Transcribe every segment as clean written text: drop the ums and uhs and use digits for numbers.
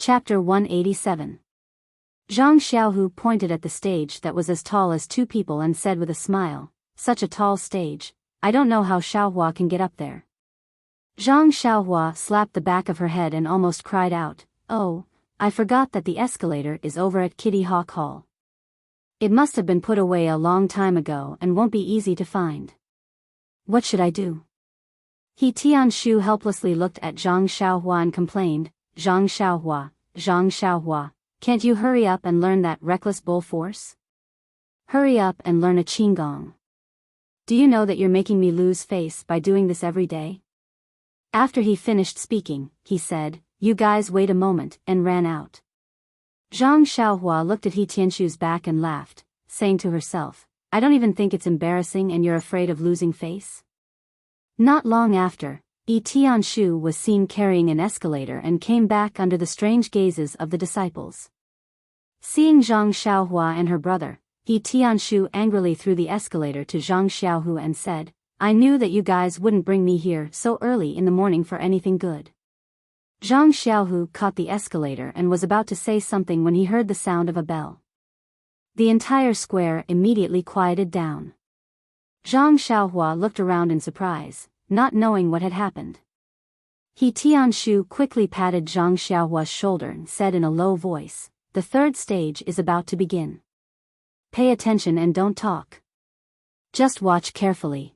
Chapter 187. Zhang Xiaohu pointed at the stage that was as tall as two people and said with a smile, "Such a tall stage, I don't know how Xiaohua can get up there." Zhang Xiaohua slapped the back of her head and almost cried out, "Oh, I forgot that the escalator is over at Kitty Hawk Hall. It must have been put away a long time ago and won't be easy to find. What should I do?" He Tianshu helplessly looked at Zhang Xiaohua and complained, Zhang Xiaohua, can't you hurry up and learn that reckless bull force? Hurry up and learn a qigong. Do you know that you're making me lose face by doing this every day?" After he finished speaking, he said, "You guys wait a moment," and ran out. Zhang Xiaohua looked at He Tianshu's back and laughed, saying to herself, "I don't even think it's embarrassing and you're afraid of losing face?" Not long after, Yi Tianshu was seen carrying an escalator and came back under the strange gazes of the disciples. Seeing Zhang Xiaohua and her brother, Yi Tianshu angrily threw the escalator to Zhang Xiaohu and said, "I knew that you guys wouldn't bring me here so early in the morning for anything good." Zhang Xiaohu caught the escalator and was about to say something when he heard the sound of a bell. The entire square immediately quieted down. Zhang Xiaohua looked around in surprise, not knowing what had happened. He Tianshu quickly patted Zhang Xiaohua's shoulder and said in a low voice, "The third stage is about to begin. Pay attention and don't talk. Just watch carefully."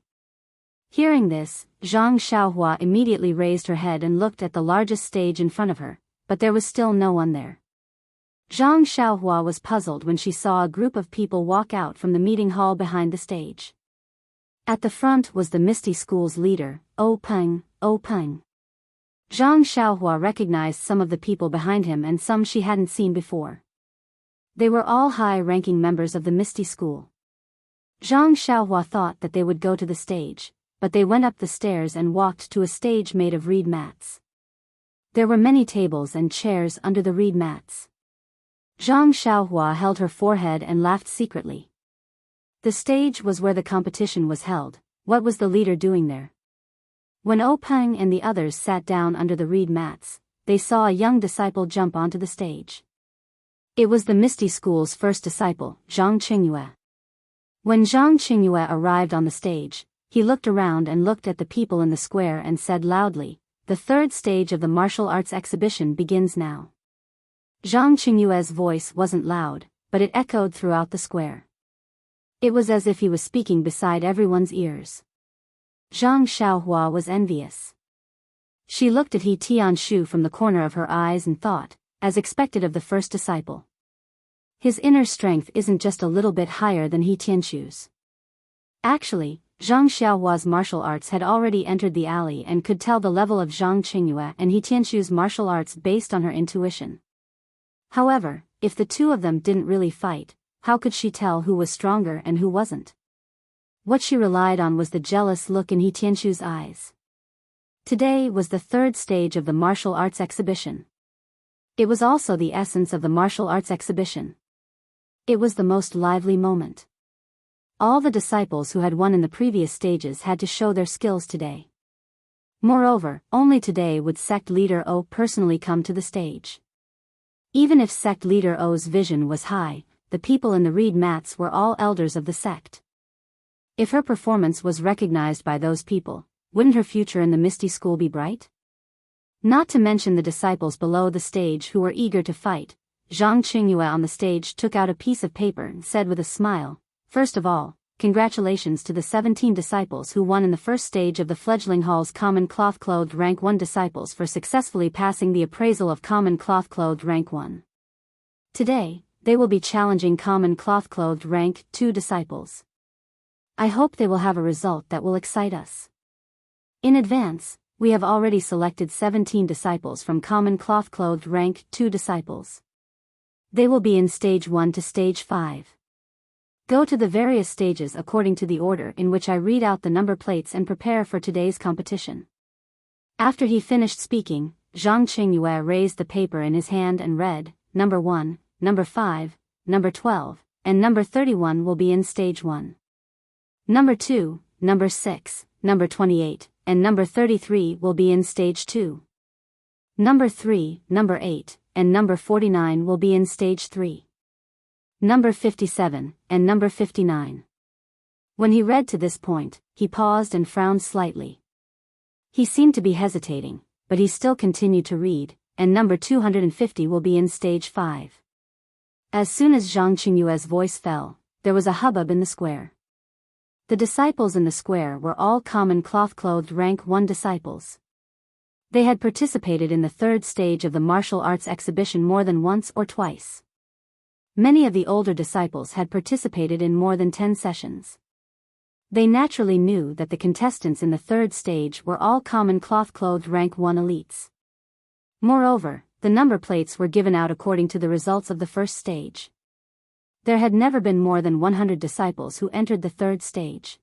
Hearing this, Zhang Xiaohua immediately raised her head and looked at the largest stage in front of her, but there was still no one there. Zhang Xiaohua was puzzled when she saw a group of people walk out from the meeting hall behind the stage. At the front was the Misty School's leader, O Peng. Zhang Xiaohua recognized some of the people behind him and some she hadn't seen before. They were all high-ranking members of the Misty School. Zhang Xiaohua thought that they would go to the stage, but they went up the stairs and walked to a stage made of reed mats. There were many tables and chairs under the reed mats. Zhang Xiaohua held her forehead and laughed secretly. The stage was where the competition was held. What was the leader doing there? When O Peng and the others sat down under the reed mats, they saw a young disciple jump onto the stage. It was the Misty School's first disciple, Zhang Qingyue. When Zhang Qingyue arrived on the stage, he looked around and looked at the people in the square and said loudly, "The third stage of the martial arts exhibition begins now." Zhang Qingyue's voice wasn't loud, but it echoed throughout the square. It was as if he was speaking beside everyone's ears. Zhang Xiaohua was envious. She looked at He Tianshu from the corner of her eyes and thought, as expected of the first disciple. His inner strength isn't just a little bit higher than He Tianshu's. Actually, Zhang Xiaohua's martial arts had already entered the alley and could tell the level of Zhang Qingyue and He Tianshu's martial arts based on her intuition. However, if the two of them didn't really fight, how could she tell who was stronger and who wasn't? What she relied on was the jealous look in He Tianshu's eyes. Today was the third stage of the martial arts exhibition. It was also the essence of the martial arts exhibition. It was the most lively moment. All the disciples who had won in the previous stages had to show their skills today. Moreover, only today would sect leader O personally come to the stage. Even if sect leader O's vision was high, the people in the reed mats were all elders of the sect. If her performance was recognized by those people, wouldn't her future in the Misty School be bright? Not to mention the disciples below the stage who were eager to fight. Zhang Qingyue on the stage took out a piece of paper and said with a smile, "First of all, congratulations to the 17 disciples who won in the first stage of the Fledgling Hall's Common Cloth-Clothed Rank 1 disciples for successfully passing the appraisal of Common Cloth-Clothed Rank 1. Today, they will be challenging Common Cloth-Clothed Rank 2 disciples. I hope they will have a result that will excite us. In advance, we have already selected 17 disciples from Common Cloth-Clothed Rank 2 disciples. They will be in Stage 1 to Stage 5. Go to the various stages according to the order in which I read out the number plates and prepare for today's competition." After he finished speaking, Zhang Qingyue raised the paper in his hand and read, "Number 1, Number 5, Number 12, and Number 31 will be in Stage 1. Number 2, Number 6, Number 28, and Number 33 will be in Stage 2. Number 3, Number 8, and number 49 will be in stage 3. Number 57, and number 59. When he read to this point, he paused and frowned slightly. He seemed to be hesitating, but he still continued to read, and number 250 will be in stage 5. As soon as Zhang Qingyue's voice fell, there was a hubbub in the square. The disciples in the square were all common cloth-clothed rank 1 disciples. They had participated in the 3rd stage of the martial arts exhibition more than once or twice. Many of the older disciples had participated in more than 10 sessions. They naturally knew that the contestants in the 3rd stage were all common cloth-clothed rank 1 elites. Moreover, the number plates were given out according to the results of the 1st stage. There had never been more than 100 disciples who entered the 3rd stage.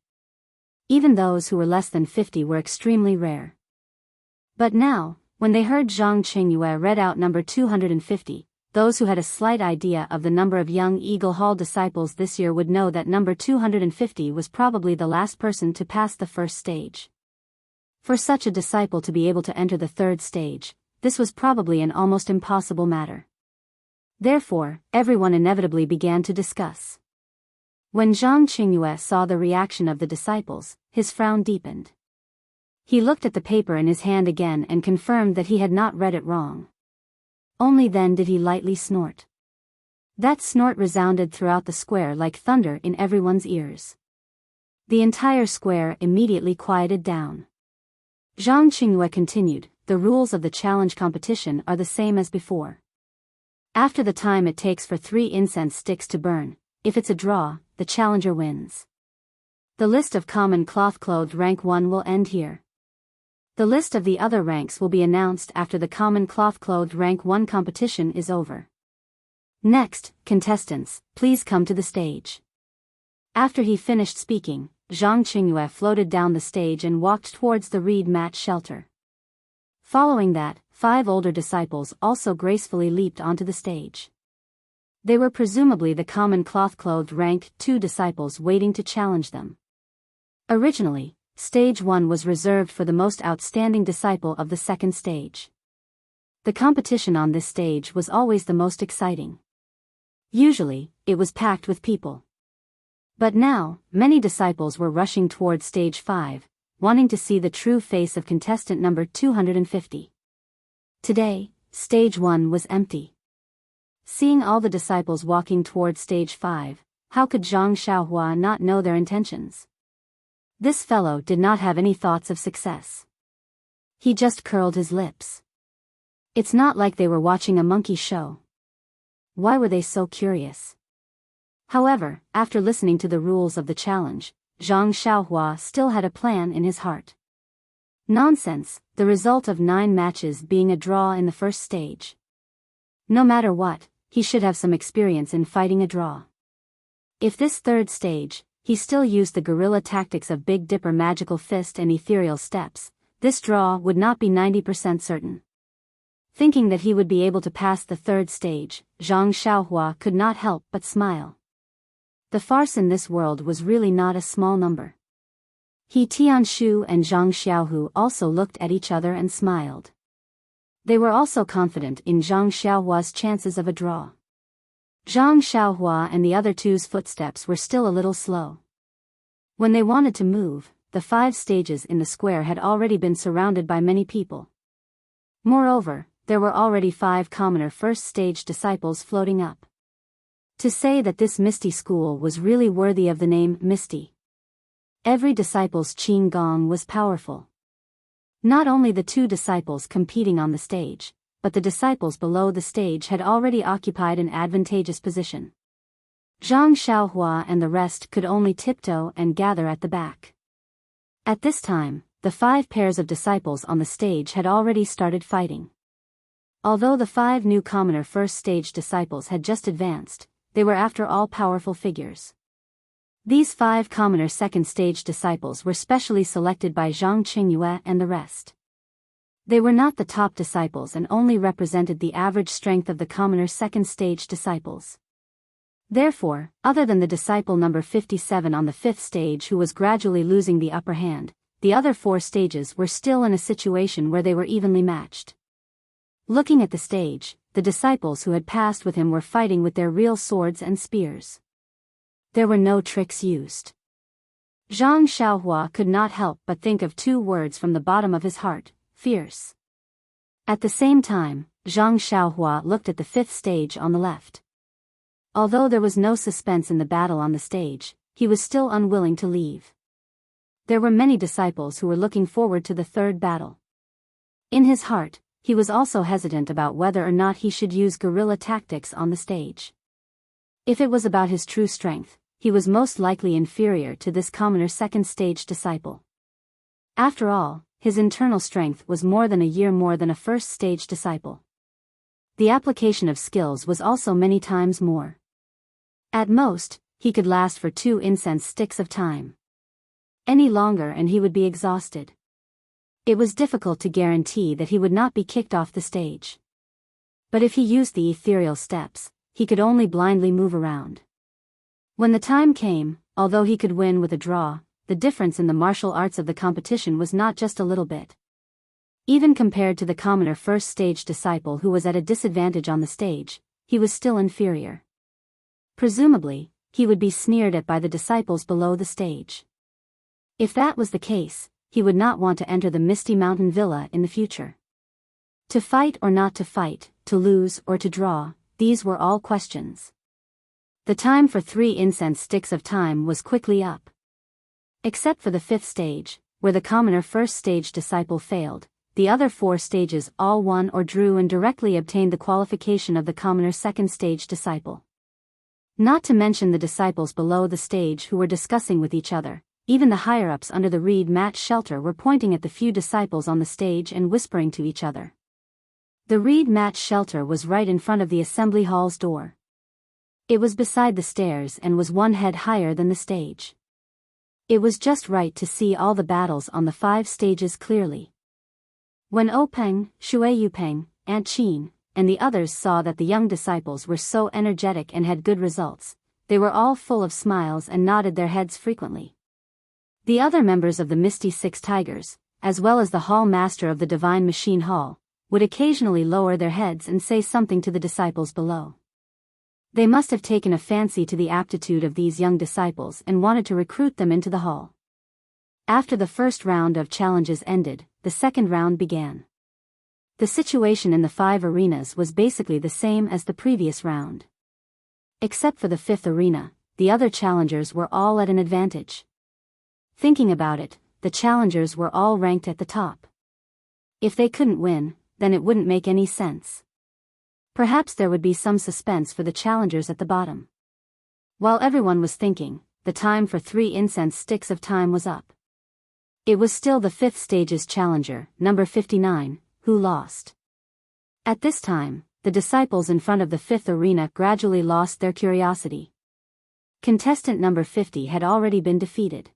Even those who were less than 50 were extremely rare. But now, when they heard Zhang Qingyue read out number 250, those who had a slight idea of the number of young Eagle Hall disciples this year would know that number 250 was probably the last person to pass the 1st stage. For such a disciple to be able to enter the 3rd stage, this was probably an almost impossible matter. Therefore, everyone inevitably began to discuss. When Zhang Qingyue saw the reaction of the disciples, his frown deepened. He looked at the paper in his hand again and confirmed that he had not read it wrong. Only then did he lightly snort. That snort resounded throughout the square like thunder in everyone's ears. The entire square immediately quieted down. Zhang Qingyue continued, "The rules of the challenge competition are the same as before. After the time it takes for 3 incense sticks to burn, if it's a draw, the challenger wins. The list of common cloth-clothed rank 1 will end here. The list of the other ranks will be announced after the common cloth-clothed rank 1 competition is over. Next, contestants, please come to the stage." After he finished speaking, Zhang Qingyue floated down the stage and walked towards the reed mat shelter. Following that, 5 older disciples also gracefully leaped onto the stage. They were presumably the common cloth-clothed rank 2 disciples waiting to challenge them. Originally, Stage 1 was reserved for the most outstanding disciple of the 2nd stage. The competition on this stage was always the most exciting. Usually, it was packed with people. But now, many disciples were rushing towards stage 5, wanting to see the true face of contestant number 250. Today, stage 1 was empty. Seeing all the disciples walking towards stage 5, how could Zhang Xiaohua not know their intentions? This fellow did not have any thoughts of success. He just curled his lips. It's not like they were watching a monkey show. Why were they so curious? However, after listening to the rules of the challenge, Zhang Xiaohua still had a plan in his heart. Nonsense, the result of 9 matches being a draw in the 1st stage. No matter what, he should have some experience in fighting a draw. If this 3rd stage, he still used the guerrilla tactics of Big Dipper magical fist and ethereal steps, this draw would not be 90% certain. Thinking that he would be able to pass the 3rd stage, Zhang Xiaohua could not help but smile. The farce in this world was really not a small number. He Tianshu and Zhang Xiaohu also looked at each other and smiled. They were also confident in Zhang Xiaohua's chances of a draw. Zhang Xiaohua and the other two's footsteps were still a little slow. When they wanted to move, the 5 stages in the square had already been surrounded by many people. Moreover, there were already 5 commoner 1st stage disciples floating up. To say that this Misty school was really worthy of the name Misty. Every disciple's qing gong was powerful. Not only the 2 disciples competing on the stage, but the disciples below the stage had already occupied an advantageous position. Zhang Xiaohua and the rest could only tiptoe and gather at the back. At this time, the 5 pairs of disciples on the stage had already started fighting. Although the 5 new commoner 1st stage disciples had just advanced, they were after all powerful figures. These 5 commoner 2nd stage disciples were specially selected by Zhang Qingyue and the rest. They were not the top disciples and only represented the average strength of the commoner 2nd stage disciples. Therefore, other than the disciple number 57 on the 5th stage who was gradually losing the upper hand, the other 4 stages were still in a situation where they were evenly matched. Looking at the stage, the disciples who had passed with him were fighting with their real swords and spears. There were no tricks used. Zhang Xiaohua could not help but think of two words from the bottom of his heart: fierce. At the same time, Zhang Xiaohua looked at the fifth stage on the left. Although there was no suspense in the battle on the stage, he was still unwilling to leave. There were many disciples who were looking forward to the third battle. In his heart, he was also hesitant about whether or not he should use guerrilla tactics on the stage. If it was about his true strength, he was most likely inferior to this commoner second-stage disciple. After all, his internal strength was more than a year more than a first-stage disciple. The application of skills was also many times more. At most, he could last for 2 incense sticks of time. Any longer and he would be exhausted. It was difficult to guarantee that he would not be kicked off the stage. But if he used the ethereal steps, he could only blindly move around. When the time came, although he could win with a draw, the difference in the martial arts of the competition was not just a little bit. Even compared to the commoner first-stage disciple who was at a disadvantage on the stage, he was still inferior. Presumably, he would be sneered at by the disciples below the stage. If that was the case, he would not want to enter the Misty Mountain Villa in the future. To fight or not to fight, to lose or to draw, these were all questions. The time for 3 incense sticks of time was quickly up. Except for the 5th stage, where the commoner first-stage disciple failed, the other 4 stages all won or drew and directly obtained the qualification of the commoner second-stage disciple. Not to mention the disciples below the stage who were discussing with each other, even the higher-ups under the reed mat shelter were pointing at the few disciples on the stage and whispering to each other. The reed mat shelter was right in front of the assembly hall's door. It was beside the stairs and was 1 head higher than the stage. It was just right to see all the battles on the 5 stages clearly. When Openg, Shui Yupeng, Aunt Qin, and the others saw that the young disciples were so energetic and had good results, they were all full of smiles and nodded their heads frequently. The other members of the Misty Six Tigers, as well as the hall master of the Divine Machine Hall, would occasionally lower their heads and say something to the disciples below. They must have taken a fancy to the aptitude of these young disciples and wanted to recruit them into the hall. After the first round of challenges ended, the second round began. The situation in the 5 arenas was basically the same as the previous round. Except for the 5th arena, the other challengers were all at an advantage. Thinking about it, the challengers were all ranked at the top. If they couldn't win, then it wouldn't make any sense. Perhaps there would be some suspense for the challengers at the bottom. While everyone was thinking, the time for 3 incense sticks of time was up. It was still the 5th stage's challenger, number 59, who lost. At this time, the disciples in front of the 5th arena gradually lost their curiosity. Contestant number 50 had already been defeated.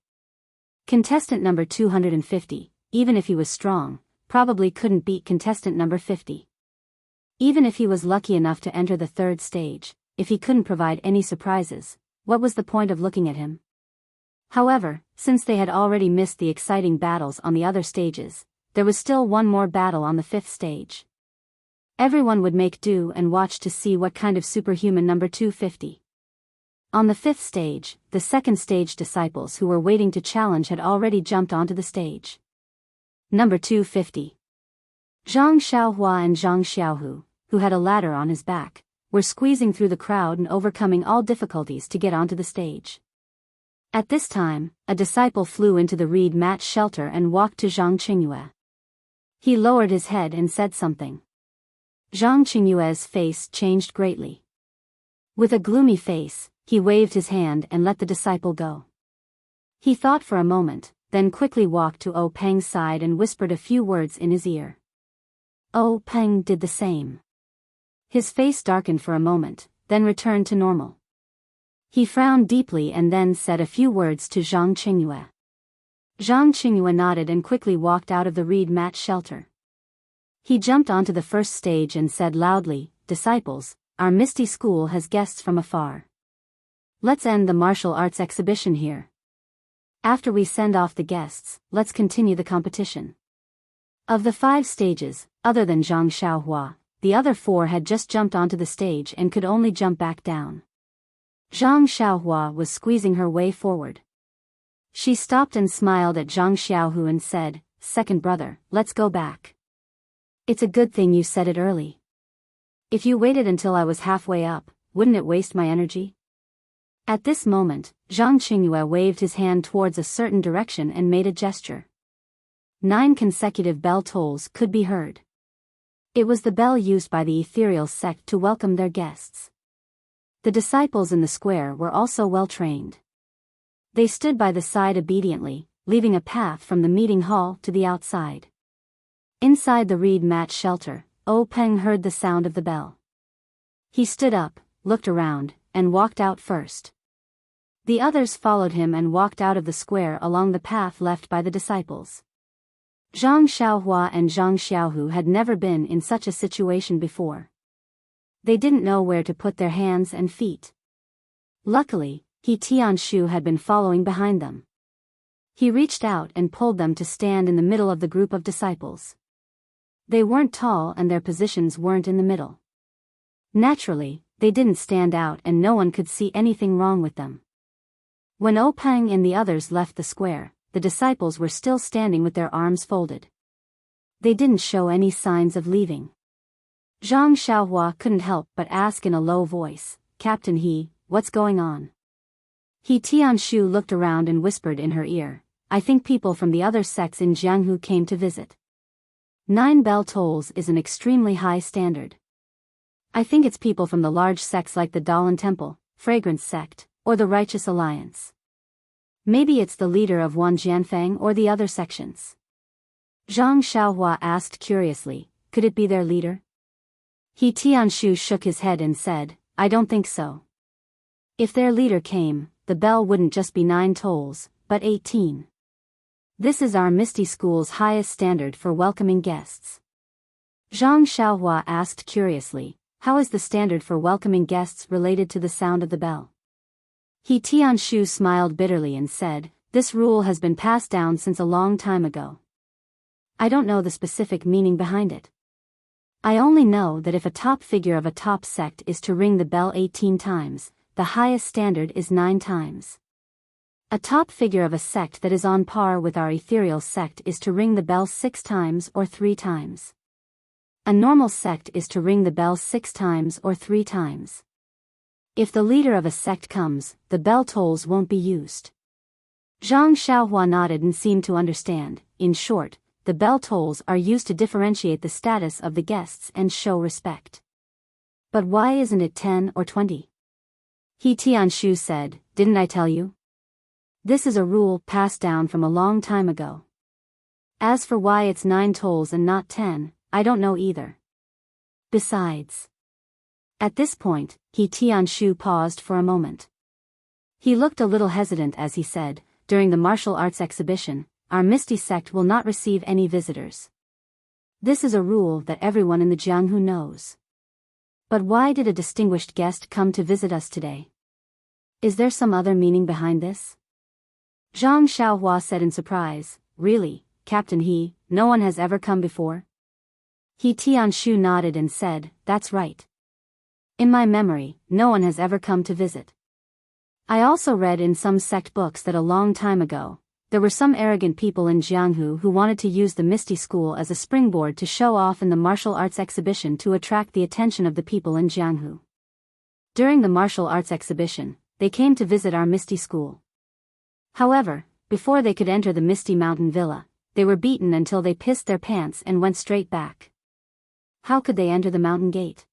Contestant number 250, even if he was strong, probably couldn't beat contestant number 50. Even if he was lucky enough to enter the 3rd stage, if he couldn't provide any surprises, what was the point of looking at him? However, since they had already missed the exciting battles on the other stages, there was still one more battle on the 5th stage. Everyone would make do and watch to see what kind of superhuman number 250. On the 5th stage, the 2nd stage disciples who were waiting to challenge had already jumped onto the stage. Number 250. Zhang Xiaohua and Zhang Xiaohu, who had a ladder on his back, were squeezing through the crowd and overcoming all difficulties to get onto the stage. At this time, a disciple flew into the reed mat shelter and walked to Zhang Qingyue. He lowered his head and said something. Zhang Qingyue's face changed greatly. With a gloomy face, he waved his hand and let the disciple go. He thought for a moment, then quickly walked to O Peng's side and whispered a few words in his ear. O Peng did the same. His face darkened for a moment, then returned to normal. He frowned deeply and then said a few words to Zhang Qingyue. Zhang Qingyue nodded and quickly walked out of the reed mat shelter. He jumped onto the 1st stage and said loudly, "Disciples, our Misty School has guests from afar. Let's end the martial arts exhibition here. After we send off the guests, let's continue the competition." Of the 5 stages, other than Zhang Xiaohua, the other 4 had just jumped onto the stage and could only jump back down. Zhang Xiaohua was squeezing her way forward. She stopped and smiled at Zhang Xiaohu and said, "Second brother, let's go back. It's a good thing you said it early. If you waited until I was halfway up, wouldn't it waste my energy?" At this moment, Zhang Qingyue waved his hand towards a certain direction and made a gesture. 9 consecutive bell tolls could be heard. It was the bell used by the ethereal sect to welcome their guests. The disciples in the square were also well trained. They stood by the side obediently, leaving a path from the meeting hall to the outside. Inside the reed mat shelter, Peng heard the sound of the bell. He stood up, looked around, and walked out first. The others followed him and walked out of the square along the path left by the disciples. Zhang Xiaohua and Zhang Xiaohu had never been in such a situation before. They didn't know where to put their hands and feet. Luckily, He Tianshu had been following behind them. He reached out and pulled them to stand in the middle of the group of disciples. They weren't tall and their positions weren't in the middle. Naturally, they didn't stand out and no one could see anything wrong with them. When Peng and the others left the square, the disciples were still standing with their arms folded. They didn't show any signs of leaving. Zhang Xiaohua couldn't help but ask in a low voice, "Captain He, what's going on?" He Tianshu looked around and whispered in her ear, "I think people from the other sects in Jianghu came to visit. 9 bell tolls is an extremely high standard. I think it's people from the large sects like the Dalan Temple, Fragrance Sect, or the Righteous Alliance. Maybe it's the leader of Wan Jianfeng or the other sections." Zhang Xiaohua asked curiously, "Could it be their leader?" He Tianshu shook his head and said, "I don't think so. If their leader came, the bell wouldn't just be 9 tolls, but 18. This is our Misty School's highest standard for welcoming guests." Zhang Xiaohua asked curiously, "How is the standard for welcoming guests related to the sound of the bell?" He Tianshu smiled bitterly and said, "This rule has been passed down since a long time ago. I don't know the specific meaning behind it. I only know that if a top figure of a top sect is to ring the bell 18 times, the highest standard is 9 times. A top figure of a sect that is on par with our ethereal sect is to ring the bell 6 times or 3 times. A normal sect is to ring the bell 6 times or 3 times. If the leader of a sect comes, the bell tolls won't be used." Zhang Xiaohua nodded and seemed to understand. In short, the bell tolls are used to differentiate the status of the guests and show respect. "But why isn't it 10 or 20? He Tianshu said, "Didn't I tell you? This is a rule passed down from a long time ago. As for why it's 9 tolls and not 10, I don't know either. Besides..." At this point, He Tianshu paused for a moment. He looked a little hesitant as he said, "During the martial arts exhibition, our Misty sect will not receive any visitors. This is a rule that everyone in the Jianghu knows. But why did a distinguished guest come to visit us today? Is there some other meaning behind this?" Zhang Xiaohua said in surprise, "Really, Captain He, no one has ever come before?" He Tianshu nodded and said, "That's right. In my memory, no one has ever come to visit. I also read in some sect books that a long time ago, there were some arrogant people in Jianghu who wanted to use the Misty School as a springboard to show off in the martial arts exhibition to attract the attention of the people in Jianghu. During the martial arts exhibition, they came to visit our Misty School. However, before they could enter the Misty Mountain Villa, they were beaten until they pissed their pants and went straight back. How could they enter the mountain gate?"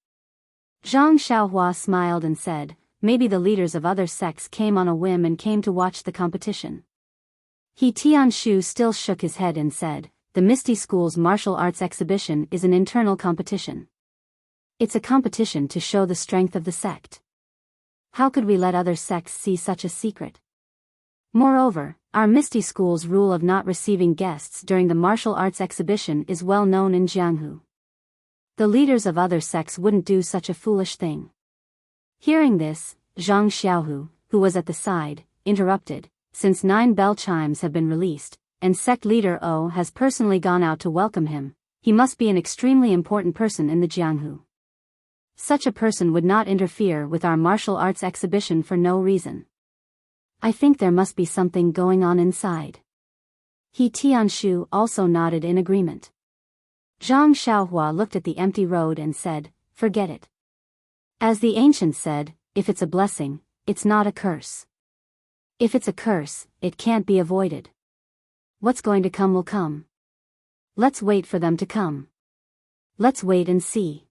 Zhang Xiaohua smiled and said, "Maybe the leaders of other sects came on a whim and came to watch the competition." He Tianshu still shook his head and said, "The Misty School's martial arts exhibition is an internal competition. It's a competition to show the strength of the sect. How could we let other sects see such a secret? Moreover, our Misty School's rule of not receiving guests during the martial arts exhibition is well known in Jianghu. The leaders of other sects wouldn't do such a foolish thing." Hearing this, Zhang Xiaohu, who was at the side, interrupted, "Since 9 bell chimes have been released, and sect leader O has personally gone out to welcome him, He must be an extremely important person in the Jianghu. Such a person would not interfere with our martial arts exhibition for no reason. I think there must be something going on inside. He Tianshu also nodded in agreement. Zhang Xiaohua looked at the empty road and said, forget it. As the ancients said, if it's a blessing, it's not a curse. If it's a curse, it can't be avoided. What's going to come will come. Let's wait for them to come. Let's wait and see.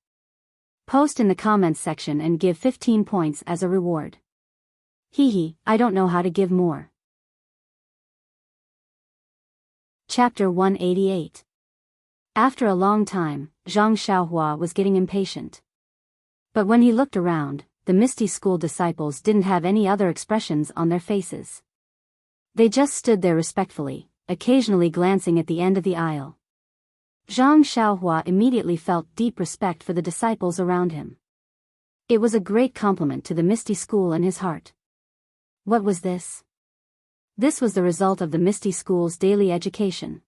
Post in the comments section and give 15 points as a reward. Hehe, I don't know how to give more. Chapter 188. After a long time, Zhang Xiaohua was getting impatient. But when he looked around, the Misty School disciples didn't have any other expressions on their faces. They just stood there respectfully, occasionally glancing at the end of the aisle. Zhang Xiaohua immediately felt deep respect for the disciples around him. It was a great compliment to the Misty School in his heart. What was this? This was the result of the Misty School's daily education.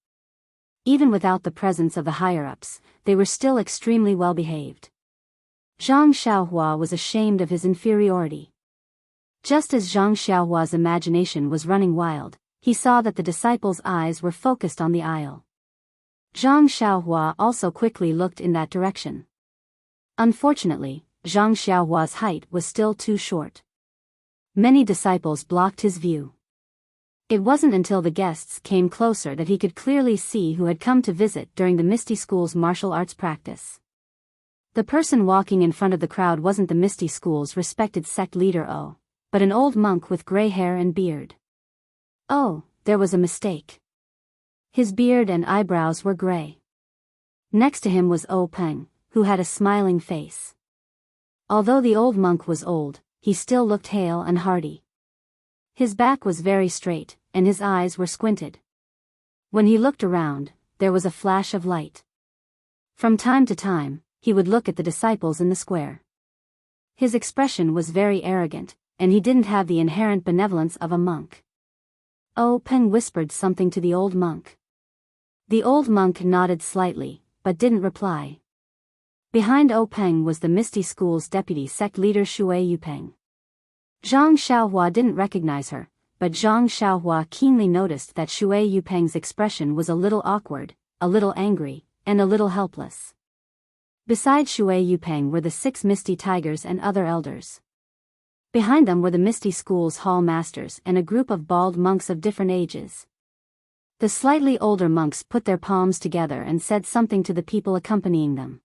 Even without the presence of the higher-ups, they were still extremely well-behaved. Zhang Xiaohua was ashamed of his inferiority. Just as Zhang Xiaohua's imagination was running wild, he saw that the disciples' eyes were focused on the aisle. Zhang Xiaohua also quickly looked in that direction. Unfortunately, Zhang Xiaohua's height was still too short. Many disciples blocked his view. It wasn't until the guests came closer that he could clearly see who had come to visit during the Misty School's martial arts practice. The person walking in front of the crowd wasn't the Misty School's respected sect leader but an old monk with gray hair and beard. Oh, there was a mistake. His beard and eyebrows were gray. Next to him was Peng, who had a smiling face. Although the old monk was old, he still looked hale and hearty. His back was very straight, and his eyes were squinted. When he looked around, there was a flash of light. From time to time, he would look at the disciples in the square. His expression was very arrogant, and he didn't have the inherent benevolence of a monk. Peng whispered something to the old monk. The old monk nodded slightly, but didn't reply. Behind Peng was the Misty School's deputy sect leader Shui Yupeng. Zhang Xiaohua didn't recognize her, but Zhang Xiaohua keenly noticed that Shui Yupeng's expression was a little awkward, a little angry, and a little helpless. Beside Shui Yupeng were the 6 Misty Tigers and other elders. Behind them were the Misty School's hall masters and a group of bald monks of different ages. The slightly older monks put their palms together and said something to the people accompanying them.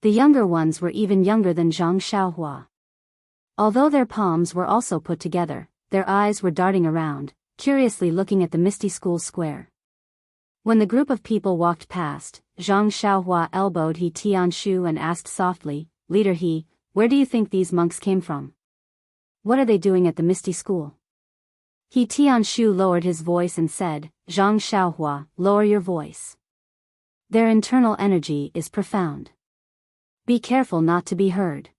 The younger ones were even younger than Zhang Xiaohua. Although their palms were also put together, their eyes were darting around, curiously looking at the Misty School square. When the group of people walked past, Zhang Xiaohua elbowed He Tianshu and asked softly, "Leader He, where do you think these monks came from? What are they doing at the Misty School?" He Tianshu lowered his voice and said, "Zhang Xiaohua, lower your voice. Their internal energy is profound. Be careful not to be heard."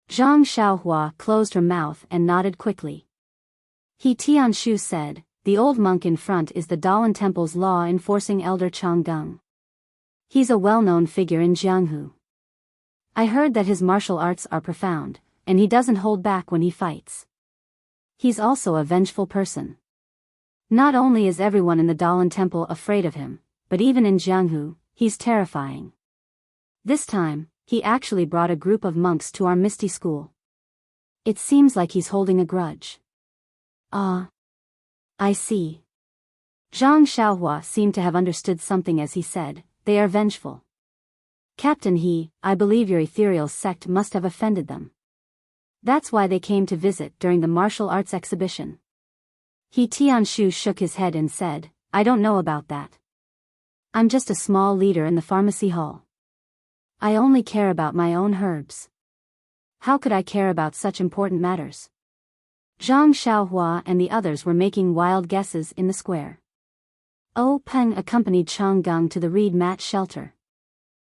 Zhang Xiaohua closed her mouth and nodded quickly. He Tianshu said, "The old monk in front is the Dalan Temple's law-enforcing elder Changgung. He's a well-known figure in Jianghu. I heard that his martial arts are profound, and he doesn't hold back when he fights. He's also a vengeful person. Not only is everyone in the Dalan Temple afraid of him, but even in Jianghu, he's terrifying. This time, he actually brought a group of monks to our Misty School. It seems like he's holding a grudge." "Ah. I see." Zhang Xiaohua seemed to have understood something as he said, "They are vengeful. Captain He, I believe your ethereal sect must have offended them. That's why they came to visit during the martial arts exhibition." He Tianshu shook his head and said, "I don't know about that. I'm just a small leader in the pharmacy hall. I only care about my own herbs. How could I care about such important matters?" Zhang Xiaohua and the others were making wild guesses in the square. Peng accompanied Changgung to the reed mat shelter.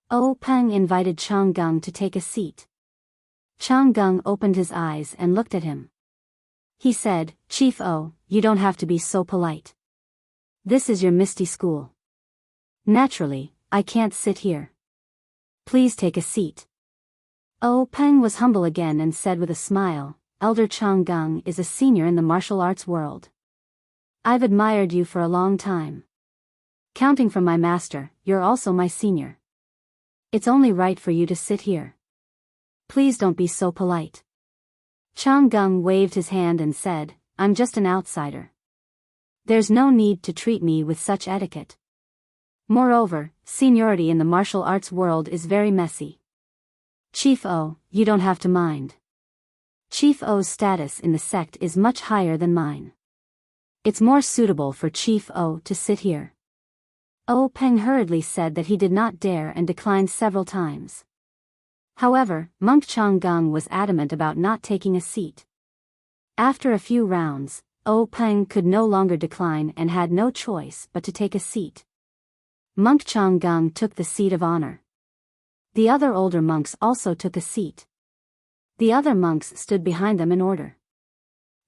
Peng invited Changgung to take a seat. Changgung opened his eyes and looked at him. He said, "Chief you don't have to be so polite. This is your Misty School." Naturally, I can't sit here. Please take a seat. Peng was humble again and said with a smile, Elder Changgung is a senior in the martial arts world. I've admired you for a long time. Counting from my master, you're also my senior. It's only right for you to sit here. Please don't be so polite. Changgung waved his hand and said, I'm just an outsider. There's no need to treat me with such etiquette. Moreover, seniority in the martial arts world is very messy. Chief O, you don't have to mind. Chief O's status in the sect is much higher than mine. It's more suitable for Chief O to sit here. Peng hurriedly said that he did not dare and declined several times. However, Monk Changgung was adamant about not taking a seat. After a few rounds, Peng could no longer decline and had no choice but to take a seat. Monk Changgung took the seat of honor. The other older monks also took a seat. The other monks stood behind them in order.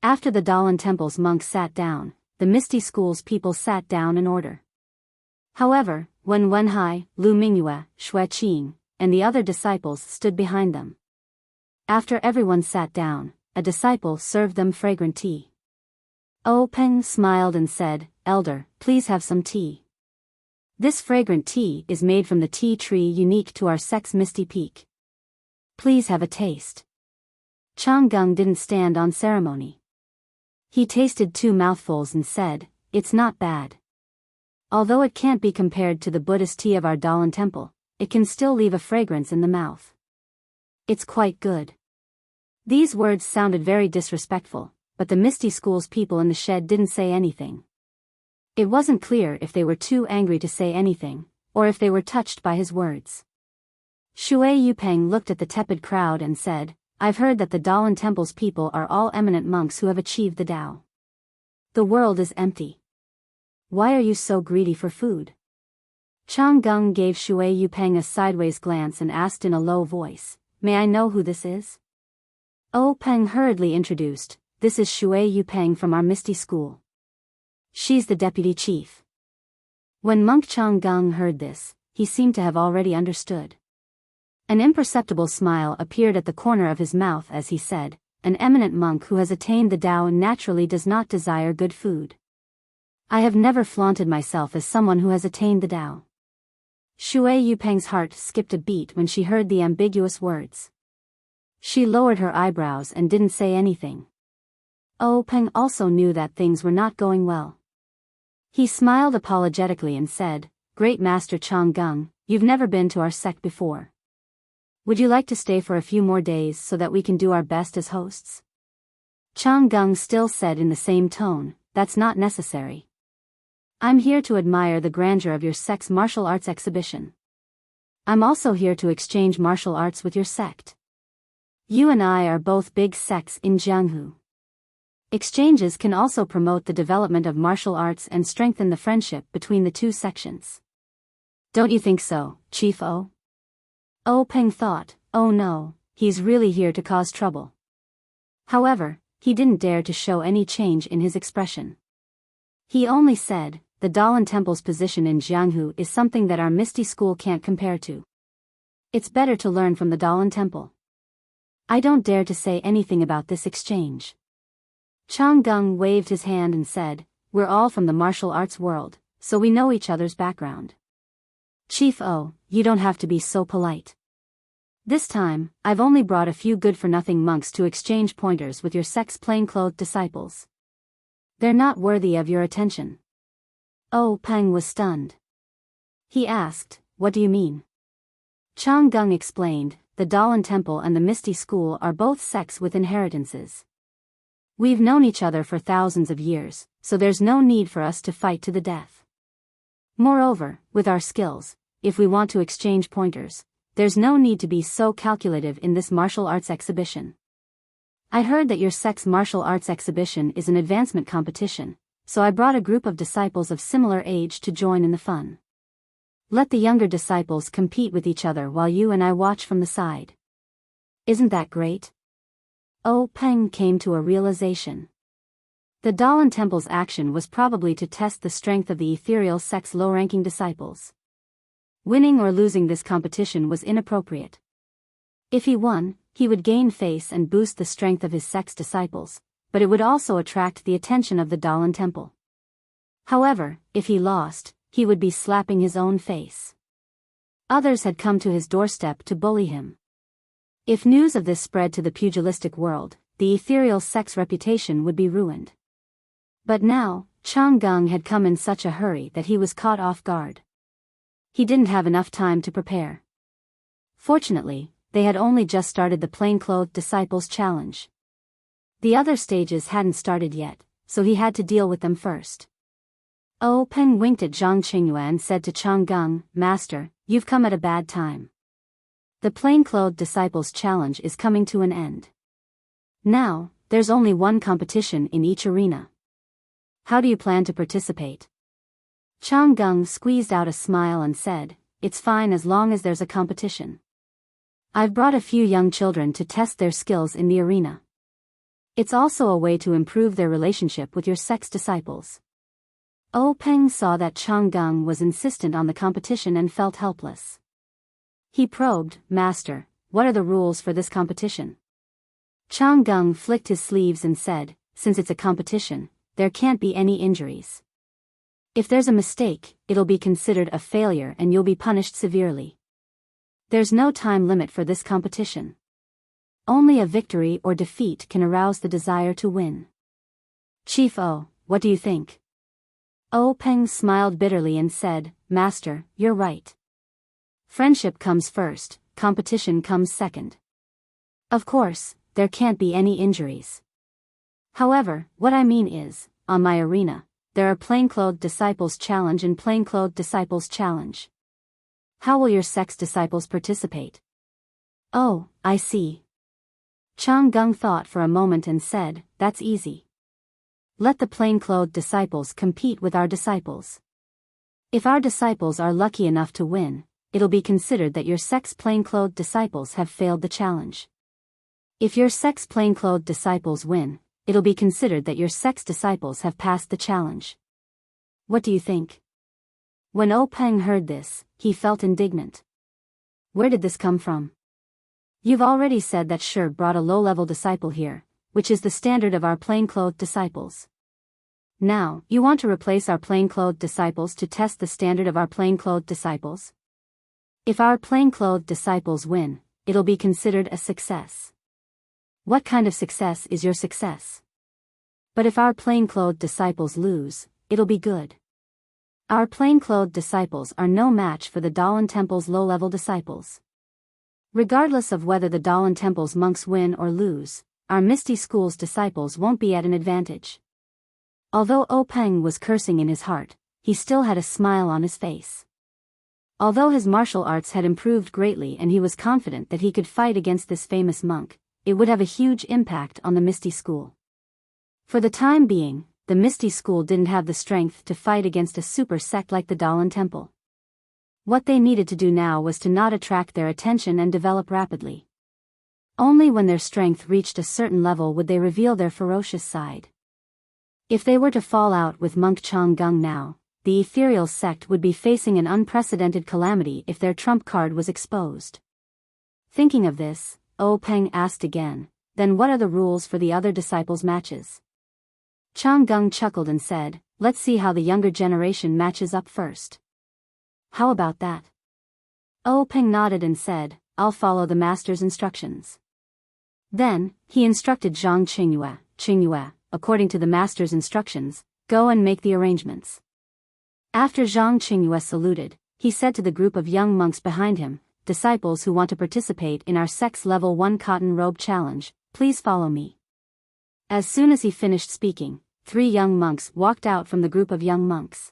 After the Dalan Temple's monks sat down, the Misty School's people sat down in order. However, when Wenhai, Lu Mingyue, Xue Qing, and the other disciples stood behind them. After everyone sat down, a disciple served them fragrant tea. Peng smiled and said, Elder, please have some tea. This fragrant tea is made from the tea tree unique to our sect's Misty Peak. Please have a taste. Changgung didn't stand on ceremony. He tasted 2 mouthfuls and said, It's not bad. Although it can't be compared to the Buddhist tea of our Dalan temple, it can still leave a fragrance in the mouth. It's quite good. These words sounded very disrespectful, but the Misty School's people in the shed didn't say anything. It wasn't clear if they were too angry to say anything, or if they were touched by his words. Shui Yupeng looked at the tepid crowd and said, I've heard that the Dalan temple's people are all eminent monks who have achieved the Tao. The world is empty. Why are you so greedy for food? Changgung gave Shui Yupeng a sideways glance and asked in a low voice, May I know who this is? Peng hurriedly introduced, This is Shui Yupeng from our Misty School. She's the deputy chief. When Monk Changgung heard this, he seemed to have already understood. An imperceptible smile appeared at the corner of his mouth as he said, An eminent monk who has attained the Tao naturally does not desire good food. I have never flaunted myself as someone who has attained the Tao. Shui Yupeng's heart skipped a beat when she heard the ambiguous words. She lowered her eyebrows and didn't say anything. Peng also knew that things were not going well. He smiled apologetically and said, Great Master Changgung, you've never been to our sect before. Would you like to stay for a few more days so that we can do our best as hosts? Changgung still said in the same tone, That's not necessary. I'm here to admire the grandeur of your sect's martial arts exhibition. I'm also here to exchange martial arts with your sect. You and I are both big sects in Jianghu. Exchanges can also promote the development of martial arts and strengthen the friendship between the two sections. Don't you think so, Chief O? Peng thought, oh no, he's really here to cause trouble. However, he didn't dare to show any change in his expression. He only said, the Dalan Temple's position in Jianghu is something that our Misty School can't compare to. It's better to learn from the Dalan Temple. I don't dare to say anything about this exchange. Changgung waved his hand and said, We're all from the martial arts world, so we know each other's background. Chief O, you don't have to be so polite. This time, I've only brought a few good-for-nothing monks to exchange pointers with your sect's plain-clothed disciples. They're not worthy of your attention. Peng was stunned. He asked, What do you mean? Changgung explained, the Dalan Temple and the Misty School are both sects with inheritances. We've known each other for thousands of years, so there's no need for us to fight to the death. Moreover, with our skills, if we want to exchange pointers, there's no need to be so calculative in this martial arts exhibition. I heard that your sect's martial arts exhibition is an advancement competition, so I brought a group of disciples of similar age to join in the fun. Let the younger disciples compete with each other while you and I watch from the side. Isn't that great? Peng came to a realization. The Dalan Temple's action was probably to test the strength of the ethereal sect's low-ranking disciples. Winning or losing this competition was inappropriate. If he won, he would gain face and boost the strength of his sex disciples, but it would also attract the attention of the Dalan temple. However, if he lost, he would be slapping his own face. Others had come to his doorstep to bully him. If news of this spread to the pugilistic world, the ethereal sex reputation would be ruined. But now, Chang Gung had come in such a hurry that he was caught off guard. He didn't have enough time to prepare. Fortunately, they had only just started the plainclothed disciples challenge. The other stages hadn't started yet, so he had to deal with them first. Peng winked at Zhang Qingyue and said to Chang Gung, "Master, you've come at a bad time. The plainclothed disciples challenge is coming to an end. Now, there's only one competition in each arena. How do you plan to participate?" Chang Gung squeezed out a smile and said, "It's fine as long as there's a competition. I've brought a few young children to test their skills in the arena. It's also a way to improve their relationship with your sex disciples." Peng saw that Chang Gung was insistent on the competition and felt helpless. He probed, "Master, what are the rules for this competition?" Chang Gung flicked his sleeves and said, "Since it's a competition, there can't be any injuries. If there's a mistake, it'll be considered a failure and you'll be punished severely. There's no time limit for this competition. Only a victory or defeat can arouse the desire to win. Chief O, what do you think?" Peng smiled bitterly and said, "Master, you're right. Friendship comes first, competition comes second. Of course, there can't be any injuries. However, what I mean is, on my arena, there are plainclothed disciples challenge and plainclothed disciples challenge. How will your sex disciples participate?" "Oh, I see." Chang Gung thought for a moment and said, "That's easy. Let the plainclothed disciples compete with our disciples. If our disciples are lucky enough to win, it'll be considered that your sex plainclothed disciples have failed the challenge. If your sex plainclothed disciples win, it'll be considered that your sex disciples have passed the challenge. What do you think?" When Peng heard this, he felt indignant. Where did this come from? You've already said that Shi brought a low-level disciple here, which is the standard of our plainclothed disciples. Now, you want to replace our plainclothed disciples to test the standard of our plainclothed disciples? If our plainclothed disciples win, it'll be considered a success. What kind of success is your success? But if our plainclothed disciples lose, it'll be good. Our plainclothed disciples are no match for the Dalan Temple's low-level disciples. Regardless of whether the Dalan Temple's monks win or lose, our Misty School's disciples won't be at an advantage." Although Peng was cursing in his heart, he still had a smile on his face. Although his martial arts had improved greatly and he was confident that he could fight against this famous monk, it would have a huge impact on the Misty School. For the time being, the Misty School didn't have the strength to fight against a super sect like the Dalan Temple. What they needed to do now was to not attract their attention and develop rapidly. Only when their strength reached a certain level would they reveal their ferocious side. If they were to fall out with Monk Chang Gung now, the ethereal sect would be facing an unprecedented calamity if their trump card was exposed. Thinking of this, Peng asked again, "Then what are the rules for the other disciples' matches?" Chang Gung chuckled and said, "Let's see how the younger generation matches up first." "How about that?" Peng nodded and said, "I'll follow the master's instructions." Then, he instructed Zhang Qingyue, according to the master's instructions, "Go and make the arrangements." After Zhang Qingyue saluted, he said to the group of young monks behind him, "Disciples who want to participate in our sex level 1 cotton robe challenge, please follow me." As soon as he finished speaking, 3 young monks walked out from the group of young monks.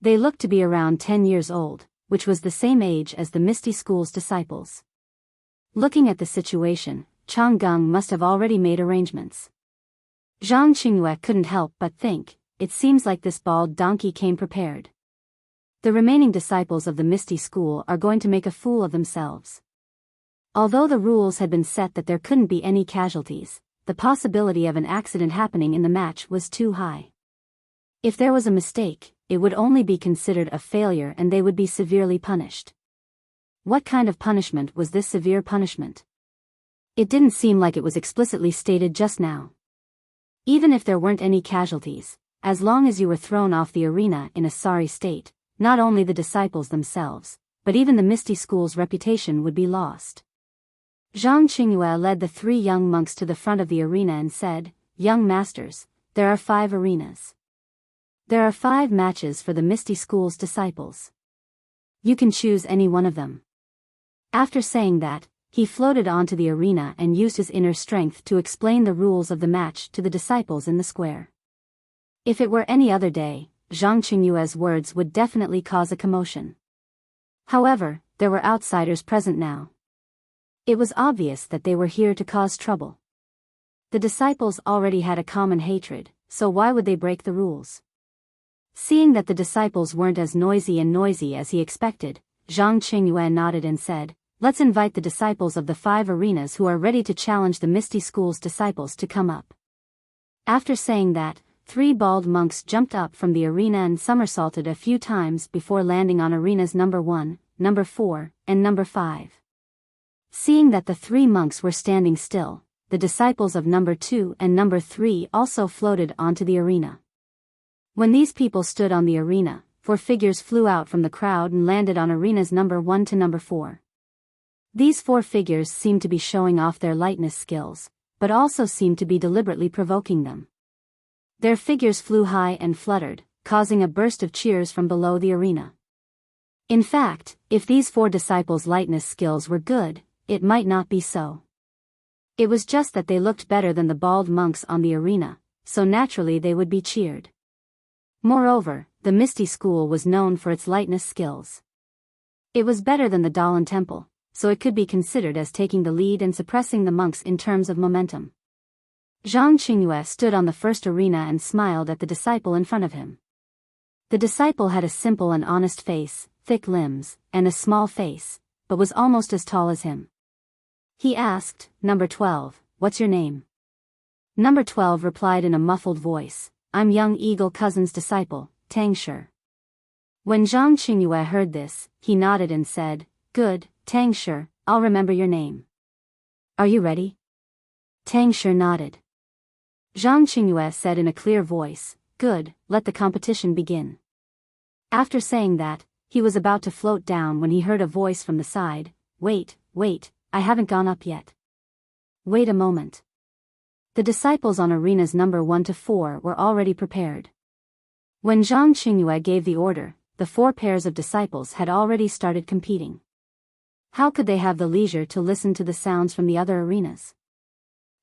They looked to be around 10 years old, which was the same age as the Misty School's disciples. Looking at the situation, Chang Gung must have already made arrangements. Zhang Qingyue couldn't help but think, it seems like this bald donkey came prepared. The remaining disciples of the Misty School are going to make a fool of themselves. Although the rules had been set that there couldn't be any casualties, the possibility of an accident happening in the match was too high. If there was a mistake, it would only be considered a failure and they would be severely punished. What kind of punishment was this severe punishment? It didn't seem like it was explicitly stated just now. Even if there weren't any casualties, as long as you were thrown off the arena in a sorry state, not only the disciples themselves, but even the Misty School's reputation would be lost. Zhang Qingyue led the 3 young monks to the front of the arena and said, "Young masters, there are 5 arenas. There are 5 matches for the Misty School's disciples. You can choose any one of them." After saying that, he floated onto the arena and used his inner strength to explain the rules of the match to the disciples in the square. If it were any other day, Zhang Qingyue's words would definitely cause a commotion. However, there were outsiders present now. It was obvious that they were here to cause trouble. The disciples already had a common hatred, so why would they break the rules? Seeing that the disciples weren't as noisy as he expected, Zhang Qingyue nodded and said, "Let's invite the disciples of the 5 arenas who are ready to challenge the Misty School's disciples to come up." After saying that, 3 bald monks jumped up from the arena and somersaulted a few times before landing on arenas number 1, number 4, and number 5. Seeing that the 3 monks were standing still, the disciples of number 2 and number 3 also floated onto the arena. When these people stood on the arena, 4 figures flew out from the crowd and landed on arenas number 1 to number 4. These 4 figures seemed to be showing off their lightness skills, but also seemed to be deliberately provoking them. Their figures flew high and fluttered, causing a burst of cheers from below the arena. In fact, if these 4 disciples' lightness skills were good, it might not be so. It was just that they looked better than the bald monks on the arena, so naturally they would be cheered. Moreover, the Misty School was known for its lightness skills. It was better than the Dalan Temple, so it could be considered as taking the lead and suppressing the monks in terms of momentum. Zhang Qingyue stood on the first arena and smiled at the disciple in front of him. The disciple had a simple and honest face, thick limbs, and a small face, but was almost as tall as him. He asked, "Number 12, what's your name?" Number 12 replied in a muffled voice, "I'm young Eagle Cousin's disciple, Tang Shi." When Zhang Qingyue heard this, he nodded and said, "Good, Tang Shi, I'll remember your name. Are you ready?" Tang Shi nodded. Zhang Qingyue said in a clear voice, "Good, let the competition begin." After saying that, he was about to float down when he heard a voice from the side, Wait, I haven't gone up yet. Wait a moment." The disciples on arenas number 1 to 4 were already prepared. When Zhang Qingyue gave the order, the 4 pairs of disciples had already started competing. How could they have the leisure to listen to the sounds from the other arenas?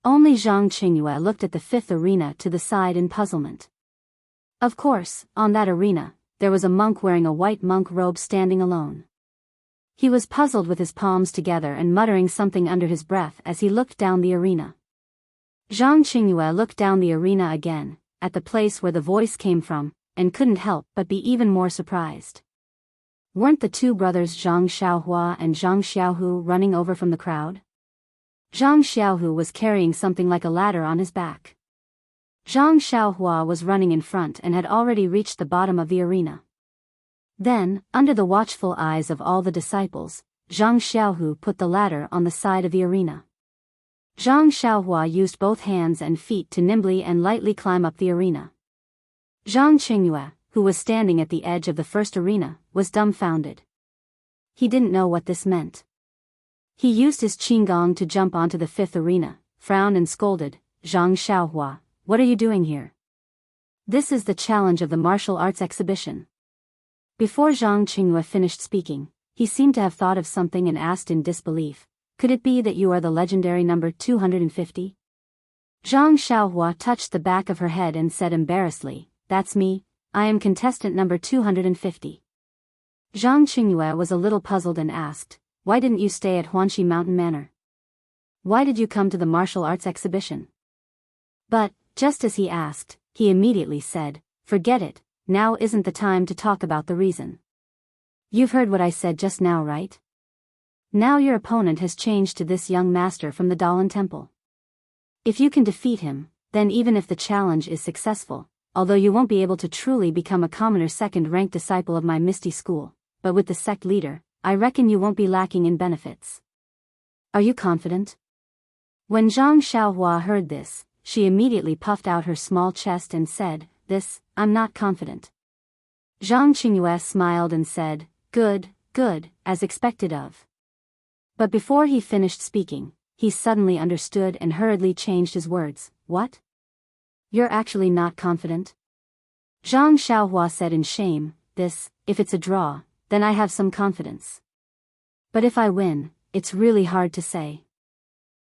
Only Zhang Qingyue looked at the 5th arena to the side in puzzlement. Of course, on that arena, there was a monk wearing a white monk robe standing alone. He was puzzled with his palms together and muttering something under his breath as he looked down the arena. Zhang Qingyue looked down the arena again, at the place where the voice came from, and couldn't help but be even more surprised. Weren't the 2 brothers Zhang Xiaohua and Zhang Xiaohu running over from the crowd? Zhang Xiaohu was carrying something like a ladder on his back. Zhang Xiaohua was running in front and had already reached the bottom of the arena. Then, under the watchful eyes of all the disciples, Zhang Xiaohu put the ladder on the side of the arena. Zhang Xiaohua used both hands and feet to nimbly and lightly climb up the arena. Zhang Qingyue, who was standing at the edge of the first arena, was dumbfounded. He didn't know what this meant. He used his qinggong to jump onto the 5th arena, frowned and scolded, "Zhang Xiaohua, what are you doing here? This is the challenge of the martial arts exhibition." Before Zhang Qingyue finished speaking, he seemed to have thought of something and asked in disbelief, "Could it be that you are the legendary number 250? Zhang Xiaohua touched the back of her head and said embarrassedly, "That's me, I am contestant number 250. Zhang Qingyue was a little puzzled and asked, "Why didn't you stay at Huanxi Mountain Manor? Why did you come to the martial arts exhibition?" But, just as he asked, he immediately said, "Forget it, now isn't the time to talk about the reason. You've heard what I said just now, right? Now your opponent has changed to this young master from the Dalan Temple. If you can defeat him, then even if the challenge is successful, although you won't be able to truly become a commoner second-rank disciple of my Misty School, but with the sect leader, I reckon you won't be lacking in benefits. Are you confident? When Zhang Xiaohua heard this, she immediately puffed out her small chest and said, I'm not confident. Zhang Qingyue smiled and said, good, as expected of. But before he finished speaking, he suddenly understood and hurriedly changed his words. What? You're actually not confident? Zhang Xiaohua said in shame, if it's a draw, then I have some confidence. But if I win, it's really hard to say.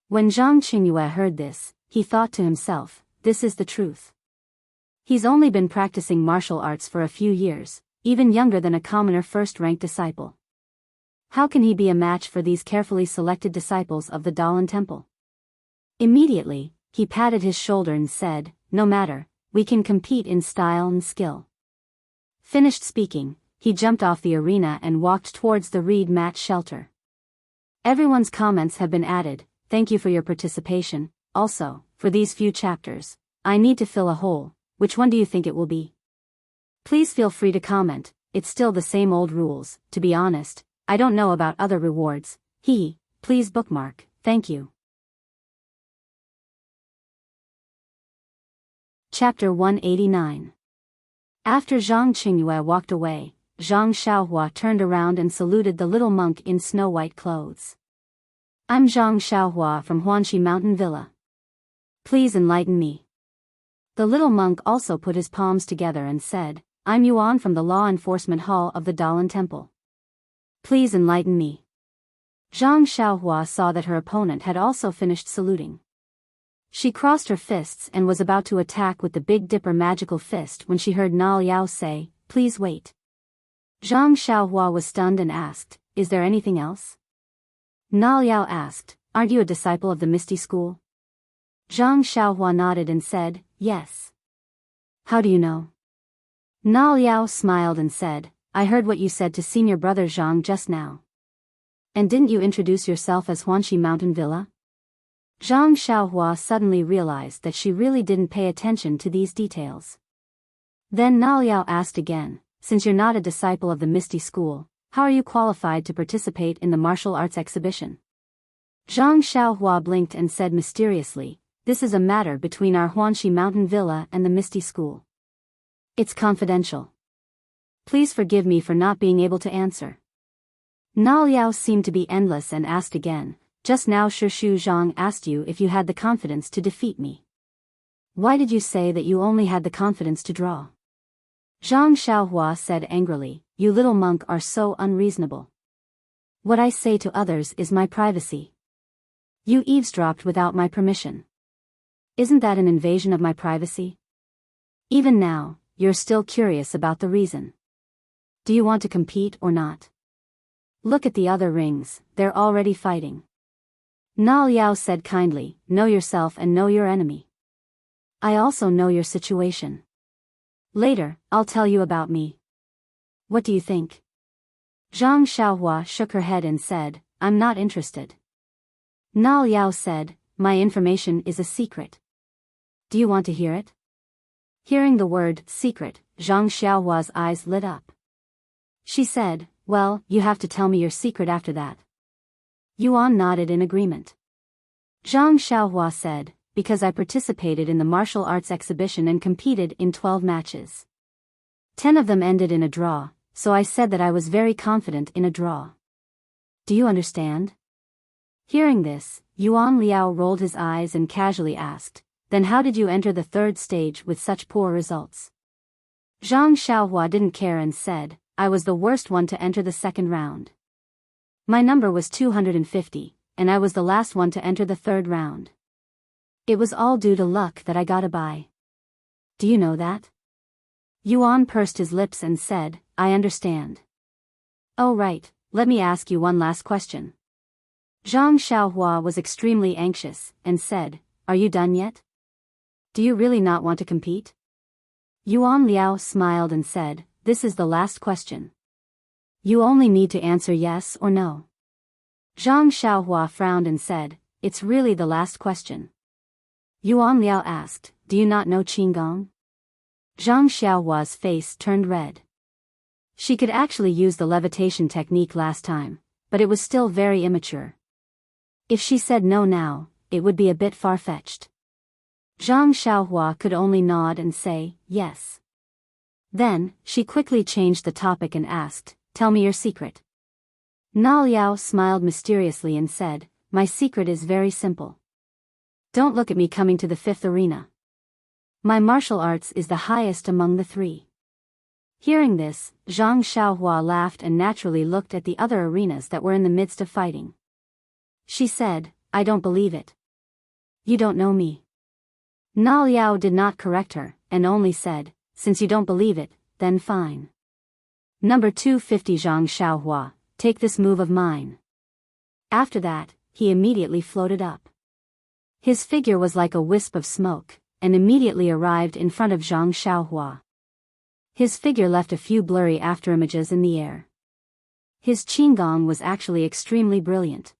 When Zhang Qingyue heard this, he thought to himself, this is the truth. He's only been practicing martial arts for a few years, even younger than a commoner first-rank disciple. How can he be a match for these carefully selected disciples of the Dalan Temple? Immediately, he patted his shoulder and said, no matter, we can compete in style and skill. Finished speaking, he jumped off the arena and walked towards the reed mat shelter. Everyone's comments have been added. Thank you for your participation. Also, for these few chapters, I need to fill a hole. Which one do you think it will be? Please feel free to comment. It's still the same old rules. To be honest, I don't know about other rewards. Please bookmark. Thank you. Chapter 189. After Zhang Qingyue walked away, Zhang Xiaohua turned around and saluted the little monk in snow-white clothes. I'm Zhang Xiaohua from Huanxi Mountain Villa. Please enlighten me. The little monk also put his palms together and said, I'm Yuan from the Law Enforcement Hall of the Dalan Temple. Please enlighten me. Zhang Xiaohua saw that her opponent had also finished saluting. She crossed her fists and was about to attack with the Big Dipper magical fist when she heard Na Liao say, please wait. Zhang Xiaohua was stunned and asked, is there anything else? Na Liao asked, aren't you a disciple of the Misty School? Zhang Xiaohua nodded and said, yes. How do you know? Na Liao smiled and said, I heard what you said to senior brother Zhang just now. And didn't you introduce yourself as Huanxi Mountain Villa? Zhang Xiaohua suddenly realized that she really didn't pay attention to these details. Then Na Liao asked again, since you're not a disciple of the Misty School, how are you qualified to participate in the martial arts exhibition? Zhang Xiaohua blinked and said mysteriously, this is a matter between our Huanxi Mountain Villa and the Misty School. It's confidential. Please forgive me for not being able to answer. Na Liao seemed to be endless and asked again, just now Shishu Zhang asked you if you had the confidence to defeat me. Why did you say that you only had the confidence to draw? Zhang Xiaohua said angrily, you little monk are so unreasonable. What I say to others is my privacy. You eavesdropped without my permission. Isn't that an invasion of my privacy? Even now, you're still curious about the reason. Do you want to compete or not? Look at the other rings, they're already fighting. Na Liao said kindly, know yourself and know your enemy. I also know your situation. Later, I'll tell you about me. What do you think? Zhang Xiaohua shook her head and said, I'm not interested. Na Liao said, my information is a secret. Do you want to hear it? Hearing the word secret, Zhang Xiaohua's eyes lit up. She said, well, you have to tell me your secret after that. Yuan nodded in agreement. Zhang Xiaohua said, because I participated in the martial arts exhibition and competed in 12 matches. 10 of them ended in a draw, so I said that I was very confident in a draw. Do you understand? Hearing this, Yuan Liao rolled his eyes and casually asked, then how did you enter the third stage with such poor results? Zhang Xiaohua didn't care and said, I was the worst one to enter the second round. My number was 250, and I was the last one to enter the third round. It was all due to luck that I got a bye. Do you know that? Yuan pursed his lips and said, I understand. Oh right, let me ask you one last question. Zhang Xiaohua was extremely anxious, and said, are you done yet? Do you really not want to compete? Yuan Liao smiled and said, this is the last question. You only need to answer yes or no. Zhang Xiaohua frowned and said, it's really the last question. Yuan Liao asked, do you not know Qinggong? Zhang Xiaohua's face turned red. She could actually use the levitation technique last time, but it was still very immature. If she said no now, it would be a bit far-fetched. Zhang Xiaohua could only nod and say, yes. Then, she quickly changed the topic and asked, tell me your secret. Na Liao smiled mysteriously and said, my secret is very simple. Don't look at me coming to the 5th arena. My martial arts is the highest among the 3. Hearing this, Zhang Xiaohua laughed and naturally looked at the other arenas that were in the midst of fighting. She said, I don't believe it. You don't know me. Na Liao did not correct her, and only said, since you don't believe it, then fine. Number 250 Zhang Xiaohua, take this move of mine. After that, he immediately floated up. His figure was like a wisp of smoke, and immediately arrived in front of Zhang Xiaohua. His figure left a few blurry afterimages in the air. His qigong was actually extremely brilliant.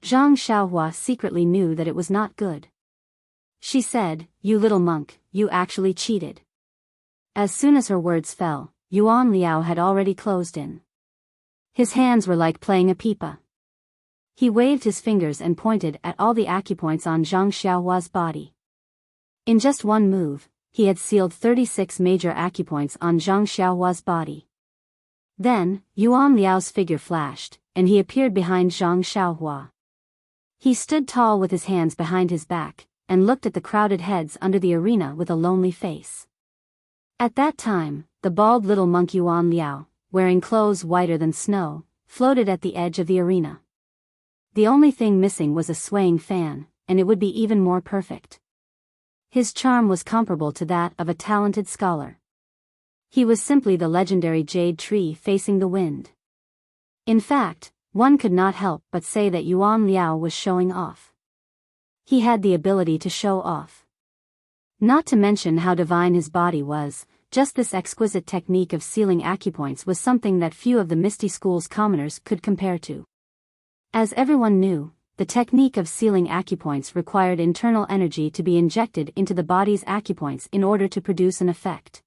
Zhang Xiaohua secretly knew that it was not good. She said, you little monk, you actually cheated. As soon as her words fell, Yuan Liao had already closed in. His hands were like playing a pipa. He waved his fingers and pointed at all the acupoints on Zhang Xiaohua's body. In just one move, he had sealed 36 major acupoints on Zhang Xiaohua's body. Then, Yuan Liao's figure flashed, and he appeared behind Zhang Xiaohua. He stood tall with his hands behind his back, and looked at the crowded heads under the arena with a lonely face. At that time, the bald little monk Yuan Liao, wearing clothes whiter than snow, floated at the edge of the arena. The only thing missing was a swaying fan, and it would be even more perfect. His charm was comparable to that of a talented scholar. He was simply the legendary jade tree facing the wind. In fact, one could not help but say that Yuan Liao was showing off. He had the ability to show off. Not to mention how divine his body was, just this exquisite technique of sealing acupoints was something that few of the Misty School's commoners could compare to. As everyone knew, the technique of sealing acupoints required internal energy to be injected into the body's acupoints in order to produce an effect.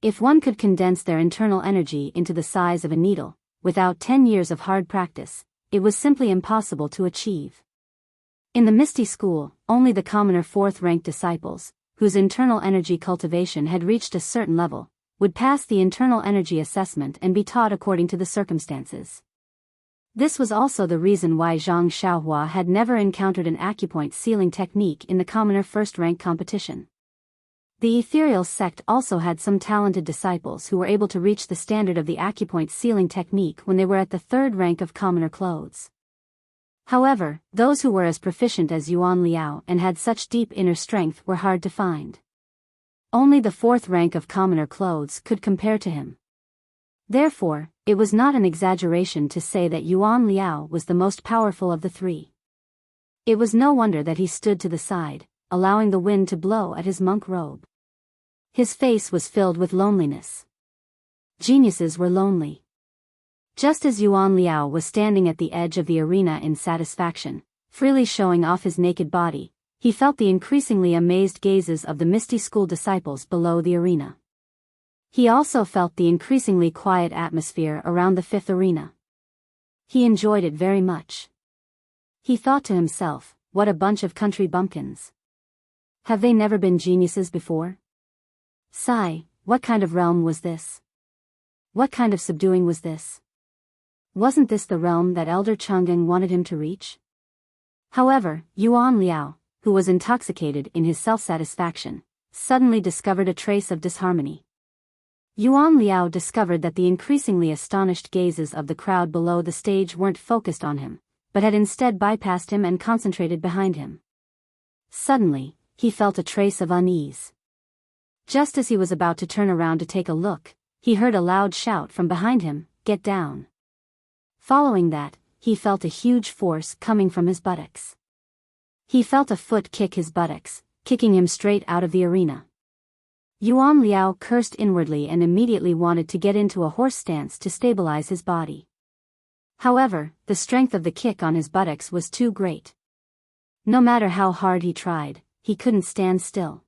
If one could condense their internal energy into the size of a needle, without 10 years of hard practice, it was simply impossible to achieve. In the Misty School, only the commoner 4th-ranked disciples, whose internal energy cultivation had reached a certain level, would pass the internal energy assessment and be taught according to the circumstances. This was also the reason why Zhang Xiaohua had never encountered an acupoint sealing technique in the commoner 1st-rank competition. The ethereal sect also had some talented disciples who were able to reach the standard of the acupoint sealing technique when they were at the 3rd rank of commoner clothes. However, those who were as proficient as Yuan Liao and had such deep inner strength were hard to find. Only the 4th rank of commoner clothes could compare to him. Therefore, it was not an exaggeration to say that Yuan Liao was the most powerful of the 3. It was no wonder that he stood to the side, allowing the wind to blow at his monk robe. His face was filled with loneliness. Geniuses were lonely. Just as Yuan Liao was standing at the edge of the arena in satisfaction, freely showing off his naked body, he felt the increasingly amazed gazes of the Misty School disciples below the arena. He also felt the increasingly quiet atmosphere around the 5th arena. He enjoyed it very much. He thought to himself, what a bunch of country bumpkins. Have they never been geniuses before? Sigh, what kind of realm was this? What kind of subduing was this? Wasn't this the realm that Elder Chang'eng wanted him to reach? However, Yuan Liao, who was intoxicated in his self-satisfaction, suddenly discovered a trace of disharmony. Yuan Liao discovered that the increasingly astonished gazes of the crowd below the stage weren't focused on him, but had instead bypassed him and concentrated behind him. Suddenly, he felt a trace of unease. Just as he was about to turn around to take a look, he heard a loud shout from behind him, "Get down!" Following that, he felt a huge force coming from his buttocks. He felt a foot kick his buttocks, kicking him straight out of the arena. Yuan Liao cursed inwardly and immediately wanted to get into a horse stance to stabilize his body. However, the strength of the kick on his buttocks was too great. No matter how hard he tried, he couldn't stand still.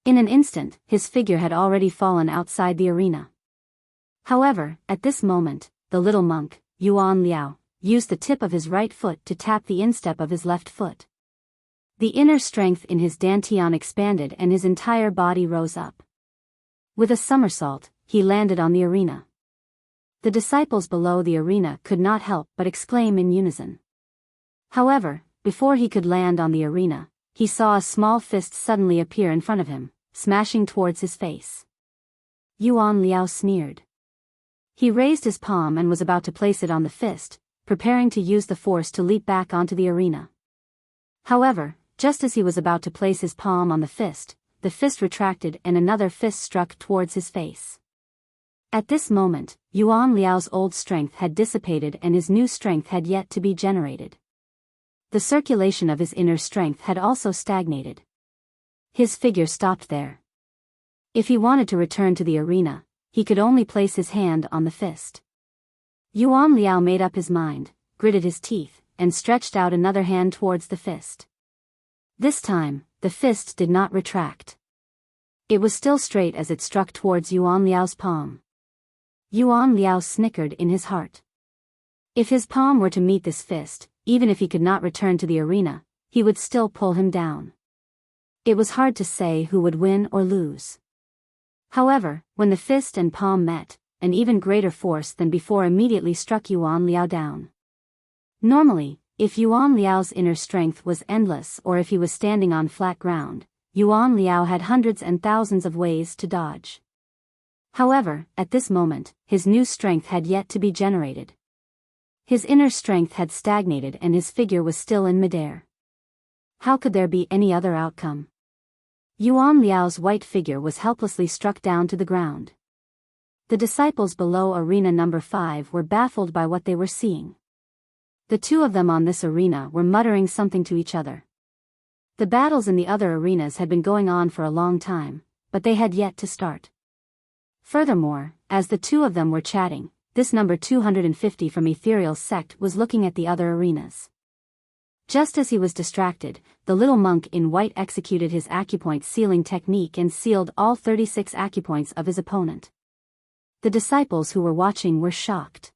In an instant, his figure had already fallen outside the arena. However, at this moment, the little monk, Yuan Liao, used the tip of his right foot to tap the instep of his left foot. The inner strength in his dantian expanded and his entire body rose up. With a somersault, he landed on the arena. The disciples below the arena could not help but exclaim in unison. However, before he could land on the arena, he saw a small fist suddenly appear in front of him, smashing towards his face. Yuan Liao sneered. He raised his palm and was about to place it on the fist, preparing to use the force to leap back onto the arena. However, just as he was about to place his palm on the fist retracted and another fist struck towards his face. At this moment, Yuan Liao's old strength had dissipated and his new strength had yet to be generated. The circulation of his inner strength had also stagnated. His figure stopped there. If he wanted to return to the arena, he could only place his hand on the fist. Yuan Liao made up his mind, gritted his teeth, and stretched out another hand towards the fist. This time, the fist did not retract. It was still straight as it struck towards Yuan Liao's palm. Yuan Liao snickered in his heart. If his palm were to meet this fist, even if he could not return to the arena, he would still pull him down. It was hard to say who would win or lose. However, when the fist and palm met, an even greater force than before immediately struck Yuan Liao down. Normally, if Yuan Liao's inner strength was endless or if he was standing on flat ground, Yuan Liao had hundreds and thousands of ways to dodge. However, at this moment, his new strength had yet to be generated. His inner strength had stagnated and his figure was still in midair. How could there be any other outcome? Yuan Liao's white figure was helplessly struck down to the ground. The disciples below arena number 5 were baffled by what they were seeing. The two of them on this arena were muttering something to each other. The battles in the other arenas had been going on for a long time, but they had yet to start. Furthermore, as the two of them were chatting, this number 250 from Ethereal's sect was looking at the other arenas. Just as he was distracted, the little monk in white executed his acupoint sealing technique and sealed all 36 acupoints of his opponent. The disciples who were watching were shocked.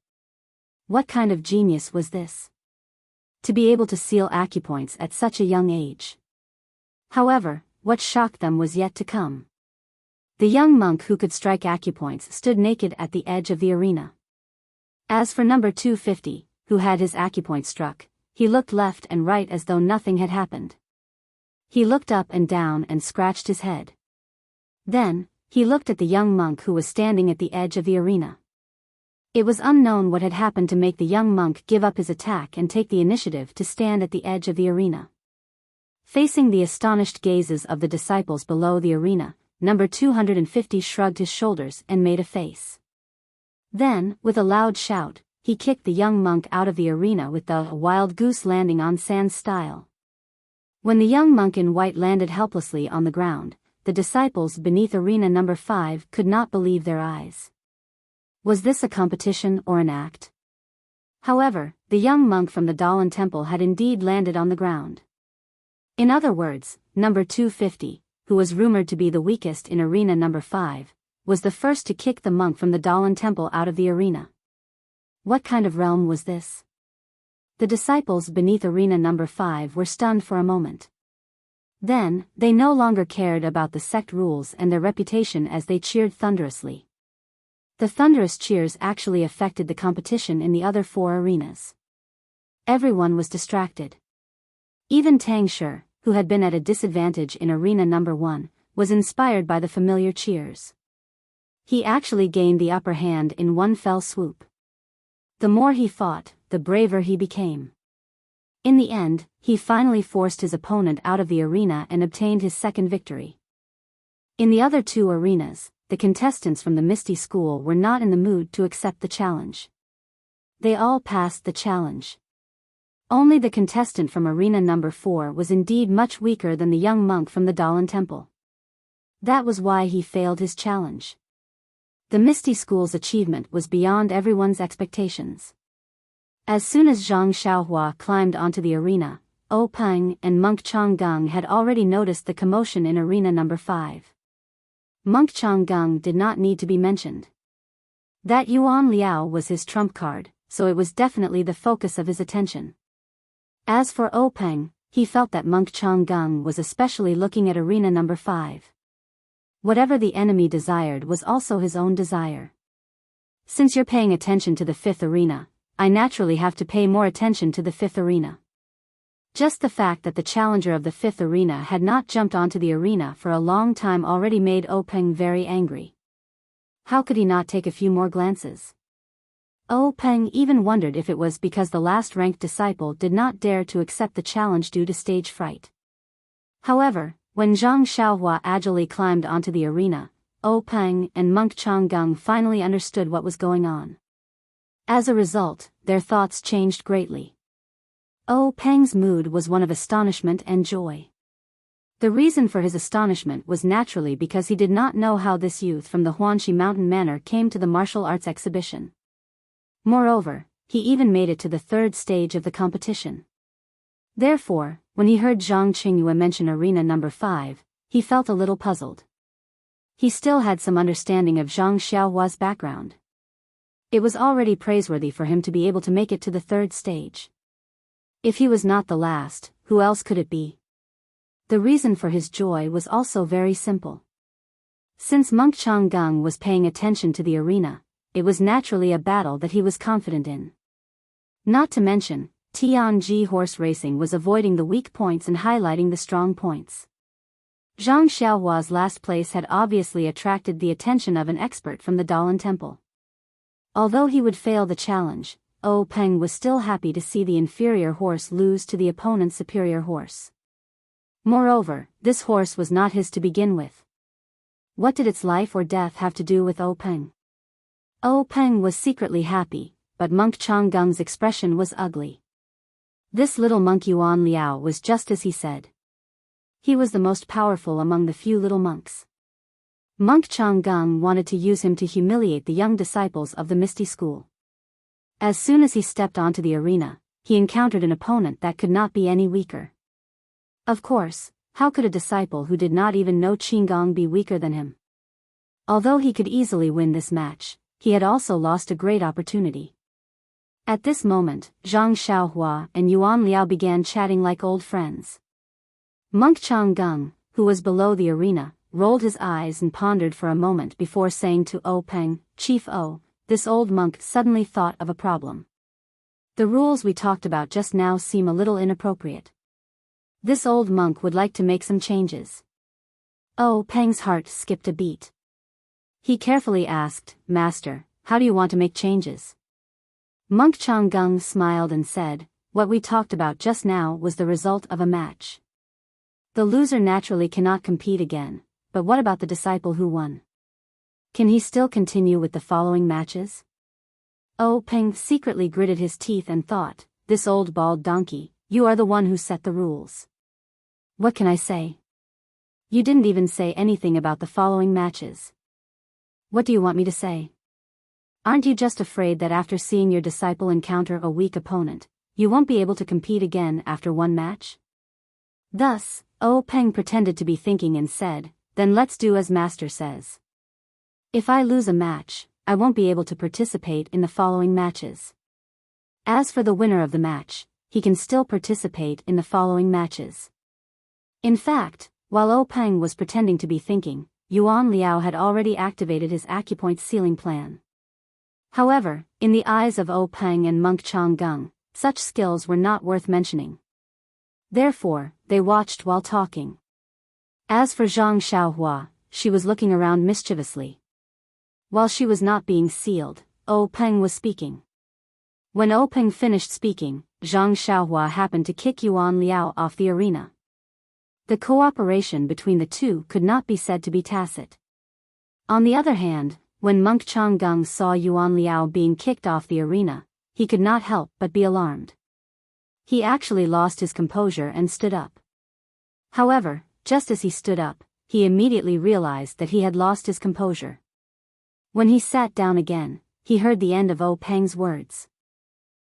What kind of genius was this? To be able to seal acupoints at such a young age. However, what shocked them was yet to come. The young monk who could strike acupoints stood naked at the edge of the arena. As for number 250, who had his acupoint struck, he looked left and right as though nothing had happened. He looked up and down and scratched his head. Then, he looked at the young monk who was standing at the edge of the arena. It was unknown what had happened to make the young monk give up his attack and take the initiative to stand at the edge of the arena. Facing the astonished gazes of the disciples below the arena, number 250 shrugged his shoulders and made a face. Then, with a loud shout, he kicked the young monk out of the arena with the wild goose landing on sand style. When the young monk in white landed helplessly on the ground, the disciples beneath arena number 5 could not believe their eyes. Was this a competition or an act? However, the young monk from the Dalan temple had indeed landed on the ground. In other words, number 250, who was rumored to be the weakest in arena number 5, was the first to kick the monk from the Dalan temple out of the arena. What kind of realm was this? The disciples beneath arena number 5 were stunned for a moment. Then, they no longer cared about the sect rules and their reputation as they cheered thunderously. The thunderous cheers actually affected the competition in the other 4 arenas. Everyone was distracted. Even Tang Shi, who had been at a disadvantage in arena number 1, was inspired by the familiar cheers. He actually gained the upper hand in one fell swoop. The more he fought, the braver he became. In the end, he finally forced his opponent out of the arena and obtained his second victory. In the other 2 arenas, the contestants from the Misty School were not in the mood to accept the challenge. They all passed the challenge. Only the contestant from arena number 4 was indeed much weaker than the young monk from the Dalan temple. That was why he failed his challenge. The Misty School's achievement was beyond everyone's expectations. As soon as Zhang Xiaohua climbed onto the arena, O Peng and Monk Changgung had already noticed the commotion in arena number 5. Monk Changgung did not need to be mentioned. That Yuan Liao was his trump card, so it was definitely the focus of his attention. As for Peng, he felt that Monk Changgung was especially looking at arena number 5. Whatever the enemy desired was also his own desire. Since you're paying attention to the 5th arena, I naturally have to pay more attention to the 5th arena. Just the fact that the challenger of the 5th arena had not jumped onto the arena for a long time already made Peng very angry. How could he not take a few more glances? Peng even wondered if it was because the last ranked disciple did not dare to accept the challenge due to stage fright. However, when Zhang Xiaohua agilely climbed onto the arena, Peng and Monk Changgung finally understood what was going on. As a result, their thoughts changed greatly. Peng's mood was one of astonishment and joy. The reason for his astonishment was naturally because he did not know how this youth from the Huanxi Mountain Manor came to the martial arts exhibition. Moreover, he even made it to the 3rd stage of the competition. Therefore, when he heard Zhang Qingyue mention arena number 5, he felt a little puzzled. He still had some understanding of Zhang Xiaohua's background. It was already praiseworthy for him to be able to make it to the 3rd stage. If he was not the last, who else could it be? The reason for his joy was also very simple. Since Monk Changgung was paying attention to the arena, it was naturally a battle that he was confident in. Not to mention, Tianji horse racing was avoiding the weak points and highlighting the strong points. Zhang Xiaohua's last place had obviously attracted the attention of an expert from the Dalan Temple. Although he would fail the challenge, Peng was still happy to see the inferior horse lose to the opponent's superior horse. Moreover, this horse was not his to begin with. What did its life or death have to do with Peng? Peng was secretly happy, but Monk Changgung's expression was ugly. This little monk Yuan Liao was just as he said. He was the most powerful among the few little monks. Monk Changgung wanted to use him to humiliate the young disciples of the Misty School. As soon as he stepped onto the arena, he encountered an opponent that could not be any weaker. Of course, how could a disciple who did not even know Qinggong be weaker than him? Although he could easily win this match, he had also lost a great opportunity. At this moment, Zhang Xiaohua and Yuan Liao began chatting like old friends. Monk Changgung, who was below the arena, rolled his eyes and pondered for a moment before saying to Peng, "Chief O, this old monk suddenly thought of a problem. The rules we talked about just now seem a little inappropriate. This old monk would like to make some changes." Peng's heart skipped a beat. He carefully asked, "Master, how do you want to make changes?" Monk Changgung smiled and said, "What we talked about just now was the result of a match. The loser naturally cannot compete again, but what about the disciple who won? Can he still continue with the following matches?" Peng secretly gritted his teeth and thought, "This old bald donkey, you are the one who set the rules. What can I say? You didn't even say anything about the following matches. What do you want me to say? Aren't you just afraid that after seeing your disciple encounter a weak opponent, you won't be able to compete again after one match?" Thus, Peng pretended to be thinking and said, "Then let's do as Master says. If I lose a match, I won't be able to participate in the following matches. As for the winner of the match, he can still participate in the following matches." In fact, while Peng was pretending to be thinking, Yuan Liao had already activated his acupoint sealing plan. However, in the eyes of Peng and Monk Changgung, such skills were not worth mentioning. Therefore, they watched while talking. As for Zhang Xiaohua, she was looking around mischievously. While she was not being sealed, Peng was speaking. When Peng finished speaking, Zhang Xiaohua happened to kick Yuan Liao off the arena. The cooperation between the two could not be said to be tacit. On the other hand, when Monk Changgung saw Yuan Liao being kicked off the arena, he could not help but be alarmed. He actually lost his composure and stood up. However, just as he stood up, he immediately realized that he had lost his composure. When he sat down again, he heard the end of Peng's words.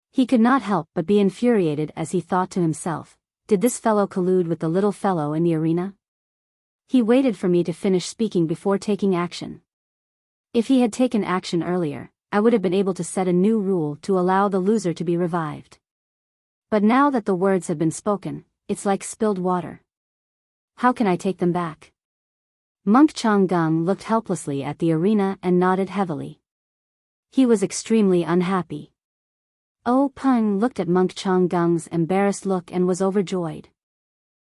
He could not help but be infuriated as he thought to himself, "Did this fellow collude with the little fellow in the arena? He waited for me to finish speaking before taking action. If he had taken action earlier, I would have been able to set a new rule to allow the loser to be revived. But now that the words have been spoken, it's like spilled water. How can I take them back? Monk Changgung looked helplessly at the arena and nodded heavily. He was extremely unhappy. Oh Peng looked at Monk Changgung's embarrassed look and was overjoyed.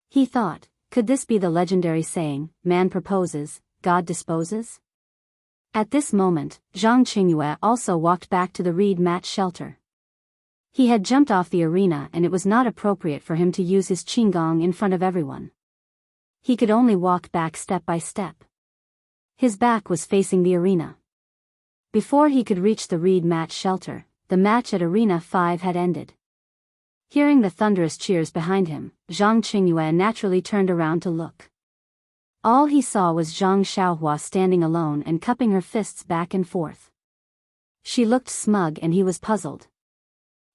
He thought, could this be the legendary saying, man proposes, God disposes? At this moment, Zhang Qingyue also walked back to the reed mat shelter. He had jumped off the arena and it was not appropriate for him to use his qinggong in front of everyone. He could only walk back step by step. His back was facing the arena. Before he could reach the reed mat shelter, the match at Arena 5 had ended. Hearing the thunderous cheers behind him, Zhang Qingyue naturally turned around to look. All he saw was Zhang Xiaohua standing alone and cupping her fists back and forth. She looked smug and he was puzzled.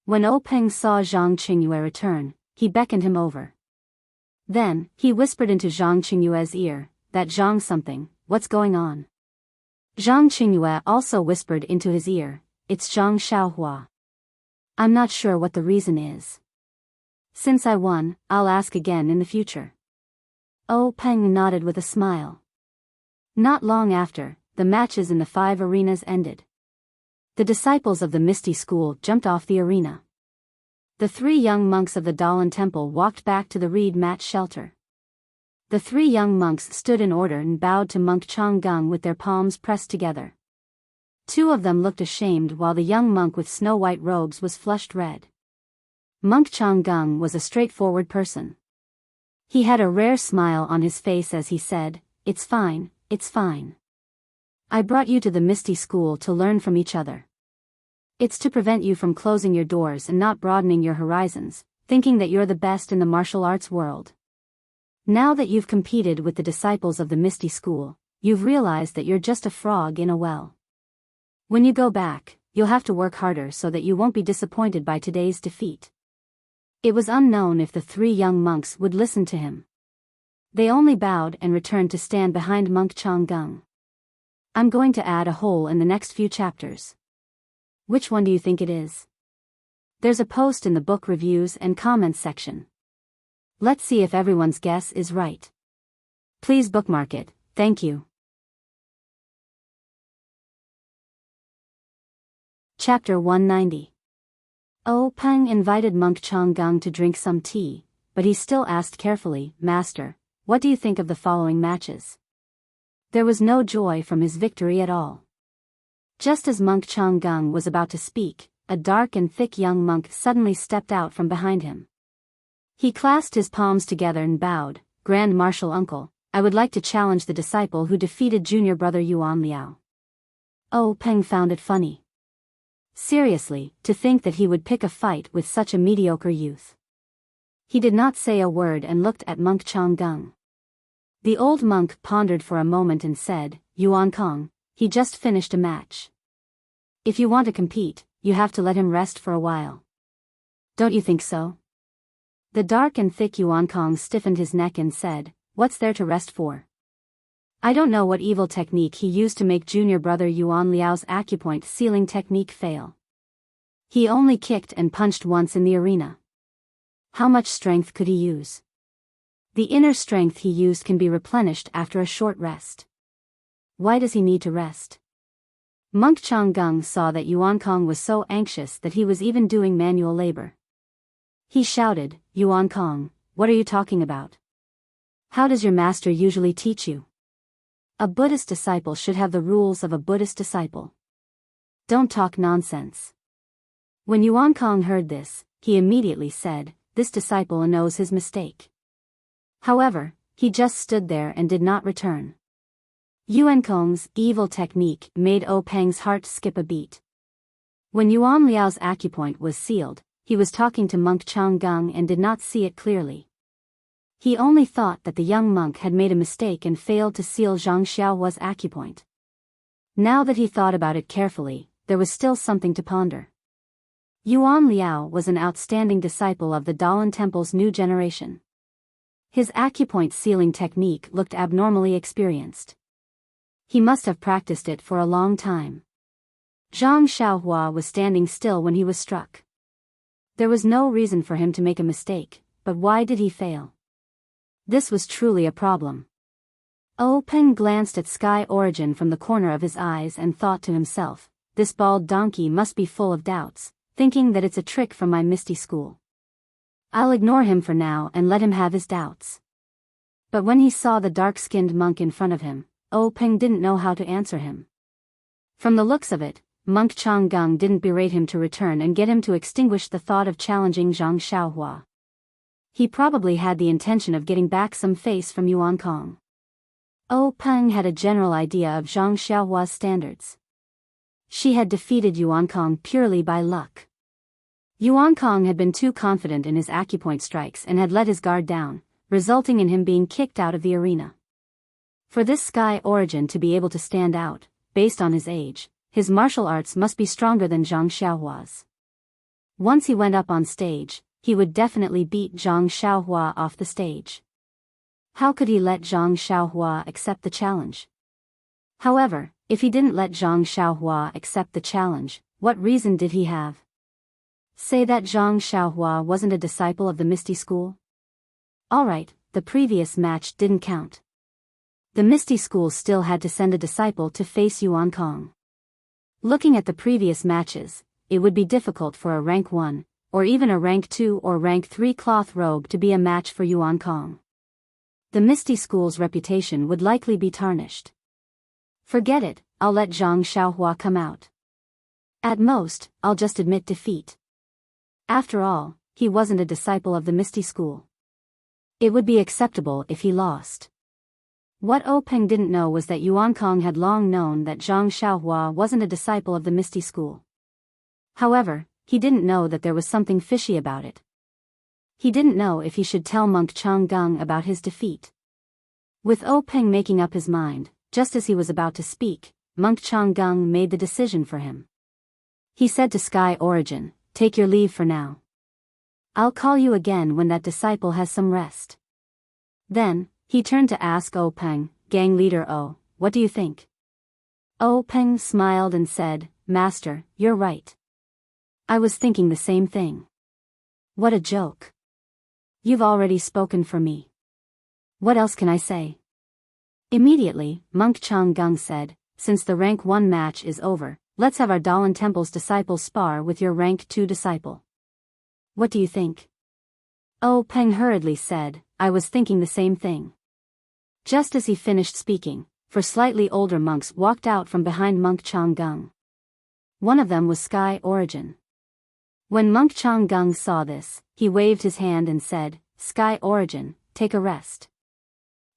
When O Peng saw Zhang Qingyue return, he beckoned him over. Then, he whispered into Zhang Qingyue's ear, "That Zhang something, what's going on?" Zhang Qingyue also whispered into his ear, "It's Zhang Xiaohua. I'm not sure what the reason is. Since I won, I'll ask again in the future." O Peng nodded with a smile. Not long after, the matches in the 5 arenas ended. The disciples of the Misty School jumped off the arena. The 3 young monks of the Dalan Temple walked back to the reed mat shelter. The 3 young monks stood in order and bowed to Monk Changgung with their palms pressed together. 2 of them looked ashamed while the young monk with snow-white robes was flushed red. Monk Changgung was a straightforward person. He had a rare smile on his face as he said, "It's fine, it's fine. I brought you to the Misty School to learn from each other. It's to prevent you from closing your doors and not broadening your horizons, thinking that you're the best in the martial arts world. Now that you've competed with the disciples of the Misty School, you've realized that you're just a frog in a well. When you go back, you'll have to work harder so that you won't be disappointed by today's defeat." It was unknown if the 3 young monks would listen to him. They only bowed and returned to stand behind Monk Changgung. "I'm going to add a hole in the next few chapters. Which one do you think it is?" There's a post in the book reviews and comments section. Let's see if everyone's guess is right. Please bookmark it, thank you. Chapter 190. O Peng invited Monk Changgung to drink some tea, but he still asked carefully, "Master, what do you think of the following matches?" There was no joy from his victory at all. Just as Monk Changgung was about to speak, a dark and thick young monk suddenly stepped out from behind him. He clasped his palms together and bowed, "Grand Marshal Uncle, I would like to challenge the disciple who defeated junior brother Yuan Liao." O Peng found it funny. Seriously, to think that he would pick a fight with such a mediocre youth. He did not say a word and looked at Monk Changgung. The old monk pondered for a moment and said, "Yuan Kong, he just finished a match. If you want to compete, you have to let him rest for a while. Don't you think so?" The dark and thick Yuan Kong stiffened his neck and said, "What's there to rest for? I don't know what evil technique he used to make junior brother Yuan Liao's acupoint sealing technique fail. He only kicked and punched once in the arena. How much strength could he use? The inner strength he used can be replenished after a short rest. Why does he need to rest?" Monk Changgung saw that Yuan Kong was so anxious that he was even doing manual labor. He shouted, "Yuan Kong, what are you talking about? How does your master usually teach you? A Buddhist disciple should have the rules of a Buddhist disciple. Don't talk nonsense." When Yuan Kong heard this, he immediately said, "This disciple knows his mistake." However, he just stood there and did not return. Yuan Kong's evil technique made O Peng's heart skip a beat. When Yuan Liao's acupoint was sealed, he was talking to Monk Changgung and did not see it clearly. He only thought that the young monk had made a mistake and failed to seal Zhang Xiaohua's acupoint. Now that he thought about it carefully, there was still something to ponder. Yuan Liao was an outstanding disciple of the Dalan Temple's new generation. His acupoint sealing technique looked abnormally experienced. He must have practiced it for a long time. Zhang Xiaohua was standing still when he was struck. There was no reason for him to make a mistake, but why did he fail? This was truly a problem. Peng glanced at Sky Origin from the corner of his eyes and thought to himself, this bald donkey must be full of doubts, thinking that it's a trick from my misty school. I'll ignore him for now and let him have his doubts. But when he saw the dark-skinned monk in front of him, Peng didn't know how to answer him. From the looks of it, Monk Changgung didn't berate him to return and get him to extinguish the thought of challenging Zhang Xiaohua. He probably had the intention of getting back some face from Yuan Kong. Peng had a general idea of Zhang Xiaohua's standards. She had defeated Yuan Kong purely by luck. Yuan Kong had been too confident in his acupoint strikes and had let his guard down, resulting in him being kicked out of the arena. For this Sky Origin to be able to stand out, based on his age, his martial arts must be stronger than Zhang Xiaohua's. Once he went up on stage, he would definitely beat Zhang Xiaohua off the stage. How could he let Zhang Xiaohua accept the challenge? However, if he didn't let Zhang Xiaohua accept the challenge, what reason did he have? Say that Zhang Xiaohua wasn't a disciple of the Misty School? Alright, the previous match didn't count. The Misty School still had to send a disciple to face Yuan Kong. Looking at the previous matches, it would be difficult for a rank 1, or even a rank 2 or rank 3 cloth robe to be a match for Yuan Kong. The Misty School's reputation would likely be tarnished. Forget it, I'll let Zhang Xiaohua come out. At most, I'll just admit defeat. After all, he wasn't a disciple of the Misty School. It would be acceptable if he lost. What Peng didn't know was that Yuan Kong had long known that Zhang Xiaohua wasn't a disciple of the Misty School. However, he didn't know that there was something fishy about it. He didn't know if he should tell Monk Changgung about his defeat. With Peng making up his mind, just as he was about to speak, Monk Changgung made the decision for him. He said to Sky Origin, "Take your leave for now. I'll call you again when that disciple has some rest." Then, he turned to ask Peng, "Gang leader what do you think?" Peng smiled and said, "Master, you're right. I was thinking the same thing. What a joke. You've already spoken for me. What else can I say?" Immediately, Monk Changgung said, "Since the rank 1 match is over, let's have our Dalan Temple's disciple spar with your rank 2 disciple. What do you think?" Peng hurriedly said, "I was thinking the same thing." Just as he finished speaking, 4 slightly older monks walked out from behind Monk Changgung. One of them was Sky Origin. When Monk Changgung saw this, he waved his hand and said, "Sky Origin, take a rest.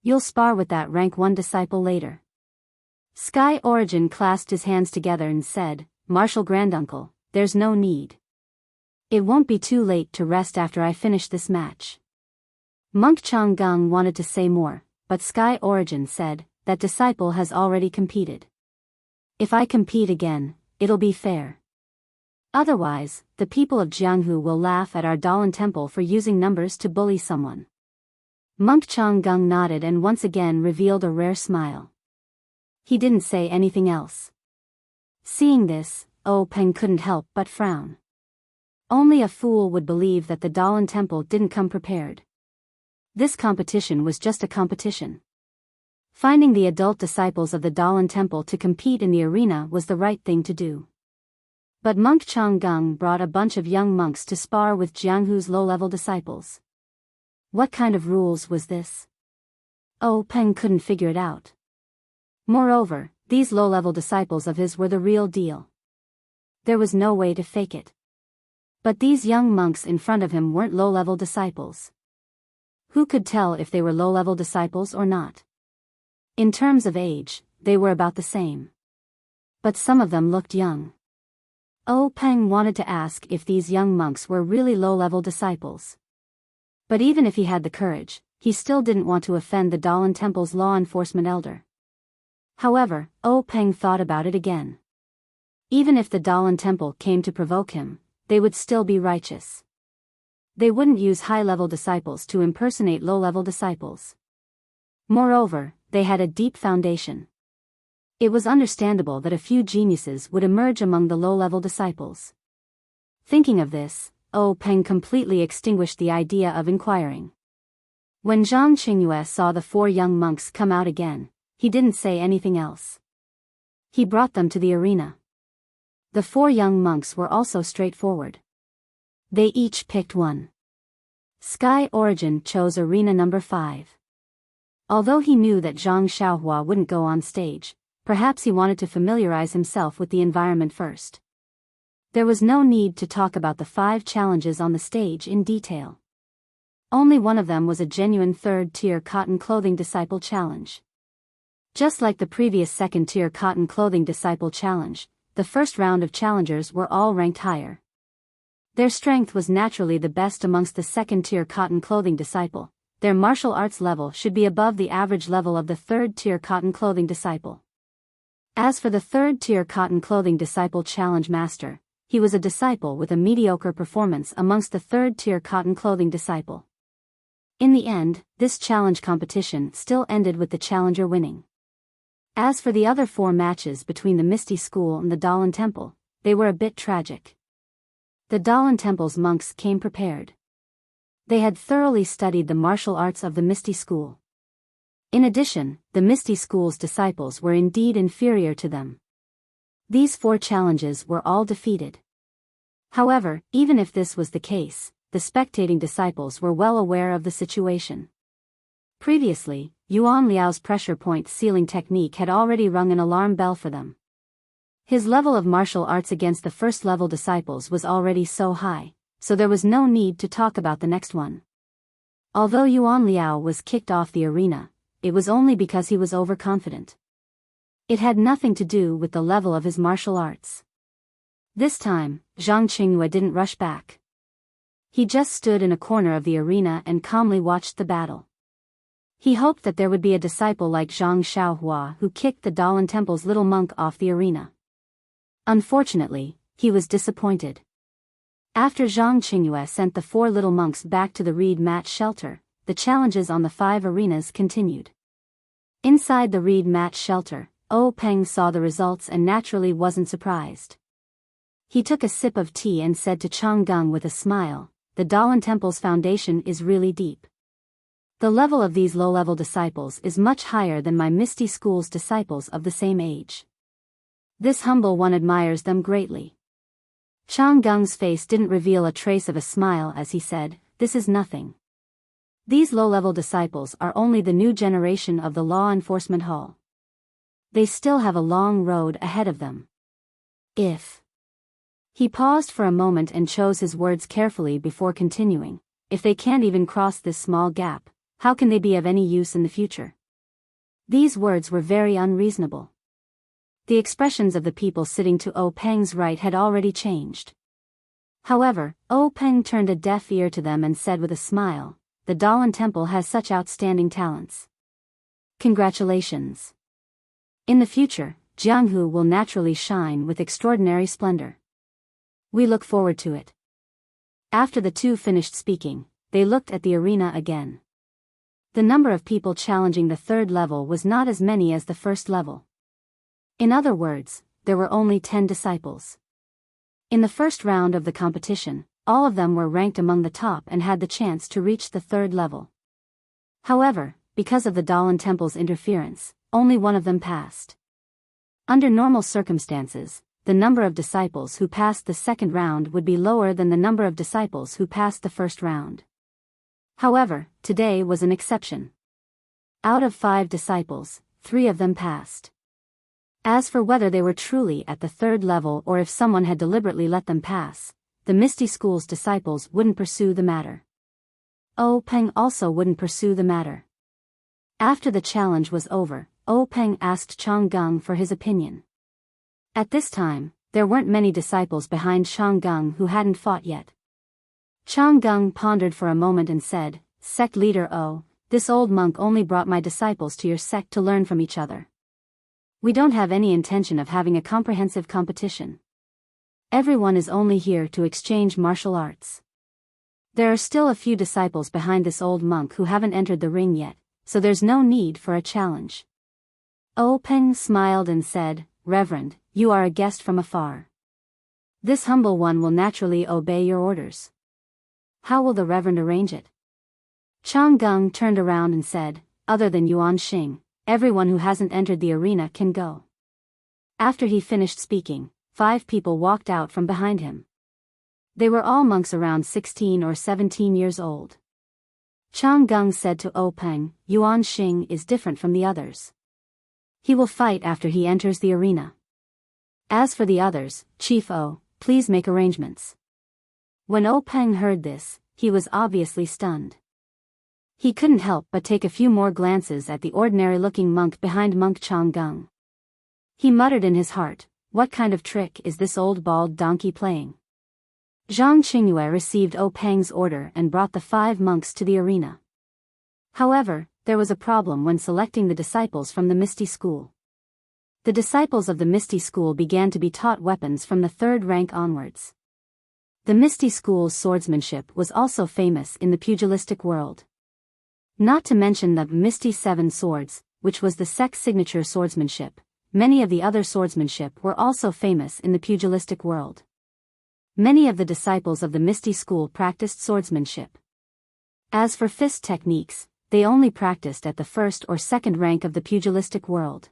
You'll spar with that rank 1 disciple later." Sky Origin clasped his hands together and said, "Martial Granduncle, there's no need. It won't be too late to rest after I finish this match." Monk Changgung wanted to say more, but Sky Origin said, "That disciple has already competed. If I compete again, it'll be fair. Otherwise, the people of Jianghu will laugh at our Dalan Temple for using numbers to bully someone." Monk Changgung nodded and once again revealed a rare smile. He didn't say anything else. Seeing this, Peng couldn't help but frown. Only a fool would believe that the Dalan Temple didn't come prepared. This competition was just a competition. Finding the adult disciples of the Dalan Temple to compete in the arena was the right thing to do. But Monk Changgung brought a bunch of young monks to spar with Jianghu's low-level disciples. What kind of rules was this? Peng couldn't figure it out. Moreover, these low-level disciples of his were the real deal. There was no way to fake it. But these young monks in front of him weren't low-level disciples. Who could tell if they were low-level disciples or not? In terms of age, they were about the same. But some of them looked young. Peng wanted to ask if these young monks were really low-level disciples. But even if he had the courage, he still didn't want to offend the Dalan Temple's law enforcement elder. However, Peng thought about it again. Even if the Dalan Temple came to provoke him, they would still be righteous. They wouldn't use high-level disciples to impersonate low-level disciples. Moreover, they had a deep foundation. It was understandable that a few geniuses would emerge among the low-level disciples. Thinking of this, Peng completely extinguished the idea of inquiring. When Zhang Qingyue saw the 4 young monks come out again, he didn't say anything else. He brought them to the arena. The 4 young monks were also straightforward. They each picked one. Sky Origin chose arena number 5. Although he knew that Zhang Xiaohua wouldn't go on stage, perhaps he wanted to familiarize himself with the environment first. There was no need to talk about the 5 challenges on the stage in detail. Only one of them was a genuine 3rd-tier cotton clothing disciple challenge. Just like the previous 2nd-tier cotton clothing disciple challenge, the first round of challengers were all ranked higher. Their strength was naturally the best amongst the 2nd-tier cotton clothing disciple. Their martial arts level should be above the average level of the 3rd-tier cotton clothing disciple. As for the 3rd-tier cotton clothing disciple challenge master, he was a disciple with a mediocre performance amongst the 3rd-tier cotton clothing disciple. In the end, this challenge competition still ended with the challenger winning. As for the other 4 matches between the Misty School and the Dalan Temple, they were a bit tragic. The Dalan Temple's monks came prepared. They had thoroughly studied the martial arts of the Misty School. In addition, the Misty School's disciples were indeed inferior to them. These 4 challenges were all defeated. However, even if this was the case, the spectating disciples were well aware of the situation. Previously, Yuan Liao's pressure point sealing technique had already rung an alarm bell for them. His level of martial arts against the first-level disciples was already so high, so there was no need to talk about the next one. Although Yuan Liao was kicked off the arena, it was only because he was overconfident. It had nothing to do with the level of his martial arts. This time, Zhang Qingyue didn't rush back. He just stood in a corner of the arena and calmly watched the battle. He hoped that there would be a disciple like Zhang Xiaohua who kicked the Dalan Temple's little monk off the arena. Unfortunately, he was disappointed. After Zhang Qingyue sent the 4 little monks back to the reed mat shelter, the challenges on the 5 arenas continued. Inside the reed mat shelter, Peng saw the results and naturally wasn't surprised. He took a sip of tea and said to Chang Gung with a smile, "The Dalan Temple's foundation is really deep. The level of these low-level disciples is much higher than my Misty School's disciples of the same age. This humble one admires them greatly." Chang Gung's face didn't reveal a trace of a smile as he said, "This is nothing. These low-level disciples are only the new generation of the law enforcement hall. They still have a long road ahead of them. If..." He paused for a moment and chose his words carefully before continuing, "If they can't even cross this small gap, how can they be of any use in the future?" These words were very unreasonable. The expressions of the people sitting to Peng's right had already changed. However, Peng turned a deaf ear to them and said with a smile, "The Dalan Temple has such outstanding talents. Congratulations. In the future, Jianghu will naturally shine with extraordinary splendor. We look forward to it." After the 2 finished speaking, they looked at the arena again. The number of people challenging the 3rd level was not as many as the 1st level. In other words, there were only 10 disciples. In the first round of the competition, all of them were ranked among the top and had the chance to reach the 3rd level. However, because of the Dalan Temple's interference, only one of them passed. Under normal circumstances, the number of disciples who passed the 2nd round would be lower than the number of disciples who passed the 1st round. However, today was an exception. Out of 5 disciples, 3 of them passed. As for whether they were truly at the 3rd level or if someone had deliberately let them pass, the Misty School's disciples wouldn't pursue the matter. Peng also wouldn't pursue the matter. After the challenge was over, Peng asked Chang Gung for his opinion. At this time, there weren't many disciples behind Chang Gung who hadn't fought yet. Chang Gung pondered for a moment and said, "Sect leader this old monk only brought my disciples to your sect to learn from each other. We don't have any intention of having a comprehensive competition. Everyone is only here to exchange martial arts. There are still a few disciples behind this old monk who haven't entered the ring yet, so there's no need for a challenge. Peng smiled and said, Reverend, you are a guest from afar. This humble one will naturally obey your orders. How will the Reverend arrange it? Chang Gung turned around and said, other than Yuan Xing, everyone who hasn't entered the arena can go. After he finished speaking, 5 people walked out from behind him. They were all monks around 16 or 17 years old. Chang Gung said to Peng, Yuan Xing is different from the others. He will fight after he enters the arena. As for the others, Chief O, please make arrangements. When Peng heard this, he was obviously stunned. He couldn't help but take a few more glances at the ordinary-looking monk behind Monk Chang Gung. He muttered in his heart, what kind of trick is this old bald donkey playing? Zhang Qingyue received Peng's order and brought the 5 monks to the arena. However, there was a problem when selecting the disciples from the Misty School. The disciples of the Misty School began to be taught weapons from the 3rd rank onwards. The Misty School's swordsmanship was also famous in the pugilistic world. Not to mention the Misty 7 Swords, which was the sect's signature swordsmanship. Many of the other swordsmanship were also famous in the pugilistic world. Many of the disciples of the Misty School practiced swordsmanship. As for fist techniques, they only practiced at the 1st or 2nd rank of the pugilistic world.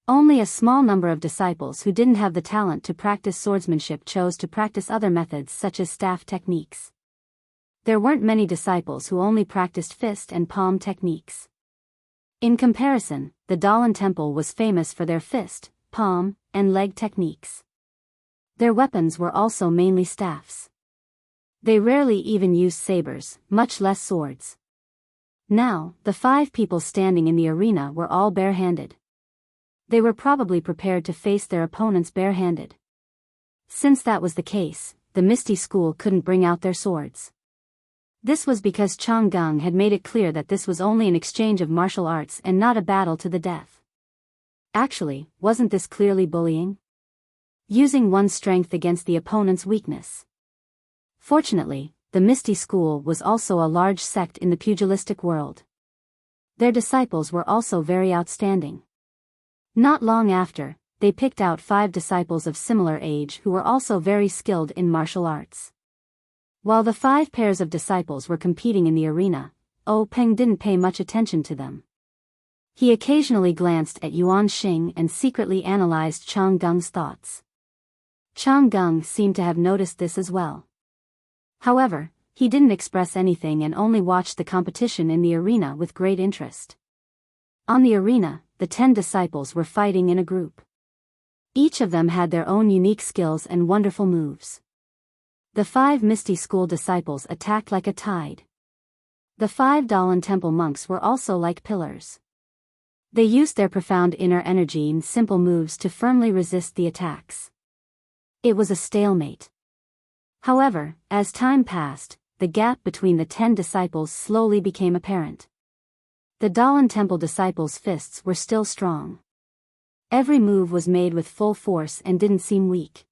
Only a small number of disciples who didn't have the talent to practice swordsmanship chose to practice other methods such as staff techniques. There weren't many disciples who only practiced fist and palm techniques. In comparison, the Dalan Temple was famous for their fist, palm, and leg techniques. Their weapons were also mainly staffs. They rarely even used sabers, much less swords. Now, the 5 people standing in the arena were all barehanded. They were probably prepared to face their opponents barehanded. Since that was the case, the Misty School couldn't bring out their swords. This was because Chang Gung had made it clear that this was only an exchange of martial arts and not a battle to the death. Actually, wasn't this clearly bullying? Using one's strength against the opponent's weakness. Fortunately, the Misty School was also a large sect in the pugilistic world. Their disciples were also very outstanding. Not long after, they picked out 5 disciples of similar age who were also very skilled in martial arts. While the 5 pairs of disciples were competing in the arena, Peng didn't pay much attention to them. He occasionally glanced at Yuan Xing and secretly analyzed Chang Gung's thoughts. Chang Gung seemed to have noticed this as well. However, he didn't express anything and only watched the competition in the arena with great interest. On the arena, the 10 disciples were fighting in a group. Each of them had their own unique skills and wonderful moves. The 5 Misty School disciples attacked like a tide. The 5 Dalan Temple monks were also like pillars. They used their profound inner energy and simple moves to firmly resist the attacks. It was a stalemate. However, as time passed, the gap between the 10 disciples slowly became apparent. The Dalan Temple disciples' fists were still strong. Every move was made with full force and didn't seem weak.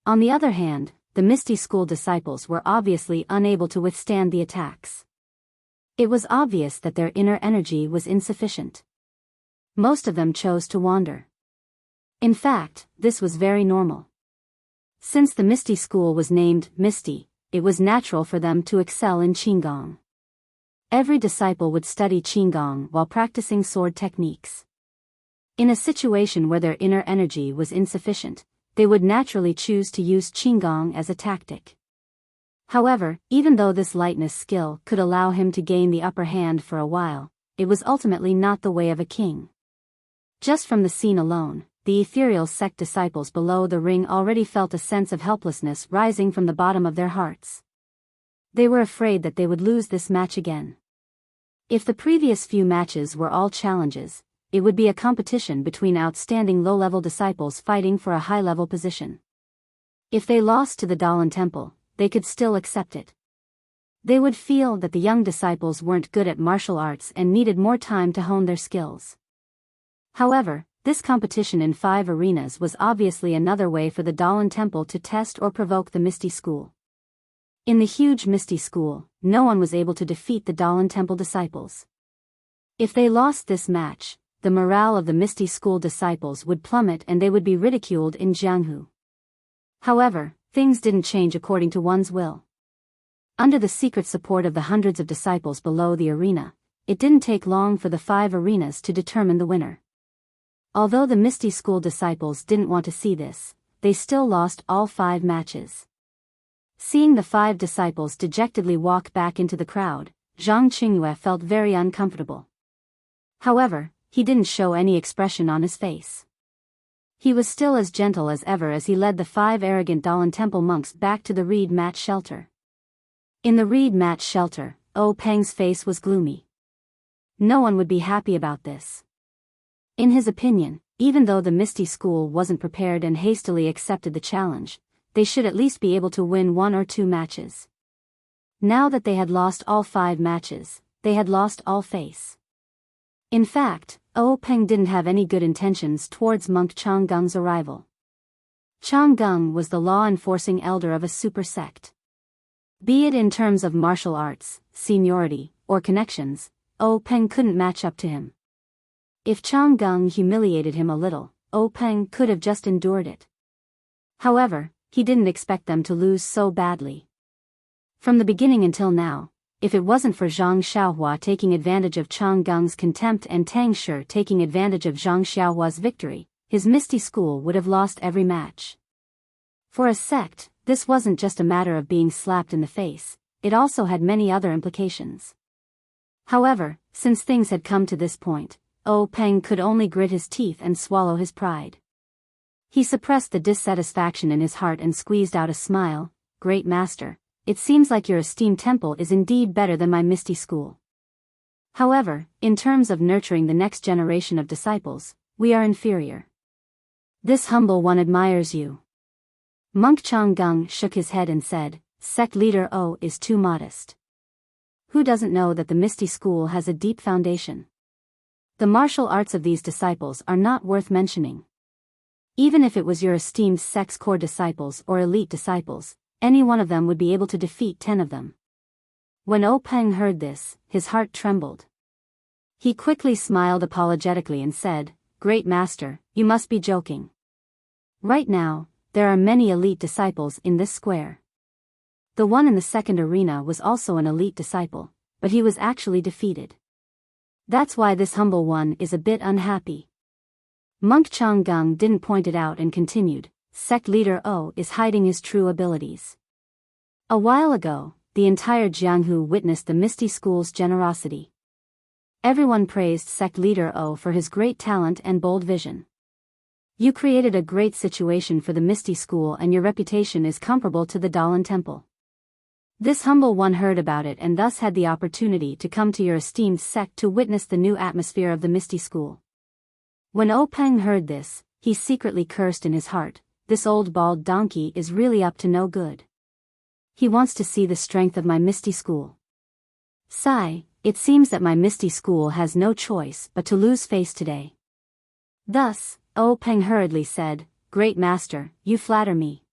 On the other hand, the Misty School disciples were obviously unable to withstand the attacks. It was obvious that their inner energy was insufficient. Most of them chose to wander. In fact, this was very normal. Since the Misty School was named Misty, it was natural for them to excel in Qigong. Every disciple would study Qigong while practicing sword techniques. In a situation where their inner energy was insufficient, they would naturally choose to use Qigong as a tactic. However, even though this lightness skill could allow him to gain the upper hand for a while, it was ultimately not the way of a king. Just from the scene alone, the ethereal sect disciples below the ring already felt a sense of helplessness rising from the bottom of their hearts. They were afraid that they would lose this match again. If the previous few matches were all challenges, it would be a competition between outstanding low-level disciples fighting for a high-level position. If they lost to the Dalan Temple, they could still accept it. They would feel that the young disciples weren't good at martial arts and needed more time to hone their skills. However, this competition in 5 arenas was obviously another way for the Dalan Temple to test or provoke the Misty School. In the huge Misty School, no one was able to defeat the Dalan Temple disciples. If they lost this match, the morale of the Misty School disciples would plummet and they would be ridiculed in Jianghu. However, things didn't change according to one's will. Under the secret support of the hundreds of disciples below the arena, it didn't take long for the 5 arenas to determine the winner. Although the Misty School disciples didn't want to see this, they still lost all 5 matches. Seeing the 5 disciples dejectedly walk back into the crowd, Zhang Qingyue felt very uncomfortable. However, he didn't show any expression on his face. He was still as gentle as ever as he led the 5 arrogant Dalan Temple monks back to the reed mat shelter. In the reed mat shelter, Peng's face was gloomy. No one would be happy about this. In his opinion, even though the Misty School wasn't prepared and hastily accepted the challenge, they should at least be able to win 1 or 2 matches. Now that they had lost all 5 matches, they had lost all face. In fact, Peng didn't have any good intentions towards monk Changgung's arrival. Changgung was the law-enforcing elder of a super sect. Be it in terms of martial arts, seniority, or connections, Peng couldn't match up to him. If Changgung humiliated him a little, Peng could have just endured it. However, he didn't expect them to lose so badly. From the beginning until now, if it wasn't for Zhang Xiaohua taking advantage of Changgung's contempt and Tang Shi taking advantage of Zhang Xiaohua's victory, his Misty School would have lost every match. For a sect, this wasn't just a matter of being slapped in the face, it also had many other implications. However, since things had come to this point, Peng could only grit his teeth and swallow his pride. He suppressed the dissatisfaction in his heart and squeezed out a smile. "Great master, it seems like your esteemed temple is indeed better than my Misty School. However, in terms of nurturing the next generation of disciples, we are inferior. This humble one admires you." Monk Changgung shook his head and said, "Sect leader O is too modest. Who doesn't know that the Misty School has a deep foundation? The martial arts of these disciples are not worth mentioning. Even if it was your esteemed sect's core disciples or elite disciples, any one of them would be able to defeat 10 of them." When Peng heard this, his heart trembled. He quickly smiled apologetically and said, "Great master, you must be joking. Right now, there are many elite disciples in this square. The one in the second arena was also an elite disciple, but he was actually defeated. That's why this humble one is a bit unhappy." Monk Changgung didn't point it out and continued, "Sect leader O is hiding his true abilities." A while ago, the entire Jianghu witnessed the Misty School's generosity. Everyone praised sect leader O for his great talent and bold vision. You created a great situation for the Misty School and your reputation is comparable to the Dalan Temple. This humble one heard about it and thus had the opportunity to come to your esteemed sect to witness the new atmosphere of the Misty School. When Peng heard this, he secretly cursed in his heart, "This old bald donkey is really up to no good. He wants to see the strength of my Misty School. Sigh, it seems that my Misty School has no choice but to lose face today." Thus, Peng hurriedly said, "Great master, you flatter me.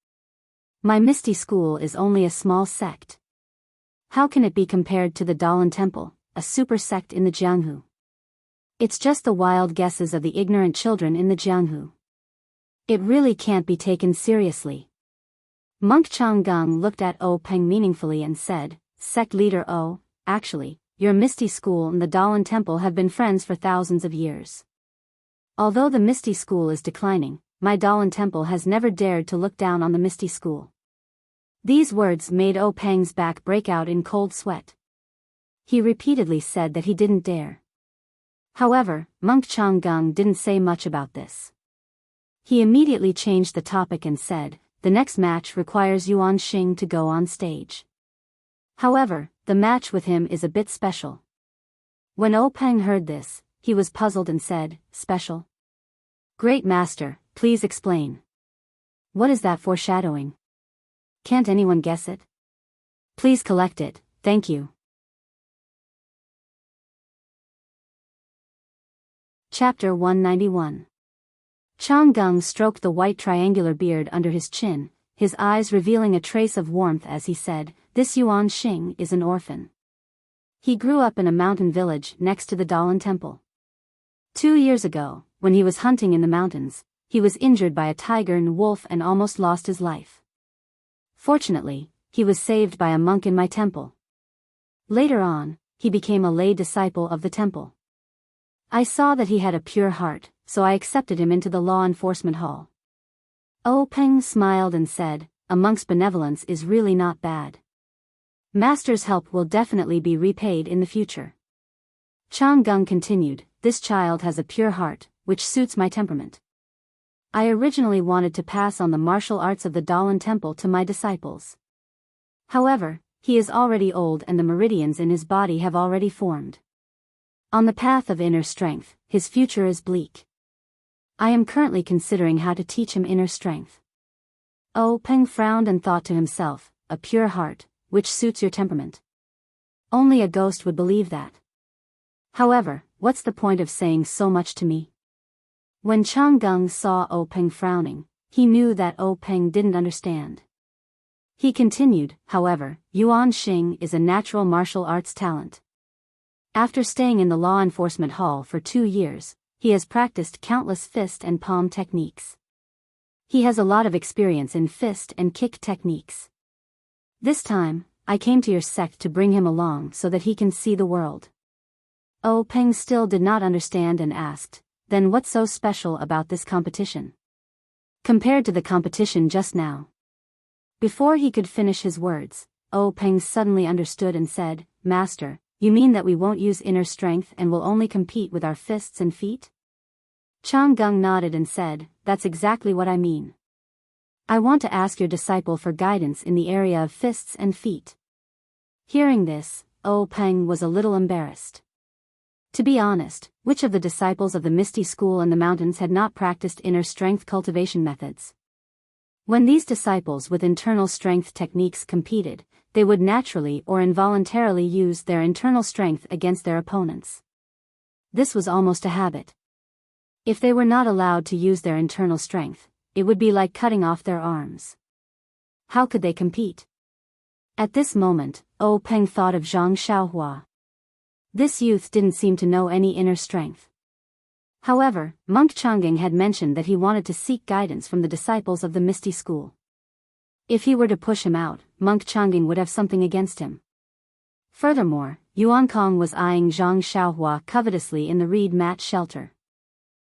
My Misty School is only a small sect. How can it be compared to the Dalan Temple, a super sect in the Jianghu? It's just the wild guesses of the ignorant children in the Jianghu. It really can't be taken seriously." Monk Changgung looked at Peng meaningfully and said, "Sect leader O, actually, your Misty School and the Dalan Temple have been friends for thousands of years. Although the Misty School is declining, my Dalan Temple has never dared to look down on the Misty School." These words made Peng's back break out in cold sweat. He repeatedly said that he didn't dare. However, Monk Changgung didn't say much about this. He immediately changed the topic and said, "The next match requires Yuan Xing to go on stage. However, the match with him is a bit special." When Peng heard this, he was puzzled and said, "Special? Great master, please explain. What is that foreshadowing? Can't anyone guess it? Please collect it, thank you." Chapter 191. Changgung stroked the white triangular beard under his chin, his eyes revealing a trace of warmth as he said, "This Yuan Xing is an orphan. He grew up in a mountain village next to the Dalan Temple. 2 years ago, when he was hunting in the mountains, he was injured by a tiger and wolf and almost lost his life. Fortunately, he was saved by a monk in my temple. Later on, he became a lay disciple of the temple. I saw that he had a pure heart, so I accepted him into the law enforcement hall." Peng smiled and said, "A monk's benevolence is really not bad. Master's help will definitely be repaid in the future." Chang Gung continued, "This child has a pure heart, which suits my temperament. I originally wanted to pass on the martial arts of the Dalan Temple to my disciples. However, he is already old and the meridians in his body have already formed. On the path of inner strength, his future is bleak. I am currently considering how to teach him inner strength." Peng frowned and thought to himself, "A pure heart, which suits your temperament. Only a ghost would believe that. However, what's the point of saying so much to me?" When Chang Gung saw Peng frowning, he knew that Peng didn't understand. He continued, "However, Yuan Xing is a natural martial arts talent. After staying in the law enforcement hall for 2 years, he has practiced countless fist and palm techniques. He has a lot of experience in fist and kick techniques. This time, I came to your sect to bring him along so that he can see the world." Peng still did not understand and asked, "Then what's so special about this competition? Compared to the competition just now?" Before he could finish his words, Peng suddenly understood and said, "Master, you mean that we won't use inner strength and will only compete with our fists and feet?" Chang Gung nodded and said, "That's exactly what I mean. I want to ask your disciple for guidance in the area of fists and feet." Hearing this, Peng was a little embarrassed. To be honest, which of the disciples of the Misty School in the mountains had not practiced inner strength cultivation methods? When these disciples with internal strength techniques competed, they would naturally or involuntarily use their internal strength against their opponents. This was almost a habit. If they were not allowed to use their internal strength, it would be like cutting off their arms. How could they compete? At this moment, Peng thought of Zhang Xiaohua. This youth didn't seem to know any inner strength. However, Monk Changing had mentioned that he wanted to seek guidance from the disciples of the Misty School. If he were to push him out, Monk Changing would have something against him. Furthermore, Yuan Kong was eyeing Zhang Xiaohua covetously in the reed mat shelter.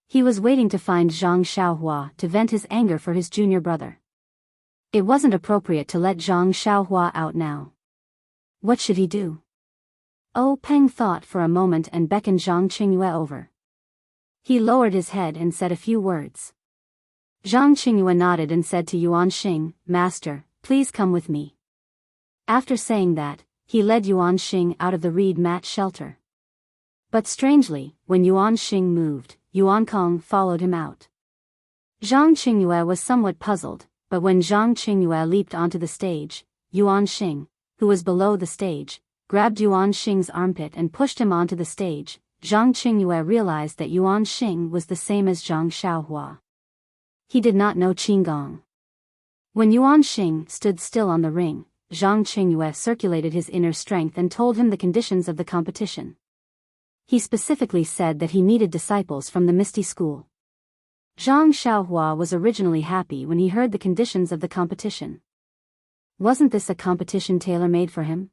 He was waiting to find Zhang Xiaohua to vent his anger for his junior brother. It wasn't appropriate to let Zhang Xiaohua out now. What should he do? Peng thought for a moment and beckoned Zhang Qingyue over. He lowered his head and said a few words. Zhang Qingyue nodded and said to Yuan Xing, "Master, please come with me." After saying that, he led Yuan Xing out of the reed mat shelter. But strangely, when Yuan Xing moved, Yuan Kong followed him out. Zhang Qingyue was somewhat puzzled, but when Zhang Qingyue leaped onto the stage, Yuan Xing, who was below the stage, grabbed Yuan Xing's armpit and pushed him onto the stage. Zhang Qingyue realized that Yuan Xing was the same as Zhang Xiaohua. He did not know Qinggong. When Yuan Xing stood still on the ring, Zhang Qingyue circulated his inner strength and told him the conditions of the competition. He specifically said that he needed disciples from the Misty School. Zhang Xiaohua was originally happy when he heard the conditions of the competition. Wasn't this a competition tailor-made for him?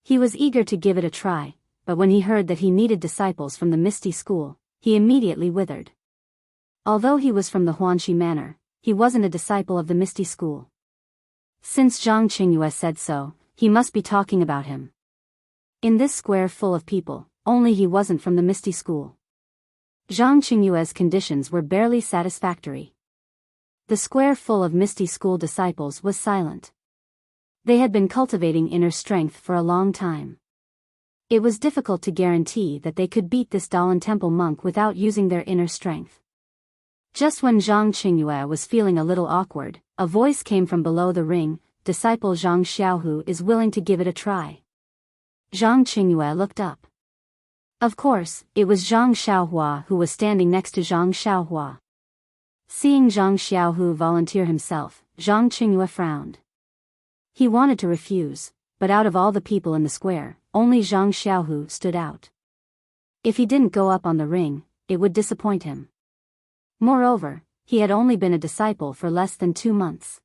He was eager to give it a try, but when he heard that he needed disciples from the Misty School, he immediately withered. Although he was from the Huanxi Manor, he wasn't a disciple of the Misty School. Since Zhang Qingyue said so, he must be talking about him. In this square full of people, only he wasn't from the Misty School. Zhang Qingyue's conditions were barely satisfactory. The square full of Misty School disciples was silent. They had been cultivating inner strength for a long time. It was difficult to guarantee that they could beat this Dalan Temple monk without using their inner strength. Just when Zhang Qingyue was feeling a little awkward, a voice came from below the ring, "Disciple Zhang Xiaohu is willing to give it a try." Zhang Qingyue looked up. Of course, it was Zhang Xiaohua who was standing next to Zhang Xiaohua. Seeing Zhang Xiaohu volunteer himself, Zhang Qingyue frowned. He wanted to refuse, but out of all the people in the square, only Zhang Xiaohu stood out. If he didn't go up on the ring, it would disappoint him. Moreover, he had only been a disciple for less than 2 months.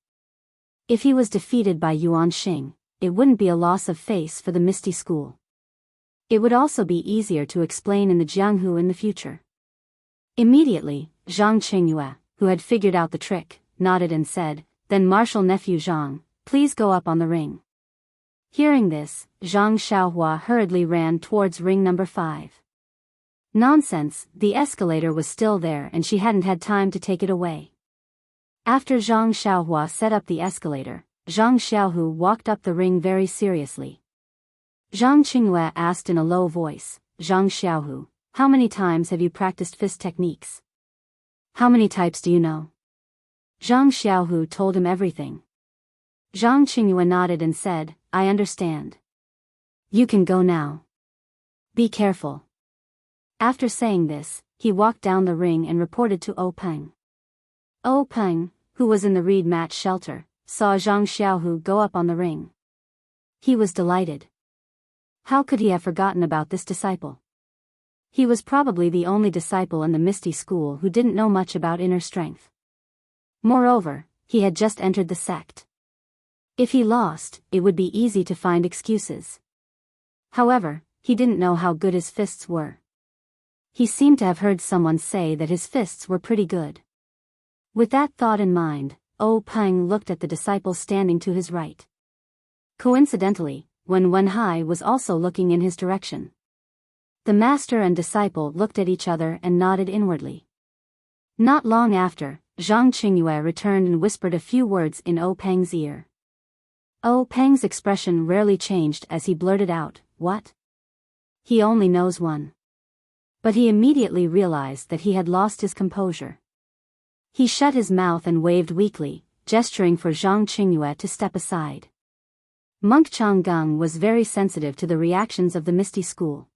If he was defeated by Yuan Xing, it wouldn't be a loss of face for the Misty School. It would also be easier to explain in the Jianghu in the future. Immediately, Zhang Qingyue, who had figured out the trick, nodded and said, "Then Marshal Nephew Zhang, please go up on the ring." Hearing this, Zhang Xiaohua hurriedly ran towards ring number 5. Nonsense, the escalator was still there and she hadn't had time to take it away. After Zhang Xiaohua set up the escalator, Zhang Xiaohu walked up the ring very seriously. Zhang Qingyue asked in a low voice, "Zhang Xiaohu, how many times have you practiced fist techniques? How many types do you know?" Zhang Xiaohu told him everything. Zhang Qingyue nodded and said, "I understand. You can go now. Be careful." After saying this, he walked down the ring and reported to O Peng. O Peng, who was in the reed match shelter, saw Zhang Xiaohu go up on the ring. He was delighted. How could he have forgotten about this disciple? He was probably the only disciple in the Misty School who didn't know much about inner strength. Moreover, he had just entered the sect. If he lost, it would be easy to find excuses. However, he didn't know how good his fists were. He seemed to have heard someone say that his fists were pretty good. With that thought in mind, O Peng looked at the disciple standing to his right. Coincidentally, Wenhai was also looking in his direction. The master and disciple looked at each other and nodded inwardly. Not long after, Zhang Qingyue returned and whispered a few words in O Peng's ear. O Peng's expression rarely changed as he blurted out, "What?" He only knows one. But he immediately realized that he had lost his composure. He shut his mouth and waved weakly, gesturing for Zhang Qingyue to step aside. Monk Changgung was very sensitive to the reactions of the Misty School.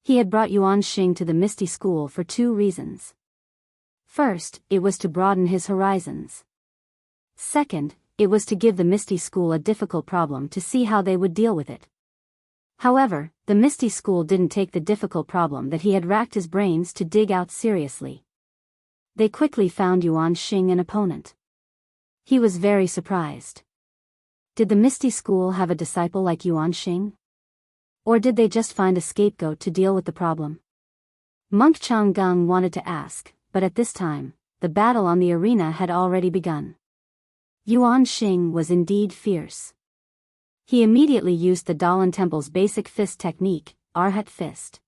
He had brought Yuan Xing to the Misty School for 2 reasons. First, it was to broaden his horizons. Second, it was to give the Misty School a difficult problem to see how they would deal with it. However, the Misty School didn't take the difficult problem that he had racked his brains to dig out seriously. They quickly found Yuan Xing an opponent. He was very surprised. Did the Misty School have a disciple like Yuan Xing? Or did they just find a scapegoat to deal with the problem? Monk Changgung wanted to ask, but at this time, the battle on the arena had already begun. Yuan Xing was indeed fierce. He immediately used the Dalan Temple's basic fist technique, Arhat Fist.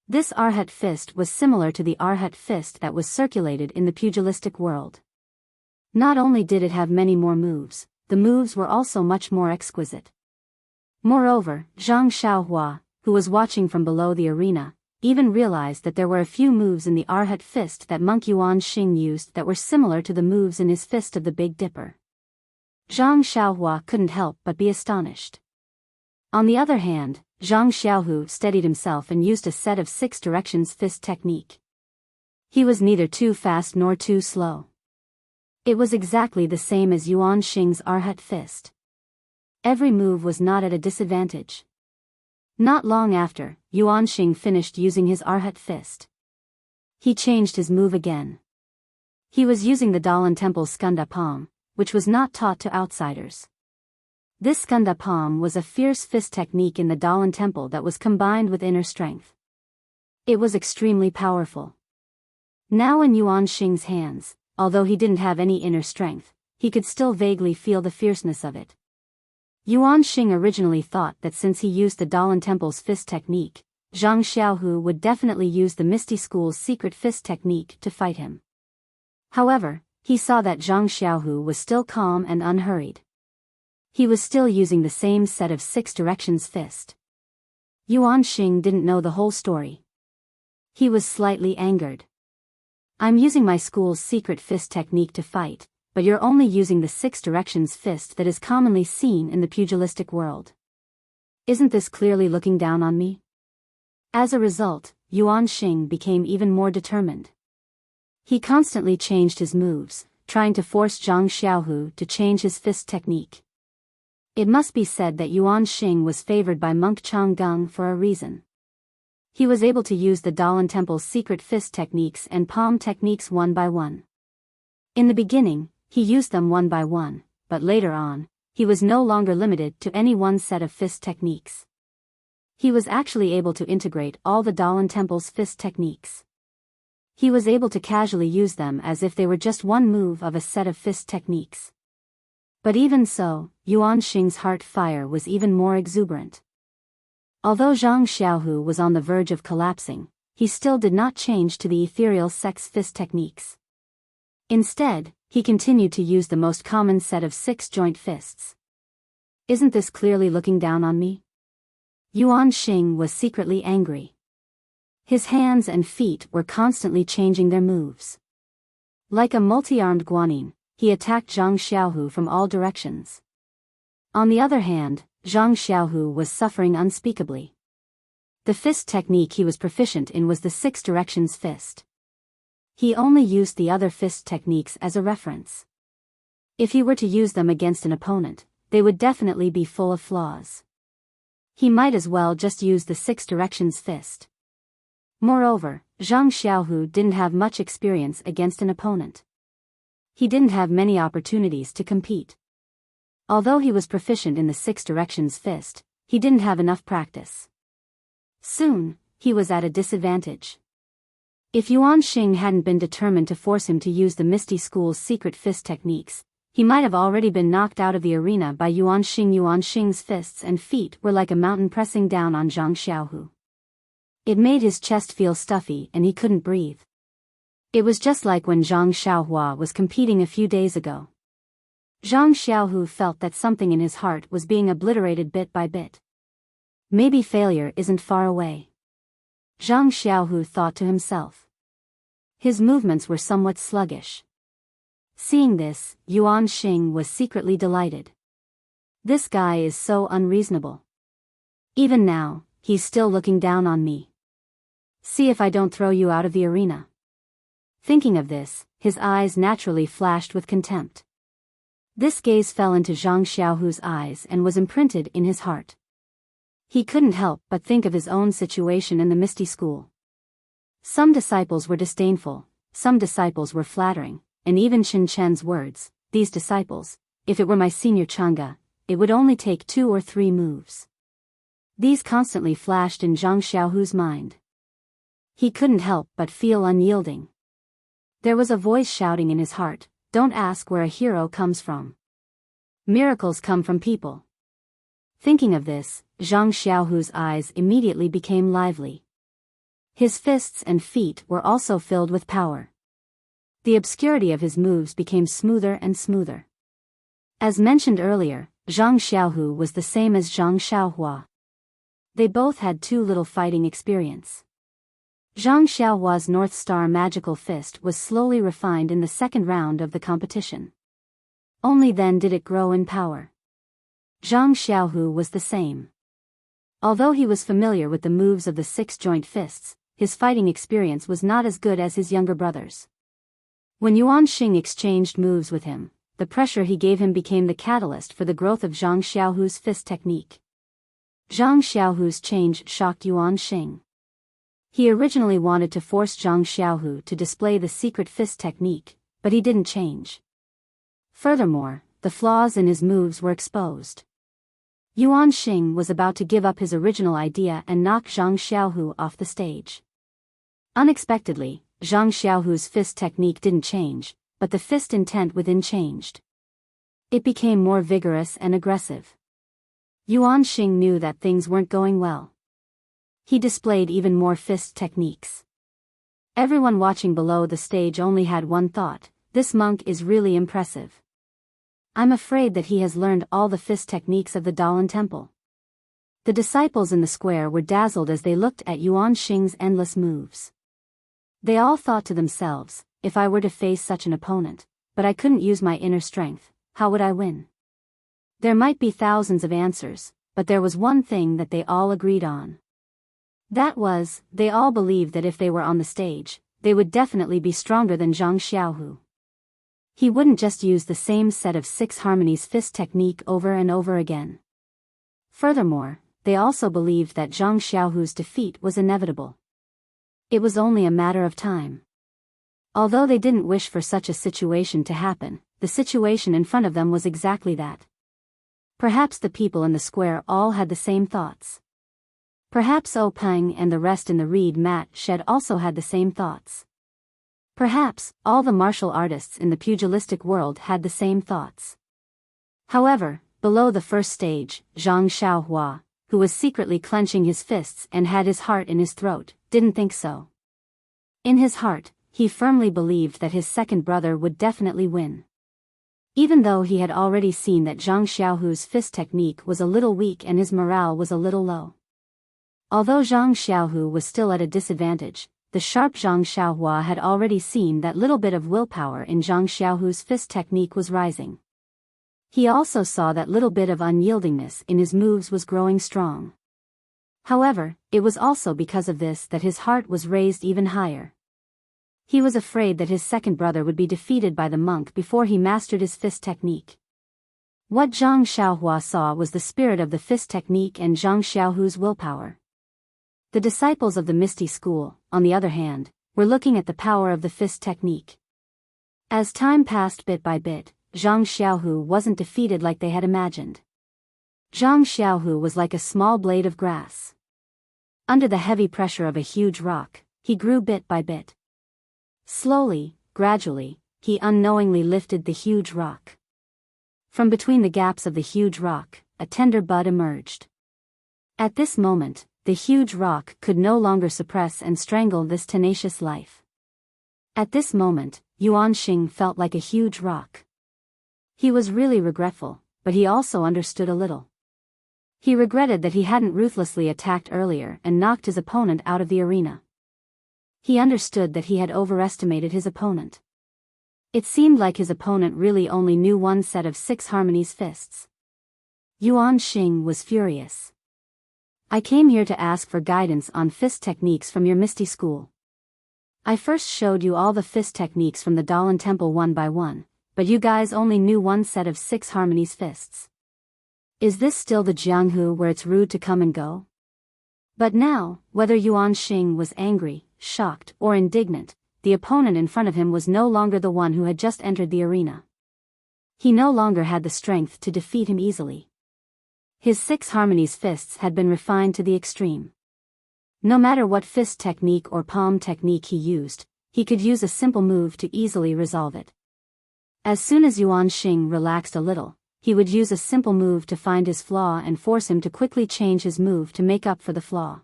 This Arhat Fist was similar to the Arhat Fist that was circulated in the pugilistic world. Not only did it have many more moves, the moves were also much more exquisite. Moreover, Zhang Xiaohua, who was watching from below the arena, even realized that there were a few moves in the Arhat Fist that Monk Yuan Xing used that were similar to the moves in his Fist of the Big Dipper. Zhang Xiaohua couldn't help but be astonished. On the other hand, Zhang Xiaohu steadied himself and used a set of 6 directions fist technique. He was neither too fast nor too slow. It was exactly the same as Yuan Xing's Arhat Fist. Every move was not at a disadvantage. Not long after, Yuan Xing finished using his Arhat Fist. He changed his move again. He was using the Dalan Temple's Skanda Palm, which was not taught to outsiders. This Skanda Palm was a fierce fist technique in the Dalan Temple that was combined with inner strength. It was extremely powerful. Now in Yuan Xing's hands, although he didn't have any inner strength, he could still vaguely feel the fierceness of it. Yuan Xing originally thought that since he used the Dalan Temple's fist technique, Zhang Xiaohu would definitely use the Misty School's secret fist technique to fight him. However, he saw that Zhang Xiaohu was still calm and unhurried. He was still using the same set of 6 directions fist. Yuan Xing didn't know the whole story. He was slightly angered. "I'm using my school's secret fist technique to fight, but you're only using the 6 directions fist that is commonly seen in the pugilistic world. Isn't this clearly looking down on me?" As a result, Yuan Xing became even more determined. He constantly changed his moves, trying to force Zhang Xiaohu to change his fist technique. It must be said that Yuan Xing was favored by monk Changgung for a reason. He was able to use the Dalan Temple's secret fist techniques and palm techniques one by one. In the beginning, he used them one by one, but later on, he was no longer limited to any one set of fist techniques. He was actually able to integrate all the Dalan Temple's fist techniques. He was able to casually use them as if they were just one move of a set of fist techniques. But even so, Yuan Xing's heart fire was even more exuberant. Although Zhang Xiaohu was on the verge of collapsing, he still did not change to the ethereal sex fist techniques. Instead, he continued to use the most common set of 6-joint fists. Isn't this clearly looking down on me? Yuan Xing was secretly angry. His hands and feet were constantly changing their moves. Like a multi-armed guanyin, he attacked Zhang Xiaohu from all directions. On the other hand, Zhang Xiaohu was suffering unspeakably. The fist technique he was proficient in was the 6 directions fist. He only used the other fist techniques as a reference. If he were to use them against an opponent, they would definitely be full of flaws. He might as well just use the 6 directions fist. Moreover, Zhang Xiaohu didn't have much experience against an opponent. He didn't have many opportunities to compete. Although he was proficient in the 6 directions fist, he didn't have enough practice. Soon, he was at a disadvantage. If Yuan Xing hadn't been determined to force him to use the Misty School's secret fist techniques, he might have already been knocked out of the arena by Yuan Xing. Yuan Xing's fists and feet were like a mountain pressing down on Zhang Xiaohu. It made his chest feel stuffy and he couldn't breathe. It was just like when Zhang Xiaohua was competing a few days ago. Zhang Xiaohu felt that something in his heart was being obliterated bit by bit. Maybe failure isn't far away. Zhang Xiaohu thought to himself. His movements were somewhat sluggish. Seeing this, Yuan Xing was secretly delighted. This guy is so unreasonable. Even now, he's still looking down on me. See if I don't throw you out of the arena. Thinking of this, his eyes naturally flashed with contempt. This gaze fell into Zhang Xiaohu's eyes and was imprinted in his heart. He couldn't help but think of his own situation in the Misty School. Some disciples were disdainful, some disciples were flattering, and even Shen Chen's words, these disciples, if it were my senior Chang'e, it would only take 2 or 3 moves. These constantly flashed in Zhang Xiaohu's mind. He couldn't help but feel unyielding. There was a voice shouting in his heart, don't ask where a hero comes from. Miracles come from people. Thinking of this, Zhang Xiaohu's eyes immediately became lively. His fists and feet were also filled with power. The obscurity of his moves became smoother and smoother. As mentioned earlier, Zhang Xiaohu was the same as Zhang Xiaohua. They both had too little fighting experience. Zhang Xiaohua's North Star magical fist was slowly refined in the second round of the competition. Only then did it grow in power. Zhang Xiaohu was the same. Although he was familiar with the moves of the 6-joint fists, his fighting experience was not as good as his younger brothers. When Yuan Xing exchanged moves with him, the pressure he gave him became the catalyst for the growth of Zhang Xiaohu's fist technique. Zhang Xiaohu's change shocked Yuan Xing. He originally wanted to force Zhang Xiaohu to display the secret fist technique, but he didn't change. Furthermore, the flaws in his moves were exposed. Yuan Xing was about to give up his original idea and knock Zhang Xiaohu off the stage. Unexpectedly, Zhang Xiaohu's fist technique didn't change, but the fist intent within changed. It became more vigorous and aggressive. Yuan Xing knew that things weren't going well. He displayed even more fist techniques. Everyone watching below the stage only had one thought, this monk is really impressive. I'm afraid that he has learned all the fist techniques of the Dalan Temple. The disciples in the square were dazzled as they looked at Yuan Xing's endless moves. They all thought to themselves, if I were to face such an opponent, but I couldn't use my inner strength, how would I win? There might be thousands of answers, but there was one thing that they all agreed on. That was, they all believed that if they were on the stage, they would definitely be stronger than Zhang Xiaohu. He wouldn't just use the same set of 6 harmonies fist technique over and over again. Furthermore, they also believed that Zhang Xiaohu's defeat was inevitable. It was only a matter of time. Although they didn't wish for such a situation to happen, the situation in front of them was exactly that. Perhaps the people in the square all had the same thoughts. Perhaps O Peng and the rest in the reed mat shed also had the same thoughts. Perhaps all the martial artists in the pugilistic world had the same thoughts. However, below the first stage, Zhang Xiaohua, who was secretly clenching his fists and had his heart in his throat, didn't think so. In his heart, he firmly believed that his second brother would definitely win. Even though he had already seen that Zhang Xiaohu's fist technique was a little weak and his morale was a little low. Although Zhang Xiaohu was still at a disadvantage, the sharp Zhang Xiaohua had already seen that little bit of willpower in Zhang Xiaohu's fist technique was rising. He also saw that little bit of unyieldingness in his moves was growing strong. However, it was also because of this that his heart was raised even higher. He was afraid that his second brother would be defeated by the monk before he mastered his fist technique. What Zhang Xiaohua saw was the spirit of the fist technique and Zhang Xiaohu's willpower. The disciples of the Misty School, on the other hand, were looking at the power of the fist technique. As time passed bit by bit, Zhang Xiaohu wasn't defeated like they had imagined. Zhang Xiaohu was like a small blade of grass. Under the heavy pressure of a huge rock, he grew bit by bit. Slowly, gradually, he unknowingly lifted the huge rock. From between the gaps of the huge rock, a tender bud emerged. At this moment, the huge rock could no longer suppress and strangle this tenacious life. At this moment, Yuan Xing felt like a huge rock. He was really regretful, but he also understood a little. He regretted that he hadn't ruthlessly attacked earlier and knocked his opponent out of the arena. He understood that he had overestimated his opponent. It seemed like his opponent really only knew one set of 6 harmonies fists. Yuan Xing was furious. I came here to ask for guidance on fist techniques from your Misty School. I first showed you all the fist techniques from the Dalan Temple one by one, but you guys only knew one set of 6 harmonies fists. Is this still the Jianghu where it's rude to come and go? But now, whether Yuan Xing was angry, shocked, or indignant, the opponent in front of him was no longer the one who had just entered the arena. He no longer had the strength to defeat him easily. His 6 harmonies fists had been refined to the extreme. No matter what fist technique or palm technique he used, he could use a simple move to easily resolve it. As soon as Yuan Xing relaxed a little, he would use a simple move to find his flaw and force him to quickly change his move to make up for the flaw.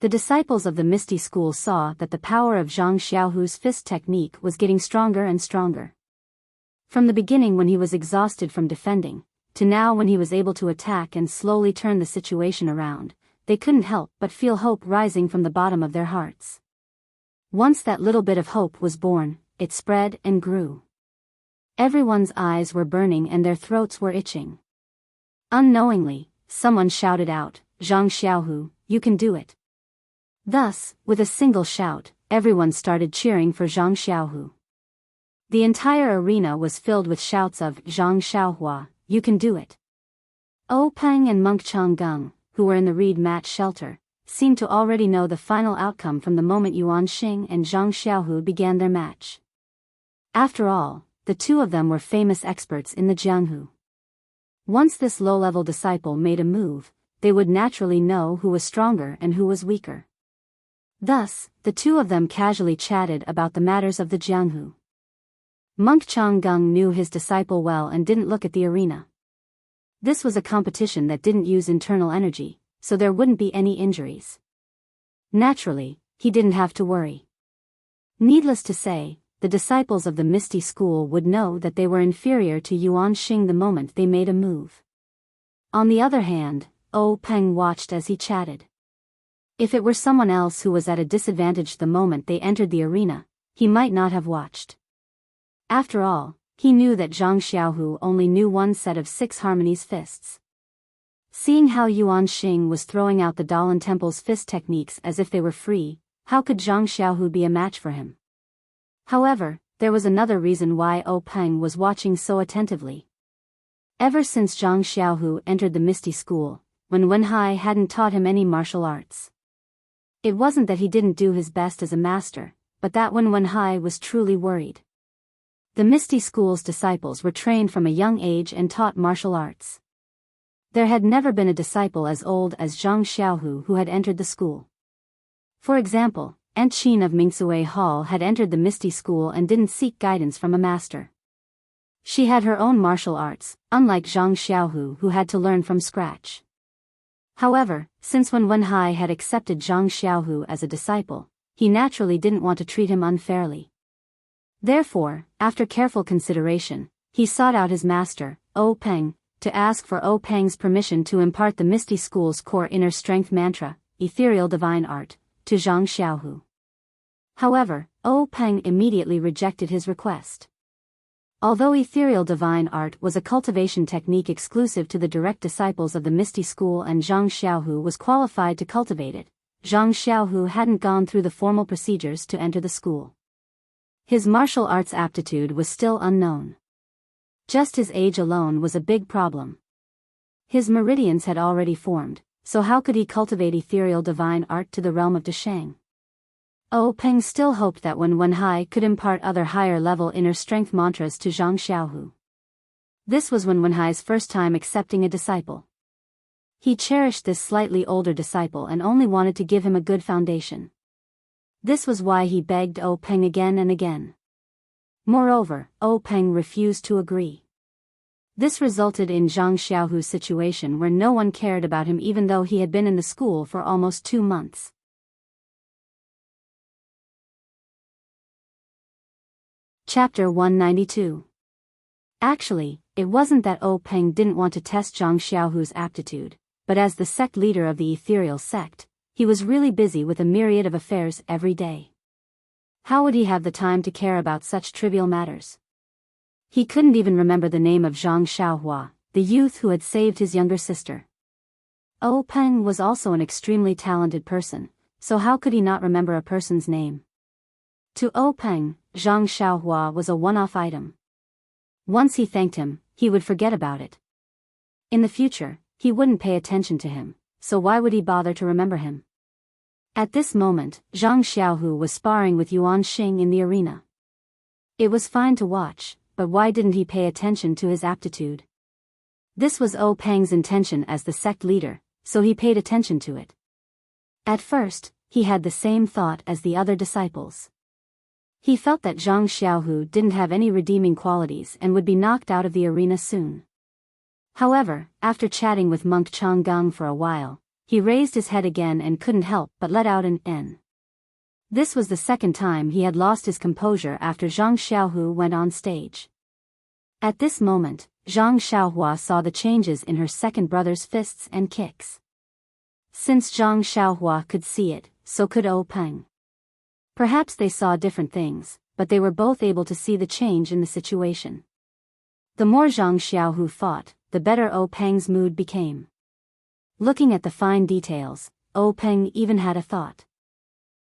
The disciples of the Misty School saw that the power of Zhang Xiaohu's fist technique was getting stronger and stronger. From the beginning when he was exhausted from defending, to now when he was able to attack and slowly turn the situation around, they couldn't help but feel hope rising from the bottom of their hearts. Once that little bit of hope was born, it spread and grew. Everyone's eyes were burning and their throats were itching. Unknowingly, someone shouted out, "Zhang Xiaohu, you can do it." Thus, with a single shout, everyone started cheering for Zhang Xiaohu. The entire arena was filled with shouts of, "Zhang Xiaohua, you can do it." O Peng and Monk Changgung, who were in the reed mat shelter, seemed to already know the final outcome from the moment Yuan Xing and Zhang Xiaohu began their match. After all, the two of them were famous experts in the Jianghu. Once this low-level disciple made a move, they would naturally know who was stronger and who was weaker. Thus, the two of them casually chatted about the matters of the Jianghu. Monk Changgung knew his disciple well and didn't look at the arena. This was a competition that didn't use internal energy, so there wouldn't be any injuries. Naturally, he didn't have to worry. Needless to say, the disciples of the Misty School would know that they were inferior to Yuan Xing the moment they made a move. On the other hand, O Peng watched as he chatted. If it were someone else who was at a disadvantage the moment they entered the arena, he might not have watched. After all, he knew that Zhang Xiaohu only knew one set of 6 harmonies fists. Seeing how Yuan Xing was throwing out the Dalan Temple's fist techniques as if they were free, how could Zhang Xiaohu be a match for him? However, there was another reason why Peng was watching so attentively. Ever since Zhang Xiaohu entered the Misty School, Wen Wenhai hadn't taught him any martial arts. It wasn't that he didn't do his best as a master, but that Wen Wenhai was truly worried. The Misty School's disciples were trained from a young age and taught martial arts. There had never been a disciple as old as Zhang Xiaohu who had entered the school. For example, Aunt Qin of Mingsui Hall had entered the Misty School and didn't seek guidance from a master. She had her own martial arts, unlike Zhang Xiaohu who had to learn from scratch. However, since Wen Wenhai had accepted Zhang Xiaohu as a disciple, he naturally didn't want to treat him unfairly. Therefore, after careful consideration, he sought out his master, Peng, to ask for Peng's permission to impart the Misty School's core inner strength mantra, ethereal divine art, to Zhang Xiaohu. However, Peng immediately rejected his request. Although ethereal divine art was a cultivation technique exclusive to the direct disciples of the Misty School and Zhang Xiaohu was qualified to cultivate it, Zhang Xiaohu hadn't gone through the formal procedures to enter the school. His martial arts aptitude was still unknown. Just his age alone was a big problem. His meridians had already formed, so how could he cultivate ethereal divine art to the realm of Dashang? Peng still hoped that Wen Wenhai could impart other higher-level inner strength mantras to Zhang Xiaohu. This was Wen Wenhai's first time accepting a disciple. He cherished this slightly older disciple and only wanted to give him a good foundation. This was why he begged Peng again and again. Moreover, Peng refused to agree. This resulted in Zhang Xiaohu's situation where no one cared about him even though he had been in the school for almost 2 months. Chapter 192. Actually, it wasn't that Peng didn't want to test Zhang Xiaohu's aptitude, but as the sect leader of the ethereal sect, he was really busy with a myriad of affairs every day. How would he have the time to care about such trivial matters? He couldn't even remember the name of Zhang Xiaohua, the youth who had saved his younger sister. Peng was also an extremely talented person, so how could he not remember a person's name? To Peng, Zhang Xiaohua was a one-off item. Once he thanked him, he would forget about it. In the future, he wouldn't pay attention to him, so why would he bother to remember him? At this moment, Zhang Xiaohu was sparring with Yuan Xing in the arena. It was fine to watch, but why didn't he pay attention to his aptitude? This was Peng's intention as the sect leader, so he paid attention to it. At first, he had the same thought as the other disciples. He felt that Zhang Xiaohu didn't have any redeeming qualities and would be knocked out of the arena soon. However, after chatting with Monk Changgang for a while, he raised his head again and couldn't help but let out an N. This was the second time he had lost his composure after Zhang Xiaohu went on stage. At this moment, Zhang Xiaohua saw the changes in her second brother's fists and kicks. Since Zhang Xiaohua could see it, so could Peng. Perhaps they saw different things, but they were both able to see the change in the situation. The more Zhang Xiaohu fought, the better Peng's mood became. Looking at the fine details, Peng even had a thought.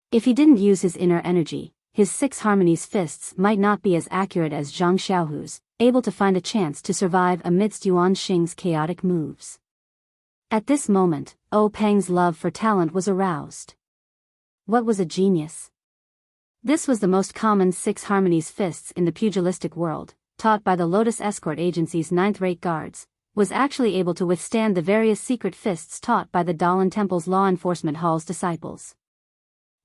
If he didn't use his inner energy, his 6 harmonies fists might not be as accurate as Zhang Xiaohu's, able to find a chance to survive amidst Yuan Xing's chaotic moves. At this moment, Peng's love for talent was aroused. What was a genius? This was the most common 6 harmonies fists in the pugilistic world, taught by the Lotus Escort Agency's 9th-rate guards, was actually able to withstand the various secret fists taught by the Dalan Temple's Law Enforcement Hall's disciples.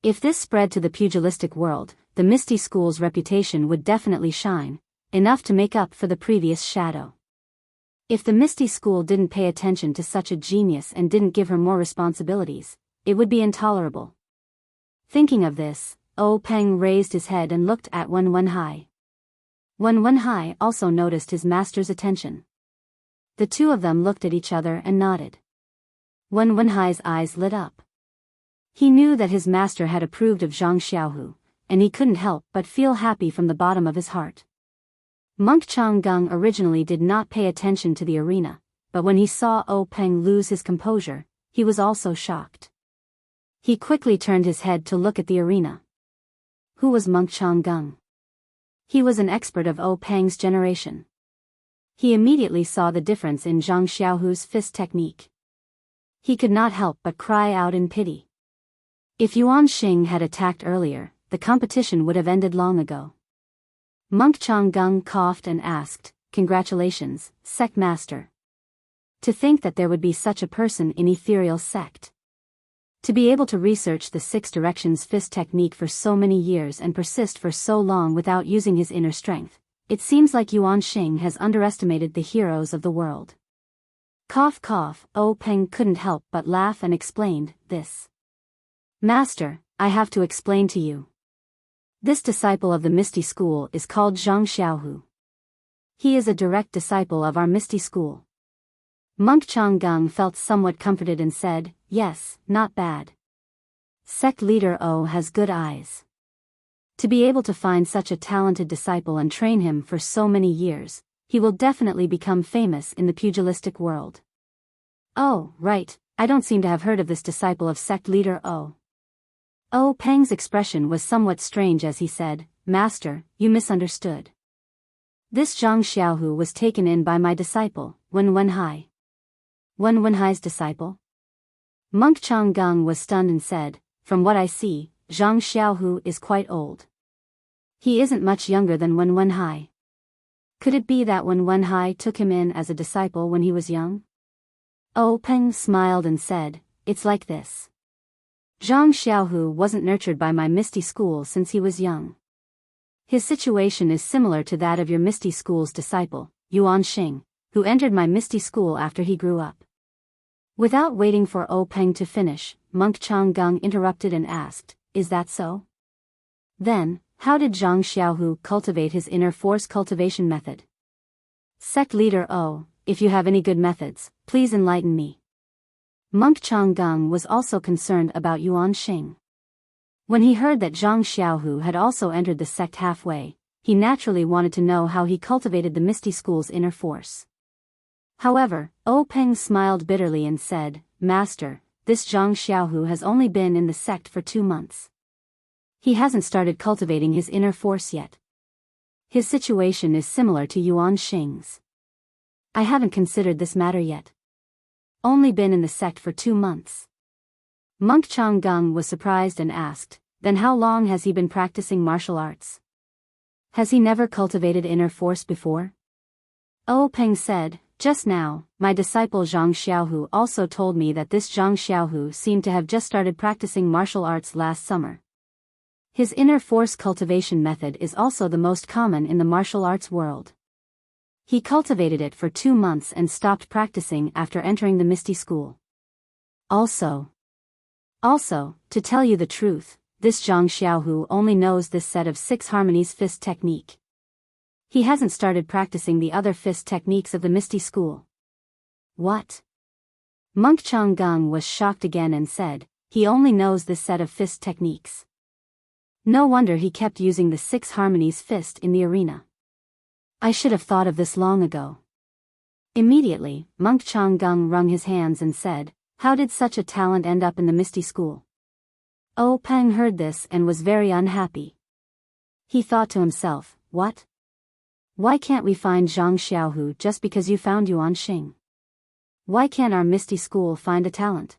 If this spread to the pugilistic world, the Misty School's reputation would definitely shine, enough to make up for the previous shadow. If the Misty School didn't pay attention to such a genius and didn't give her more responsibilities, it would be intolerable. Thinking of this, Peng raised his head and looked at Wen Wenhai. Wen Wenhai also noticed his master's attention. The two of them looked at each other and nodded. Wen Wenhai's eyes lit up. He knew that his master had approved of Zhang Xiaohu, and he couldn't help but feel happy from the bottom of his heart. Monk Changgang originally did not pay attention to the arena, but when he saw Peng lose his composure, he was also shocked. He quickly turned his head to look at the arena. Who was Monk Changgang? He was an expert of Peng's generation. He immediately saw the difference in Zhang Xiaohu's fist technique. He could not help but cry out in pity. If Yuan Xing had attacked earlier, the competition would have ended long ago. Monk Changgung coughed and asked, "Congratulations, sect master. To think that there would be such a person in ethereal sect. To be able to research the six directions fist technique for so many years and persist for so long without using his inner strength. It seems like Yuan Xing has underestimated the heroes of the world." Cough cough, Peng couldn't help but laugh and explained, "This. Master, I have to explain to you. This disciple of the Misty School is called Zhang Xiaohu. He is a direct disciple of our Misty School." Monk Changgung felt somewhat comforted and said, "Yes, not bad. Sect leader O has good eyes. To be able to find such a talented disciple and train him for so many years, he will definitely become famous in the pugilistic world." "Oh, right, I don't seem to have heard of this disciple of sect leader O." Peng's expression was somewhat strange as he said, "Master, you misunderstood. This Zhang Xiaohu was taken in by my disciple, Wen Wenhai." "Wen Wenhai's disciple?" Monk Changgung was stunned and said, "From what I see, Zhang Xiaohu is quite old. He isn't much younger than Wen Wenhai. Could it be that Wen Wenhai took him in as a disciple when he was young?" Peng smiled and said, "It's like this. Zhang Xiaohu wasn't nurtured by my Misty School since he was young. His situation is similar to that of your Misty School's disciple, Yuan Xing, who entered my Misty School after he grew up." Without waiting for Peng to finish, Monk Changgung interrupted and asked, "Is that so? Then, how did Zhang Xiaohu cultivate his inner force cultivation method? Sect leader if you have any good methods, please enlighten me." Monk Changgung was also concerned about Yuan Xing. When he heard that Zhang Xiaohu had also entered the sect halfway, he naturally wanted to know how he cultivated the Misty School's inner force. However, Peng smiled bitterly and said, "Master, this Zhang Xiaohu has only been in the sect for 2 months. He hasn't started cultivating his inner force yet. His situation is similar to Yuan Xing's. I haven't considered this matter yet. Only been in the sect for 2 months." Monk Changgung was surprised and asked, "Then how long has he been practicing martial arts? Has he never cultivated inner force before?" Peng said, "Just now, my disciple Zhang Xiaohu also told me that this Zhang Xiaohu seemed to have just started practicing martial arts last summer. His inner force cultivation method is also the most common in the martial arts world. He cultivated it for 2 months and stopped practicing after entering the Misty School. Also, to tell you the truth, this Zhang Xiaohu only knows this set of 6 harmonies fist technique. He hasn't started practicing the other fist techniques of the Misty School." "What?" Monk Changgung was shocked again and said, "He only knows this set of fist techniques. No wonder he kept using the 6 harmonies fist in the arena. I should have thought of this long ago." Immediately, Monk Changgung wrung his hands and said, "How did such a talent end up in the Misty School?" Peng heard this and was very unhappy. He thought to himself, "What? Why can't we find Zhang Xiaohu just because you found Yuan Xing? Why can't our Misty School find a talent?"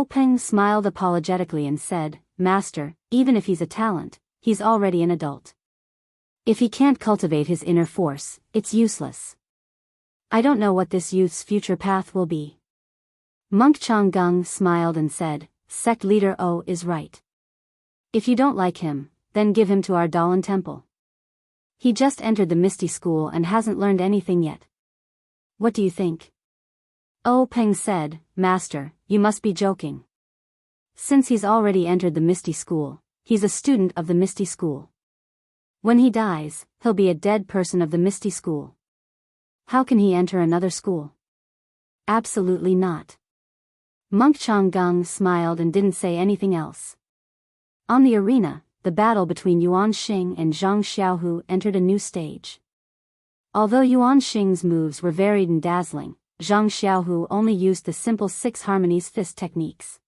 Peng smiled apologetically and said, "Master, even if he's a talent, he's already an adult. If he can't cultivate his inner force, it's useless. I don't know what this youth's future path will be." Monk Changgung smiled and said, "Sect leader is right. If you don't like him, then give him to our Dalan temple. He just entered the Misty School and hasn't learned anything yet. What do you think?" Peng said, "Master, you must be joking. Since he's already entered the Misty School, he's a student of the Misty School. When he dies, he'll be a dead person of the Misty School. How can he enter another school? Absolutely not." Monk Changgung smiled and didn't say anything else. On the arena, the battle between Yuan Xing and Zhang Xiaohu entered a new stage. Although Yuan Xing's moves were varied and dazzling, Zhang Xiaohu only used the simple 6 harmonies fist techniques.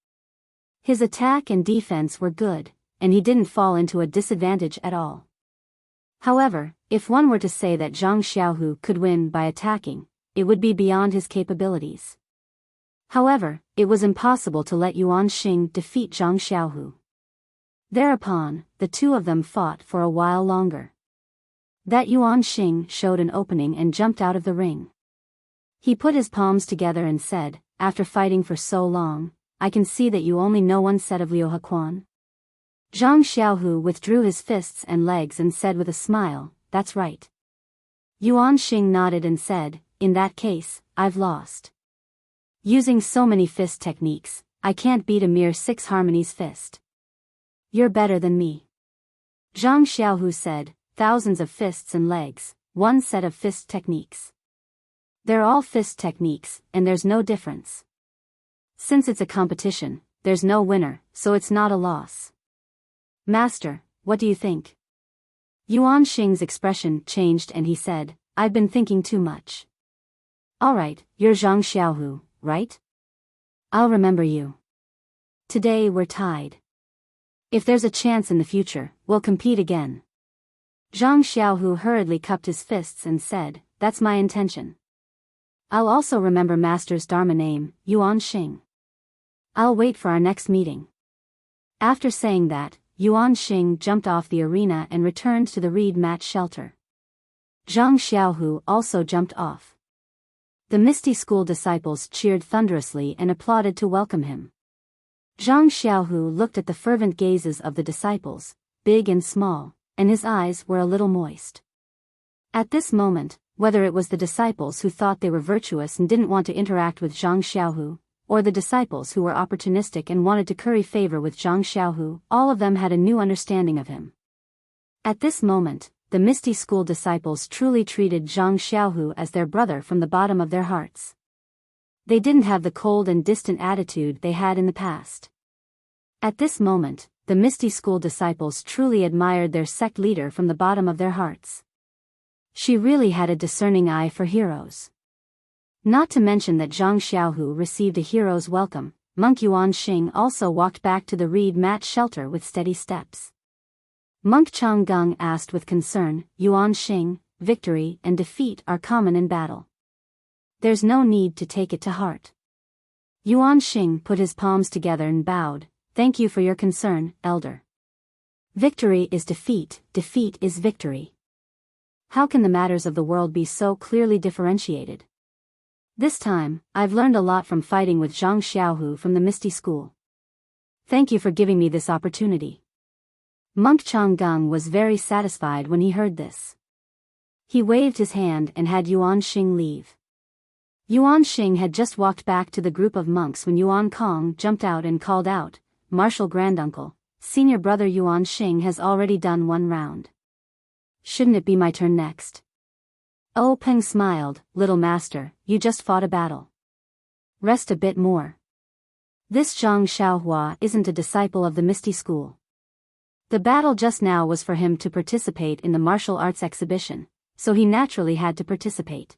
His attack and defense were good, and he didn't fall into a disadvantage at all. However, if one were to say that Zhang Xiaohu could win by attacking, it would be beyond his capabilities. However, it was impossible to let Yuan Xing defeat Zhang Xiaohu. Thereupon, the two of them fought for a while longer. That Yuan Xing showed an opening and jumped out of the ring. He put his palms together and said, "After fighting for so long, I can see that you only know one set of Liu Hequan." Zhang Xiaohu withdrew his fists and legs and said with a smile, "That's right." Yuan Xing nodded and said, "In that case, I've lost. Using so many fist techniques, I can't beat a mere 6 harmonies fist. You're better than me." Zhang Xiaohu said, "Thousands of fists and legs, one set of fist techniques. They're all fist techniques, and there's no difference. Since it's a competition, there's no winner, so it's not a loss. Master, what do you think?" Yuan Xing's expression changed and he said, "I've been thinking too much." "Alright, you're Zhang Xiaohu, right? I'll remember you. Today we're tied. If there's a chance in the future, we'll compete again." Zhang Xiaohu hurriedly cupped his fists and said, "That's my intention. I'll also remember Master's Dharma name, Yuan Xing. I'll wait for our next meeting." After saying that, Yuan Xing jumped off the arena and returned to the reed mat shelter. Zhang Xiaohu also jumped off. The Misty School disciples cheered thunderously and applauded to welcome him. Zhang Xiaohu looked at the fervent gazes of the disciples, big and small, and his eyes were a little moist. At this moment, whether it was the disciples who thought they were virtuous and didn't want to interact with Zhang Xiaohu, or the disciples who were opportunistic and wanted to curry favor with Zhang Xiaohu, all of them had a new understanding of him. At this moment, the Misty School disciples truly treated Zhang Xiaohu as their brother from the bottom of their hearts. They didn't have the cold and distant attitude they had in the past. At this moment, the Misty School disciples truly admired their sect leader from the bottom of their hearts. She really had a discerning eye for heroes. Not to mention that Zhang Xiaohu received a hero's welcome, Monk Yuan Xing also walked back to the reed mat shelter with steady steps. Monk Changgung asked with concern, "Yuan Xing, victory and defeat are common in battle. There's no need to take it to heart." Yuan Xing put his palms together and bowed, "Thank you for your concern, elder. Victory is defeat, defeat is victory. How can the matters of the world be so clearly differentiated? This time, I've learned a lot from fighting with Zhang Xiaohu from the Misty School. Thank you for giving me this opportunity." Monk Changgung was very satisfied when he heard this. He waved his hand and had Yuan Xing leave. Yuan Xing had just walked back to the group of monks when Yuan Kong jumped out and called out, "Martial granduncle, senior brother Yuan Xing has already done one round. Shouldn't it be my turn next?" Oh Peng smiled, "Little master, you just fought a battle. Rest a bit more. This Zhang Xiaohua isn't a disciple of the Misty School. The battle just now was for him to participate in the martial arts exhibition, so he naturally had to participate.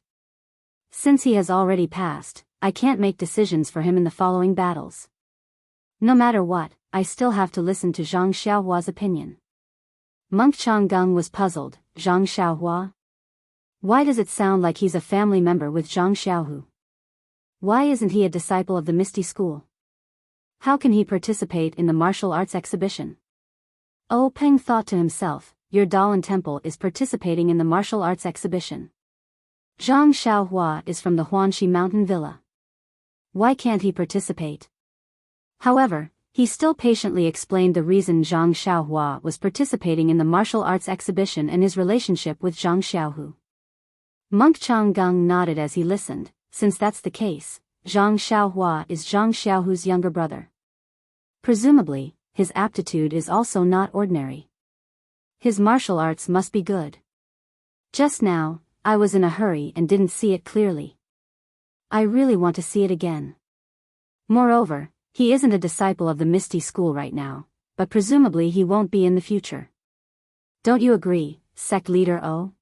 Since he has already passed, I can't make decisions for him in the following battles. No matter what, I still have to listen to Zhang Xiaohua's opinion." Monk Changgung was puzzled. Zhang Xiaohua? Why does it sound like he's a family member with Zhang Xiaohu? Why isn't he a disciple of the Misty School? How can he participate in the martial arts exhibition? Oh Peng thought to himself, "Your Dalan Temple is participating in the martial arts exhibition. Zhang Xiaohua is from the Huanxi Mountain Villa. Why can't he participate?" However, he still patiently explained the reason Zhang Xiaohua was participating in the martial arts exhibition and his relationship with Zhang Xiaohu. Monk Changgung nodded as he listened. Since that's the case, Zhang Xiaohua is Zhang Xiaohu's younger brother. Presumably, his aptitude is also not ordinary. His martial arts must be good. Just now, I was in a hurry and didn't see it clearly. I really want to see it again. Moreover, he isn't a disciple of the Misty School right now, but presumably he won't be in the future. Don't you agree, sect leader O?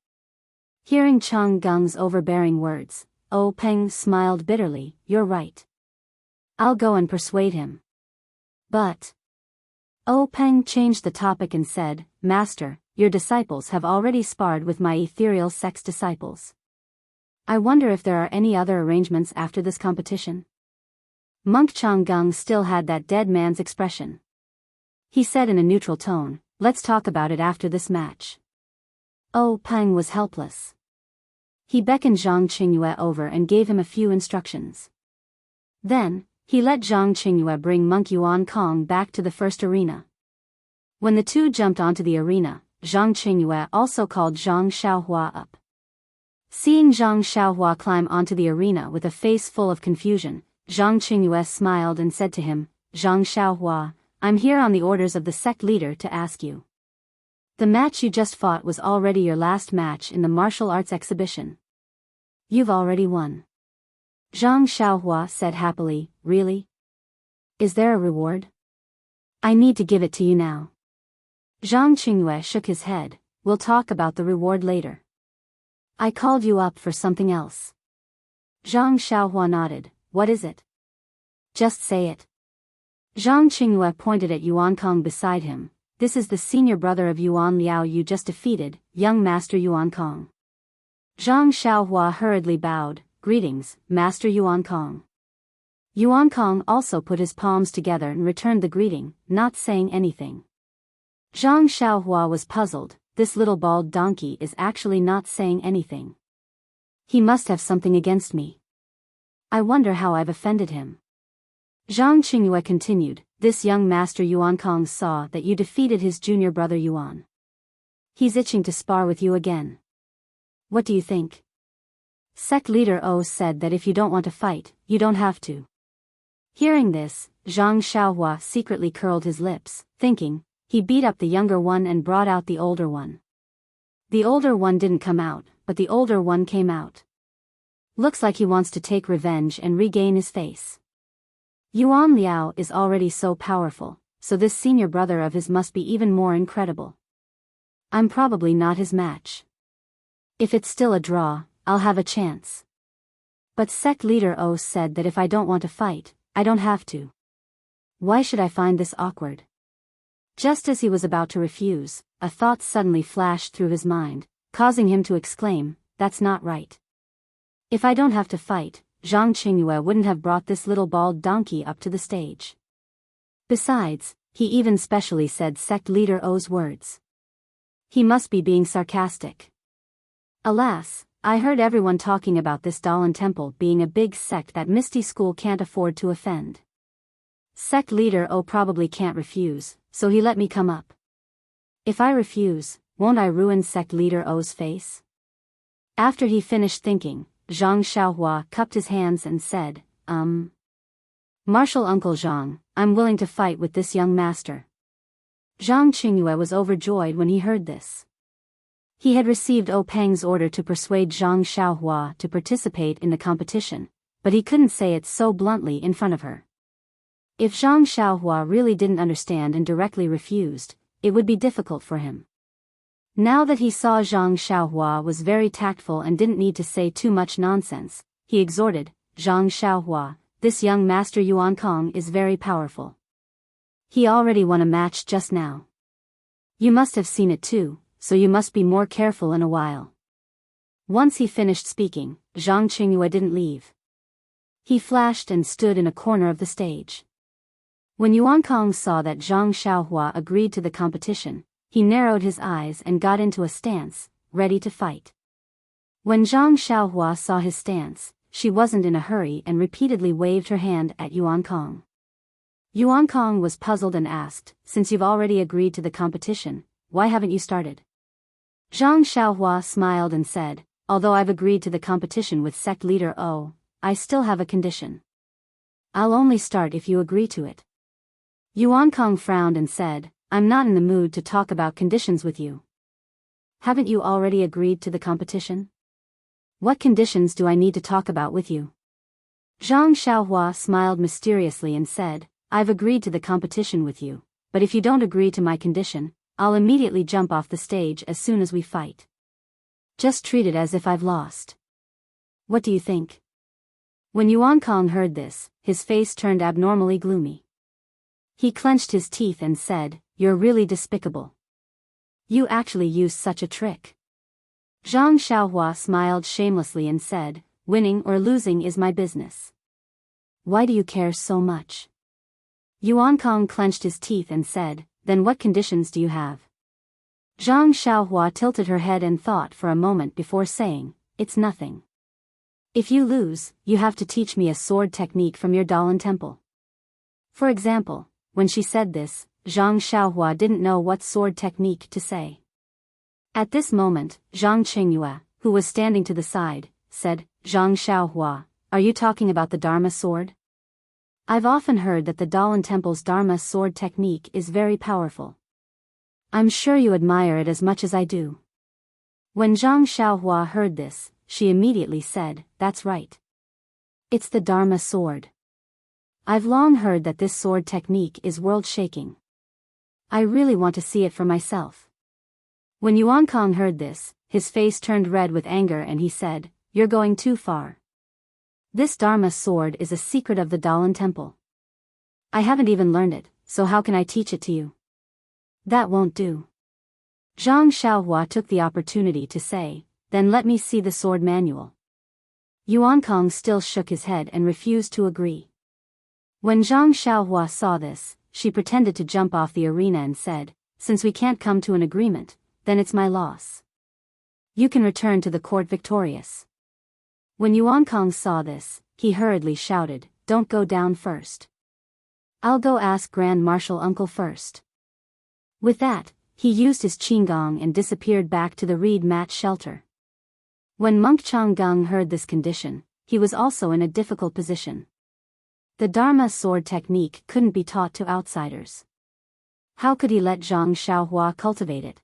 Hearing Chang Gung's overbearing words, O Peng smiled bitterly. "You're right. I'll go and persuade him." But O Peng changed the topic and said, "Master, your disciples have already sparred with my ethereal sex disciples. I wonder if there are any other arrangements after this competition. Monk Changgung still had that dead man's expression. He said in a neutral tone, let's talk about it after this match. Oh, Peng was helpless. He beckoned Zhang Qingyue over and gave him a few instructions. Then, he let Zhang Qingyue bring Monk Yuan Kong back to the first arena. When the two jumped onto the arena, Zhang Qingyue also called Zhang Xiaohua up. Seeing Zhang Xiaohua climb onto the arena with a face full of confusion, Zhang Qingyue smiled and said to him, Zhang Xiaohua, I'm here on the orders of the sect leader to ask you. The match you just fought was already your last match in the martial arts exhibition. You've already won. Zhang Xiaohua said happily, really? Is there a reward? I need to give it to you now. Zhang Qingyue shook his head, we'll talk about the reward later. I called you up for something else. Zhang Xiaohua nodded, what is it? Just say it. Zhang Qingyue pointed at Yuan Kong beside him, this is the senior brother of Yuan Liao you just defeated, young Master Yuan Kong. Zhang Xiaohua hurriedly bowed, greetings, Master Yuan Kong. Yuan Kong also put his palms together and returned the greeting, not saying anything. Zhang Xiaohua was puzzled, this little bald donkey is actually not saying anything. He must have something against me. I wonder how I've offended him. Zhang Qingyue continued, this young Master Yuan Kong saw that you defeated his junior brother Yuan. He's itching to spar with you again. What do you think? Sect leader O said that if you don't want to fight, you don't have to. Hearing this, Zhang Xiaohua secretly curled his lips, thinking, he beat up the younger one and brought out the older one. The older one didn't come out, but the older one came out. Looks like he wants to take revenge and regain his face. Yuan Liao is already so powerful, so this senior brother of his must be even more incredible. I'm probably not his match. If it's still a draw, I'll have a chance. But sect leader O said that if I don't want to fight, I don't have to. Why should I find this awkward? Just as he was about to refuse, a thought suddenly flashed through his mind, causing him to exclaim, that's not right. If I don't have to fight, Zhang Qingyue wouldn't have brought this little bald donkey up to the stage. Besides, he even specially said sect leader O's words. He must be being sarcastic. Alas, I heard everyone talking about this Dalan temple being a big sect that Misty School can't afford to offend. Sect leader O probably can't refuse, so he let me come up. If I refuse, won't I ruin sect leader O's face? After he finished thinking, Zhang Xiaohua cupped his hands and said, Martial Uncle Zhang, I'm willing to fight with this young master. Zhang Qingyue was overjoyed when he heard this. He had received O Peng's order to persuade Zhang Xiaohua to participate in the competition, but he couldn't say it so bluntly in front of her. If Zhang Xiaohua really didn't understand and directly refused, it would be difficult for him. Now that he saw Zhang Xiaohua was very tactful and didn't need to say too much nonsense, he exhorted, Zhang Xiaohua, this young Master Yuan Kong is very powerful. He already won a match just now. You must have seen it too, so you must be more careful in a while. Once he finished speaking, Zhang Qingyue didn't leave. He flashed and stood in a corner of the stage. When Yuan Kong saw that Zhang Xiaohua agreed to the competition, he narrowed his eyes and got into a stance, ready to fight. When Zhang Xiaohua saw his stance, she wasn't in a hurry and repeatedly waved her hand at Yuan Kong. Yuan Kong was puzzled and asked, since you've already agreed to the competition, why haven't you started? Zhang Xiaohua smiled and said, although I've agreed to the competition with sect leader O, I still have a condition. I'll only start if you agree to it. Yuan Kong frowned and said, I'm not in the mood to talk about conditions with you. Haven't you already agreed to the competition? What conditions do I need to talk about with you? Zhang Xiaohua smiled mysteriously and said, I've agreed to the competition with you, but if you don't agree to my condition, I'll immediately jump off the stage as soon as we fight. Just treat it as if I've lost. What do you think? When Yuan Kong heard this, his face turned abnormally gloomy. He clenched his teeth and said, You're really despicable. You actually used such a trick. Zhang Xiaohua smiled shamelessly and said, winning or losing is my business. Why do you care so much? Yuan Kong clenched his teeth and said, then what conditions do you have? Zhang Xiaohua tilted her head and thought for a moment before saying, it's nothing. If you lose, you have to teach me a sword technique from your Dalan temple. For example, when she said this, Zhang Xiaohua didn't know what sword technique to say. At this moment, Zhang Qingyue, who was standing to the side, said, Zhang Xiaohua, are you talking about the Dharma sword? I've often heard that the Dalan temple's Dharma sword technique is very powerful. I'm sure you admire it as much as I do. When Zhang Xiaohua heard this, she immediately said, that's right. It's the Dharma sword. I've long heard that this sword technique is world-shaking. I really want to see it for myself. When Yuan Kong heard this, his face turned red with anger and he said, you're going too far. This Dharma sword is a secret of the Dalan temple. I haven't even learned it, so how can I teach it to you? That won't do. Zhang Xiaohua took the opportunity to say, then let me see the sword manual. Yuan Kong still shook his head and refused to agree. When Zhang Xiaohua saw this, she pretended to jump off the arena and said, since we can't come to an agreement, then it's my loss. You can return to the court victorious. When Yuan Kong saw this, he hurriedly shouted, don't go down first. I'll go ask Grand Marshal Uncle first. With that, he used his qinggong and disappeared back to the reed mat shelter. When Monk Changgung heard this condition, he was also in a difficult position. The Dharma sword technique couldn't be taught to outsiders. How could he let Zhang Xiaohua cultivate it?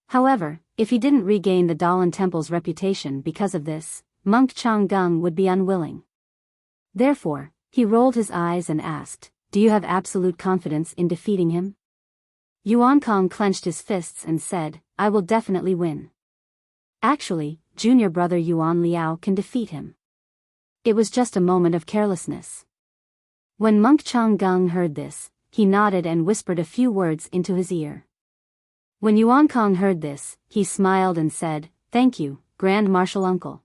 However, if he didn't regain the Dalan temple's reputation because of this, Monk Changgung would be unwilling. Therefore, he rolled his eyes and asked, do you have absolute confidence in defeating him? Yuan Kong clenched his fists and said, I will definitely win. Actually, junior brother Yuan Liao can defeat him. It was just a moment of carelessness. When Monk Changgung heard this, he nodded and whispered a few words into his ear. When Yuan Kong heard this, he smiled and said, thank you, Grand Marshal Uncle.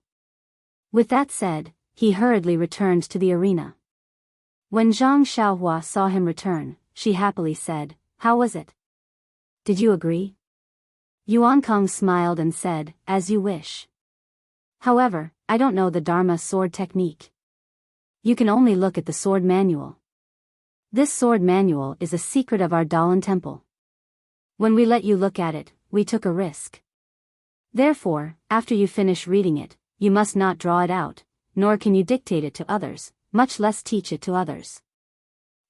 With that said, he hurriedly returned to the arena. When Zhang Xiaohua saw him return, she happily said, how was it? Did you agree? Yuan Kong smiled and said, as you wish. However, I don't know the Dharma sword technique. You can only look at the sword manual. This sword manual is a secret of our Dalan temple. When we let you look at it, we took a risk. Therefore, after you finish reading it, you must not draw it out, nor can you dictate it to others, much less teach it to others.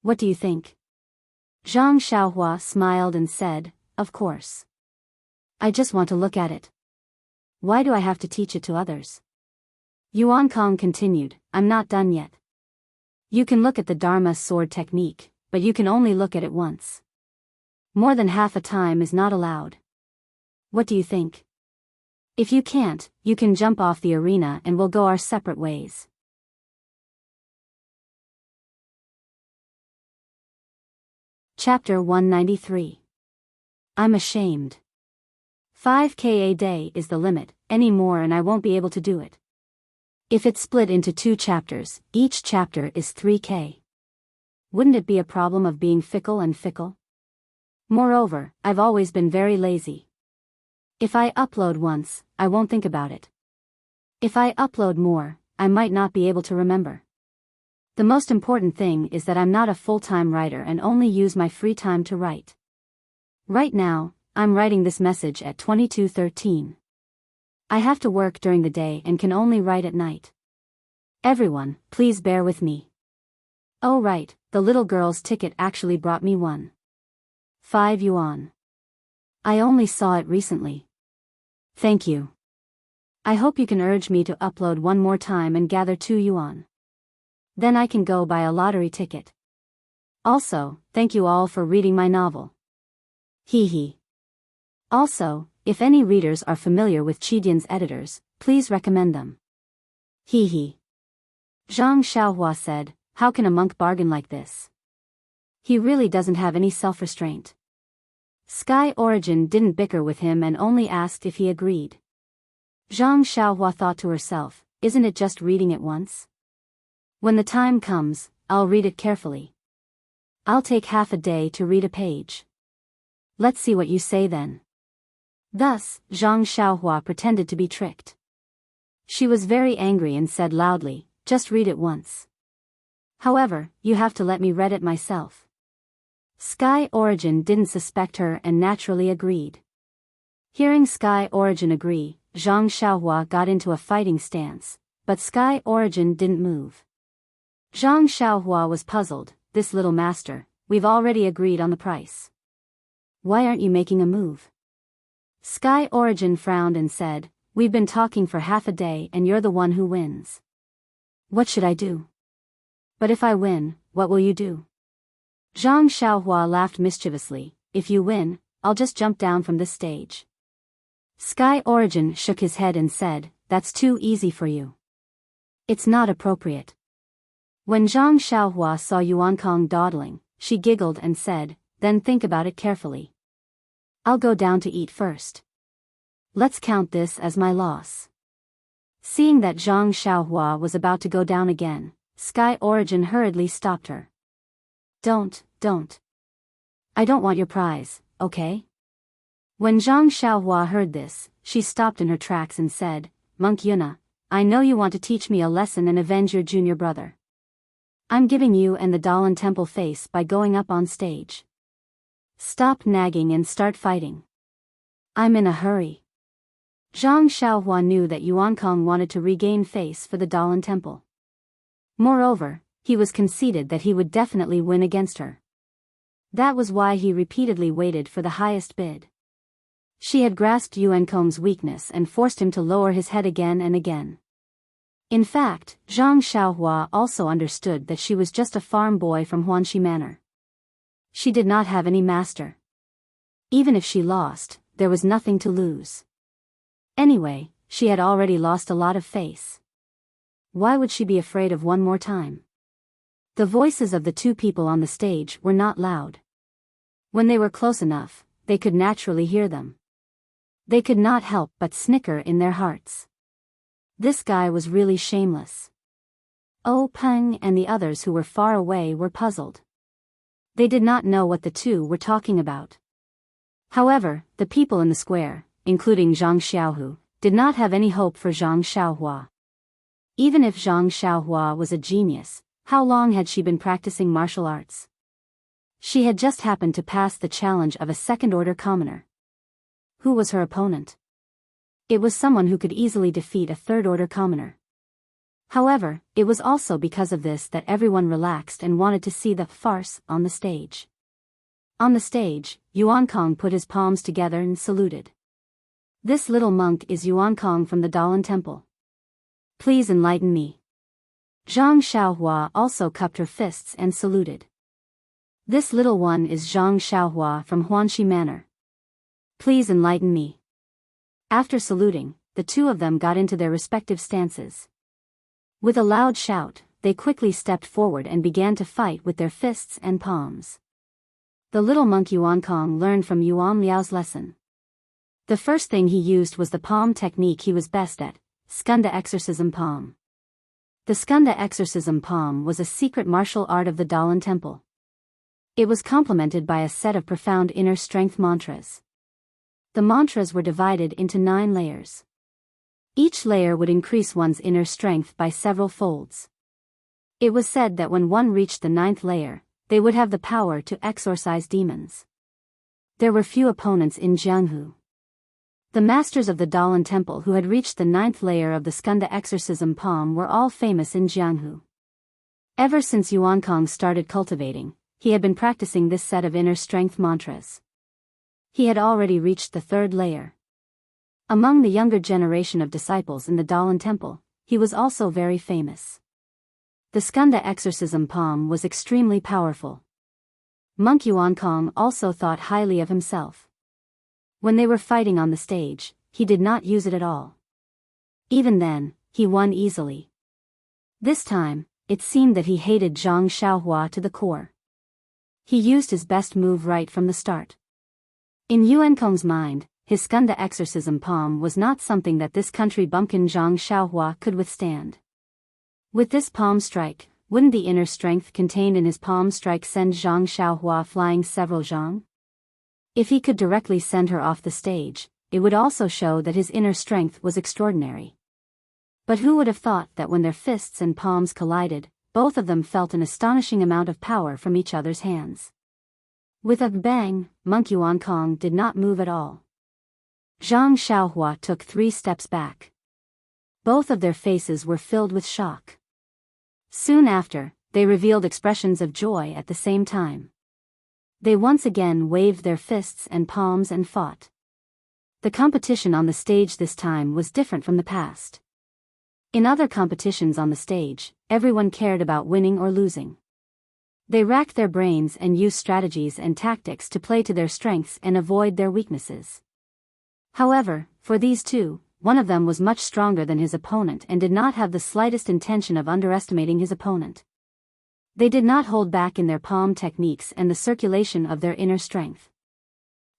What do you think? Zhang Xiaohua smiled and said, of course. I just want to look at it. Why do I have to teach it to others? Yuan Kong continued, I'm not done yet. You can look at the Dharma sword technique, but you can only look at it once. More than half a time is not allowed. What do you think? If you can't, you can jump off the arena and we'll go our separate ways. Chapter 193. I'm ashamed. 5K a day is the limit, any more and I won't be able to do it. If it's split into 2 chapters, each chapter is 3K. Wouldn't it be a problem of being fickle and fickle? Moreover, I've always been very lazy. If I upload once, I won't think about it. If I upload more, I might not be able to remember. The most important thing is that I'm not a full-time writer and only use my free time to write. Right now, I'm writing this message at 22:13. I have to work during the day and can only write at night. Everyone, please bear with me. Oh right, the little girl's ticket actually brought me 5 yuan. I only saw it recently. Thank you. I hope you can urge me to upload one more time and gather 2 yuan. Then I can go buy a lottery ticket. Also, thank you all for reading my novel. Hee hee. Also, if any readers are familiar with Chidian's editors, please recommend them. Hee hee. Zhang Xiaohua said, how can a monk bargain like this? He really doesn't have any self-restraint. Sky Origin didn't bicker with him and only asked if he agreed. Zhang Xiaohua thought to herself, isn't it just reading it once? When the time comes, I'll read it carefully. I'll take half a day to read a page. Let's see what you say then. Thus, Zhang Xiaohua pretended to be tricked. She was very angry and said loudly, just read it once. However, you have to let me read it myself. Sky Origin didn't suspect her and naturally agreed. Hearing Sky Origin agree, Zhang Xiaohua got into a fighting stance, but Sky Origin didn't move. Zhang Xiaohua was puzzled, this little master, we've already agreed on the price. Why aren't you making a move? Sky Origin frowned and said, we've been talking for half a day and you're the one who wins. What should I do? But if I win, what will you do? Zhang Xiaohua laughed mischievously, if you win, I'll just jump down from this stage. Sky Origin shook his head and said, that's too easy for you. It's not appropriate. When Zhang Xiaohua saw Yuankong dawdling, she giggled and said, then think about it carefully. I'll go down to eat first. Let's count this as my loss. Seeing that Zhang Xiaohua was about to go down again, Sky Origin hurriedly stopped her. Don't. I don't want your prize, okay? When Zhang Xiaohua heard this, she stopped in her tracks and said, Monk Yuna, I know you want to teach me a lesson and avenge your junior brother. I'm giving you and the Dalan Temple face by going up on stage. Stop nagging and start fighting. I'm in a hurry. Zhang Xiaohua knew that Yuankong wanted to regain face for the Dalan Temple. Moreover, he was conceited that he would definitely win against her. That was why he repeatedly waited for the highest bid. She had grasped Yuankong's weakness and forced him to lower his head again and again. In fact, Zhang Xiaohua also understood that she was just a farm boy from Huanxi Manor. She did not have any master. Even if she lost, there was nothing to lose. Anyway, she had already lost a lot of face. Why would she be afraid of one more time? The voices of the two people on the stage were not loud. When they were close enough, they could naturally hear them. They could not help but snicker in their hearts. This guy was really shameless. Oh Peng and the others who were far away were puzzled. They did not know what the two were talking about. However, the people in the square, including Zhang Xiaohu, did not have any hope for Zhang Xiaohua. Even if Zhang Xiaohua was a genius, how long had she been practicing martial arts? She had just happened to pass the challenge of a second-order commoner. Who was her opponent? It was someone who could easily defeat a third-order commoner. However, it was also because of this that everyone relaxed and wanted to see the farce on the stage. On the stage, Yuankong put his palms together and saluted. This little monk is Yuankong from the Dalan Temple. Please enlighten me. Zhang Xiaohua also cupped her fists and saluted. This little one is Zhang Xiaohua from Huanxi Manor. Please enlighten me. After saluting, the two of them got into their respective stances. With a loud shout, they quickly stepped forward and began to fight with their fists and palms. The little monk Yuankong learned from Yuan Liao's lesson. The first thing he used was the palm technique he was best at, Skunda Exorcism Palm. The Skunda Exorcism Palm was a secret martial art of the Dalan Temple. It was complemented by a set of profound inner strength mantras. The mantras were divided into 9 layers. Each layer would increase one's inner strength by several folds. It was said that when one reached the 9th layer, they would have the power to exorcise demons. There were few opponents in Jianghu. The masters of the Dalan Temple who had reached the 9th layer of the Skunda Exorcism Palm were all famous in Jianghu. Ever since Yuankong started cultivating, he had been practicing this set of inner strength mantras. He had already reached the 3rd layer. Among the younger generation of disciples in the Dalan Temple, he was also very famous. The Skunda Exorcism Palm was extremely powerful. Monk Yuankong also thought highly of himself. When they were fighting on the stage, he did not use it at all. Even then, he won easily. This time, it seemed that he hated Zhang Xiaohua to the core. He used his best move right from the start. In Yuan Kong's mind, his Skunda exorcism palm was not something that this country bumpkin Zhang Xiaohua could withstand. With this palm strike, wouldn't the inner strength contained in his palm strike send Zhang Xiaohua flying several zhang? If he could directly send her off the stage, it would also show that his inner strength was extraordinary. But who would have thought that when their fists and palms collided, both of them felt an astonishing amount of power from each other's hands. With a bang, Monk Yuan Kong did not move at all. Zhang Xiaohua took 3 steps back. Both of their faces were filled with shock. Soon after, they revealed expressions of joy at the same time. They once again waved their fists and palms and fought. The competition on the stage this time was different from the past. In other competitions on the stage, everyone cared about winning or losing. They racked their brains and used strategies and tactics to play to their strengths and avoid their weaknesses. However, for these two, one of them was much stronger than his opponent and did not have the slightest intention of underestimating his opponent. They did not hold back in their palm techniques and the circulation of their inner strength.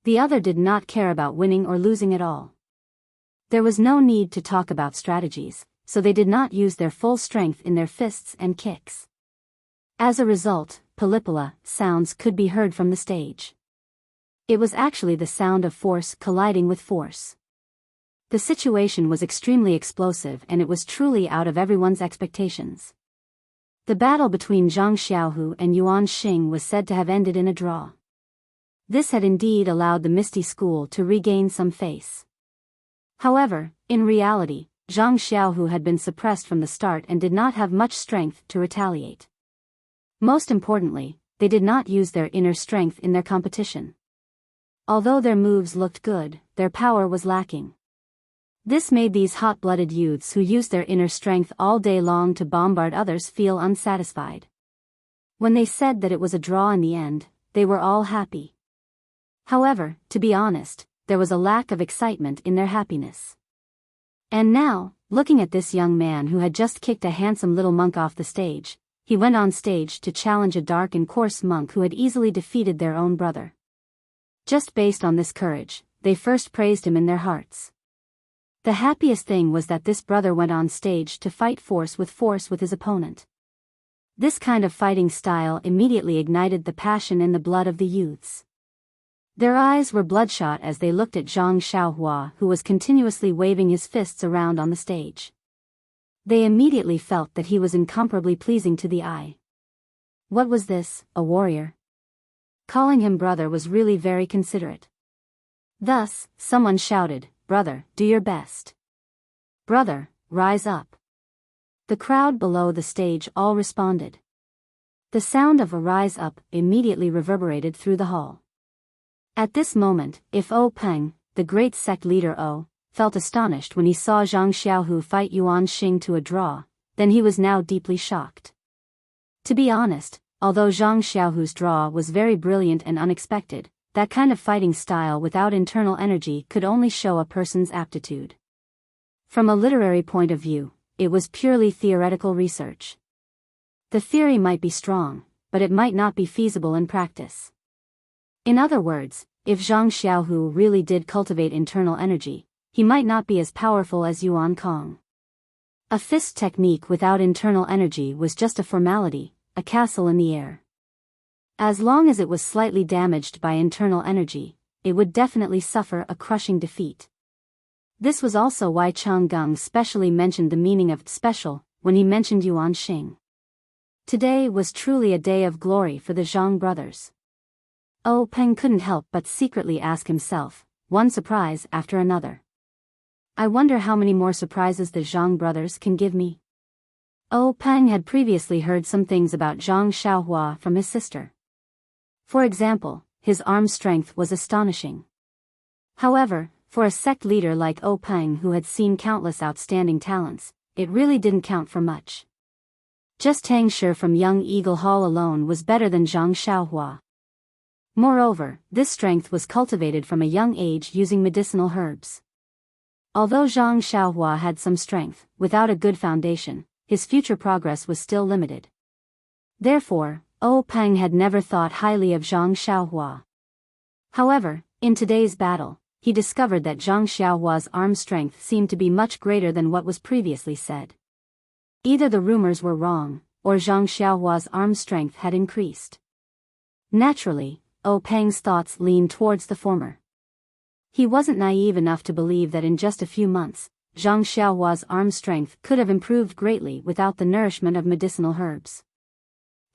The other did not care about winning or losing at all. There was no need to talk about strategies, so they did not use their full strength in their fists and kicks. As a result, palipala sounds could be heard from the stage. It was actually the sound of force colliding with force. The situation was extremely explosive and it was truly out of everyone's expectations. The battle between Zhang Xiaohu and Yuan Xing was said to have ended in a draw. This had indeed allowed the Misty School to regain some face. However, in reality, Zhang Xiaohu had been suppressed from the start and did not have much strength to retaliate. Most importantly, they did not use their inner strength in their competition. Although their moves looked good, their power was lacking. This made these hot-blooded youths who used their inner strength all day long to bombard others feel unsatisfied. When they said that it was a draw in the end, they were all happy. However, to be honest, there was a lack of excitement in their happiness. And now, looking at this young man who had just kicked a handsome little monk off the stage, he went on stage to challenge a dark and coarse monk who had easily defeated their own brother. Just based on this courage, they first praised him in their hearts. The happiest thing was that this brother went on stage to fight force with his opponent. This kind of fighting style immediately ignited the passion in the blood of the youths. Their eyes were bloodshot as they looked at Zhang Xiaohua, who was continuously waving his fists around on the stage. They immediately felt that he was incomparably pleasing to the eye. What was this, a warrior? Calling him brother was really very considerate. Thus, someone shouted, "Brother, do your best. Brother, rise up." The crowd below the stage all responded. The sound of a rise up immediately reverberated through the hall. At this moment, if O Peng, the great sect leader O, felt astonished when he saw Zhang Xiaohu fight Yuan Xing to a draw, then he was now deeply shocked. To be honest, although Zhang Xiaohu's draw was very brilliant and unexpected, that kind of fighting style without internal energy could only show a person's aptitude. From a literary point of view, it was purely theoretical research. The theory might be strong, but it might not be feasible in practice. In other words, if Zhang Xiaohu really did cultivate internal energy, he might not be as powerful as Yuan Kong. A fist technique without internal energy was just a formality, a castle in the air. As long as it was slightly damaged by internal energy, it would definitely suffer a crushing defeat. This was also why Chang Gung specially mentioned the meaning of special when he mentioned Yuan Xing. Today was truly a day of glory for the Zhang brothers. O Peng couldn't help but secretly ask himself, one surprise after another. I wonder how many more surprises the Zhang brothers can give me. O Peng had previously heard some things about Zhang Xiaohua from his sister. For example, his arm strength was astonishing. However, for a sect leader like O Peng who had seen countless outstanding talents, it really didn't count for much. Just Tang Shi from Young Eagle Hall alone was better than Zhang Xiaohua. Moreover, this strength was cultivated from a young age using medicinal herbs. Although Zhang Xiaohua had some strength, without a good foundation, his future progress was still limited. Therefore, O Peng had never thought highly of Zhang Xiaohua. However, In today's battle, he discovered that Zhang Xiaohua's arm strength seemed to be much greater than what was previously said. Either the rumors were wrong, or Zhang Xiaohua's arm strength had increased. Naturally, Peng's thoughts leaned towards the former. He wasn't naive enough to believe that in just a few months, Zhang Xiaohua's arm strength could have improved greatly without the nourishment of medicinal herbs.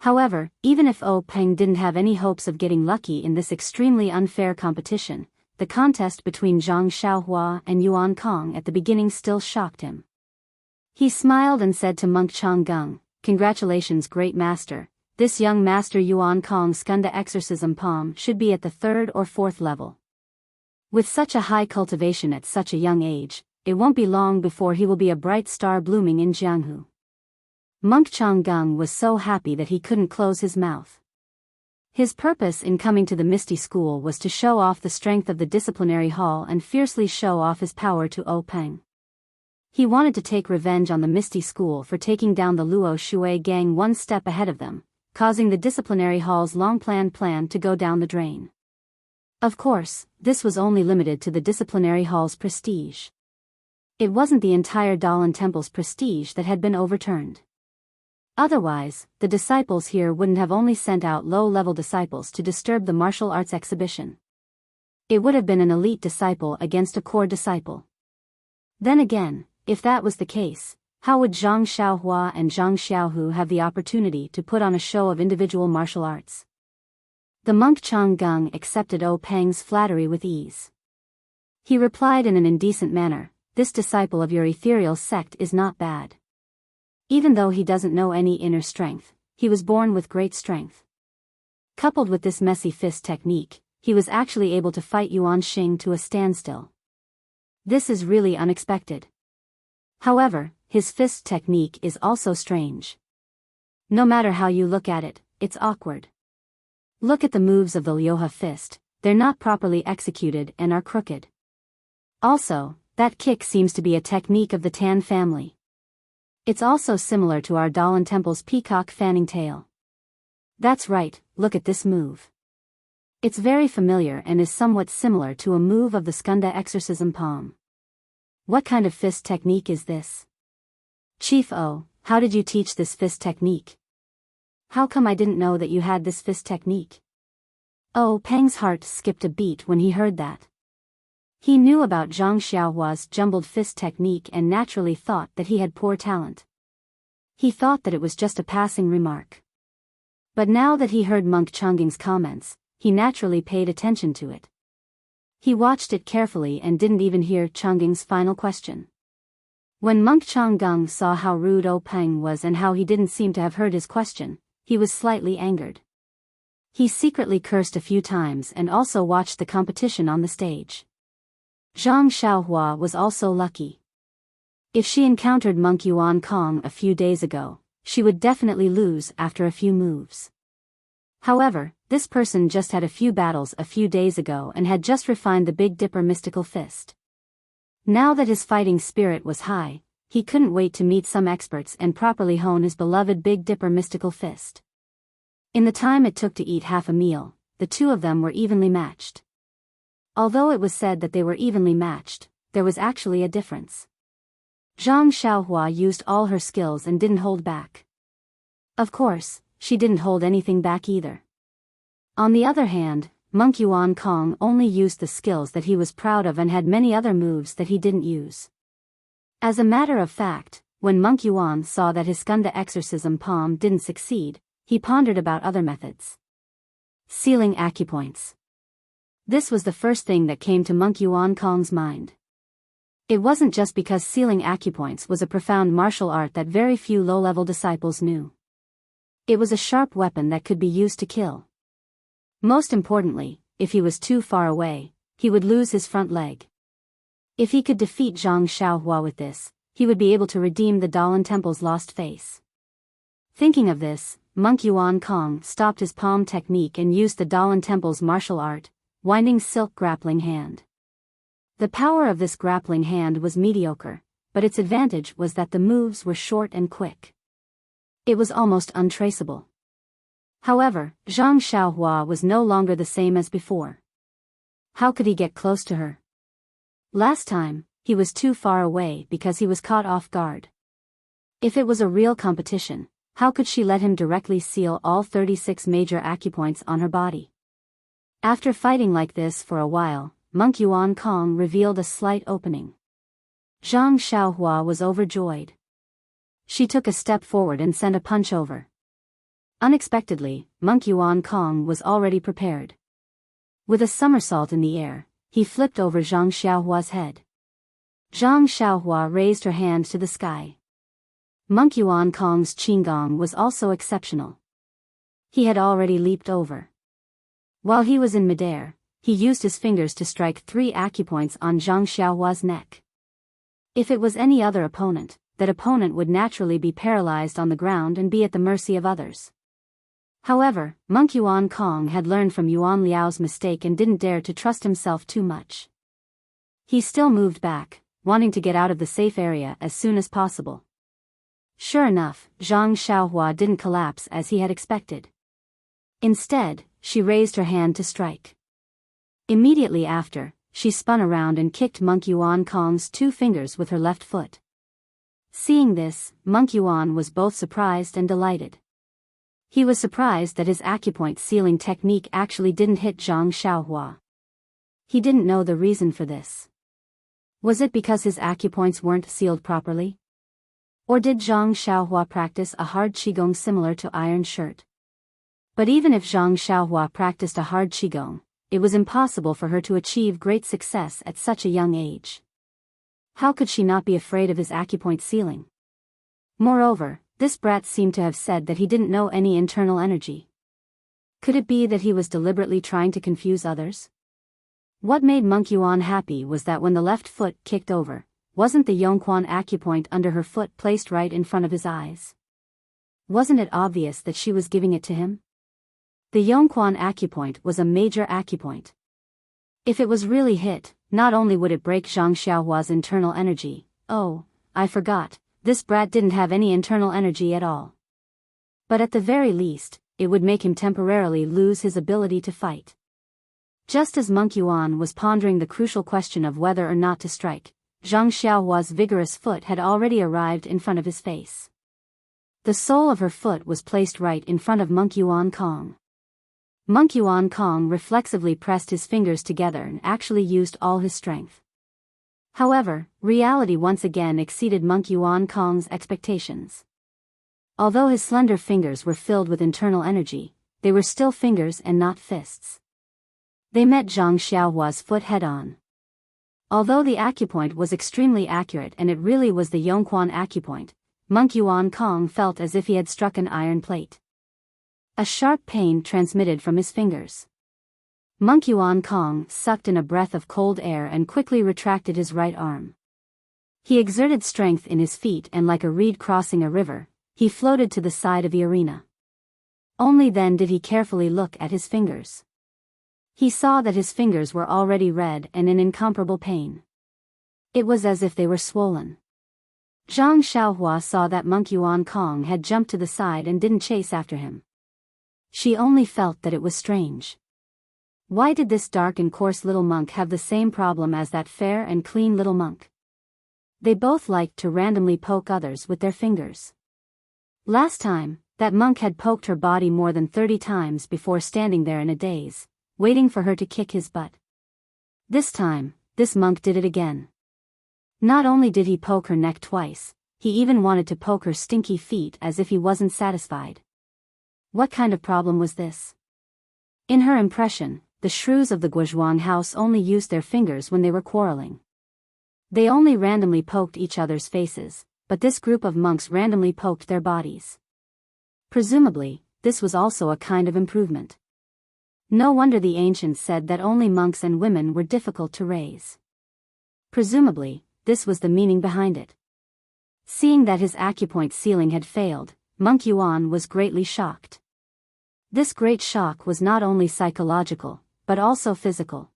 However, even if Peng didn't have any hopes of getting lucky in this extremely unfair competition, the contest between Zhang Xiaohua and Yuan Kong at the beginning still shocked him. He smiled and said to Monk Changgung, "Congratulations, great master. This young master Yuan Kong's Skunda exorcism palm should be at the 3rd or 4th level. With such a high cultivation at such a young age, it won't be long before he will be a bright star blooming in Jianghu." Monk Changgung was so happy that he couldn't close his mouth. His purpose in coming to the Misty School was to show off the strength of the disciplinary hall and fiercely show off his power to Peng. He wanted to take revenge on the Misty School for taking down the Luo Shui gang one step ahead of them, causing the disciplinary hall's long-planned plan to go down the drain. Of course, this was only limited to the disciplinary hall's prestige. It wasn't the entire Dalan Temple's prestige that had been overturned. Otherwise, the disciples here wouldn't have only sent out low-level disciples to disturb the martial arts exhibition. It would have been an elite disciple against a core disciple. Then again, if that was the case, how would Zhang Xiaohua and Zhang Xiaohu have the opportunity to put on a show of individual martial arts? The monk Changgung accepted Peng's flattery with ease. He replied in an indecent manner, "This disciple of your ethereal sect is not bad. Even though he doesn't know any inner strength, he was born with great strength. Coupled with this messy fist technique, he was actually able to fight Yuan Xing to a standstill. This is really unexpected. However, his fist technique is also strange. No matter how you look at it, it's awkward. Look at the moves of the Lyoha fist, they're not properly executed and are crooked. Also, that kick seems to be a technique of the Tan family. It's also similar to our Dalan Temple's peacock fanning tail. That's right, look at this move. It's very familiar and is somewhat similar to a move of the Skunda exorcism palm. What kind of fist technique is this? Chief O, how did you teach this fist technique? How come I didn't know that you had this fist technique?" Peng's heart skipped a beat when he heard that. He knew about Zhang Xiaohua's jumbled fist technique and naturally thought that he had poor talent. He thought that it was just a passing remark. But now that he heard Monk Changgung's comments, he naturally paid attention to it. He watched it carefully and didn't even hear Changgung's final question. When Monk Changgung saw how rude Peng was and how he didn't seem to have heard his question, he was slightly angered. He secretly cursed a few times and also watched the competition on the stage. Zhang Xiaohua was also lucky. If she encountered Monk Yuan Kong a few days ago, she would definitely lose after a few moves. However, this person just had a few battles a few days ago and had just refined the Big Dipper mystical fist. Now that his fighting spirit was high, he couldn't wait to meet some experts and properly hone his beloved Big Dipper mystical fist. In the time it took to eat half a meal, the two of them were evenly matched. Although it was said that they were evenly matched, there was actually a difference. Zhang Xiaohua used all her skills and didn't hold back. Of course, she didn't hold anything back either. On the other hand, Monk Yuan Kong only used the skills that he was proud of and had many other moves that he didn't use. As a matter of fact, when Monk Yuan saw that his Skunda exorcism palm didn't succeed, he pondered about other methods. Sealing acupoints. This was the first thing that came to Monk Yuan Kong's mind. It wasn't just because sealing acupoints was a profound martial art that very few low-level disciples knew. It was a sharp weapon that could be used to kill. Most importantly, if he was too far away, he would lose his front leg. If he could defeat Zhang Xiaohua with this, he would be able to redeem the Dalan Temple's lost face. Thinking of this, Monk Yuan Kong stopped his palm technique and used the Dalan Temple's martial art, winding silk grappling hand. The power of this grappling hand was mediocre, but its advantage was that the moves were short and quick. It was almost untraceable. However, Zhang Xiaohua was no longer the same as before. How could he get close to her? Last time, he was too far away because he was caught off guard. If it was a real competition, how could she let him directly seal all 36 major acupoints on her body? After fighting like this for a while, Monk Yuan Kong revealed a slight opening. Zhang Xiaohua was overjoyed. She took a step forward and sent a punch over. Unexpectedly, Monk Yuan Kong was already prepared. With a somersault in the air, he flipped over Zhang Xiaohua's head. Zhang Xiaohua raised her hand to the sky. Monk Yuan Kong's qigong was also exceptional. He had already leaped over. While he was in midair, he used his fingers to strike 3 acupoints on Zhang Xiaohua's neck. If it was any other opponent, that opponent would naturally be paralyzed on the ground and be at the mercy of others. However, Monk Yuan Kong had learned from Yuan Liao's mistake and didn't dare to trust himself too much. He still moved back, wanting to get out of the safe area as soon as possible. Sure enough, Zhang Xiaohua didn't collapse as he had expected. Instead, she raised her hand to strike. Immediately after, she spun around and kicked Monk Yuan Kong's 2 fingers with her left foot. Seeing this, Monk Yuan was both surprised and delighted. He was surprised that his acupoint sealing technique actually didn't hit Zhang Xiaohua. He didn't know the reason for this. Was it because his acupoints weren't sealed properly? Or did Zhang Xiaohua practice a hard qigong similar to iron shirt? But even if Zhang Xiaohua practiced a hard qigong, it was impossible for her to achieve great success at such a young age. How could she not be afraid of his acupoint sealing? Moreover, this brat seemed to have said that he didn't know any internal energy. Could it be that he was deliberately trying to confuse others? What made Monk Yuan happy was that when the left foot kicked over, wasn't the Yongquan acupoint under her foot placed right in front of his eyes? Wasn't it obvious that she was giving it to him? The Yongquan acupoint was a major acupoint. If it was really hit, not only would it break Zhang Xiaohua's internal energy, oh, I forgot, this brat didn't have any internal energy at all. But at the very least, it would make him temporarily lose his ability to fight. Just as Monk Yuan was pondering the crucial question of whether or not to strike, Zhang Xiaohua's vigorous foot had already arrived in front of his face. The sole of her foot was placed right in front of Monk Yuan Kong. Monk Yuan Kong reflexively pressed his fingers together and actually used all his strength. However, reality once again exceeded Monk Yuan Kong's expectations. Although his slender fingers were filled with internal energy, they were still fingers and not fists. They met Zhang Xiaohua's foot head-on. Although the acupoint was extremely accurate and it really was the Yongquan acupoint, Monk Yuan Kong felt as if he had struck an iron plate. A sharp pain transmitted from his fingers. Monk Yuan Kong sucked in a breath of cold air and quickly retracted his right arm. He exerted strength in his feet and like a reed crossing a river, he floated to the side of the arena. Only then did he carefully look at his fingers. He saw that his fingers were already red and in incomparable pain. It was as if they were swollen. Zhang Xiaohua saw that Monk Yuan Kong had jumped to the side and didn't chase after him. She only felt that it was strange. Why did this dark and coarse little monk have the same problem as that fair and clean little monk? They both liked to randomly poke others with their fingers. Last time, that monk had poked her body more than 30 times before standing there in a daze, waiting for her to kick his butt. This time, this monk did it again. Not only did he poke her neck twice, he even wanted to poke her stinky feet as if he wasn't satisfied. What kind of problem was this? In her impression, the shrews of the Guozhuang house only used their fingers when they were quarreling. They only randomly poked each other's faces, but this group of monks randomly poked their bodies. Presumably, this was also a kind of improvement. No wonder the ancients said that only monks and women were difficult to raise. Presumably, this was the meaning behind it. Seeing that his acupoint sealing had failed, Monk Yuan was greatly shocked. This great shock was not only psychological, but also physical.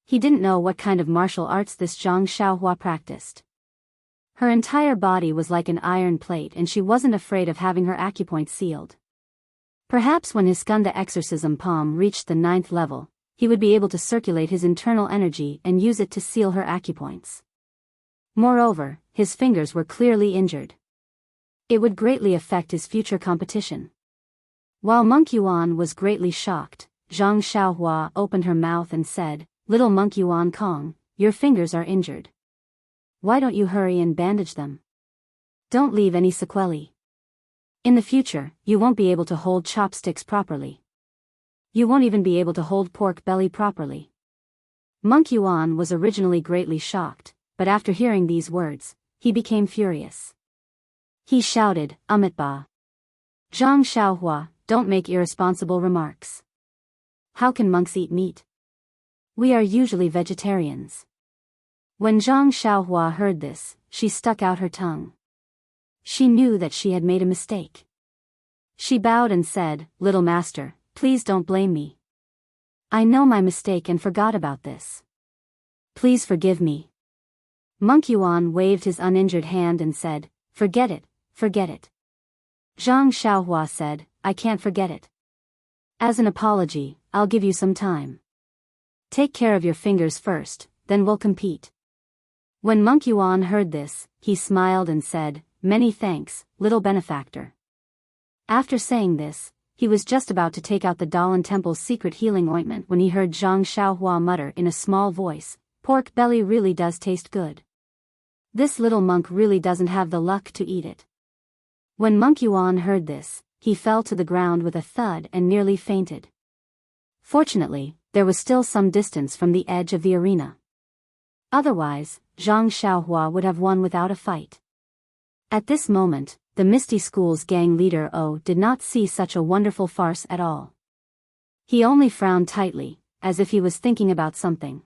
He didn't know what kind of martial arts this Zhang Xiaohua practiced. Her entire body was like an iron plate and she wasn't afraid of having her acupoint sealed. Perhaps when his Skunda exorcism palm reached the 9th level, he would be able to circulate his internal energy and use it to seal her acupoints. Moreover, his fingers were clearly injured. It would greatly affect his future competition. While Monk Yuan was greatly shocked, Zhang Xiaohua opened her mouth and said, "Little Monk Yuan Kong, your fingers are injured. Why don't you hurry and bandage them? Don't leave any sequelae. In the future, you won't be able to hold chopsticks properly. You won't even be able to hold pork belly properly." Monk Yuan was originally greatly shocked, but after hearing these words, he became furious. He shouted, "Amitba! Zhang Xiaohua, don't make irresponsible remarks. How can monks eat meat? We are usually vegetarians." When Zhang Xiaohua heard this, she stuck out her tongue. She knew that she had made a mistake. She bowed and said, "Little master, please don't blame me. I know my mistake and forgot about this. Please forgive me." Monk Yuan waved his uninjured hand and said, "Forget it, forget it." Zhang Xiaohua said, "I can't forget it. As an apology, I'll give you some time. Take care of your fingers first, then we'll compete." When Monk Yuan heard this, he smiled and said, "Many thanks, little benefactor." After saying this, he was just about to take out the Dalan Temple's secret healing ointment when he heard Zhang Xiaohua mutter in a small voice, "Pork belly really does taste good. This little monk really doesn't have the luck to eat it." When Monk Yuan heard this, he fell to the ground with a thud and nearly fainted. Fortunately, there was still some distance from the edge of the arena. Otherwise, Zhang Xiaohua would have won without a fight. At this moment, the Misty School's gang leader O did not see such a wonderful farce at all. He only frowned tightly, as if he was thinking about something.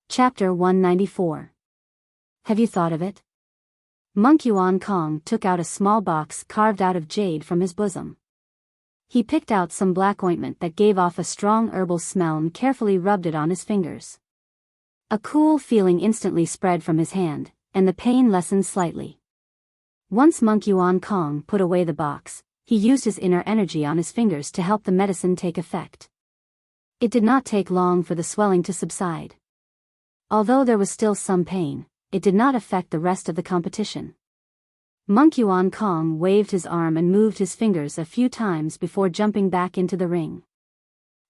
Chapter 194. Have you thought of it? Monk Yuan Kong took out a small box carved out of jade from his bosom. He picked out some black ointment that gave off a strong herbal smell and carefully rubbed it on his fingers. A cool feeling instantly spread from his hand, and the pain lessened slightly. Once Monk Yuan Kong put away the box, he used his inner energy on his fingers to help the medicine take effect. It did not take long for the swelling to subside. Although there was still some pain, it did not affect the rest of the competition. Monk Yuan Kong waved his arm and moved his fingers a few times before jumping back into the ring.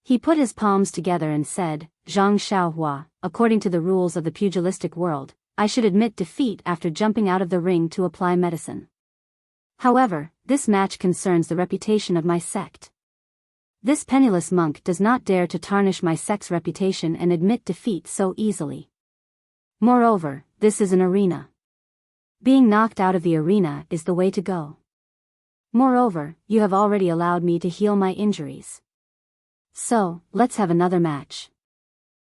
He put his palms together and said, "Zhang Xiaohua, according to the rules of the pugilistic world, I should admit defeat after jumping out of the ring to apply medicine. However, this match concerns the reputation of my sect. This penniless monk does not dare to tarnish my sect's reputation and admit defeat so easily. Moreover, this is an arena. Being knocked out of the arena is the way to go. Moreover, you have already allowed me to heal my injuries. So, let's have another match."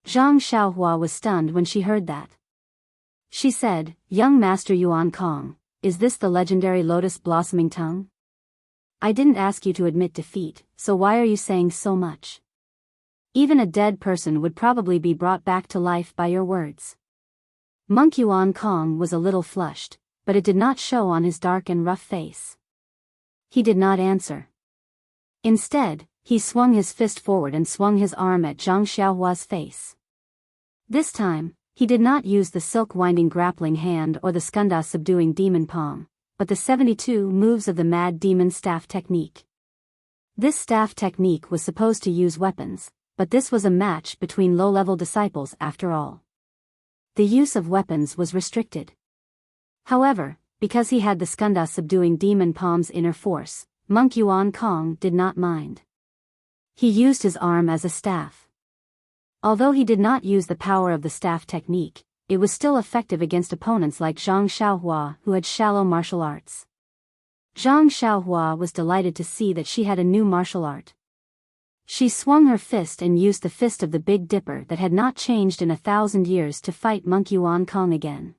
Zhang Xiaohua was stunned when she heard that. She said, "Young Master Yuan Kong, is this the legendary lotus blossoming tongue? I didn't ask you to admit defeat, so why are you saying so much? Even a dead person would probably be brought back to life by your words." Monk Yuan Kong was a little flushed, but it did not show on his dark and rough face. He did not answer. Instead, he swung his fist forward and swung his arm at Zhang Xiaohua's face. This time, he did not use the silk-winding grappling hand or the skanda subduing demon palm, but the 72 moves of the mad demon staff technique. This staff technique was supposed to use weapons, but this was a match between low-level disciples after all. The use of weapons was restricted. However, because he had the skanda subduing demon palm's inner force, Monk Yuan Kong did not mind. He used his arm as a staff. Although he did not use the power of the staff technique, it was still effective against opponents like Zhang Xiaohua who had shallow martial arts. Zhang Xiaohua was delighted to see that she had a new martial art. She swung her fist and used the fist of the Big Dipper that had not changed in 1,000 years to fight Monk Yuan Kong again.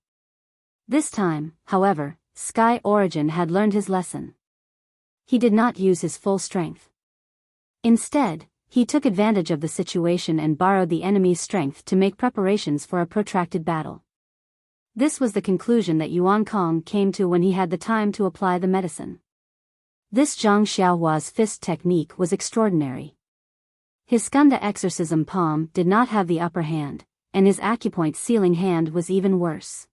This time, however, Sky Origin had learned his lesson. He did not use his full strength. Instead, he took advantage of the situation and borrowed the enemy's strength to make preparations for a protracted battle. This was the conclusion that Yuan Kong came to when he had the time to apply the medicine. This Zhang Xiaohua's fist technique was extraordinary. His Skunda exorcism palm did not have the upper hand, and his acupoint sealing hand was even worse.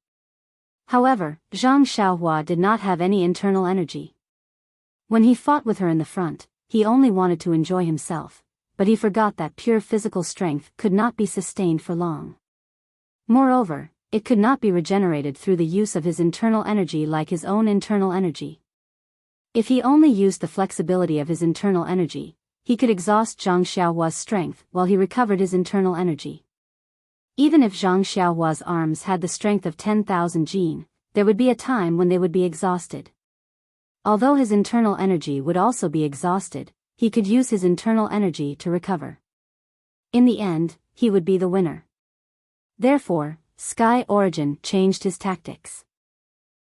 However, Zhang Xiaohua did not have any internal energy. When he fought with her in the front, he only wanted to enjoy himself, but he forgot that pure physical strength could not be sustained for long. Moreover, it could not be regenerated through the use of his internal energy like his own internal energy. If he only used the flexibility of his internal energy, he could exhaust Zhang Xiaohua's strength while he recovered his internal energy. Even if Zhang Xiaohua's arms had the strength of 10,000 jin, there would be a time when they would be exhausted. Although his internal energy would also be exhausted, he could use his internal energy to recover. In the end, he would be the winner. Therefore, Sky Origin changed his tactics.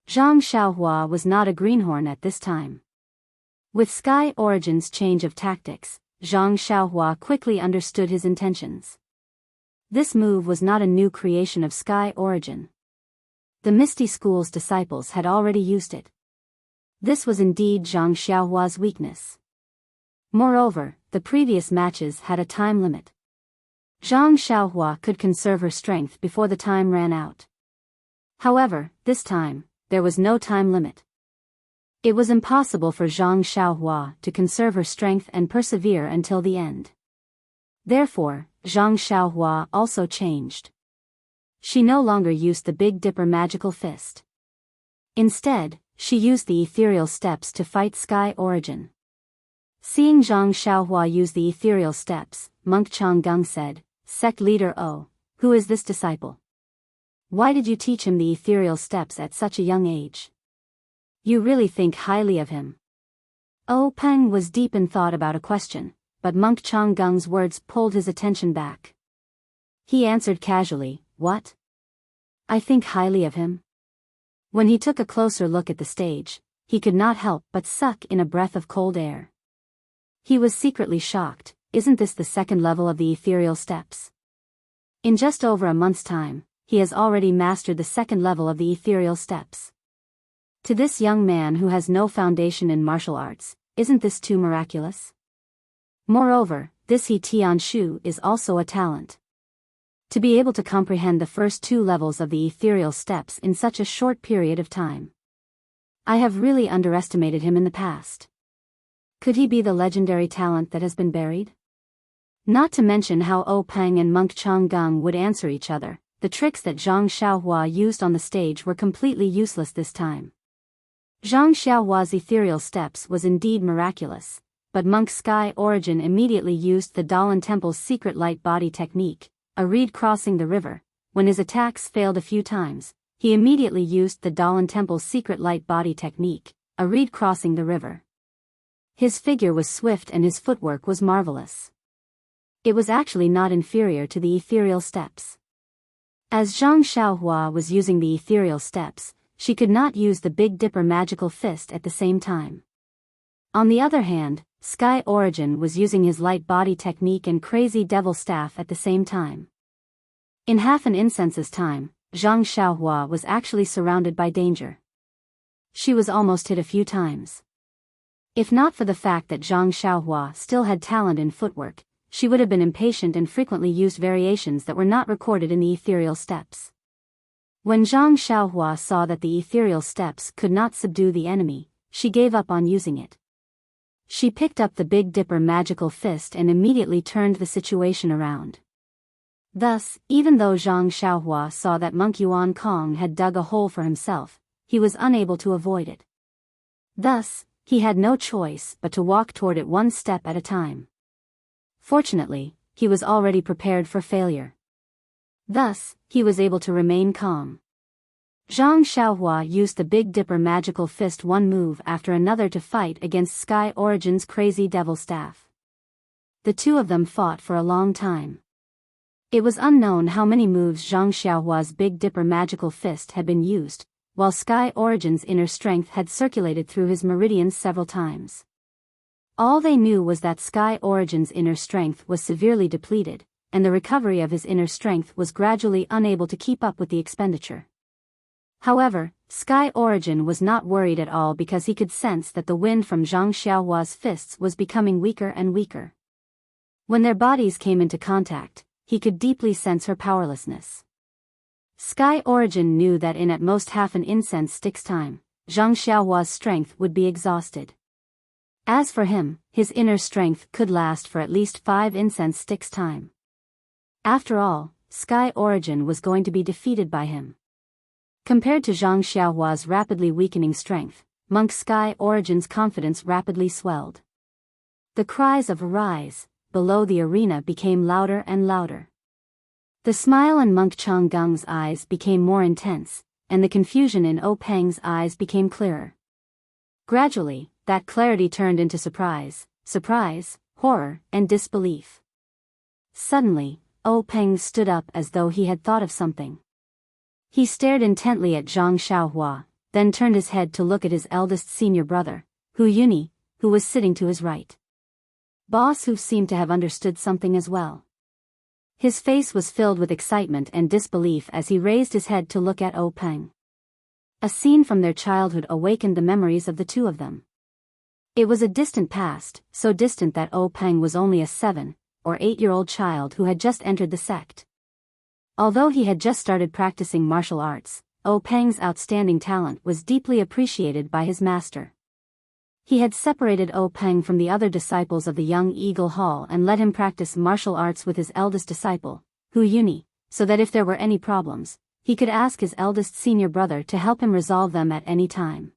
Zhang Xiaohua was not a greenhorn at this time. With Sky Origin's change of tactics, Zhang Xiaohua quickly understood his intentions. This move was not a new creation of Sky Origin. The Misty School's disciples had already used it. This was indeed Zhang Xiaohua's weakness. Moreover, the previous matches had a time limit. Zhang Xiaohua could conserve her strength before the time ran out. However, this time, there was no time limit. It was impossible for Zhang Xiaohua to conserve her strength and persevere until the end. Therefore, Zhang Xiaohua also changed. She no longer used the Big Dipper magical fist. Instead, she used the ethereal steps to fight Sky Origin. Seeing Zhang Xiaohua use the ethereal steps, Monk Changgung said, "Sect leader O, who is this disciple? Why did you teach him the ethereal steps at such a young age? You really think highly of him." O Peng was deep in thought about a question, but Monk Changgung's words pulled his attention back. He answered casually, "What? I think highly of him?" When he took a closer look at the stage, he could not help but suck in a breath of cold air. He was secretly shocked. Isn't this the second level of the ethereal steps? In just over a month's time, he has already mastered the second level of the ethereal steps. To this young man who has no foundation in martial arts, isn't this too miraculous? Moreover, this He Tianshu is also a talent. To be able to comprehend the first two levels of the ethereal steps in such a short period of time. I have really underestimated him in the past. Could he be the legendary talent that has been buried? Not to mention how O Peng and Monk Changgung would answer each other, the tricks that Zhang Xiaohua used on the stage were completely useless this time. Zhang Xiaohua's ethereal steps was indeed miraculous, but Monk Sky Origin immediately used the Dalan Temple's secret light body technique, a reed crossing the river. When his attacks failed a few times, he immediately used the Dalan Temple's secret light body technique, a reed crossing the river. His figure was swift and his footwork was marvelous. It was actually not inferior to the ethereal steps. As Zhang Xiaohua was using the ethereal steps, she could not use the Big Dipper magical fist at the same time. On the other hand, Sky Origin was using his light body technique and crazy devil staff at the same time. In half an incense's time, Zhang Xiaohua was actually surrounded by danger. She was almost hit a few times. If not for the fact that Zhang Xiaohua still had talent in footwork, she would have been impatient and frequently used variations that were not recorded in the ethereal steps. When Zhang Xiaohua saw that the ethereal steps could not subdue the enemy, she gave up on using it. She picked up the Big Dipper magical fist and immediately turned the situation around. Thus, even though Zhang Xiaohua saw that Monk Yuan Kong had dug a hole for himself, he was unable to avoid it. Thus, he had no choice but to walk toward it one step at a time. Fortunately, he was already prepared for failure. Thus, he was able to remain calm. Zhang Xiaohua used the Big Dipper magical fist one move after another to fight against Sky Origin's crazy devil staff. The two of them fought for a long time. It was unknown how many moves Zhang Xiaohua's Big Dipper magical fist had been used, while Sky Origin's inner strength had circulated through his meridians several times. All they knew was that Sky Origin's inner strength was severely depleted, and the recovery of his inner strength was gradually unable to keep up with the expenditure. However, Sky Origin was not worried at all because he could sense that the wind from Zhang Xiaohua's fists was becoming weaker and weaker. When their bodies came into contact, he could deeply sense her powerlessness. Sky Origin knew that in at most half an incense stick's time, Zhang Xiaohua's strength would be exhausted. As for him, his inner strength could last for at least 5 incense sticks' time. After all, Sky Origin was going to be defeated by him. Compared to Zhang Xiaohua's rapidly weakening strength, Monk Sky Origin's confidence rapidly swelled. The cries of "Rise!" below the arena became louder and louder. The smile in Monk Chonggung's eyes became more intense, and the confusion in O Peng's eyes became clearer. Gradually, that clarity turned into surprise, horror, and disbelief. Suddenly, O Peng stood up as though he had thought of something. He stared intently at Zhang Xiaohua, then turned his head to look at his eldest senior brother, Hu Yuni, who was sitting to his right. Boss Hu seemed to have understood something as well. His face was filled with excitement and disbelief as he raised his head to look at O Peng. A scene from their childhood awakened the memories of the two of them. It was a distant past, so distant that O Peng was only a 7 or 8-year-old child who had just entered the sect. Although he had just started practicing martial arts, O Peng's outstanding talent was deeply appreciated by his master. He had separated O Peng from the other disciples of the Young Eagle Hall and let him practice martial arts with his eldest disciple, Hu Yuni, so that if there were any problems, he could ask his eldest senior brother to help him resolve them at any time.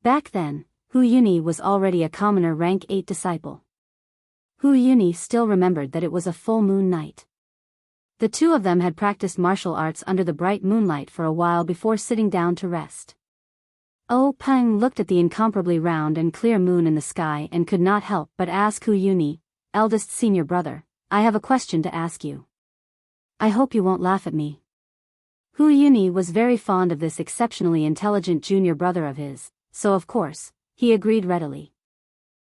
Back then, Hu Yuni was already a commoner rank 8 disciple. Hu Yuni still remembered that it was a full moon night. The two of them had practiced martial arts under the bright moonlight for a while before sitting down to rest. O Peng looked at the incomparably round and clear moon in the sky and could not help but ask Hu Yuni, eldest senior brother, "I have a question to ask you. I hope you won't laugh at me." Hu Yuni was very fond of this exceptionally intelligent junior brother of his, so of course, he agreed readily.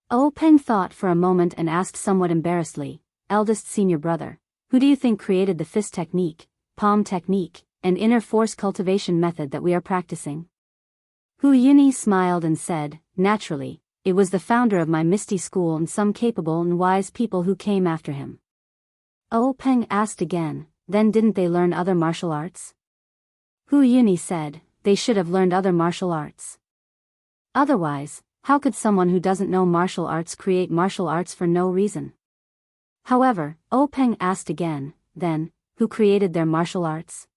O Peng thought for a moment and asked somewhat embarrassedly, "Eldest senior brother, who do you think created the fist technique, palm technique, and inner force cultivation method that we are practicing?" Hu Yuni smiled and said, "Naturally, it was the founder of my Misty School and some capable and wise people who came after him." O Peng asked again, "Then didn't they learn other martial arts?" Hu Yuni said, "They should have learned other martial arts. Otherwise, how could someone who doesn't know martial arts create martial arts for no reason?" However, O Peng asked again, "Then, who created their martial arts?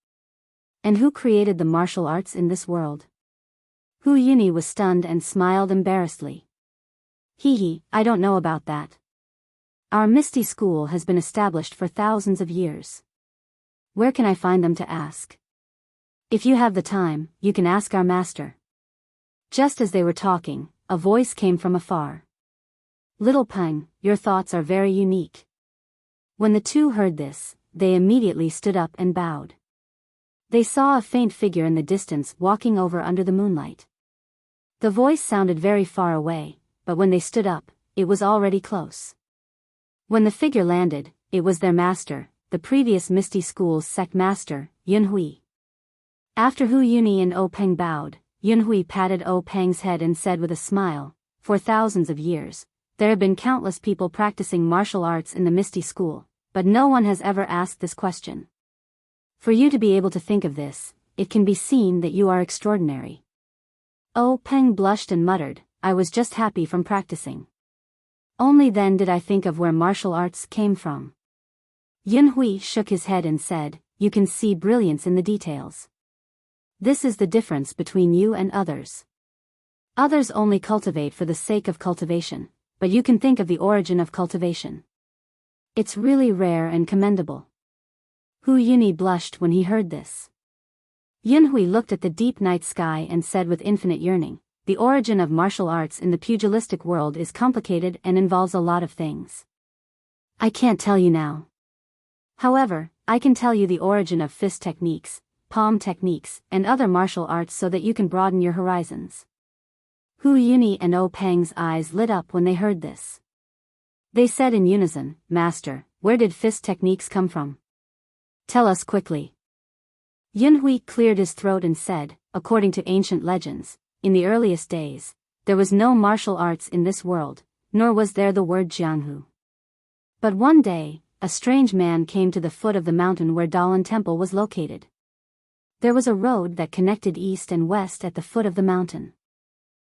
And who created the martial arts in this world?" Hu Yuni was stunned and smiled embarrassedly. I don't know about that. Our Misty School has been established for thousands of years. Where can I find them to ask? If you have the time, you can ask our master." Just as they were talking, a voice came from afar. "Little Peng, your thoughts are very unique." When the two heard this, they immediately stood up and bowed. They saw a faint figure in the distance walking over under the moonlight. The voice sounded very far away, but when they stood up, it was already close. When the figure landed, it was their master, the previous Misty School's sect master, Yunhui. After Hu Yuni and O Peng bowed, Yunhui patted O Peng's head and said with a smile, "For thousands of years, there have been countless people practicing martial arts in the Misty School, but no one has ever asked this question. For you to be able to think of this, it can be seen that you are extraordinary." O Peng blushed and muttered, "I was just happy from practicing. Only then did I think of where martial arts came from." Yunhui shook his head and said, "You can see brilliance in the details. This is the difference between you and others. Others only cultivate for the sake of cultivation, but you can think of the origin of cultivation. It's really rare and commendable." Hu Yuni blushed when he heard this. Yunhui looked at the deep night sky and said with infinite yearning, "The origin of martial arts in the pugilistic world is complicated and involves a lot of things. I can't tell you now. However, I can tell you the origin of fist techniques, palm techniques, and other martial arts so that you can broaden your horizons." Hu Yuni and O Peng's eyes lit up when they heard this. They said in unison, "Master, where did fist techniques come from? Tell us quickly." Yunhui cleared his throat and said, according to ancient legends, in the earliest days, there was no martial arts in this world, nor was there the word Jianghu. But one day, a strange man came to the foot of the mountain where Dalan Temple was located. There was a road that connected east and west at the foot of the mountain.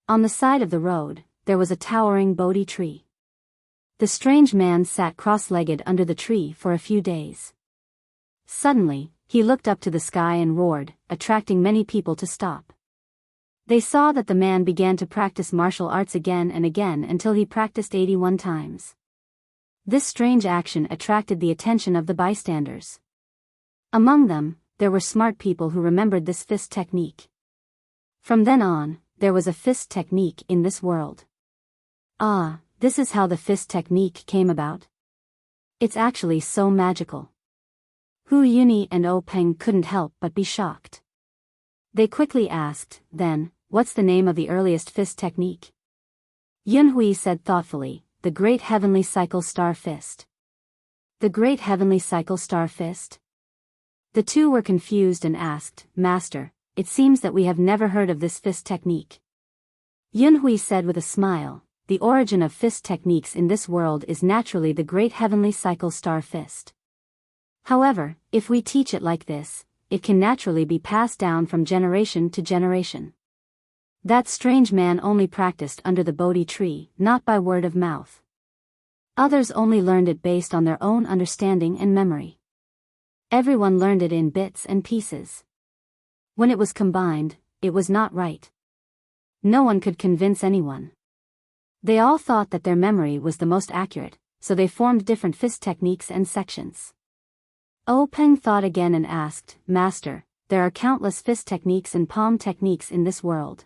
On the side of the road, there was a towering Bodhi tree. The strange man sat cross-legged under the tree for a few days. Suddenly, he looked up to the sky and roared, attracting many people to stop. They saw that the man began to practice martial arts again and again until he practiced 81 times. This strange action attracted the attention of the bystanders. Among them, there were smart people who remembered this fist technique. From then on, there was a fist technique in this world. Ah, this is how the fist technique came about. It's actually so magical. Hu Yuni and O Peng couldn't help but be shocked. They quickly asked, then, what's the name of the earliest fist technique? Yun Hui said thoughtfully, the Great Heavenly Cycle Star Fist. The Great Heavenly Cycle Star Fist? The two were confused and asked, Master, it seems that we have never heard of this fist technique. Yun Hui said with a smile, the origin of fist techniques in this world is naturally the Great Heavenly Cycle Star Fist. However, if we teach it like this, it can naturally be passed down from generation to generation. That strange man only practiced under the Bodhi tree, not by word of mouth. Others only learned it based on their own understanding and memory. Everyone learned it in bits and pieces. When it was combined, it was not right. No one could convince anyone. They all thought that their memory was the most accurate, so they formed different fist techniques and sections. O Peng thought again and asked, Master, there are countless fist techniques and palm techniques in this world.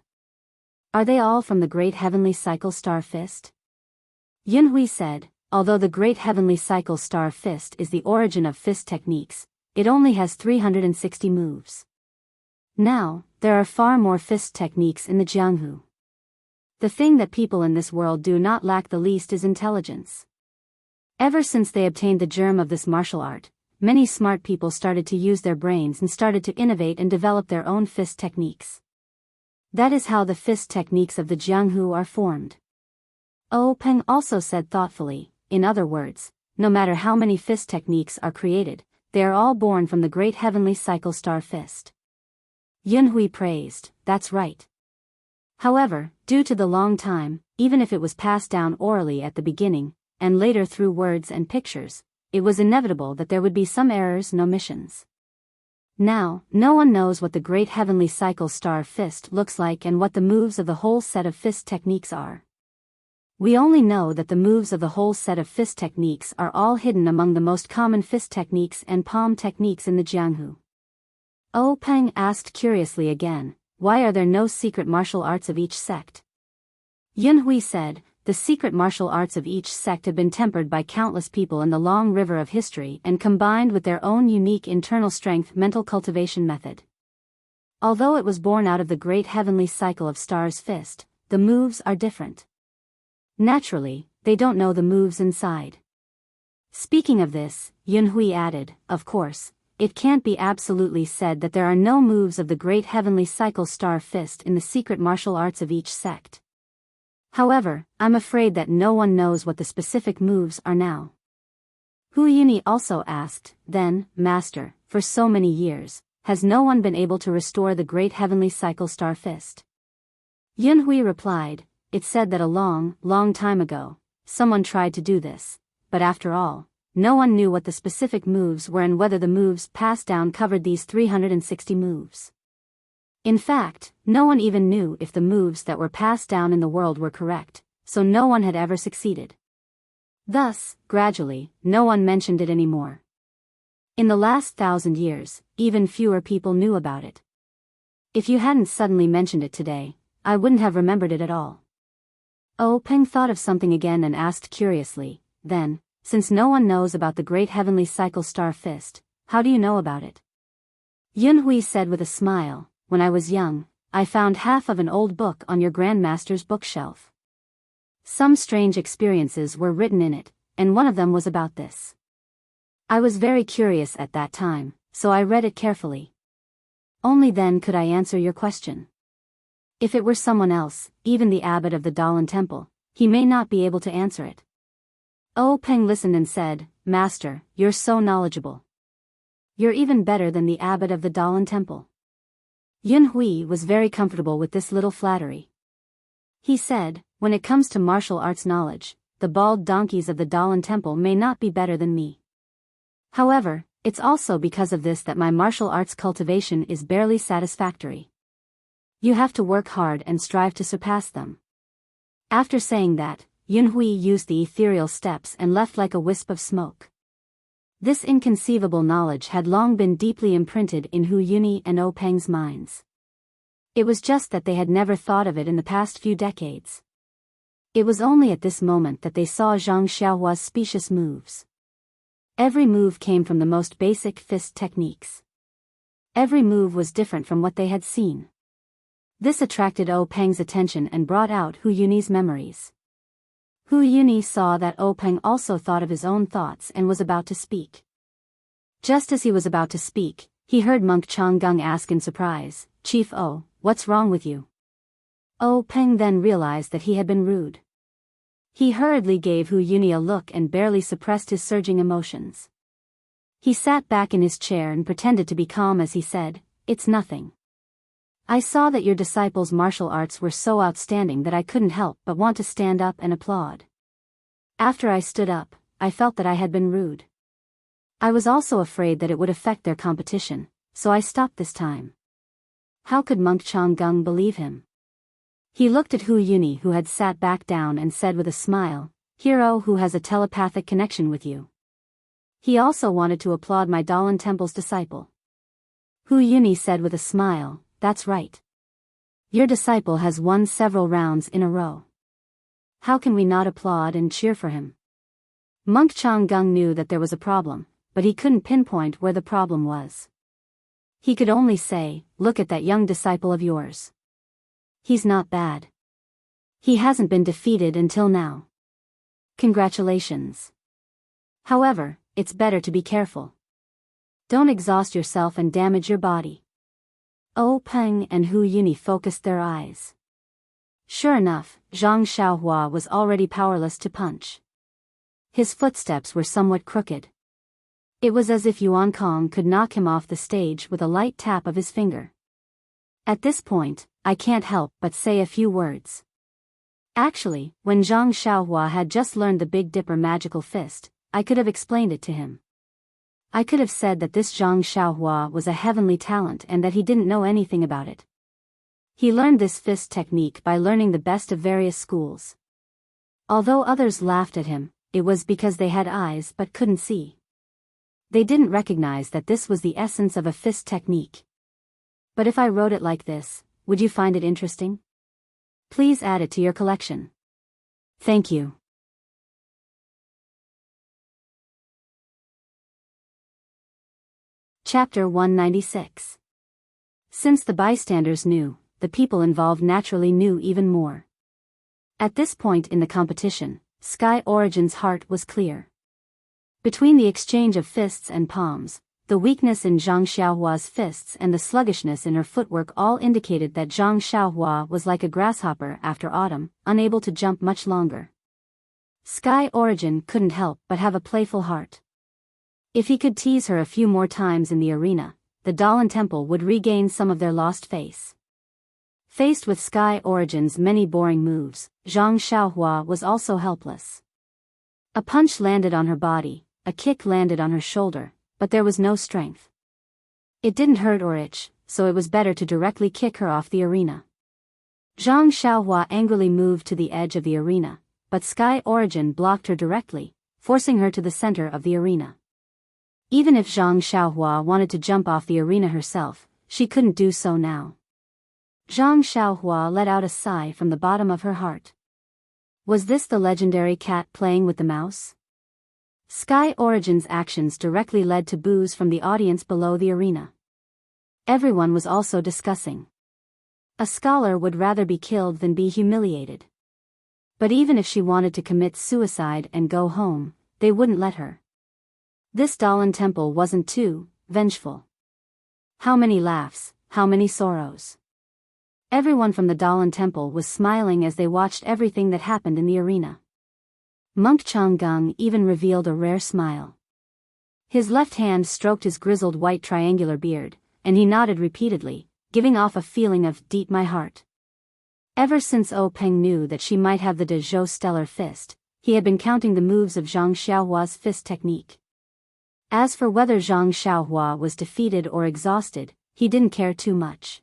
Are they all from the Great Heavenly Cycle Star Fist? Yun Hui said, although the Great Heavenly Cycle Star Fist is the origin of fist techniques, it only has 360 moves. Now, there are far more fist techniques in the Jianghu. The thing that people in this world do not lack the least is intelligence. Ever since they obtained the germ of this martial art, many smart people started to use their brains and started to innovate and develop their own fist techniques. That is how the fist techniques of the Jianghu are formed. O Peng also said thoughtfully, in other words, no matter how many fist techniques are created, they are all born from the Great Heavenly Cycle Star Fist. Yun Hui praised, that's right. However, due to the long time, even if it was passed down orally at the beginning, and later through words and pictures, it was inevitable that there would be some errors and omissions. Now, no one knows what the Great Heavenly Cycle Star Fist looks like and what the moves of the whole set of fist techniques are. We only know that the moves of the whole set of fist techniques are all hidden among the most common fist techniques and palm techniques in the Jianghu. O Peng asked curiously again, why are there no secret martial arts of each sect? Yun Hui said, the secret martial arts of each sect have been tempered by countless people in the long river of history and combined with their own unique internal strength mental cultivation method. Although it was born out of the Great Heavenly Cycle of Stars Fist, the moves are different. Naturally, they don't know the moves inside. Speaking of this, Yun Hui added, of course, it can't be absolutely said that there are no moves of the Great Heavenly Cycle Star Fist in the secret martial arts of each sect. However, I'm afraid that no one knows what the specific moves are now. Hu Yuni also asked, then, Master, for so many years, has no one been able to restore the Great Heavenly Cycle Star Fist? Yun Hui replied, it said that a long, long time ago, someone tried to do this, but after all, no one knew what the specific moves were and whether the moves passed down covered these 360 moves. In fact, no one even knew if the moves that were passed down in the world were correct, so no one had ever succeeded. Thus, gradually, no one mentioned it anymore. In the last 1,000 years, even fewer people knew about it. If you hadn't suddenly mentioned it today, I wouldn't have remembered it at all. O Peng thought of something again and asked curiously, then, since no one knows about the Great Heavenly Cycle Star Fist, how do you know about it? Yun Hui said with a smile, when I was young, I found half of an old book on your grandmaster's bookshelf. Some strange experiences were written in it, and one of them was about this. I was very curious at that time, so I read it carefully. Only then could I answer your question. If it were someone else, even the abbot of the Dalan temple, he may not be able to answer it. Oh Peng listened and said, Master, you're so knowledgeable. You're even better than the abbot of the Dalan temple. Yun Hui was very comfortable with this little flattery. He said, when it comes to martial arts knowledge, the bald donkeys of the Dalan temple may not be better than me. However, it's also because of this that my martial arts cultivation is barely satisfactory. You have to work hard and strive to surpass them. After saying that, Yun Hui used the ethereal steps and left like a wisp of smoke. This inconceivable knowledge had long been deeply imprinted in Hu Yuni and O Peng's minds. It was just that they had never thought of it in the past few decades. It was only at this moment that they saw Zhang Xiaohua's specious moves. Every move came from the most basic fist techniques. Every move was different from what they had seen. This attracted O Peng's attention and brought out Hu Yuni's memories. Hu Yuni saw that O Peng also thought of his own thoughts and was about to speak. Just as he was about to speak, he heard Monk Changgung ask in surprise, Chief O, what's wrong with you? O Peng then realized that he had been rude. He hurriedly gave Hu Yuni a look and barely suppressed his surging emotions. He sat back in his chair and pretended to be calm as he said, It's nothing. I saw that your disciples' martial arts were so outstanding that I couldn't help but want to stand up and applaud. After I stood up, I felt that I had been rude. I was also afraid that it would affect their competition, so I stopped this time. How could Monk Changgung believe him? He looked at Hu Yuni, who had sat back down, and said with a smile, Hero who has a telepathic connection with you. He also wanted to applaud my Dalan temple's disciple. Hu Yuni said with a smile, That's right. Your disciple has won several rounds in a row. How can we not applaud and cheer for him? Monk Changgung knew that there was a problem, but he couldn't pinpoint where the problem was. He could only say, Look at that young disciple of yours. He's not bad. He hasn't been defeated until now. Congratulations. However, it's better to be careful. Don't exhaust yourself and damage your body. O Peng and Hu Yuni focused their eyes. Sure enough, Zhang Xiaohua was already powerless to punch. His footsteps were somewhat crooked. It was as if Yuan Kong could knock him off the stage with a light tap of his finger. At this point, I can't help but say a few words. Actually, when Zhang Xiaohua had just learned the Big Dipper magical fist, I could have explained it to him. I could have said that this Zhang Xiaohua was a heavenly talent and that he didn't know anything about it. He learned this fist technique by learning the best of various schools. Although others laughed at him, it was because they had eyes but couldn't see. They didn't recognize that this was the essence of a fist technique. But if I wrote it like this, would you find it interesting? Please add it to your collection. Thank you. Chapter 196. Since the bystanders knew, the people involved naturally knew even more. At this point in the competition, Sky Origin's heart was clear. Between the exchange of fists and palms, the weakness in Zhang Xiaohua's fists and the sluggishness in her footwork all indicated that Zhang Xiaohua was like a grasshopper after autumn, unable to jump much longer. Sky Origin couldn't help but have a playful heart. If he could tease her a few more times in the arena, the Dalan Temple would regain some of their lost face. Faced with Sky Origin's many boring moves, Zhang Xiaohua was also helpless. A punch landed on her body, a kick landed on her shoulder, but there was no strength. It didn't hurt or itch, so it was better to directly kick her off the arena. Zhang Xiaohua angrily moved to the edge of the arena, but Sky Origin blocked her directly, forcing her to the center of the arena. Even if Zhang Xiaohua wanted to jump off the arena herself, she couldn't do so now. Zhang Xiaohua let out a sigh from the bottom of her heart. Was this the legendary cat playing with the mouse? Sky Origin's actions directly led to boos from the audience below the arena. Everyone was also discussing. A scholar would rather be killed than be humiliated. But even if she wanted to commit suicide and go home, they wouldn't let her. This Dalan Temple wasn't too vengeful. How many laughs, how many sorrows. Everyone from the Dalan temple was smiling as they watched everything that happened in the arena. Monk Changgung even revealed a rare smile. His left hand stroked his grizzled white triangular beard, and he nodded repeatedly, giving off a feeling of deep my heart. Ever since Peng knew that she might have the De Zhou stellar fist, he had been counting the moves of Zhang Xiaohua's fist technique. As for whether Zhang Xiaohua was defeated or exhausted, he didn't care too much.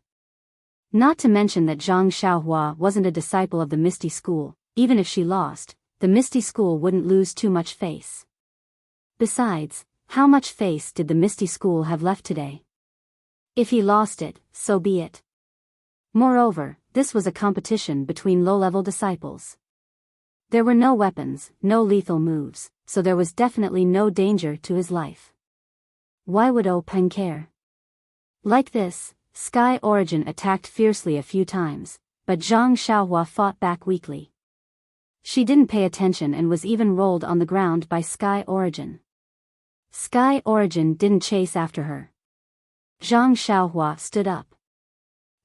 Not to mention that Zhang Xiaohua wasn't a disciple of the Misty School. Even if she lost, the Misty School wouldn't lose too much face. Besides, how much face did the Misty School have left today? If he lost it, so be it. Moreover, this was a competition between low-level disciples. There were no weapons, no lethal moves, so there was definitely no danger to his life. Why would Peng care? Like this, Sky Origin attacked fiercely a few times, but Zhang Xiaohua fought back weakly. She didn't pay attention and was even rolled on the ground by Sky Origin. Sky Origin didn't chase after her. Zhang Xiaohua stood up.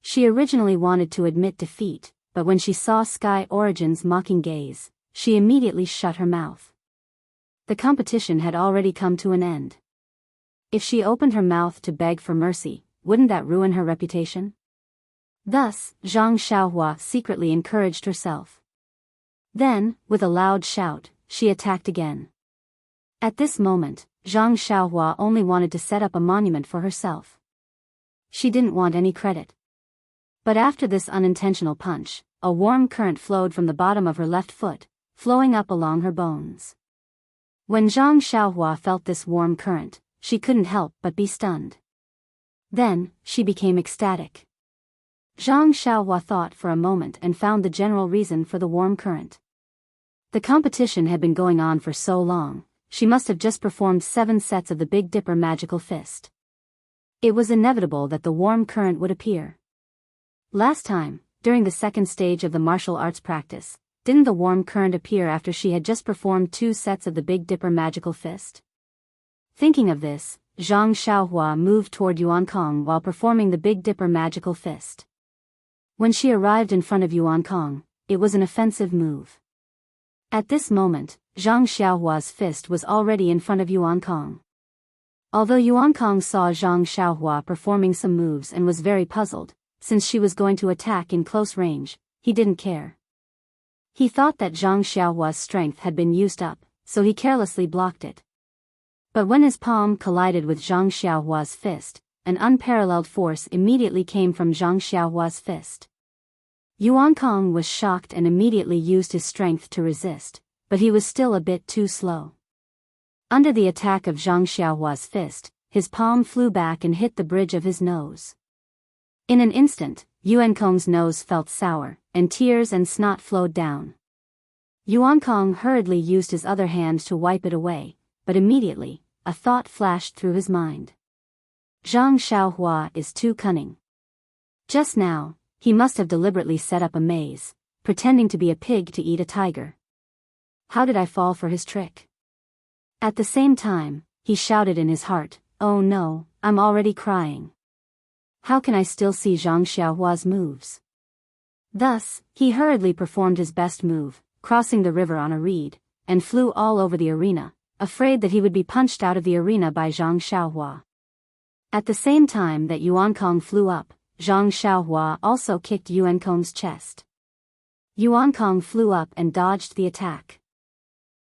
She originally wanted to admit defeat, but when she saw Sky Origin's mocking gaze, she immediately shut her mouth. The competition had already come to an end. If she opened her mouth to beg for mercy, wouldn't that ruin her reputation? Thus, Zhang Xiaohua secretly encouraged herself. Then, with a loud shout, she attacked again. At this moment, Zhang Xiaohua only wanted to set up a monument for herself. She didn't want any credit. But after this unintentional punch, a warm current flowed from the bottom of her left foot, flowing up along her bones. When Zhang Xiaohua felt this warm current, she couldn't help but be stunned. Then, she became ecstatic. Zhang Xiaohua thought for a moment and found the general reason for the warm current. The competition had been going on for so long, she must have just performed 7 sets of the Big Dipper magical fist. It was inevitable that the warm current would appear. Last time, during the second stage of the martial arts practice, didn't the warm current appear after she had just performed 2 sets of the Big Dipper magical fist? Thinking of this, Zhang Xiaohua moved toward Yuan Kong while performing the Big Dipper magical fist. When she arrived in front of Yuan Kong, it was an offensive move. At this moment, Zhang Xiaohua's fist was already in front of Yuan Kong. Although Yuan Kong saw Zhang Xiaohua performing some moves and was very puzzled, since she was going to attack in close range, he didn't care. He thought that Zhang Xiaohua's strength had been used up, so he carelessly blocked it. But when his palm collided with Zhang Xiaohua's fist, an unparalleled force immediately came from Zhang Xiaohua's fist. Yuan Kong was shocked and immediately used his strength to resist, but he was still a bit too slow. Under the attack of Zhang Xiaohua's fist, his palm flew back and hit the bridge of his nose. In an instant, Yuan Kong's nose felt sour, and tears and snot flowed down. Yuan Kong hurriedly used his other hand to wipe it away, but immediately, a thought flashed through his mind. Zhang Xiaohua is too cunning. Just now, he must have deliberately set up a maze, pretending to be a pig to eat a tiger. How did I fall for his trick? At the same time, he shouted in his heart, "Oh no, I'm already crying. How can I still see Zhang Xiaohua's moves?" Thus, he hurriedly performed his best move, crossing the river on a reed, and flew all over the arena, afraid that he would be punched out of the arena by Zhang Xiaohua. At the same time that Yuan Kong flew up, Zhang Xiaohua also kicked Yuan Kong's chest. Yuan Kong flew up and dodged the attack.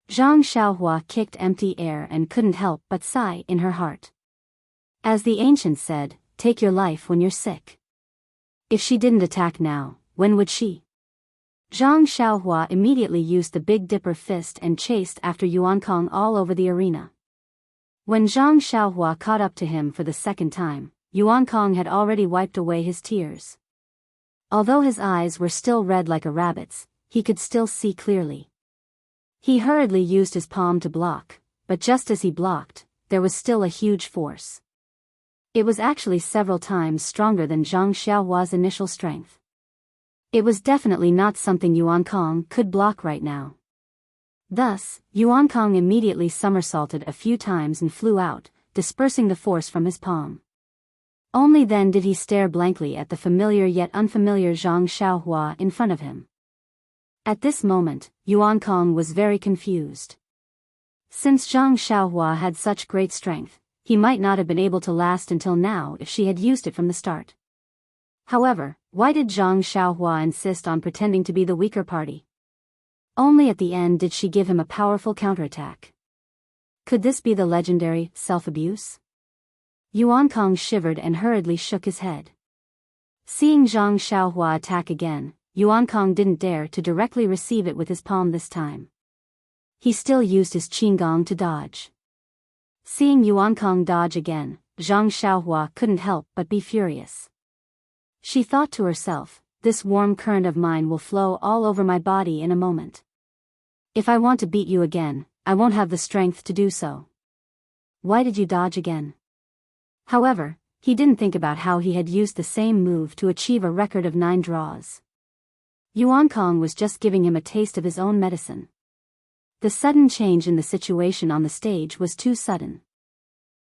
Zhang Xiaohua kicked empty air and couldn't help but sigh in her heart. As the ancients said, take your life when you're sick. If she didn't attack now, when would she? Zhang Xiaohua immediately used the Big Dipper fist and chased after Yuan Kong all over the arena. When Zhang Xiaohua caught up to him for the second time, Yuan Kong had already wiped away his tears. Although his eyes were still red like a rabbit's, he could still see clearly. He hurriedly used his palm to block, but just as he blocked, there was still a huge force. It was actually several times stronger than Zhang Xiaohua's initial strength. It was definitely not something Yuan Kong could block right now. Thus, Yuan Kong immediately somersaulted a few times and flew out, dispersing the force from his palm. Only then did he stare blankly at the familiar yet unfamiliar Zhang Xiaohua in front of him. At this moment, Yuan Kong was very confused. Since Zhang Xiaohua had such great strength, he might not have been able to last until now if she had used it from the start. However, why did Zhang Xiaohua insist on pretending to be the weaker party? Only at the end did she give him a powerful counterattack. Could this be the legendary self-abuse? Yuan Kong shivered and hurriedly shook his head. Seeing Zhang Xiaohua attack again, Yuan Kong didn't dare to directly receive it with his palm this time. He still used his qinggong to dodge. Seeing Yuan Kong dodge again, Zhang Xiaohua couldn't help but be furious. She thought to herself, this warm current of mine will flow all over my body in a moment. If I want to beat you again, I won't have the strength to do so. Why did you dodge again? However, he didn't think about how he had used the same move to achieve a record of 9 draws. Yuan Kong was just giving him a taste of his own medicine. The sudden change in the situation on the stage was too sudden.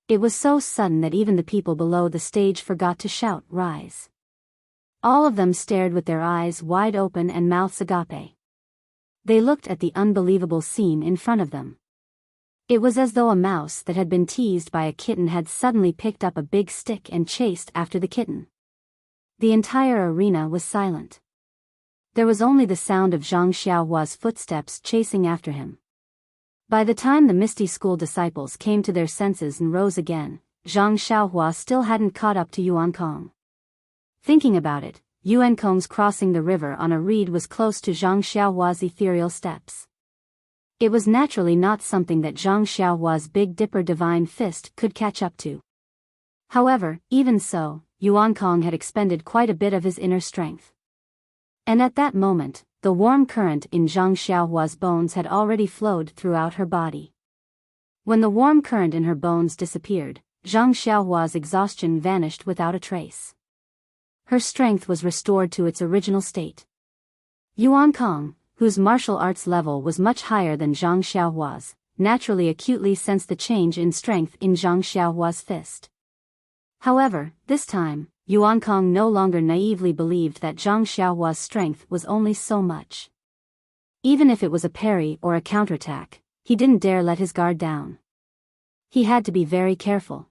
It was so sudden that even the people below the stage forgot to shout, "Rise!" All of them stared with their eyes wide open and mouths agape. They looked at the unbelievable scene in front of them. It was as though a mouse that had been teased by a kitten had suddenly picked up a big stick and chased after the kitten. The entire arena was silent. There was only the sound of Zhang Xiaohua's footsteps chasing after him. By the time the Misty School disciples came to their senses and rose again, Zhang Xiaohua still hadn't caught up to Yuan Kong. Thinking about it, Yuan Kong's crossing the river on a reed was close to Zhang Xiaohua's ethereal steps. It was naturally not something that Zhang Xiaohua's Big Dipper divine fist could catch up to. However, even so, Yuan Kong had expended quite a bit of his inner strength. And at that moment, the warm current in Zhang Xiaohua's bones had already flowed throughout her body. When the warm current in her bones disappeared, Zhang Xiaohua's exhaustion vanished without a trace. Her strength was restored to its original state. Yuan Kong, whose martial arts level was much higher than Zhang Xiaohua's, naturally acutely sensed the change in strength in Zhang Xiaohua's fist. However, this time, Yuan Kong no longer naively believed that Zhang Xiaohua's strength was only so much. Even if it was a parry or a counterattack, he didn't dare let his guard down. He had to be very careful.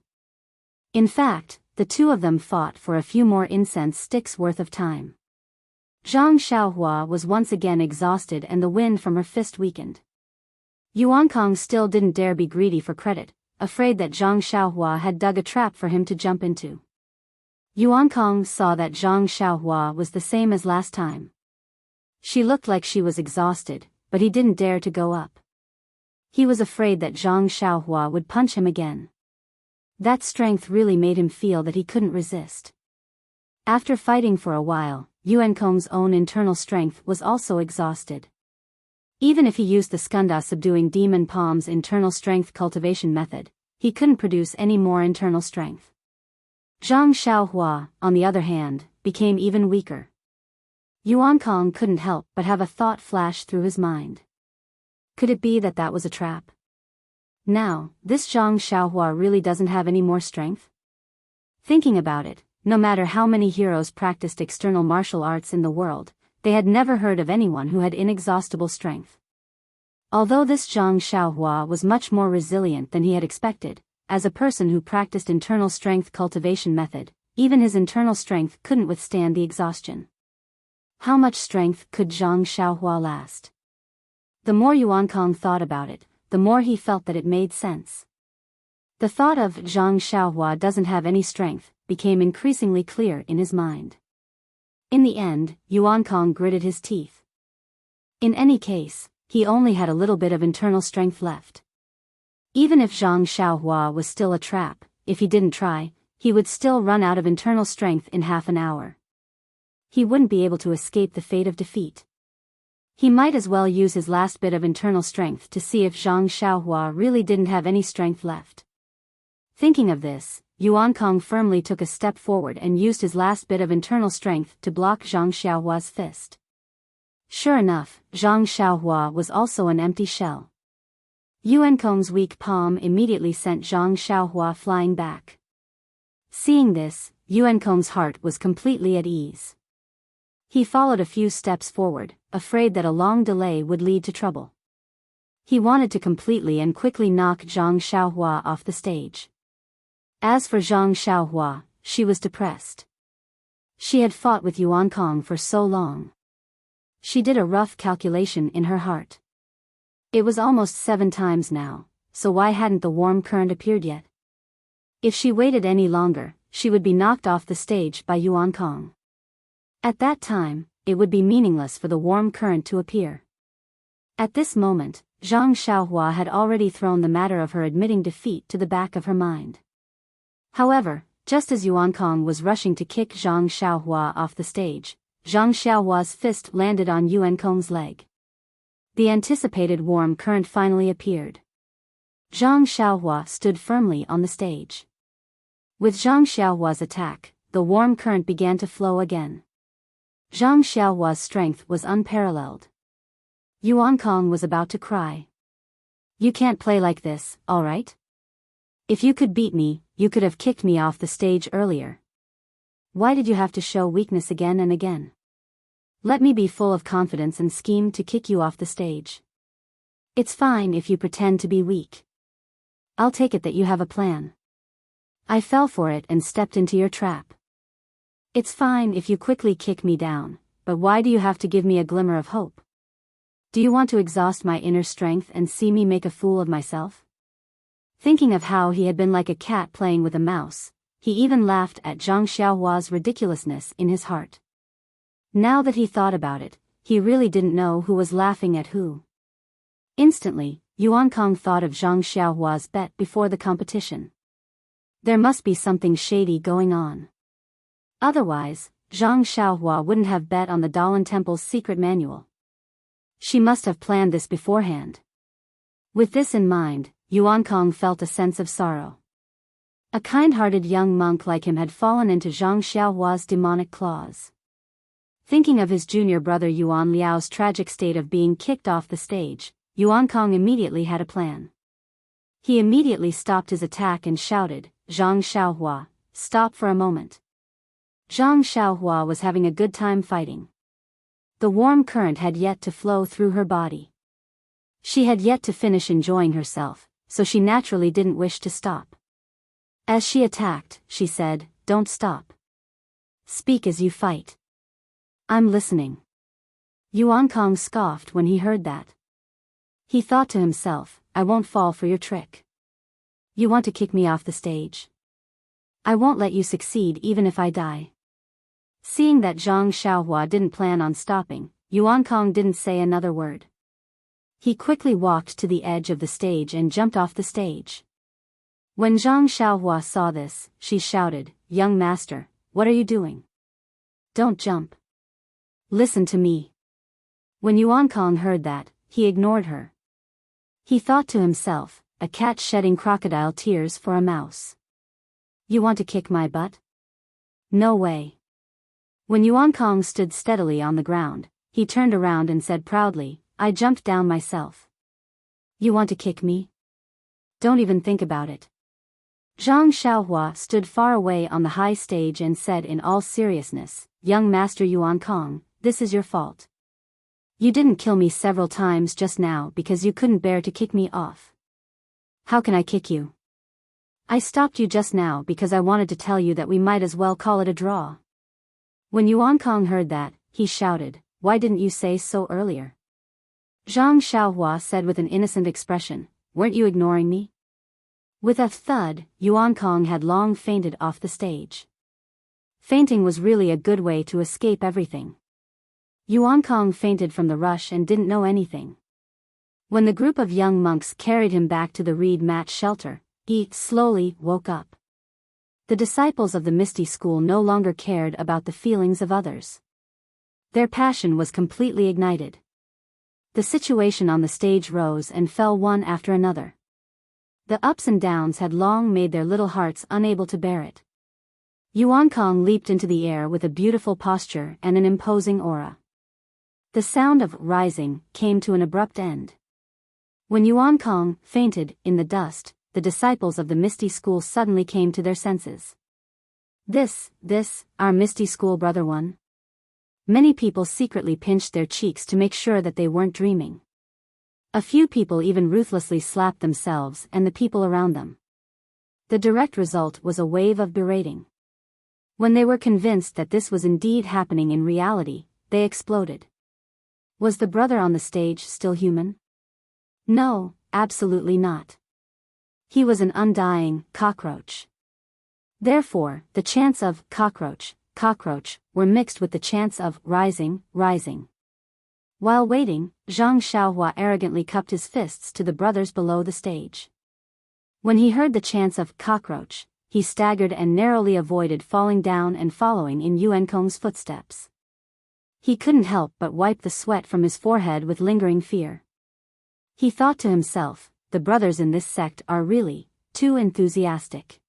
In fact, the two of them fought for a few more incense sticks worth of time. Zhang Xiaohua was once again exhausted and the wind from her fist weakened. Yuan Kong still didn't dare be greedy for credit, afraid that Zhang Xiaohua had dug a trap for him to jump into. Yuan Kong saw that Zhang Xiaohua was the same as last time. She looked like she was exhausted, but he didn't dare to go up. He was afraid that Zhang Xiaohua would punch him again. That strength really made him feel that he couldn't resist. After fighting for a while, Yuan Kong's own internal strength was also exhausted. Even if he used the Skanda subduing demon palm's internal strength cultivation method, he couldn't produce any more internal strength. Zhang Xiaohua, on the other hand, became even weaker. Yuan Kong couldn't help but have a thought flash through his mind. Could it be that that was a trap? Now, this Zhang Xiaohua really doesn't have any more strength? Thinking about it, no matter how many heroes practiced external martial arts in the world, they had never heard of anyone who had inexhaustible strength. Although this Zhang Xiaohua was much more resilient than he had expected, as a person who practiced internal strength cultivation method, even his internal strength couldn't withstand the exhaustion. How much strength could Zhang Xiaohua last? The more Yuan Kong thought about it, the more he felt that it made sense. The thought of Zhang Xiaohua doesn't have any strength became increasingly clear in his mind. In the end, Yuan Kong gritted his teeth. In any case, he only had a little bit of internal strength left. Even if Zhang Xiaohua was still a trap, if he didn't try, he would still run out of internal strength in half an hour. He wouldn't be able to escape the fate of defeat. He might as well use his last bit of internal strength to see if Zhang Xiaohua really didn't have any strength left. Thinking of this, Yuan Kong firmly took a step forward and used his last bit of internal strength to block Zhang Xiaohua's fist. Sure enough, Zhang Xiaohua was also an empty shell. Yuan Kong's weak palm immediately sent Zhang Xiaohua flying back. Seeing this, Yuan Kong's heart was completely at ease. He followed a few steps forward, afraid that a long delay would lead to trouble. He wanted to completely and quickly knock Zhang Xiaohua off the stage. As for Zhang Xiaohua, she was depressed. She had fought with Yuan Kong for so long. She did a rough calculation in her heart. It was almost 7 times now, so why hadn't the warm current appeared yet? If she waited any longer, she would be knocked off the stage by Yuan Kong. At that time, it would be meaningless for the warm current to appear. At this moment, Zhang Xiaohua had already thrown the matter of her admitting defeat to the back of her mind. However, just as Yuan Kong was rushing to kick Zhang Xiaohua off the stage, Zhang Xiaohua's fist landed on Yuan Kong's leg. The anticipated warm current finally appeared. Zhang Xiaohua stood firmly on the stage. With Zhang Xiaohua's attack, the warm current began to flow again. Zhang Xiaohua's strength was unparalleled. Yuan Kong was about to cry. "You can't play like this, alright? If you could beat me, you could have kicked me off the stage earlier. Why did you have to show weakness again and again? Let me be full of confidence and scheme to kick you off the stage. It's fine if you pretend to be weak. I'll take it that you have a plan. I fell for it and stepped into your trap. It's fine if you quickly kick me down, but why do you have to give me a glimmer of hope? Do you want to exhaust my inner strength and see me make a fool of myself?" Thinking of how he had been like a cat playing with a mouse, he even laughed at Zhang Xiaohua's ridiculousness in his heart. Now that he thought about it, he really didn't know who was laughing at who. Instantly, Yuan Kong thought of Zhang Xiaohua's bet before the competition. There must be something shady going on. Otherwise, Zhang Xiaohua wouldn't have bet on the Dalan Temple's secret manual. She must have planned this beforehand. With this in mind, Yuan Kong felt a sense of sorrow. A kind-hearted young monk like him had fallen into Zhang Xiaohua's demonic claws. Thinking of his junior brother Yuan Liao's tragic state of being kicked off the stage, Yuan Kong immediately had a plan. He immediately stopped his attack and shouted, "Zhang Xiaohua, stop for a moment." Zhang Xiaohua was having a good time fighting. The warm current had yet to flow through her body. She had yet to finish enjoying herself, so she naturally didn't wish to stop. As she attacked, she said, "Don't stop. Speak as you fight. I'm listening." Yuan Kong scoffed when he heard that. He thought to himself, "I won't fall for your trick. You want to kick me off the stage? I won't let you succeed even if I die." Seeing that Zhang Xiaohua didn't plan on stopping, Yuan Kong didn't say another word. He quickly walked to the edge of the stage and jumped off the stage. When Zhang Xiaohua saw this, she shouted, "Young master, what are you doing? Don't jump. Listen to me." When Yuan Kong heard that, he ignored her. He thought to himself, "A cat shedding crocodile tears for a mouse. You want to kick my butt? No way." When Yuan Kong stood steadily on the ground, he turned around and said proudly, "I jumped down myself. You want to kick me? Don't even think about it." Zhang Xiaohua stood far away on the high stage and said in all seriousness, "Young Master Yuan Kong, this is your fault. You didn't kill me several times just now because you couldn't bear to kick me off. How can I kick you? I stopped you just now because I wanted to tell you that we might as well call it a draw." When Yuan Kong heard that, he shouted, "Why didn't you say so earlier?" Zhang Xiaohua said with an innocent expression, "Weren't you ignoring me?" With a thud, Yuan Kong had long fainted off the stage. Fainting was really a good way to escape everything. Yuan Kong fainted from the rush and didn't know anything. When the group of young monks carried him back to the reed mat shelter, he slowly woke up. The disciples of the Misty School no longer cared about the feelings of others. Their passion was completely ignited. The situation on the stage rose and fell one after another. The ups and downs had long made their little hearts unable to bear it. Yuan Kong leaped into the air with a beautiful posture and an imposing aura. The sound of rising came to an abrupt end. When Yuan Kong fainted in the dust, the disciples of the Misty School suddenly came to their senses. Our misty school brother one? Many people secretly pinched their cheeks to make sure that they weren't dreaming. A few people even ruthlessly slapped themselves and the people around them. The direct result was a wave of berating. When they were convinced that this was indeed happening in reality, they exploded. Was the brother on the stage still human? No, absolutely not. He was an undying cockroach. Therefore, the chants of cockroach were mixed with the chants of rising. While waiting, Zhang Xiaohua arrogantly cupped his fists to the brothers below the stage. When he heard the chants of cockroach, he staggered and narrowly avoided falling down and following in Yuan Kong's footsteps. He couldn't help but wipe the sweat from his forehead with lingering fear. He thought to himself, the brothers in this sect are really too enthusiastic.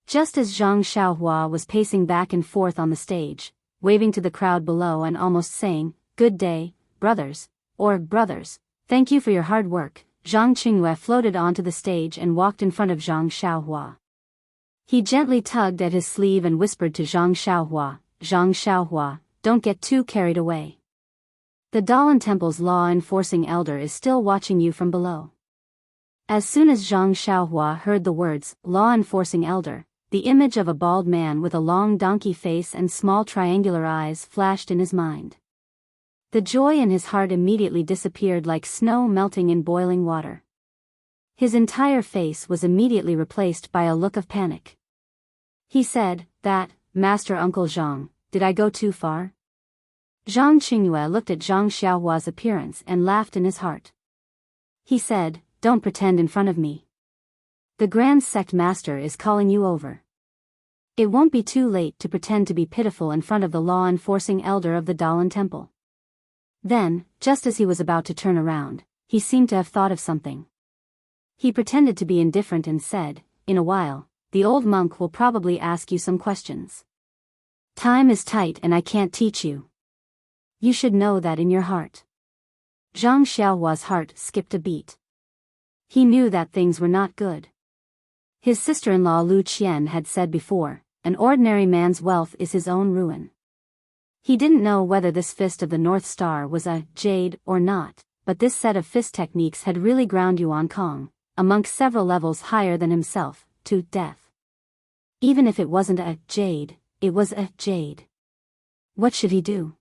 Just as Zhang Xiaohua was pacing back and forth on the stage, waving to the crowd below and almost saying, "Good day, brothers," or "Brothers, thank you for your hard work," Zhang Qingyue floated onto the stage and walked in front of Zhang Xiaohua. He gently tugged at his sleeve and whispered to Zhang Xiaohua, "Don't get too carried away. The Dalan Temple's law-enforcing elder is still watching you from below." As soon as Zhang Xiaohua heard the words, law-enforcing elder, the image of a bald man with a long donkey face and small triangular eyes flashed in his mind. The joy in his heart immediately disappeared like snow melting in boiling water. His entire face was immediately replaced by a look of panic. He said, Master Uncle Zhang, did I go too far?" Zhang Qingyue looked at Zhang Xiaohua's appearance and laughed in his heart. He said, "Don't pretend in front of me. The Grand Sect Master is calling you over. It won't be too late to pretend to be pitiful in front of the law-enforcing elder of the Dalan Temple." Then, just as he was about to turn around, he seemed to have thought of something. He pretended to be indifferent and said, "In a while, the old monk will probably ask you some questions. Time is tight and I can't teach you. You should know that in your heart." Zhang Xiaohua's heart skipped a beat. He knew that things were not good. His sister-in-law Lu Qian had said before, an ordinary man's wealth is his own ruin. He didn't know whether this fist of the North Star was a jade or not, but this set of fist techniques had really ground Yuan Kong, a monk several levels higher than himself, to death. Even if it wasn't a jade, it was a jade. What should he do?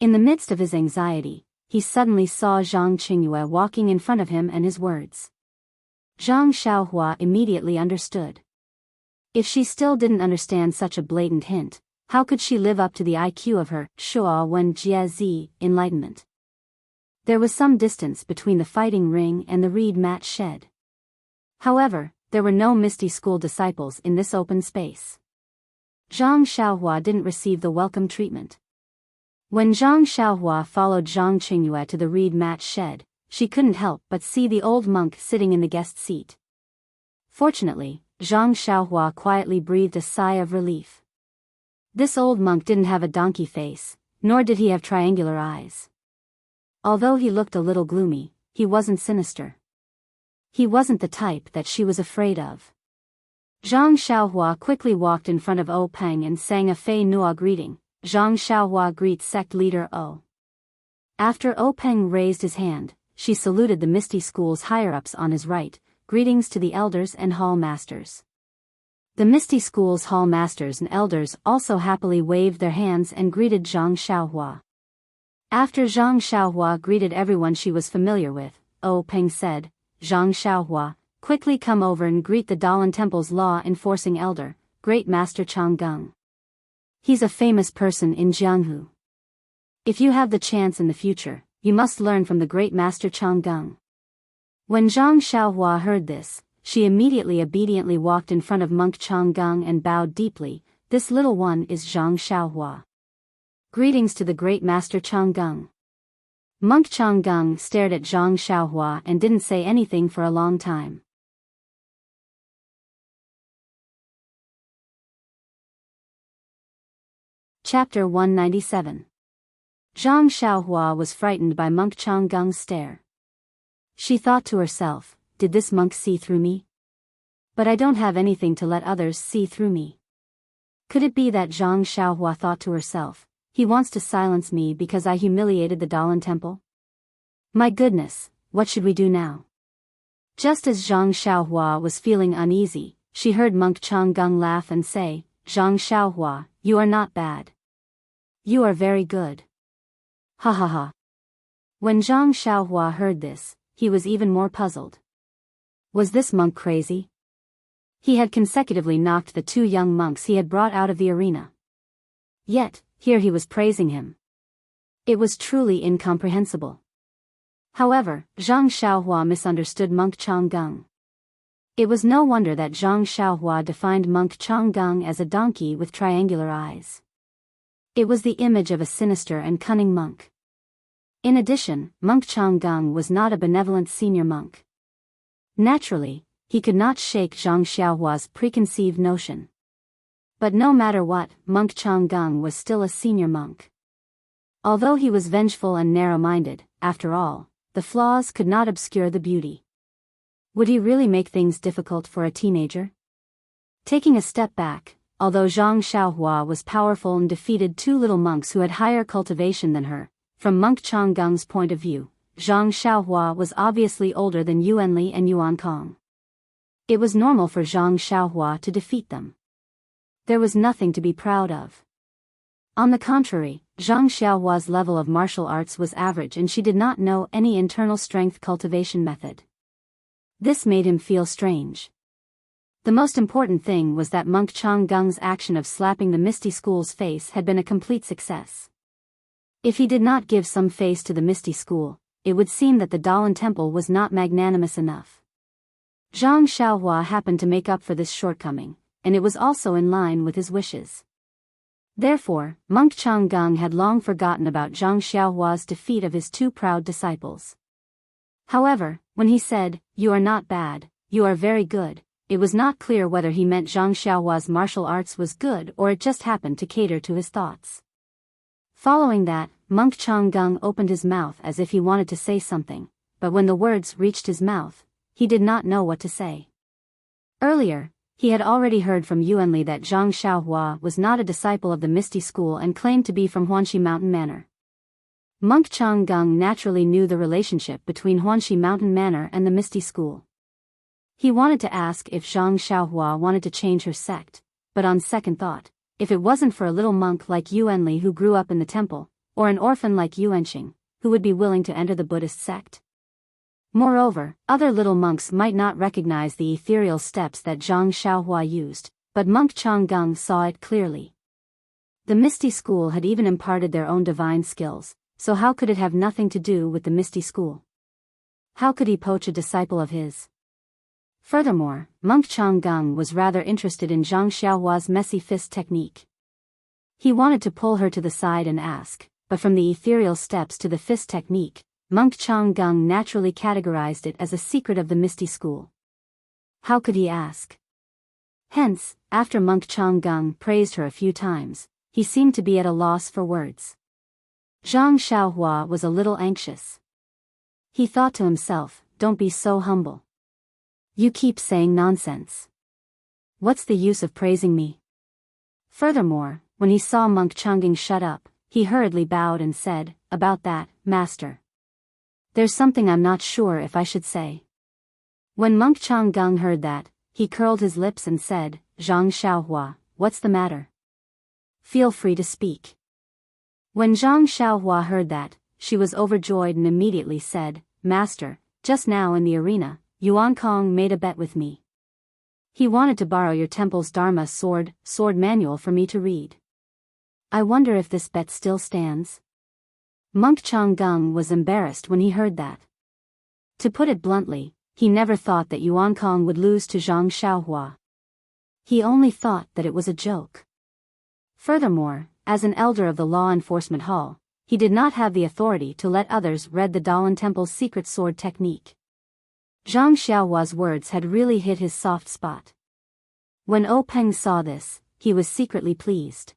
In the midst of his anxiety, he suddenly saw Zhang Qingyue walking in front of him and his words. Zhang Xiaohua immediately understood. If she still didn't understand such a blatant hint, how could she live up to the IQ of her Shuo Wen Jie enlightenment? There was some distance between the fighting ring and the reed mat shed. However, there were no Misty School disciples in this open space. Zhang Xiaohua didn't receive the welcome treatment. When Zhang Xiaohua followed Zhang Qingyue to the reed mat shed, she couldn't help but see the old monk sitting in the guest seat. Fortunately, Zhang Xiaohua quietly breathed a sigh of relief. This old monk didn't have a donkey face, nor did he have triangular eyes. Although he looked a little gloomy, he wasn't sinister. He wasn't the type that she was afraid of. Zhang Xiaohua quickly walked in front of O Peng and sang a Fei Nuo greeting. Zhang Xiaohua greets sect leader O. After O Peng raised his hand, she saluted the Misty School's higher-ups on his right, greetings to the elders and hall masters. The Misty School's hall masters and elders also happily waved their hands and greeted Zhang Xiaohua. After Zhang Xiaohua greeted everyone she was familiar with, O Peng said, "Zhang Xiaohua, quickly come over and greet the Dalan Temple's law-enforcing elder, Great Master Changgung. He's a famous person in Jianghu. If you have the chance in the future, you must learn from the Great Master Changgung." When Zhang Xiaohua heard this, she immediately obediently walked in front of Monk Changgung and bowed deeply. "This little one is Zhang Xiaohua. Greetings to the Great Master Changgung." Monk Changgung stared at Zhang Xiaohua and didn't say anything for a long time. Chapter 197. Zhang Xiaohua was frightened by Monk Changgung's stare. She thought to herself, did this monk see through me? But I don't have anything to let others see through me. Could it be that Zhang Xiaohua thought to herself, he wants to silence me because I humiliated the Dalan temple? My goodness, what should we do now? Just as Zhang Xiaohua was feeling uneasy, she heard Monk Changgung laugh and say, Zhang Xiaohua, you are not bad. You are very good. Ha ha ha. When Zhang Xiaohua heard this, he was even more puzzled. Was this monk crazy? He had consecutively knocked the 2 young monks he had brought out of the arena. Yet, here he was praising him. It was truly incomprehensible. However, Zhang Xiaohua misunderstood Monk Changgung. It was no wonder that Zhang Xiaohua defined Monk Changgung as a donkey with triangular eyes. It was the image of a sinister and cunning monk. In addition, Monk Changgung was not a benevolent senior monk. Naturally, he could not shake Zhang Xiaohua's preconceived notion. But no matter what, Monk Changgung was still a senior monk. Although he was vengeful and narrow-minded, after all, the flaws could not obscure the beauty. Would he really make things difficult for a teenager? Taking a step back, although Zhang Xiaohua was powerful and defeated 2 little monks who had higher cultivation than her, from Monk Changgung's point of view, Zhang Xiaohua was obviously older than Yuanli and Yuan Kong. It was normal for Zhang Xiaohua to defeat them. There was nothing to be proud of. On the contrary, Zhang Xiaohua's level of martial arts was average and she did not know any internal strength cultivation method. This made him feel strange. The most important thing was that Monk Changgung's action of slapping the Misty School's face had been a complete success. If he did not give some face to the Misty School, it would seem that the Dalan Temple was not magnanimous enough. Zhang Xiaohua happened to make up for this shortcoming, and it was also in line with his wishes. Therefore, Monk Changgung had long forgotten about Zhang Xiaohua's defeat of his 2 proud disciples. However, when he said, "You are not bad, you are very good," it was not clear whether he meant Zhang Xiaohua's martial arts was good or it just happened to cater to his thoughts. Following that, Monk Changgung opened his mouth as if he wanted to say something, but when the words reached his mouth, he did not know what to say. Earlier, he had already heard from Yuanli that Zhang Xiaohua was not a disciple of the Misty School and claimed to be from Huanxi Mountain Manor. Monk Changgung naturally knew the relationship between Huanxi Mountain Manor and the Misty School. He wanted to ask if Zhang Xiaohua wanted to change her sect, but on second thought, if it wasn't for a little monk like Yuanli who grew up in the temple, or an orphan like Yuanxing, who would be willing to enter the Buddhist sect? Moreover, other little monks might not recognize the ethereal steps that Zhang Xiaohua used, but Monk Changgung saw it clearly. The Misty School had even imparted their own divine skills, so how could it have nothing to do with the Misty School? How could he poach a disciple of his? Furthermore, Monk Changgung was rather interested in Zhang Xiaohua's messy fist technique. He wanted to pull her to the side and ask, but from the ethereal steps to the fist technique, Monk Changgung naturally categorized it as a secret of the Misty School. How could he ask? Hence, after Monk Changgung praised her a few times, he seemed to be at a loss for words. Zhang Xiaohua was a little anxious. He thought to himself, "Don't be so humble. You keep saying nonsense. What's the use of praising me?" Furthermore, when he saw Monk Changgung shut up, he hurriedly bowed and said, "About that, Master. There's something I'm not sure if I should say." When Monk Changgung heard that, he curled his lips and said, "Zhang Xiaohua, what's the matter? Feel free to speak." When Zhang Xiaohua heard that, she was overjoyed and immediately said, "Master, just now in the arena, Yuan Kong made a bet with me. He wanted to borrow your temple's Dharma sword manual for me to read. I wonder if this bet still stands?" Monk Changgung was embarrassed when he heard that. To put it bluntly, he never thought that Yuan Kong would lose to Zhang Xiaohua. He only thought that it was a joke. Furthermore, as an elder of the Law Enforcement Hall, he did not have the authority to let others read the Dalan Temple's secret sword technique. Zhang Xiaohua's words had really hit his soft spot. When O Peng saw this, he was secretly pleased.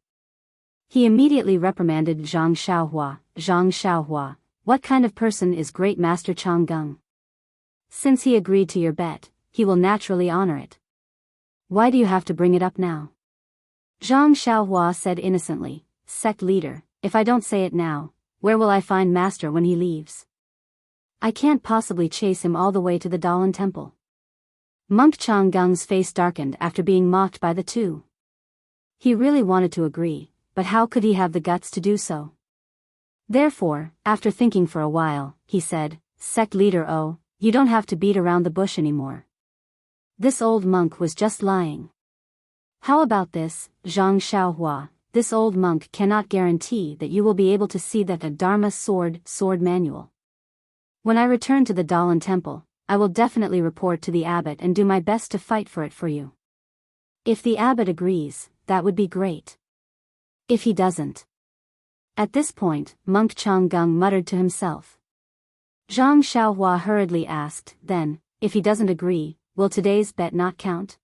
He immediately reprimanded Zhang Xiaohua. "Zhang Xiaohua, what kind of person is Great Master Changgung? Since he agreed to your bet, he will naturally honor it. Why do you have to bring it up now?" Zhang Xiaohua said innocently, "Sect leader, if I don't say it now, where will I find master when he leaves? I can't possibly chase him all the way to the Dalan temple." Monk Changgung's face darkened after being mocked by the two. He really wanted to agree, but how could he have the guts to do so? Therefore, after thinking for a while, he said, "Sect leader Oh, you don't have to beat around the bush anymore. This old monk was just lying. How about this, Zhang Xiaohua? This old monk cannot guarantee that you will be able to see that Dharma sword manual. When I return to the Dalan temple, I will definitely report to the abbot and do my best to fight for it for you. If the abbot agrees, that would be great. If he doesn't." At this point, Monk Changgung muttered to himself. Zhang Xiaohua hurriedly asked, "Then, if he doesn't agree, will today's bet not count?"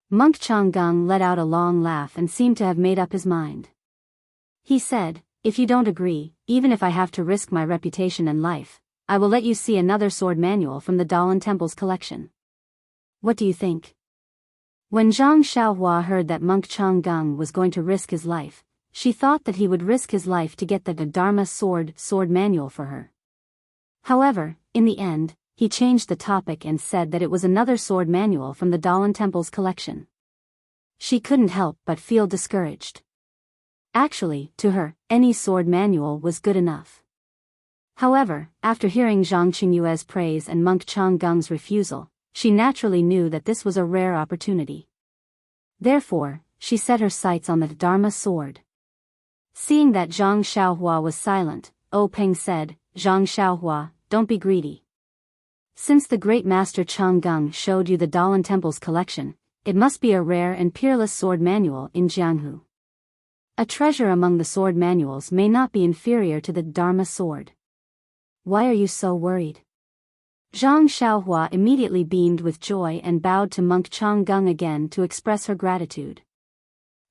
Monk Changgung let out a long laugh and seemed to have made up his mind. He said, "If you don't agree, even if I have to risk my reputation and life, I will let you see another sword manual from the Dalan Temple's collection. What do you think?" When Zhang Xiaohua heard that Monk Changgung was going to risk his life, she thought that he would risk his life to get the Dharma sword manual for her. However, in the end, he changed the topic and said that it was another sword manual from the Dalan Temple's collection. She couldn't help but feel discouraged. Actually, to her, any sword manual was good enough. However, after hearing Zhang Qingyue's praise and Monk Changgung's refusal, she naturally knew that this was a rare opportunity. Therefore, she set her sights on the Dharma sword. Seeing that Zhang Xiaohua was silent, O Peng said, "Zhang Xiaohua, don't be greedy. Since the great master Changgung showed you the Dalan Temple's collection, it must be a rare and peerless sword manual in Jianghu. A treasure among the sword manuals may not be inferior to the Dharma sword. Why are you so worried?" Zhang Xiaohua immediately beamed with joy and bowed to Monk Changgung again to express her gratitude.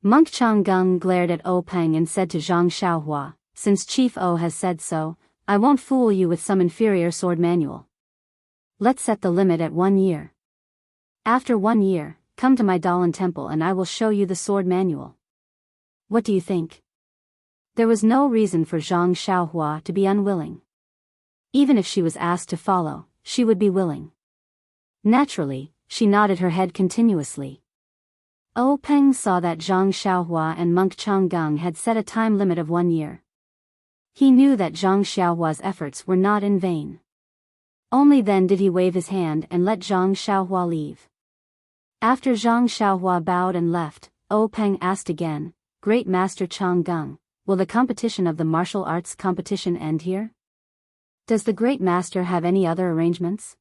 Monk Changgung glared at O Peng and said to Zhang Xiaohua, "Since Chief O has said so, I won't fool you with some inferior sword manual. Let's set the limit at 1 year. After 1 year, come to my Dalan temple and I will show you the sword manual. What do you think?" There was no reason for Zhang Xiaohua to be unwilling. Even if she was asked to follow, she would be willing. Naturally, she nodded her head continuously. O Peng saw that Zhang Xiaohua and Monk Changgung had set a time limit of 1 year. He knew that Zhang Xiaohua's efforts were not in vain. Only then did he wave his hand and let Zhang Xiaohua leave. After Zhang Xiaohua bowed and left, O Peng asked again, "Great Master Changgung, will the competition of the martial arts competition end here? Does the Great Master have any other arrangements?"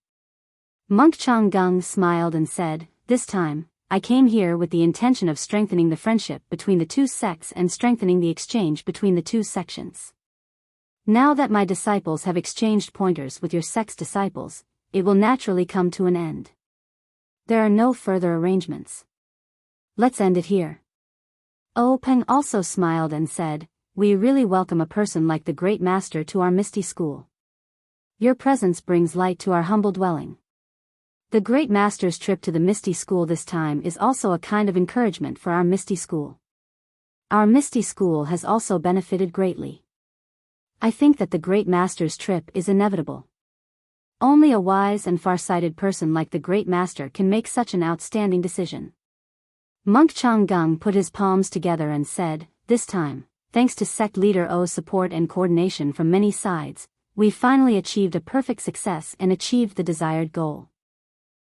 Monk Changgung smiled and said, "This time, I came here with the intention of strengthening the friendship between the two sects and strengthening the exchange between the two sections. Now that my disciples have exchanged pointers with your sect's disciples, it will naturally come to an end. There are no further arrangements. Let's end it here." O Peng also smiled and said, "We really welcome a person like the Great Master to our Misty School. Your presence brings light to our humble dwelling. The Great Master's trip to the Misty School this time is also a kind of encouragement for our Misty School. Our Misty School has also benefited greatly. I think that the Great Master's trip is inevitable. Only a wise and far-sighted person like the Great Master can make such an outstanding decision." Monk Changgung put his palms together and said, "This time, thanks to sect leader O's support and coordination from many sides, we finally achieved a perfect success and achieved the desired goal.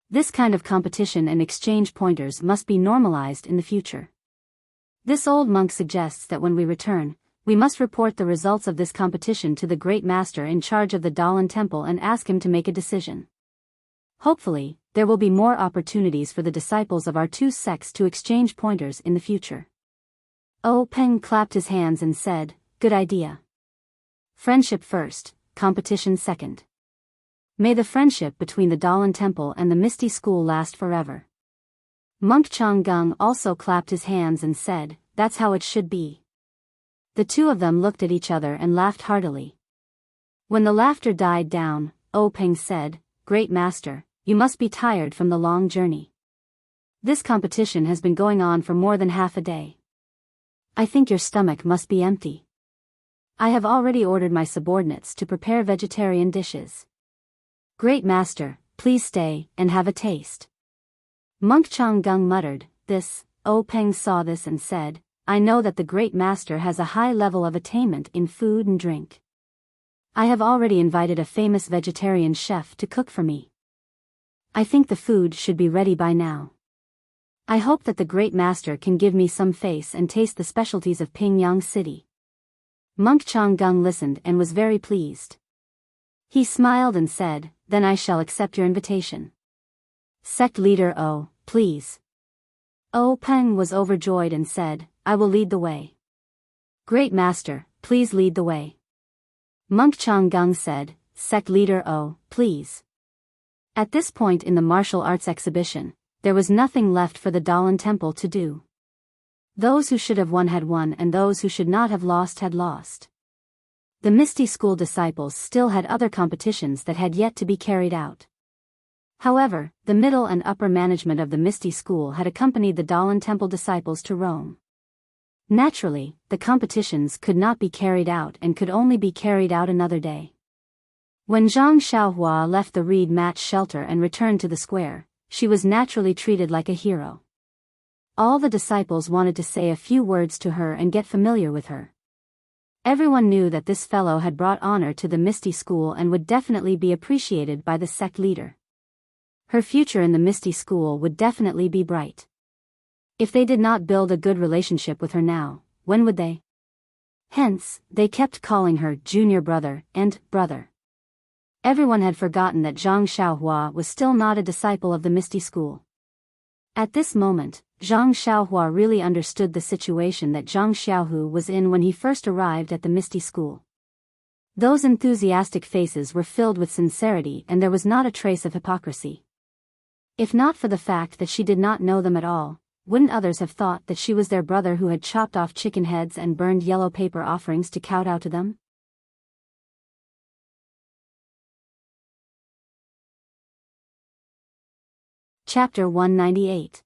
This kind of competition and exchange pointers must be normalized in the future. This old monk suggests that when we return, we must report the results of this competition to the Great Master in charge of the Dalan Temple and ask him to make a decision. Hopefully, there will be more opportunities for the disciples of our two sects to exchange pointers in the future." O Peng clapped his hands and said, "Good idea. Friendship first, competition second. May the friendship between the Dalan Temple and the Misty School last forever." Monk Changgung also clapped his hands and said, "That's how it should be." The two of them looked at each other and laughed heartily. When the laughter died down, O Peng said, "Great Master, you must be tired from the long journey. This competition has been going on for more than half a day. I think your stomach must be empty. I have already ordered my subordinates to prepare vegetarian dishes. Great master, please stay and have a taste. Monk Changgung muttered this. Peng saw this and said, I know that the great master has a high level of attainment in food and drink. I have already invited a famous vegetarian chef to cook for me. I think the food should be ready by now. I hope that the great master can give me some face and taste the specialties of Pingyang City. Monk Changgung listened and was very pleased. He smiled and said, then I shall accept your invitation. Sect leader please. Peng was overjoyed and said, I will lead the way. Great master, please lead the way. Monk Changgung said, Sect leader please. At this point in the martial arts exhibition, there was nothing left for the Dalan Temple to do. Those who should have won had won and those who should not have lost had lost. The Misty School disciples still had other competitions that had yet to be carried out. However, the middle and upper management of the Misty School had accompanied the Dalan Temple disciples to Rome. Naturally, the competitions could not be carried out and could only be carried out another day. When Zhang Xiaohua left the reed match shelter and returned to the square, she was naturally treated like a hero. All the disciples wanted to say a few words to her and get familiar with her. Everyone knew that this fellow had brought honor to the Misty School and would definitely be appreciated by the sect leader. Her future in the Misty School would definitely be bright. If they did not build a good relationship with her now, when would they? Hence, they kept calling her junior brother and brother. Everyone had forgotten that Zhang Xiaohua was still not a disciple of the Misty School. At this moment, Zhang Xiaohua really understood the situation that Zhang Xiaohu was in when he first arrived at the Misty School. Those enthusiastic faces were filled with sincerity and there was not a trace of hypocrisy. If not for the fact that she did not know them at all, wouldn't others have thought that she was their brother who had chopped off chicken heads and burned yellow paper offerings to kowtow to them? Chapter 198.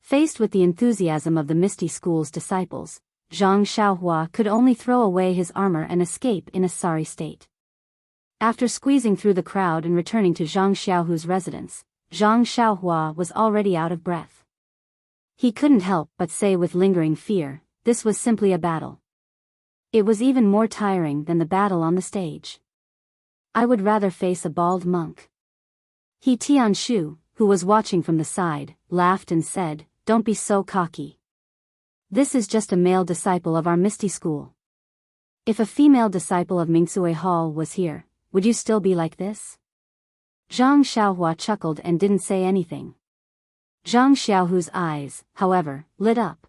Faced with the enthusiasm of the Misty School's disciples, Zhang Xiaohua could only throw away his armor and escape in a sorry state. After squeezing through the crowd and returning to Zhang Xiaohu's residence, Zhang Xiaohua was already out of breath. He couldn't help but say with lingering fear, this was simply a battle. It was even more tiring than the battle on the stage. I would rather face a bald monk. He Tianshu, who was watching from the side, laughed and said, don't be so cocky. This is just a male disciple of our Misty School. If a female disciple of Mingsui Hall was here, would you still be like this? Zhang Xiaohua chuckled and didn't say anything. Zhang Xiaohu's eyes, however, lit up.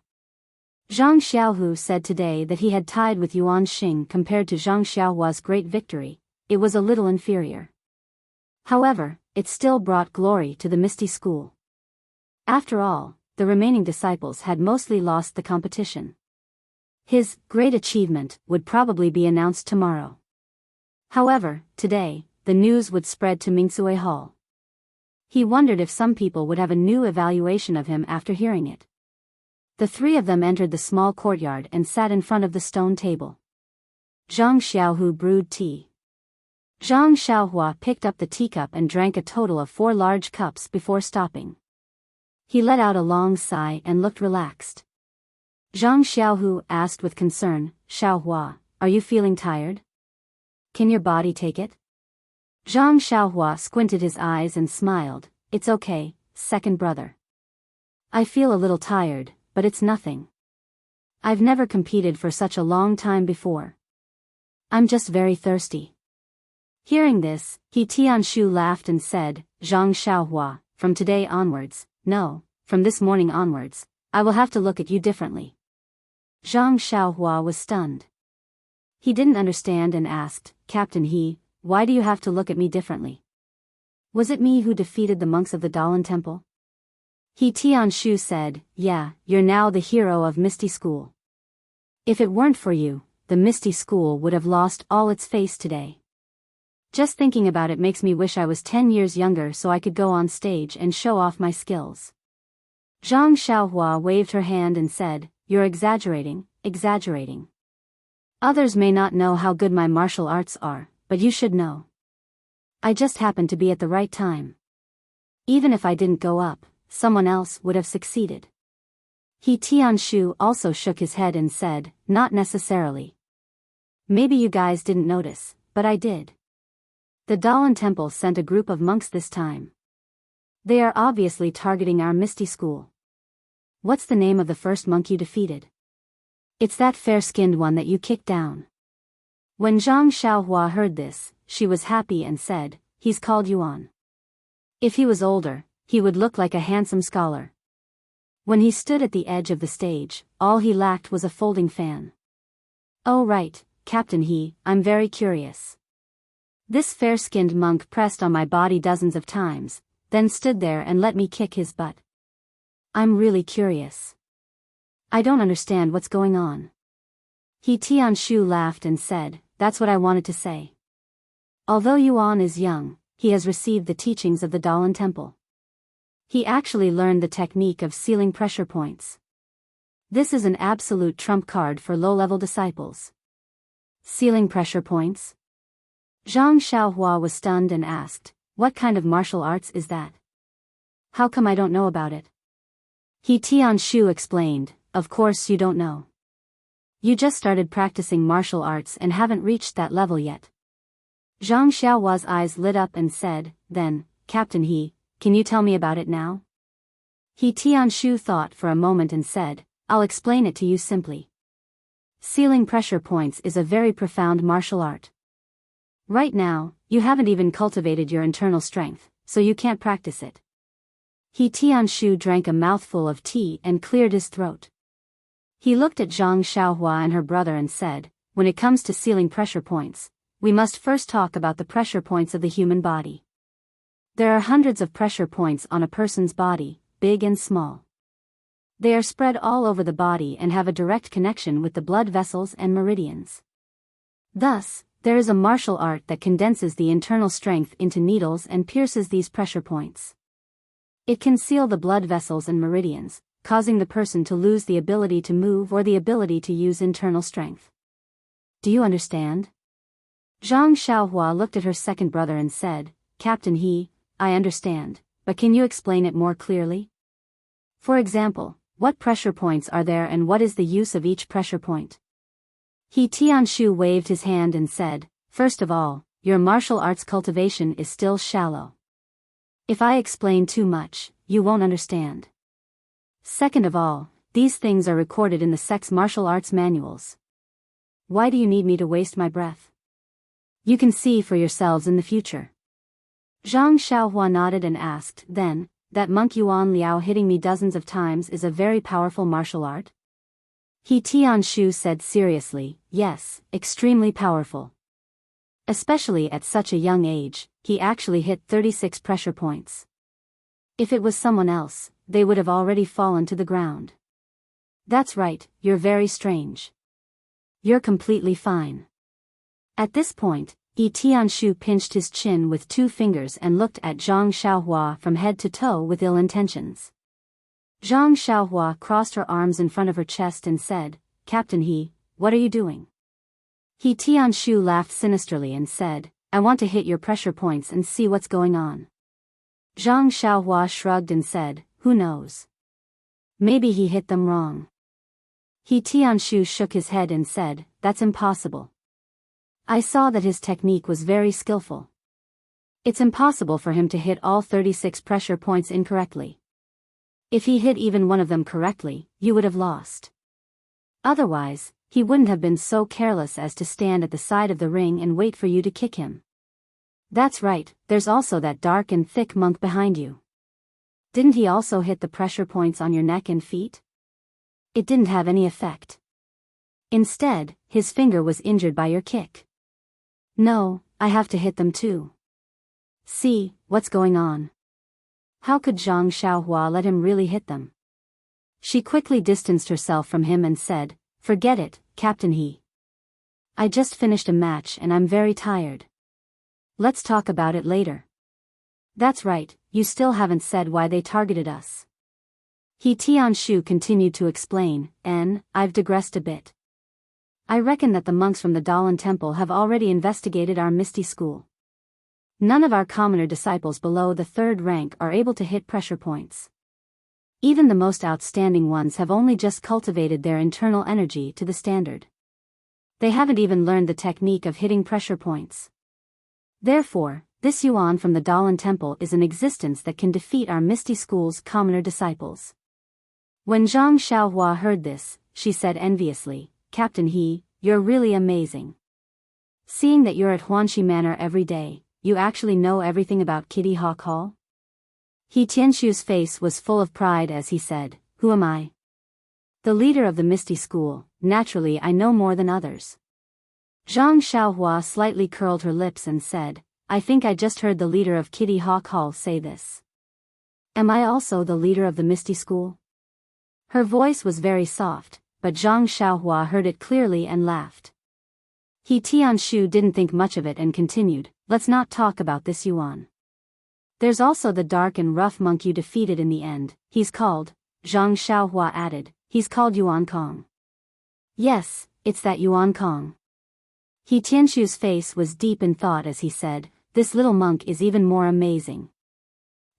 Zhang Xiaohu said today that he had tied with Yuan Xing compared to Zhang Xiaohua's great victory. It was a little inferior. However, it still brought glory to the Misty School. After all, the remaining disciples had mostly lost the competition. His great achievement would probably be announced tomorrow. However, today, the news would spread to Mingsui Hall. He wondered if some people would have a new evaluation of him after hearing it. The three of them entered the small courtyard and sat in front of the stone table. Zhang Xiaohu brewed tea. Zhang Xiaohua picked up the teacup and drank a total of 4 large cups before stopping. He let out a long sigh and looked relaxed. Zhang Xiaohu asked with concern, Xiaohua, are you feeling tired? Can your body take it? Zhang Xiaohua squinted his eyes and smiled, it's okay, second brother. I feel a little tired, but it's nothing. I've never competed for such a long time before. I'm just very thirsty. Hearing this, He Tianshu laughed and said, Zhang Xiaohua, from today onwards, no, from this morning onwards, I will have to look at you differently. Zhang Xiaohua was stunned. He didn't understand and asked, Captain He, why do you have to look at me differently? Was it me who defeated the monks of the Dalan Temple? He Tianshu said, yeah, you're now the hero of Misty School. If it weren't for you, the Misty School would have lost all its face today. Just thinking about it makes me wish I was 10 years younger so I could go on stage and show off my skills. Zhang Xiaohua waved her hand and said, you're exaggerating. Others may not know how good my martial arts are, but you should know. I just happened to be at the right time. Even if I didn't go up, someone else would have succeeded. He Tianshu also shook his head and said, not necessarily. Maybe you guys didn't notice, but I did. The Dalan Temple sent a group of monks this time. They are obviously targeting our Misty School. What's the name of the first monk you defeated? It's that fair-skinned one that you kicked down. When Zhang Xiaohua heard this, she was happy and said, he's called Yuan. If he was older, he would look like a handsome scholar. When he stood at the edge of the stage, all he lacked was a folding fan. Oh right, Captain He, I'm very curious. This fair-skinned monk pressed on my body dozens of times, then stood there and let me kick his butt. I'm really curious. I don't understand what's going on. He Tianshu laughed and said, that's what I wanted to say. Although Yuan is young, he has received the teachings of the Dalan Temple. He actually learned the technique of sealing pressure points. This is an absolute trump card for low-level disciples. Sealing pressure points? Zhang Xiaohua was stunned and asked, what kind of martial arts is that? How come I don't know about it? He Tianshu explained, of course you don't know. You just started practicing martial arts and haven't reached that level yet. Zhang Xiaohua's eyes lit up and said, then, Captain He, can you tell me about it now? He Tianshu thought for a moment and said, I'll explain it to you simply. Sealing pressure points is a very profound martial art. Right now, you haven't even cultivated your internal strength, so you can't practice it. He Tianshu drank a mouthful of tea and cleared his throat. He looked at Zhang Xiaohua and her brother and said, when it comes to sealing pressure points, we must first talk about the pressure points of the human body. There are hundreds of pressure points on a person's body, big and small. They are spread all over the body and have a direct connection with the blood vessels and meridians. Thus, there is a martial art that condenses the internal strength into needles and pierces these pressure points. It can seal the blood vessels and meridians, causing the person to lose the ability to move or the ability to use internal strength. Do you understand? Zhang Xiaohua looked at her second brother and said, Captain He, I understand, but can you explain it more clearly? For example, what pressure points are there and what is the use of each pressure point? He Tianshu waved his hand and said, first of all, your martial arts cultivation is still shallow. If I explain too much, you won't understand. Second of all, these things are recorded in the sect's martial arts manuals. Why do you need me to waste my breath? You can see for yourselves in the future. Zhang Xiaohua nodded and asked, then, that monk Yuan Liao hitting me dozens of times is a very powerful martial art? He Tianshu said seriously, yes, extremely powerful. Especially at such a young age, he actually hit 36 pressure points. If it was someone else, they would have already fallen to the ground. That's right, you're very strange. You're completely fine. At this point, Yi Tianshu pinched his chin with 2 fingers and looked at Zhang Xiaohua from head to toe with ill intentions. Zhang Xiaohua crossed her arms in front of her chest and said, Captain He, what are you doing? He Tianshu laughed sinisterly and said, I want to hit your pressure points and see what's going on. Zhang Xiaohua shrugged and said, who knows? Maybe he hit them wrong. He Tianshu shook his head and said, that's impossible. I saw that his technique was very skillful. It's impossible for him to hit all 36 pressure points incorrectly. If he hit even one of them correctly, you would have lost. Otherwise, he wouldn't have been so careless as to stand at the side of the ring and wait for you to kick him. That's right, there's also that dark and thick monk behind you. Didn't he also hit the pressure points on your neck and feet? It didn't have any effect. Instead, his finger was injured by your kick. No, I have to hit them too. See, what's going on? How could Zhang Xiaohua let him really hit them? She quickly distanced herself from him and said, forget it, Captain He. I just finished a match and I'm very tired. Let's talk about it later. That's right, you still haven't said why they targeted us. He Tianshu continued to explain, I've digressed a bit. I reckon that the monks from the Dalan temple have already investigated our misty school. None of our commoner disciples below the third rank are able to hit pressure points. Even the most outstanding ones have only just cultivated their internal energy to the standard. They haven't even learned the technique of hitting pressure points. Therefore, this Yuan from the Dalan temple is an existence that can defeat our misty school's commoner disciples. When Zhang Xiaohua heard this, she said enviously, Captain He, you're really amazing. Seeing that you're at Huanxi Manor every day, you actually know everything about Kitty Hawk Hall? He Tianshu's face was full of pride as he said, Who am I? The leader of the Misty School, naturally I know more than others. Zhang Xiaohua slightly curled her lips and said, I think I just heard the leader of Kitty Hawk Hall say this. Am I also the leader of the Misty School? Her voice was very soft, but Zhang Xiaohua heard it clearly and laughed. He Tianshu didn't think much of it and continued, Let's not talk about this Yuan. There's also the dark and rough monk you defeated in the end, he's called, Zhang Xiaohua added, he's called Yuan Kong. Yes, it's that Yuan Kong. He Tianshu's face was deep in thought as he said, This little monk is even more amazing.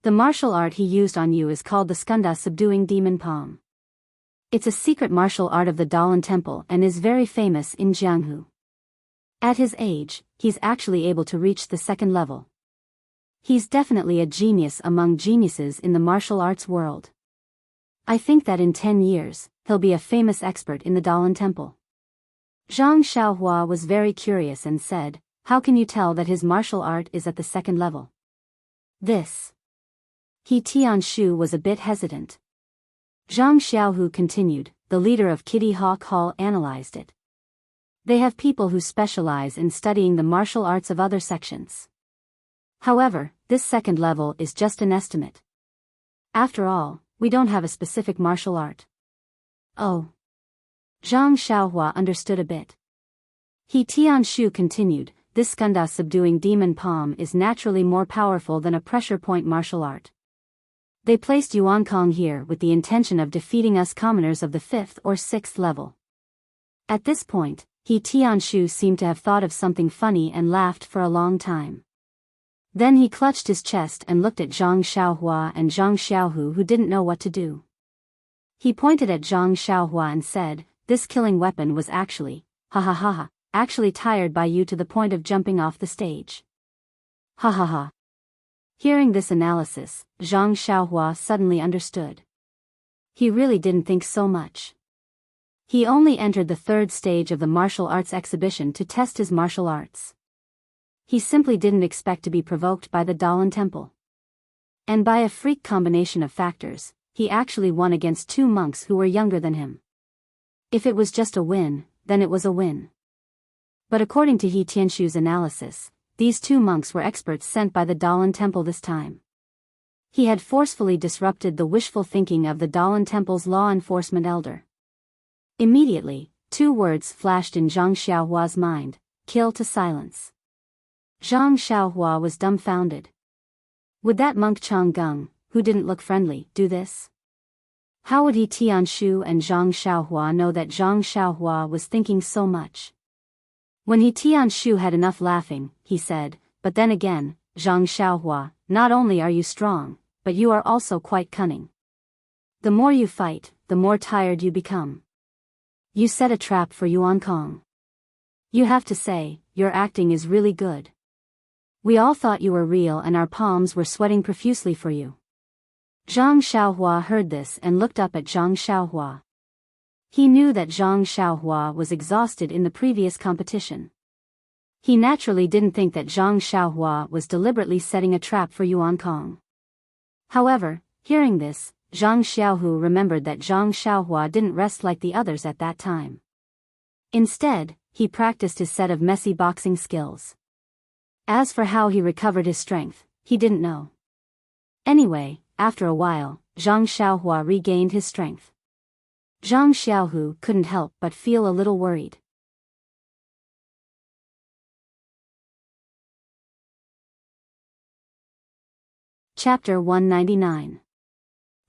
The martial art he used on you is called the Skanda subduing demon palm. It's a secret martial art of the Dalan temple and is very famous in Jianghu. At his age, he's actually able to reach the second level. He's definitely a genius among geniuses in the martial arts world. I think that in 10 years, he'll be a famous expert in the Dalan temple. Zhang Xiaohua was very curious and said, How can you tell that his martial art is at the second level? This. He Tianshu was a bit hesitant. Zhang Xiaohu continued, The leader of Kitty Hawk Hall analyzed it. They have people who specialize in studying the martial arts of other sections. However, this second level is just an estimate. After all, we don't have a specific martial art. Oh. Zhang Xiaohua understood a bit. He Tianshu continued, This Skanda subduing demon palm is naturally more powerful than a pressure point martial art. They placed Yuan Kong here with the intention of defeating us commoners of the 5th or 6th level. At this point, He Tianshu seemed to have thought of something funny and laughed for a long time. Then he clutched his chest and looked at Zhang Xiaohua and Zhang Xiaohu who didn't know what to do. He pointed at Zhang Xiaohua and said, This killing weapon was actually, actually tired by you to the point of jumping off the stage. Ha ha ha. Hearing this analysis, Zhang Xiaohua suddenly understood. He really didn't think so much. He only entered the 3rd stage of the martial arts exhibition to test his martial arts. He simply didn't expect to be provoked by the Dalan temple. And by a freak combination of factors, he actually won against 2 monks who were younger than him. If it was just a win, then it was a win. But according to He Tianshu's analysis, these 2 monks were experts sent by the Dalan temple this time. He had forcefully disrupted the wishful thinking of the Dalan temple's law enforcement elder. Immediately, 2 words flashed in Zhang Xiaohua's mind, kill to silence. Zhang Xiaohua was dumbfounded. Would that monk Chang Gung, who didn't look friendly, do this? How would He Tianshu and Zhang Xiaohua know that Zhang Xiaohua was thinking so much? When He Tianshu had enough laughing, he said, But then again, Zhang Xiaohua, not only are you strong, but you are also quite cunning. The more you fight, the more tired you become. You set a trap for Yuan Kong. You have to say, your acting is really good. We all thought you were real and our palms were sweating profusely for you. Zhang Xiaohua heard this and looked up at Zhang Xiaohua. He knew that Zhang Xiaohua was exhausted in the previous competition. He naturally didn't think that Zhang Xiaohua was deliberately setting a trap for Yuan Kong. However, hearing this, Zhang Xiaohu remembered that Zhang Xiaohua didn't rest like the others at that time. Instead, he practiced his set of messy boxing skills. As for how he recovered his strength, he didn't know. Anyway, after a while, Zhang Xiaohua regained his strength. Zhang Xiaohu couldn't help but feel a little worried. Chapter 199.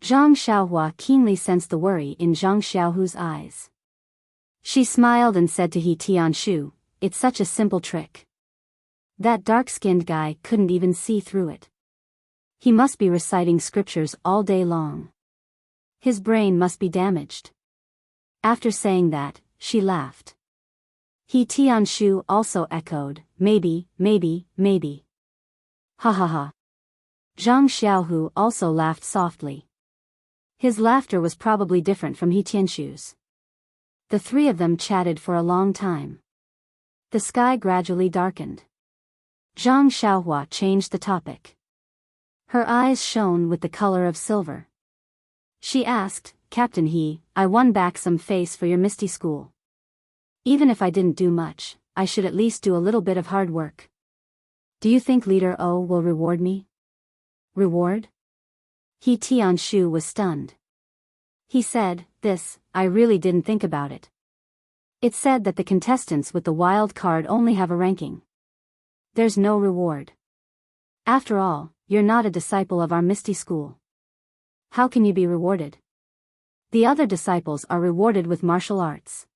Zhang Xiaohua keenly sensed the worry in Zhang Xiaohu's eyes. She smiled and said to He Tianshu, "It's such a simple trick. That dark-skinned guy couldn't even see through it. He must be reciting scriptures all day long. His brain must be damaged." After saying that, she laughed. He Tianshu also echoed, "Maybe, maybe, maybe. Ha ha ha." Zhang Xiaohu also laughed softly. His laughter was probably different from He Tianshu's. The three of them chatted for a long time. The sky gradually darkened. Zhang Xiaohua changed the topic. Her eyes shone with the color of silver. She asked, "Captain He, I won back some face for your Misty School. Even if I didn't do much, I should at least do a little bit of hard work. Do you think Leader O will reward me?" "Reward?" He Tianshu was stunned. He said, I really didn't think about it. It said that the contestants with the wild card only have a ranking. There's no reward. After all, you're not a disciple of our Misty School. How can you be rewarded? The other disciples are rewarded with martial arts."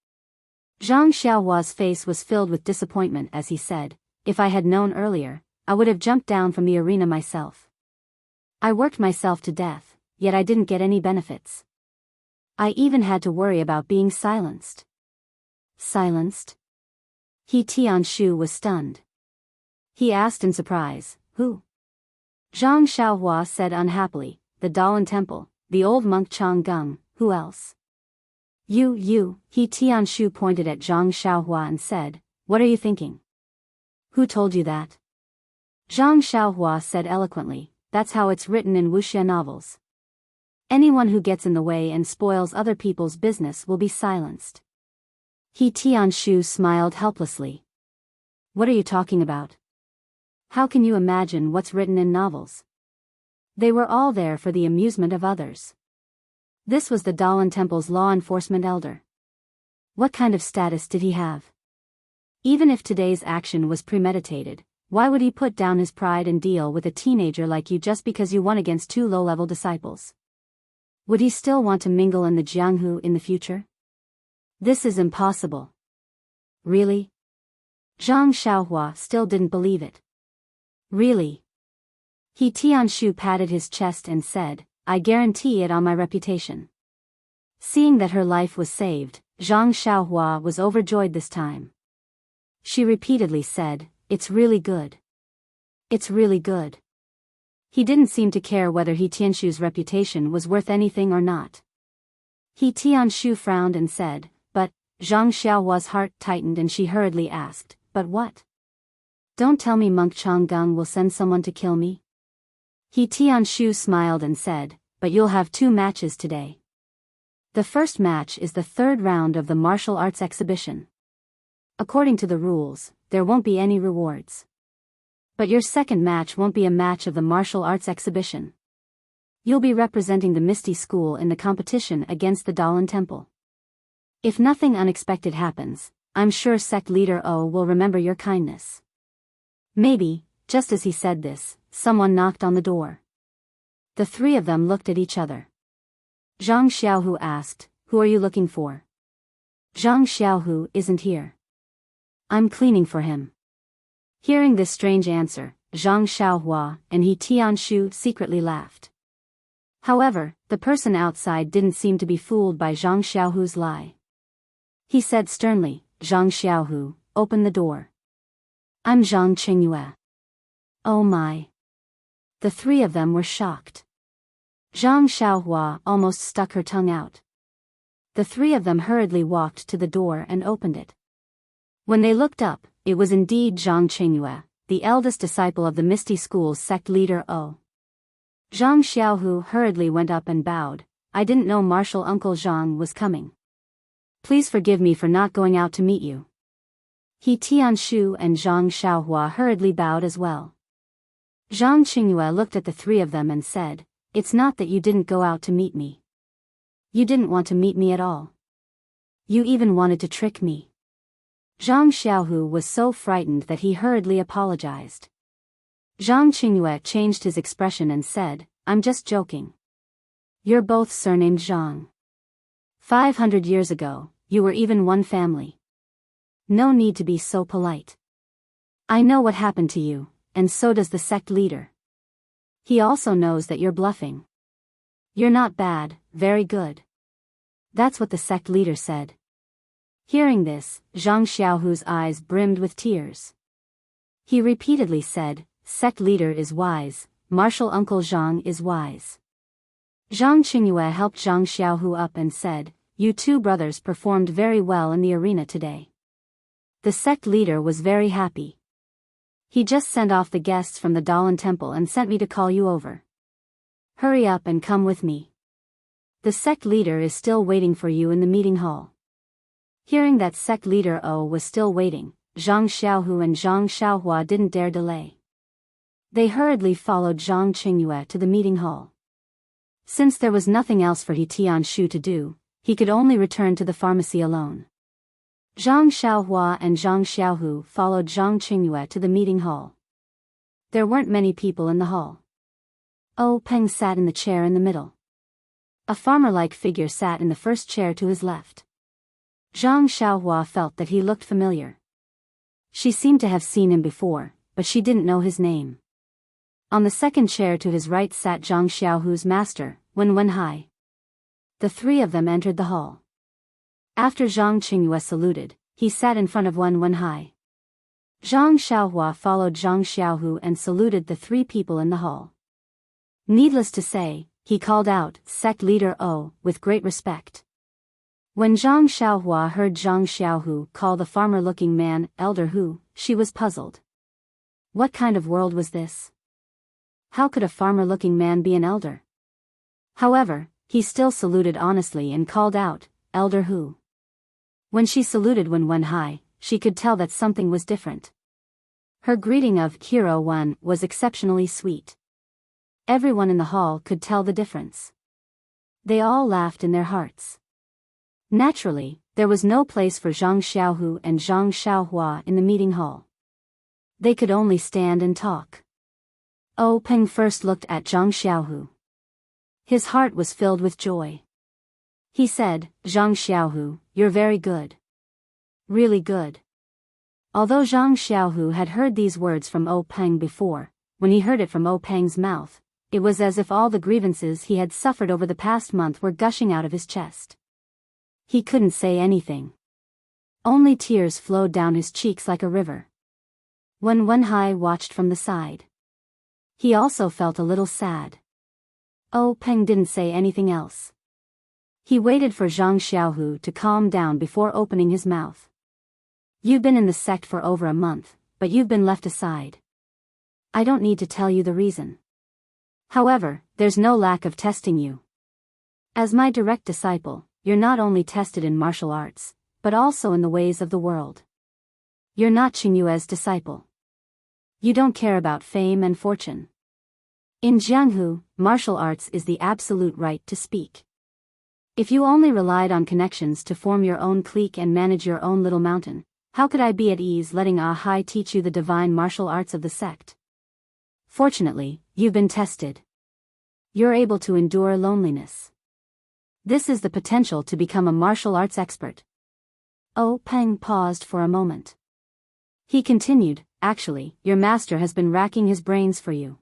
Zhang Xiaohua's face was filled with disappointment as he said, "If I had known earlier, I would have jumped down from the arena myself. I worked myself to death, yet I didn't get any benefits. I even had to worry about being silenced." "Silenced?" He Tianshu was stunned. He asked in surprise, "Who?" Zhang Xiaohua said unhappily, "The Dalan Temple, the old monk Chang Gung, who else?" You, He Tianshu pointed at Zhang Xiaohua and said, "What are you thinking? Who told you that?" Zhang Xiaohua said eloquently, "That's how it's written in Wuxia novels. Anyone who gets in the way and spoils other people's business will be silenced." He Tianshu smiled helplessly. "What are you talking about? How can you imagine what's written in novels? They were all there for the amusement of others. This was the Dalan Temple's law enforcement elder. What kind of status did he have? Even if today's action was premeditated, why would he put down his pride and deal with a teenager like you just because you won against two low-level disciples? Would he still want to mingle in the Jianghu in the future? This is impossible." "Really?" Zhang Xiaohua still didn't believe it. "Really?" He Tianshu patted his chest and said, "I guarantee it on my reputation." Seeing that her life was saved, Zhang Xiaohua was overjoyed this time. She repeatedly said, "It's really good. It's really good." He didn't seem to care whether He Tianshu's reputation was worth anything or not. He Tianshu frowned and said, "But," Zhang Xiaohua's heart tightened and she hurriedly asked, "But what? Don't tell me Monk Chang Gung will send someone to kill me?" He Tianshu smiled and said, "But you'll have 2 matches today. The first match is the 3rd round of the martial arts exhibition. According to the rules, there won't be any rewards. But your second match won't be a match of the martial arts exhibition. You'll be representing the Misty School in the competition against the Dalan Temple. If nothing unexpected happens, I'm sure sect leader O will remember your kindness." Maybe, just as he said this, someone knocked on the door. The three of them looked at each other. Zhang Xiaohu asked, "Who are you looking for?" "Zhang Xiaohu isn't here. I'm cleaning for him." Hearing this strange answer, Zhang Xiaohua and He Tianshu secretly laughed. However, the person outside didn't seem to be fooled by Zhang Xiaohu's lie. He said sternly, "Zhang Xiaohu, open the door." "I'm Zhang Qingyue." "Oh my." The three of them were shocked. Zhang Xiaohua almost stuck her tongue out. The three of them hurriedly walked to the door and opened it. When they looked up, it was indeed Zhang Qingyue, the eldest disciple of the Misty School's sect leader O. Zhang Xiaohu hurriedly went up and bowed. "I didn't know Martial Uncle Zhang was coming. Please forgive me for not going out to meet you." He Tianshu and Zhang Xiaohua hurriedly bowed as well. Zhang Qingyue looked at the three of them and said, "It's not that you didn't go out to meet me. You didn't want to meet me at all. You even wanted to trick me." Zhang Xiaohu was so frightened that he hurriedly apologized. Zhang Qingyue changed his expression and said, "I'm just joking." You're both surnamed Zhang. 500 years ago, you were even one family. No need to be so polite. I know what happened to you, and so does the sect leader. He also knows that you're bluffing. You're not bad, very good. That's what the sect leader said. Hearing this, Zhang Xiaohu's eyes brimmed with tears. He repeatedly said, "Sect leader is wise, martial uncle Zhang is wise." Zhang Qingyue helped Zhang Xiaohu up and said, "You two brothers performed very well in the arena today." The sect leader was very happy. He just sent off the guests from the Dalan temple and sent me to call you over. Hurry up and come with me. The sect leader is still waiting for you in the meeting hall. Hearing that sect leader O was still waiting, Zhang Xiaohu and Zhang Xiaohua didn't dare delay. They hurriedly followed Zhang Qingyue to the meeting hall. Since there was nothing else for He Tianshu to do, he could only return to the pharmacy alone. Zhang Xiaohua and Zhang Xiaohu followed Zhang Qingyue to the meeting hall. There weren't many people in the hall. Oh Peng sat in the chair in the middle. A farmer-like figure sat in the first chair to his left. Zhang Xiaohua felt that he looked familiar. She seemed to have seen him before, but she didn't know his name. On the second chair to his right sat Zhang Xiaohu's master, Wen Wenhai. The three of them entered the hall. After Zhang Qingyue saluted, he sat in front of Wen Wenhai. Zhang Xiaohua followed Zhang Xiaohu and saluted the three people in the hall. Needless to say, he called out, "Sect leader O," with great respect. When Zhang Xiaohua heard Zhang Xiaohu call the farmer-looking man, Elder Hu, she was puzzled. What kind of world was this? How could a farmer-looking man be an elder? However, he still saluted honestly and called out, "Elder Hu." When she saluted Wen Wenhai, she could tell that something was different. Her greeting of Hero Wen was exceptionally sweet. Everyone in the hall could tell the difference. They all laughed in their hearts. Naturally, there was no place for Zhang Xiaohu and Zhang Xiaohua in the meeting hall. They could only stand and talk. Oh Peng first looked at Zhang Xiaohu. His heart was filled with joy. He said, "Zhang Xiaohu, you're very good. Really good." Although Zhang Xiaohu had heard these words from Oh Peng before, when he heard it from Oh Peng's mouth, it was as if all the grievances he had suffered over the past month were gushing out of his chest. He couldn't say anything. Only tears flowed down his cheeks like a river. Wen Wenhai watched from the side. He also felt a little sad. Oh Peng didn't say anything else. He waited for Zhang Xiaohu to calm down before opening his mouth. "You've been in the sect for over a month, but you've been left aside. I don't need to tell you the reason. However, there's no lack of testing you. As my direct disciple, you're not only tested in martial arts, but also in the ways of the world. You're not Qingyue's disciple. You don't care about fame and fortune. In Jianghu, martial arts is the absolute right to speak. If you only relied on connections to form your own clique and manage your own little mountain, how could I be at ease letting Ahai teach you the divine martial arts of the sect? Fortunately, you've been tested. You're able to endure loneliness. This is the potential to become a martial arts expert." Oh Peng paused for a moment. He continued, "Actually, your master has been racking his brains for you.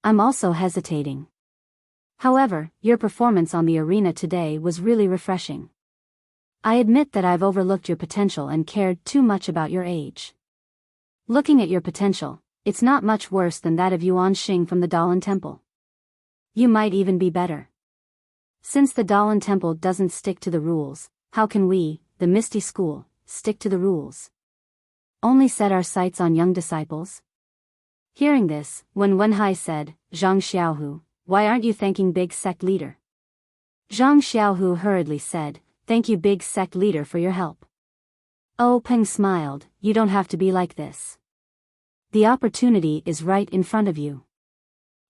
I'm also hesitating. However, your performance on the arena today was really refreshing. I admit that I've overlooked your potential and cared too much about your age. Looking at your potential, it's not much worse than that of Yuan Xing from the Dalan Temple. You might even be better. Since the Dalan Temple doesn't stick to the rules, how can we, the Misty School, stick to the rules? Only set our sights on young disciples?" Hearing this, Wen Wenhai said, "Zhang Xiaohu, why aren't you thanking Big Sect Leader?" Zhang Xiaohu hurriedly said, "Thank you Big Sect Leader for your help." Oh Peng smiled, "You don't have to be like this. The opportunity is right in front of you.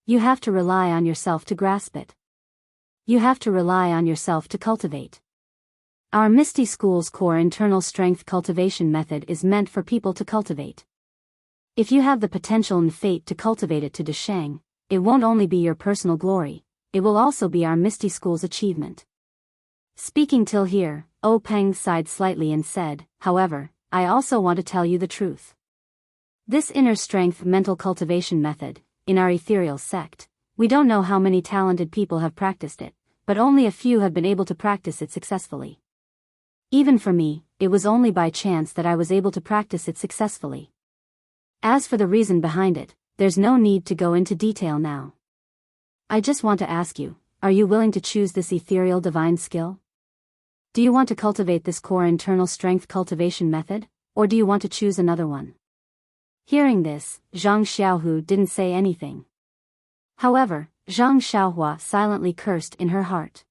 You have to rely on yourself to grasp it. You have to rely on yourself to cultivate. Our Misty School's core internal strength cultivation method is meant for people to cultivate. If you have the potential and fate to cultivate it to Deshang, it won't only be your personal glory, it will also be our Misty School's achievement. Speaking till here, Peng sighed slightly and said, however, I also want to tell you the truth. This inner strength mental cultivation method, in our ethereal sect, we don't know how many talented people have practiced it, but only a few have been able to practice it successfully. Even for me, it was only by chance that I was able to practice it successfully. As for the reason behind it, there's no need to go into detail now. I just want to ask you, are you willing to choose this ethereal divine skill? Do you want to cultivate this core internal strength cultivation method, or do you want to choose another one? Hearing this, Zhang Xiaohu didn't say anything. However, Zhang Xiaohua silently cursed in her heart.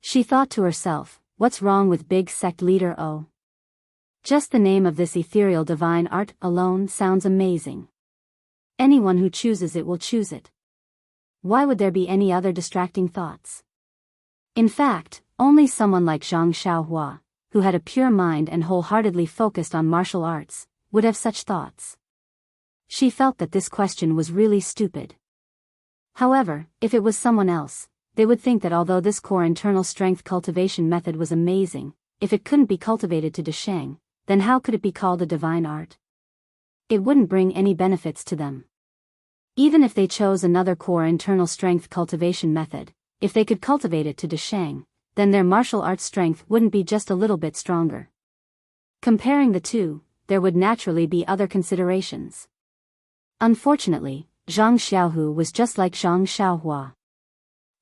She thought to herself, what's wrong with big sect leader O? Just the name of this ethereal divine art alone sounds amazing. Anyone who chooses it will choose it. Why would there be any other distracting thoughts? In fact, only someone like Zhang Xiaohua, who had a pure mind and wholeheartedly focused on martial arts, would have such thoughts. She felt that this question was really stupid. However, if it was someone else, they would think that although this core internal strength cultivation method was amazing, if it couldn't be cultivated to Desheng, then how could it be called a divine art? It wouldn't bring any benefits to them. Even if they chose another core internal strength cultivation method, if they could cultivate it to Desheng, then their martial arts strength wouldn't be just a little bit stronger. Comparing the two, there would naturally be other considerations. Unfortunately, Zhang Xiaohu was just like Zhang Xiaohua.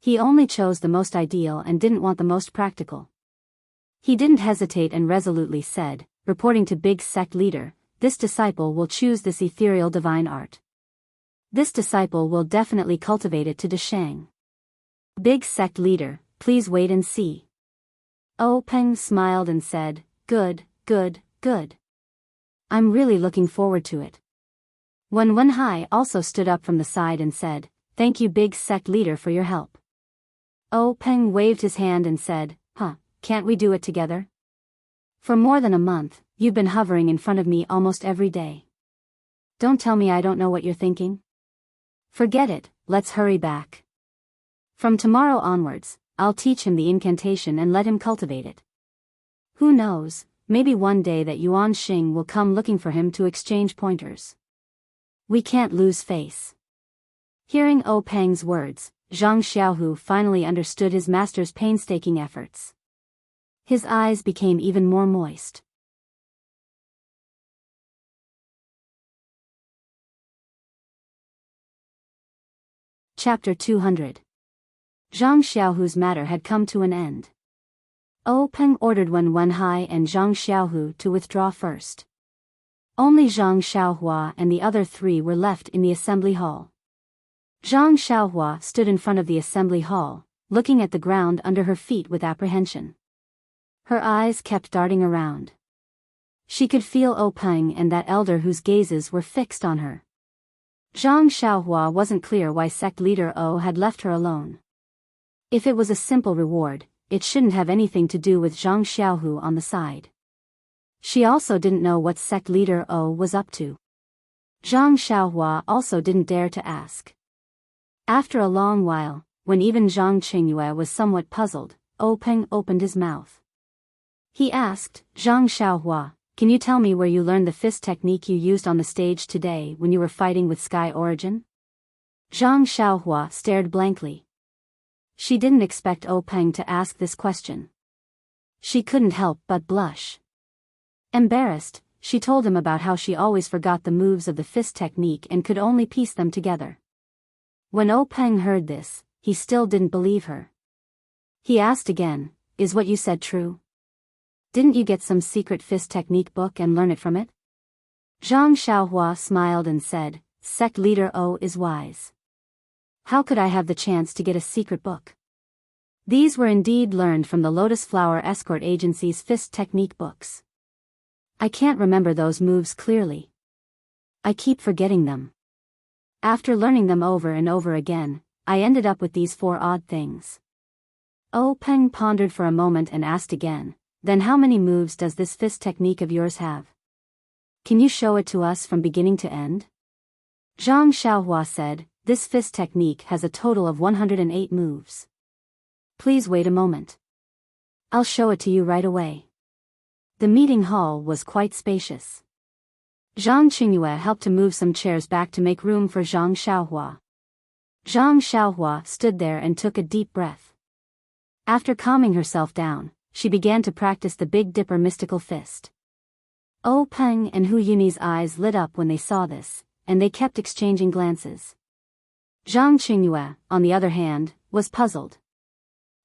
He only chose the most ideal and didn't want the most practical. He didn't hesitate and resolutely said, reporting to big sect leader, this disciple will choose this ethereal divine art. This disciple will definitely cultivate it to Desheng. Big sect leader, please wait and see. Peng smiled and said, good, good, good. I'm really looking forward to it. Wenhai also stood up from the side and said, thank you big sect leader for your help. Peng waved his hand and said, can't we do it together? For more than a month, you've been hovering in front of me almost every day. Don't tell me I don't know what you're thinking. Forget it, let's hurry back. From tomorrow onwards, I'll teach him the incantation and let him cultivate it. Who knows, maybe one day that Yuan Xing will come looking for him to exchange pointers. We can't lose face. Hearing Peng's words, Zhang Xiaohu finally understood his master's painstaking efforts. His eyes became even more moist. Chapter 200. Zhang Xiaohu's matter had come to an end. Peng ordered Wenhai and Zhang Xiaohu to withdraw first. Only Zhang Xiaohua and the other three were left in the assembly hall. Zhang Xiaohua stood in front of the assembly hall, looking at the ground under her feet with apprehension. Her eyes kept darting around. She could feel Peng and that elder whose gazes were fixed on her. Zhang Xiaohua wasn't clear why sect leader had left her alone. If it was a simple reward, it shouldn't have anything to do with Zhang Xiaohu on the side. She also didn't know what sect leader was up to. Zhang Xiaohua also didn't dare to ask. After a long while, when even Zhang Qingyue was somewhat puzzled, Peng opened his mouth. He asked, Zhang Xiaohua, can you tell me where you learned the fist technique you used on the stage today when you were fighting with Sky Origin? Zhang Xiaohua stared blankly. She didn't expect Peng to ask this question. She couldn't help but blush. Embarrassed, she told him about how she always forgot the moves of the fist technique and could only piece them together. When Peng heard this, he still didn't believe her. He asked again, is what you said true? Didn't you get some secret fist technique book and learn it from it? Zhang Xiaohua smiled and said, sect leader is wise. How could I have the chance to get a secret book? These were indeed learned from the Lotus Flower Escort Agency's fist technique books. I can't remember those moves clearly. I keep forgetting them. After learning them over and over again, I ended up with these 4 odd things. Peng pondered for a moment and asked again, then how many moves does this fist technique of yours have? Can you show it to us from beginning to end? Zhang Xiaohua said, This fist technique has a total of 108 moves. Please wait a moment. I'll show it to you right away. The meeting hall was quite spacious. Zhang Qingyue helped to move some chairs back to make room for Zhang Xiaohua. Zhang Xiaohua stood there and took a deep breath. After calming herself down, she began to practice the Big Dipper mystical fist. Oh Peng and Hu Yuni's eyes lit up when they saw this, and they kept exchanging glances. Zhang Qingyue, on the other hand, was puzzled.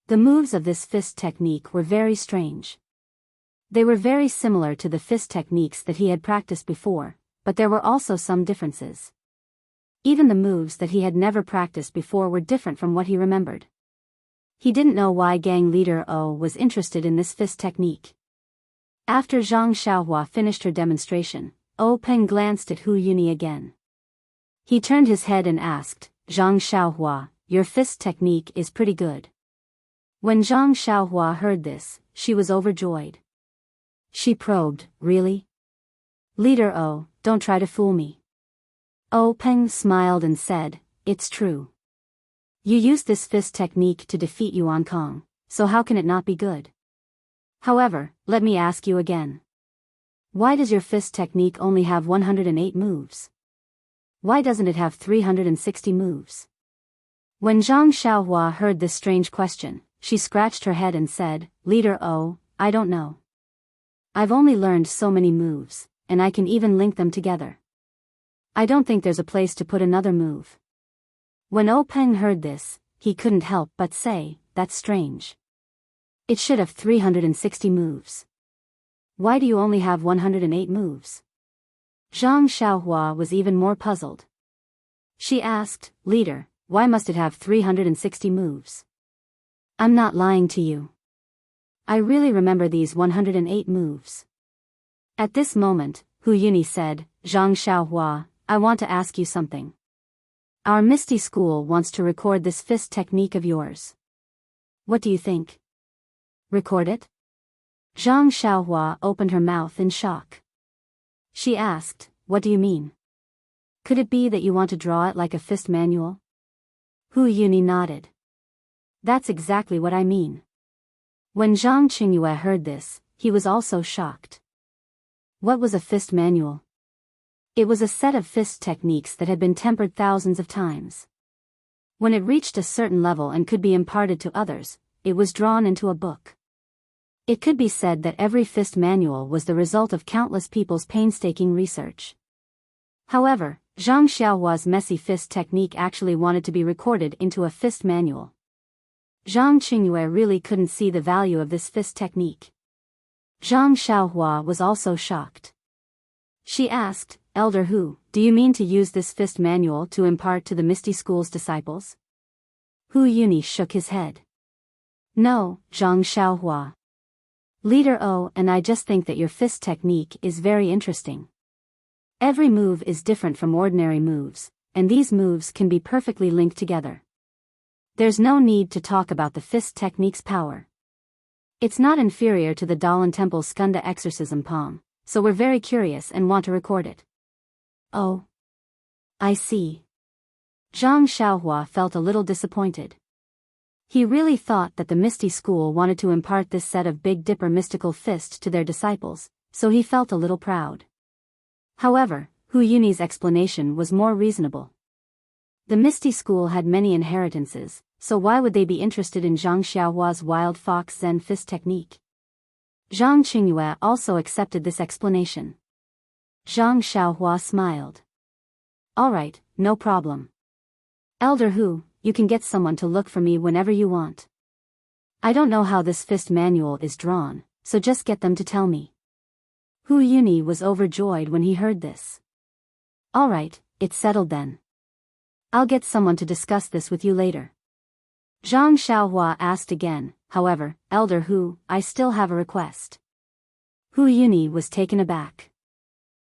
The moves of this fist technique were very strange. They were very similar to the fist techniques that he had practiced before, but there were also some differences. Even the moves that he had never practiced before were different from what he remembered. He didn't know why gang leader O was interested in this fist technique. After Zhang Xiaohua finished her demonstration, O Peng glanced at Hu Yuni again. He turned his head and asked, Zhang Xiaohua, your fist technique is pretty good. When Zhang Xiaohua heard this, she was overjoyed. She probed, really? Leader O, don't try to fool me. O Peng smiled and said, it's true. You used this fist technique to defeat Yuan Kong, so how can it not be good? However, let me ask you again. Why does your fist technique only have 108 moves? Why doesn't it have 360 moves? When Zhang Xiaohua heard this strange question, she scratched her head and said, Leader O, I don't know. I've only learned so many moves, and I can even link them together. I don't think there's a place to put another move. When O Peng heard this, he couldn't help but say, that's strange. It should have 360 moves. Why do you only have 108 moves? Zhang Xiaohua was even more puzzled. She asked, Leader, why must it have 360 moves? I'm not lying to you. I really remember these 108 moves. At this moment, Hu Yuni said, Zhang Xiaohua, I want to ask you something. Our Misty School wants to record this fist technique of yours. What do you think? Record it? Zhang Xiaohua opened her mouth in shock. She asked, what do you mean? Could it be that you want to draw it like a fist manual? Hu Yuni nodded. That's exactly what I mean. When Zhang Qingyue heard this, he was also shocked. What was a fist manual? It was a set of fist techniques that had been tempered thousands of times. When it reached a certain level and could be imparted to others, it was drawn into a book. It could be said that every fist manual was the result of countless people's painstaking research. However, Zhang Xiaohua's messy fist technique actually wanted to be recorded into a fist manual. Zhang Qingyue really couldn't see the value of this fist technique. Zhang Xiaohua was also shocked. She asked, Elder Hu, do you mean to use this fist manual to impart to the Misty School's disciples? Hu Yuni shook his head. No, Zhang Xiaohua. Leader O and I just think that your fist technique is very interesting. Every move is different from ordinary moves, and these moves can be perfectly linked together. There's no need to talk about the fist technique's power. It's not inferior to the Dalan Temple's Skunda exorcism palm, so we're very curious and want to record it. Oh. I see. Zhang Xiaohua felt a little disappointed. He really thought that the Misty School wanted to impart this set of Big Dipper mystical fist to their disciples, so he felt a little proud. However, Hu Yuni's explanation was more reasonable. The Misty School had many inheritances, so why would they be interested in Zhang Xiaohua's Wild Fox Zen fist technique? Zhang Qingyue also accepted this explanation. Zhang Xiaohua smiled. All right, no problem. Elder Hu, you can get someone to look for me whenever you want. I don't know how this fist manual is drawn, so just get them to tell me. Hu Yuni was overjoyed when he heard this. All right, it's settled then. I'll get someone to discuss this with you later. Zhang Xiaohua asked again, however, Elder Hu, I still have a request. Hu Yuni was taken aback.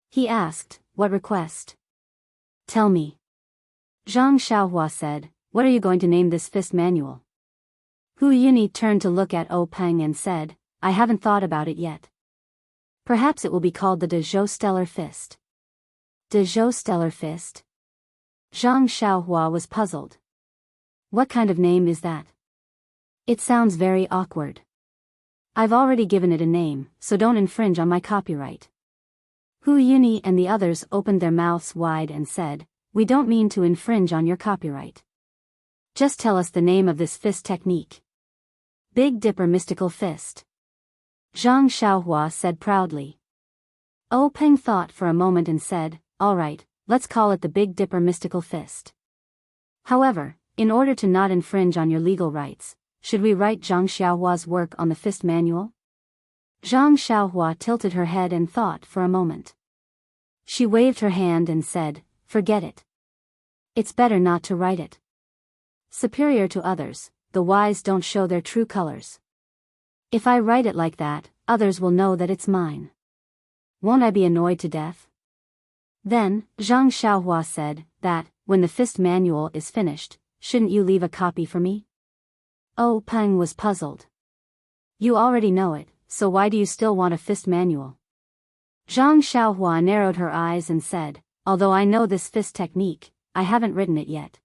He asked, what request? Tell me. Zhang Xiaohua said, what are you going to name this fist manual? Hu Yuni turned to look at O Peng and said, I haven't thought about it yet. Perhaps it will be called the De Zhou Stellar Fist. De Zhou Stellar Fist? Zhang Xiaohua was puzzled. What kind of name is that? It sounds very awkward. I've already given it a name, so don't infringe on my copyright. Hu Yuni and the others opened their mouths wide and said, "We don't mean to infringe on your copyright. Just tell us the name of this fist technique." Big Dipper Mystical Fist. Zhang Xiaohua said proudly. Peng thought for a moment and said, "All right, let's call it the Big Dipper Mystical Fist. However, in order to not infringe on your legal rights, should we write Zhang Xiaohua's work on the fist manual?" Zhang Xiaohua tilted her head and thought for a moment. She waved her hand and said, "Forget it. It's better not to write it. Superior to others, the wise don't show their true colors. If I write it like that, others will know that it's mine. Won't I be annoyed to death?" Then, Zhang Xiaohua said, "That, when the fist manual is finished, shouldn't you leave a copy for me?" Peng was puzzled. "You already know it, so why do you still want a fist manual?" Zhang Xiaohua narrowed her eyes and said, "Although I know this fist technique, I haven't written it yet.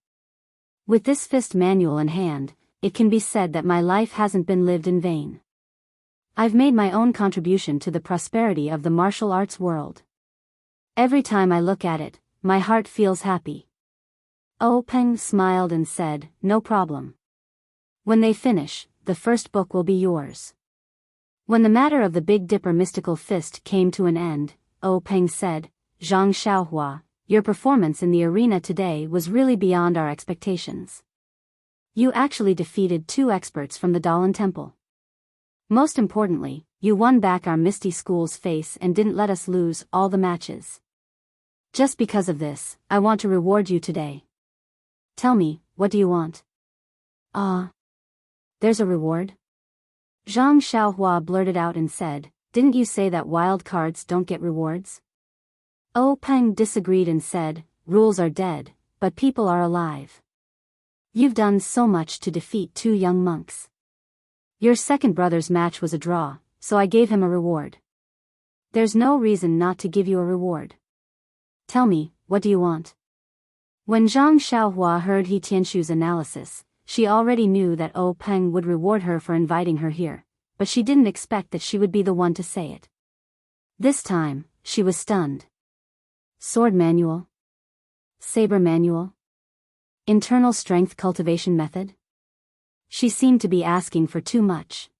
With this fist manual in hand, it can be said that my life hasn't been lived in vain. I've made my own contribution to the prosperity of the martial arts world. Every time I look at it, my heart feels happy." Peng smiled and said, "No problem. When they finish, the first book will be yours." When the matter of the Big Dipper Mystical Fist came to an end, Peng said, "Zhang Xiaohua, your performance in the arena today was really beyond our expectations. You actually defeated 2 experts from the Dalan Temple. Most importantly, you won back our Misty School's face and didn't let us lose all the matches. Just because of this, I want to reward you today. Tell me, what do you want?" There's a reward?" Zhang Xiaohua blurted out and said, "Didn't you say that wild cards don't get rewards?" Peng disagreed and said, "Rules are dead, but people are alive. You've done so much to defeat 2 young monks. Your second brother's match was a draw, so I gave him a reward. There's no reason not to give you a reward. Tell me, what do you want?" When Zhang Xiaohua heard He Tianshu's analysis, she already knew that Peng would reward her for inviting her here, but she didn't expect that she would be the one to say it. This time, she was stunned. Sword manual? Saber manual? Internal strength cultivation method? She seemed to be asking for too much.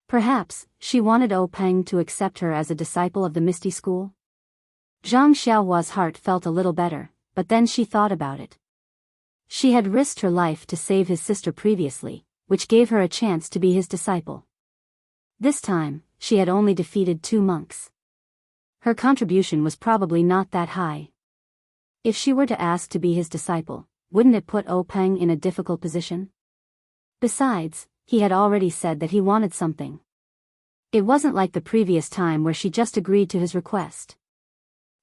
Perhaps, she wanted Peng to accept her as a disciple of the Misty School? Zhang Xiaohua's heart felt a little better, but then she thought about it. She had risked her life to save his sister previously, which gave her a chance to be his disciple. This time, she had only defeated 2 monks. Her contribution was probably not that high. If she were to ask to be his disciple, wouldn't it put Peng in a difficult position? Besides, he had already said that he wanted something. It wasn't like the previous time where she just agreed to his request.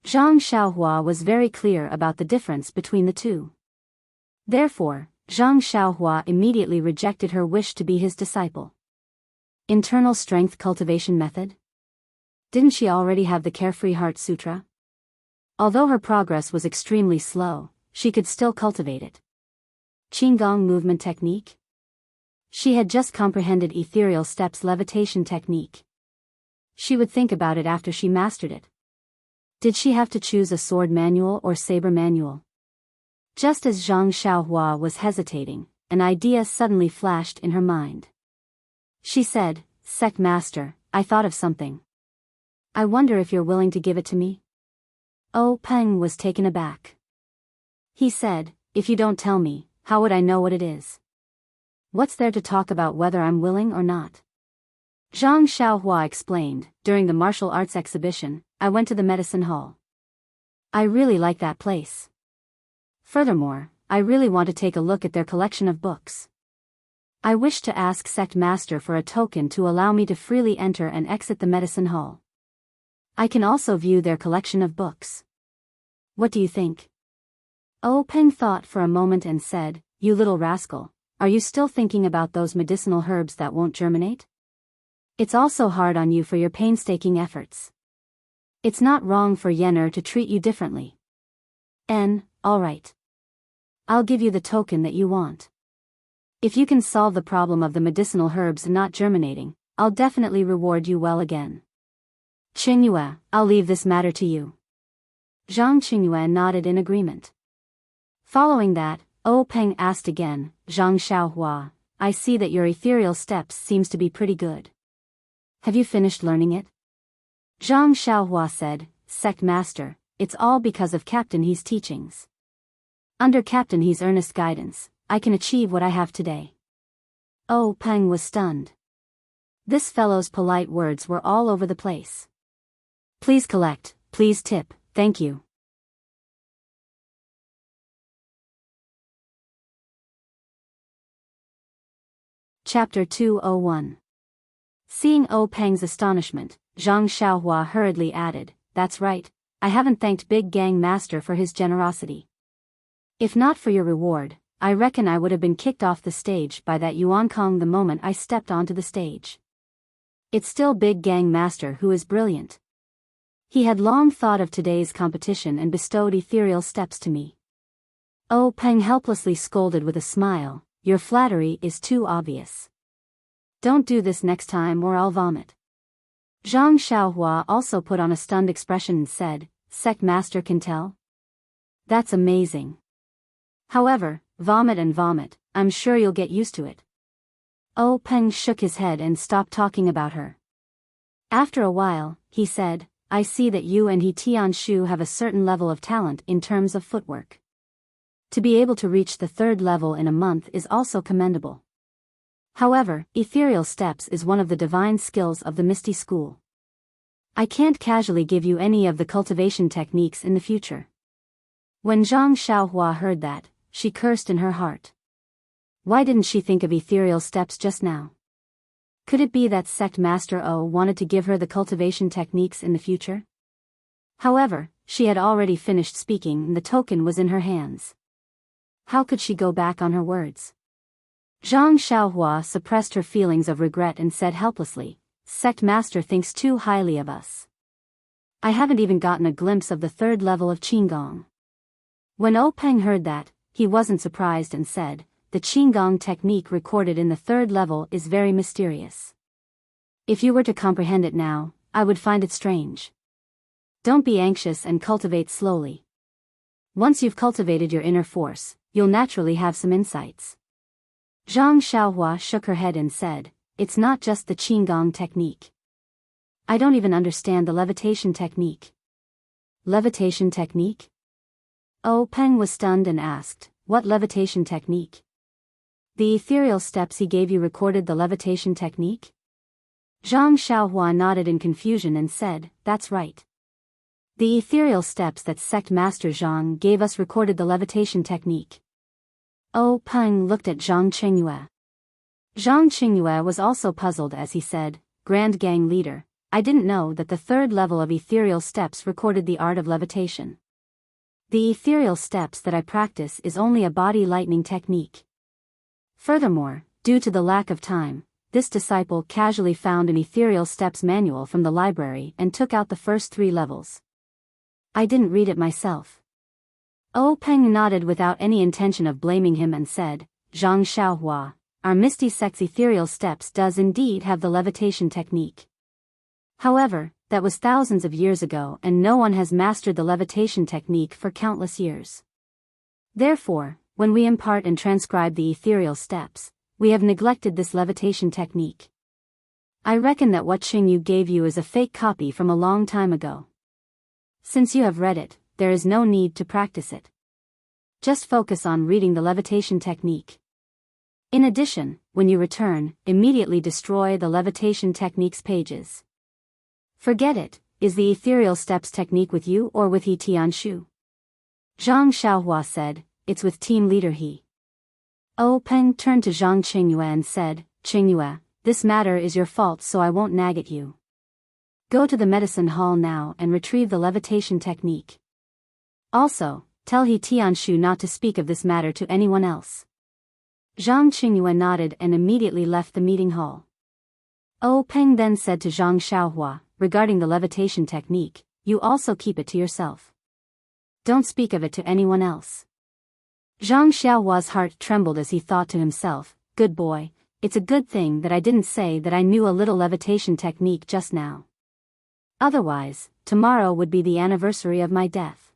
Zhang Xiaohua was very clear about the difference between the two. Therefore, Zhang Xiaohua immediately rejected her wish to be his disciple. Internal strength cultivation method? Didn't she already have the Carefree Heart Sutra? Although her progress was extremely slow, she could still cultivate it. Qigong movement technique? She had just comprehended Ethereal Steps levitation technique. She would think about it after she mastered it. Did she have to choose a sword manual or saber manual? Just as Zhang Xiaohua was hesitating, an idea suddenly flashed in her mind. She said, "Sect Master, I thought of something. I wonder if you're willing to give it to me?" Peng was taken aback. He said, "If you don't tell me, how would I know what it is? What's there to talk about whether I'm willing or not?" Zhang Xiaohua explained, "During the martial arts exhibition, I went to the medicine hall. I really like that place. Furthermore, I really want to take a look at their collection of books. I wish to ask Sect Master for a token to allow me to freely enter and exit the medicine hall. I can also view their collection of books. What do you think?" Peng thought for a moment and said, "You little rascal, are you still thinking about those medicinal herbs that won't germinate? It's also hard on you for your painstaking efforts. It's not wrong for Yenner to treat you differently. All right. I'll give you the token that you want. If you can solve the problem of the medicinal herbs not germinating, I'll definitely reward you well again. Qingyue, I'll leave this matter to you. Zhang Qingyue nodded in agreement. Following that, Peng asked again, Zhang Xiaohua, I see that your ethereal steps seems to be pretty good. Have you finished learning it? Zhang Xiaohua said, Sect Master, it's all because of Captain He's teachings. Under Captain He's earnest guidance, I can achieve what I have today. Peng was stunned. This fellow's polite words were all over the place. Please collect, please tip, thank you. Chapter 201. Seeing Peng's astonishment, Zhang Xiaohua hurriedly added, That's right, I haven't thanked Big Gang Master for his generosity. If not for your reward, I reckon I would have been kicked off the stage by that Yuan Kong the moment I stepped onto the stage. It's still Big Gang Master who is brilliant. He had long thought of today's competition and bestowed ethereal steps to me. Peng helplessly scolded with a smile, Your flattery is too obvious. Don't do this next time or I'll vomit. Zhang Xiaohua also put on a stunned expression and said, Sect Master can tell? That's amazing. However, vomit and vomit, I'm sure you'll get used to it. Peng shook his head and stopped talking about her. After a while, he said, I see that you and He Tianshu have a certain level of talent in terms of footwork. To be able to reach the 3rd level in a month is also commendable. However, ethereal steps is one of the divine skills of the Misty School. I can't casually give you any of the cultivation techniques in the future. When Zhang Xiaohua heard that, she cursed in her heart. Why didn't she think of ethereal steps just now? Could it be that Sect Master O wanted to give her the cultivation techniques in the future? However, she had already finished speaking and the token was in her hands. How could she go back on her words? Zhang Xiaohua suppressed her feelings of regret and said helplessly, Sect Master thinks too highly of us. I haven't even gotten a glimpse of the 3rd level of Qinggong. When Peng heard that, he wasn't surprised and said, The Qinggong technique recorded in the 3rd level is very mysterious. If you were to comprehend it now, I would find it strange. Don't be anxious and cultivate slowly. Once you've cultivated your inner force, you'll naturally have some insights. Zhang Xiaohua shook her head and said, It's not just the Qinggong technique. I don't even understand the levitation technique. Levitation technique? Peng was stunned and asked, What levitation technique? The ethereal steps he gave you recorded the levitation technique? Zhang Xiaohua nodded in confusion and said, That's right. The ethereal steps that Sect Master Zhang gave us recorded the levitation technique. Peng looked at Zhang Qingyue. Zhang Qingyue was also puzzled as he said, Grand Gang Leader, I didn't know that the 3rd level of ethereal steps recorded the art of levitation. The ethereal steps that I practice is only a body lightning technique. Furthermore, due to the lack of time, this disciple casually found an ethereal steps manual from the library and took out the first 3 levels. I didn't read it myself. Peng nodded without any intention of blaming him and said, Zhang Xiaohua, our Misty Sect's ethereal steps does indeed have the levitation technique. However, that was thousands of years ago and no one has mastered the levitation technique for countless years. Therefore, when we impart and transcribe the ethereal steps, we have neglected this levitation technique. I reckon that what Xingyu gave you is a fake copy from a long time ago. Since you have read it, there is no need to practice it. Just focus on reading the levitation technique. In addition, when you return, immediately destroy the levitation technique's pages. Forget it, is the ethereal steps technique with you or with He Tianshu? Zhang Xiaohua said, It's with team leader He. Peng turned to Zhang Qingyue and said, Qingyue, this matter is your fault so I won't nag at you. Go to the medicine hall now and retrieve the levitation technique. Also, tell He Tianshu not to speak of this matter to anyone else. Zhang Qingyue nodded and immediately left the meeting hall. Peng then said to Zhang Xiaohua, regarding the levitation technique, you also keep it to yourself. Don't speak of it to anyone else. Zhang Xiaohua's heart trembled as he thought to himself, good boy, it's a good thing that I didn't say that I knew a little levitation technique just now. Otherwise, tomorrow would be the anniversary of my death.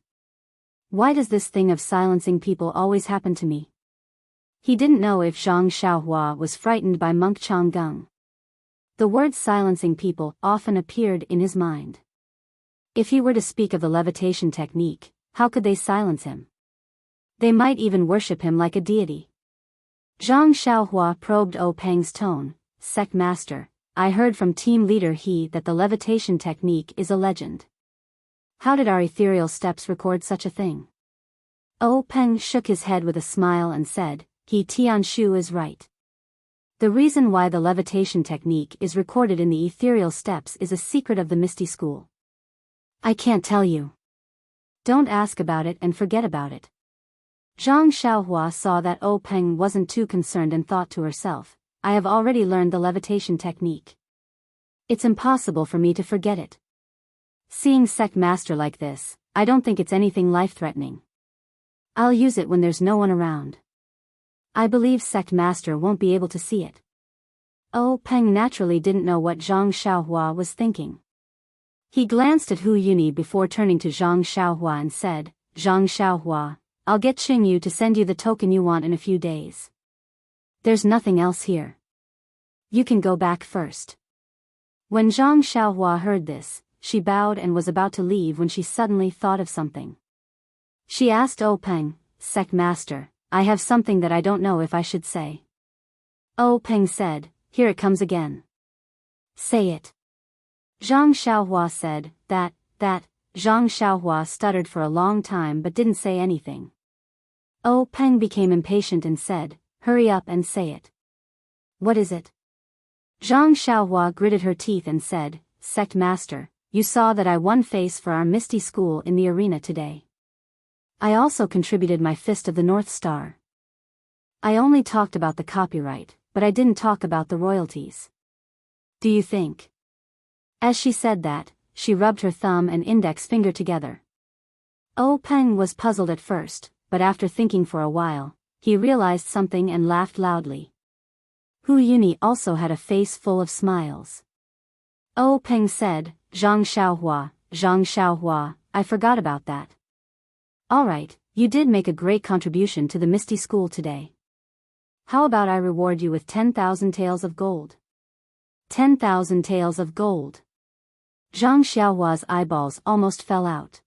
Why does this thing of silencing people always happen to me? He didn't know if Zhang Xiaohua was frightened by Monk Changgung. The word silencing people often appeared in his mind. If he were to speak of the levitation technique, how could they silence him? They might even worship him like a deity. Zhang Xiaohua probed Peng's tone. Sect Master, I heard from team leader He that the levitation technique is a legend. How did our ethereal steps record such a thing? Peng shook his head with a smile and said, He Tianshu is right. The reason why the levitation technique is recorded in the ethereal steps is a secret of the Misty School. I can't tell you. Don't ask about it and forget about it. Zhang Xiaohua saw that Peng wasn't too concerned and thought to herself, I have already learned the levitation technique. It's impossible for me to forget it. Seeing Sect Master like this, I don't think it's anything life-threatening. I'll use it when there's no one around. I believe Sect Master won't be able to see it. Peng naturally didn't know what Zhang Xiaohua was thinking. He glanced at Hu Yuni before turning to Zhang Xiaohua and said, Zhang Xiaohua, I'll get Qingyu to send you the token you want in a few days. There's nothing else here. You can go back first. When Zhang Xiaohua heard this, she bowed and was about to leave when she suddenly thought of something. She asked Peng, Sect Master, I have something that I don't know if I should say. Peng said, Here it comes again. Say it. Zhang Xiaohua said, that, Zhang Xiaohua stuttered for a long time but didn't say anything. Peng became impatient and said, Hurry up and say it. What is it? Zhang Xiaohua gritted her teeth and said, Sect Master, you saw that I won face for our Misty School in the arena today. I also contributed my Fist of the North Star. I only talked about the copyright, but I didn't talk about the royalties. Do you think? As she said that, she rubbed her thumb and index finger together. Peng was puzzled at first, but after thinking for a while, he realized something and laughed loudly. Hu Yuni also had a face full of smiles. Peng said, Zhang Xiaohua, I forgot about that. Alright, you did make a great contribution to the Misty School today. How about I reward you with 10,000 taels of gold? 10,000 taels of gold. Zhang Xiaohua's eyeballs almost fell out.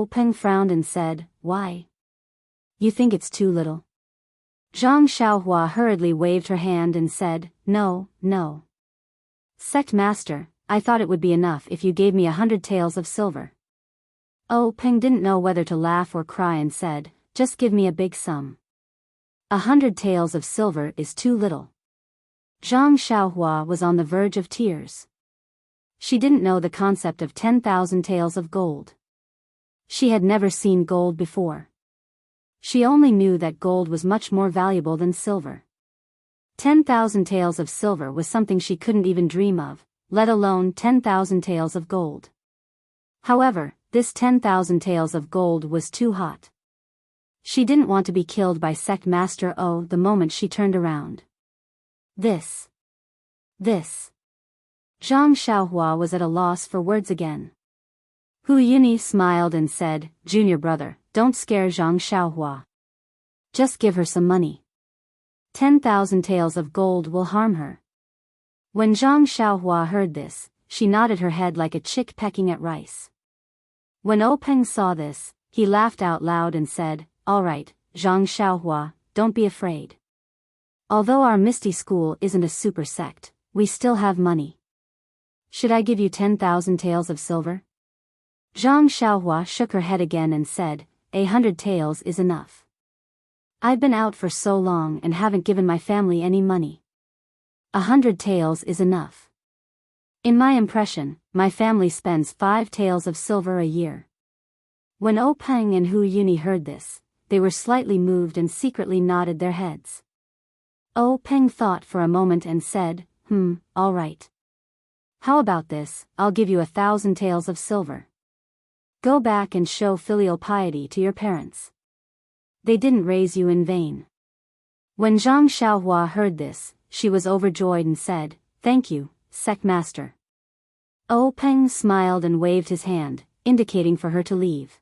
Peng frowned and said, Why? You think it's too little? Zhang Xiaohua hurriedly waved her hand and said, No. Sect Master, I thought it would be enough if you gave me 100 taels of silver. Peng didn't know whether to laugh or cry and said, Just give me a big sum. 100 taels of silver is too little. Zhang Xiaohua was on the verge of tears. She didn't know the concept of 10,000 taels of gold. She had never seen gold before. She only knew that gold was much more valuable than silver. 10,000 taels of silver was something she couldn't even dream of, let alone 10,000 taels of gold. However, this 10,000 taels of gold was too hot. She didn't want to be killed by Sect Master the moment she turned around. This. Zhang Xiaohua was at a loss for words again. Hu Yuni smiled and said, Junior brother, don't scare Zhang Xiaohua. Just give her some money. 10,000 taels of gold will harm her. When Zhang Xiaohua heard this, she nodded her head like a chick pecking at rice. When Peng saw this, he laughed out loud and said, Alright, Zhang Xiaohua, don't be afraid. Although our Misty School isn't a super sect, we still have money. Should I give you 10,000 taels of silver? Zhang Xiaohua shook her head again and said, 100 taels is enough. I've been out for so long and haven't given my family any money. 100 taels is enough. In my impression, my family spends 5 taels of silver a year. When Peng and Hu Yuni heard this, they were slightly moved and secretly nodded their heads. Peng thought for a moment and said, all right. How about this, I'll give you 1,000 taels of silver. Go back and show filial piety to your parents. They didn't raise you in vain. When Zhang Xiaohua heard this, she was overjoyed and said, "Thank you, sect master." Peng smiled and waved his hand, indicating for her to leave.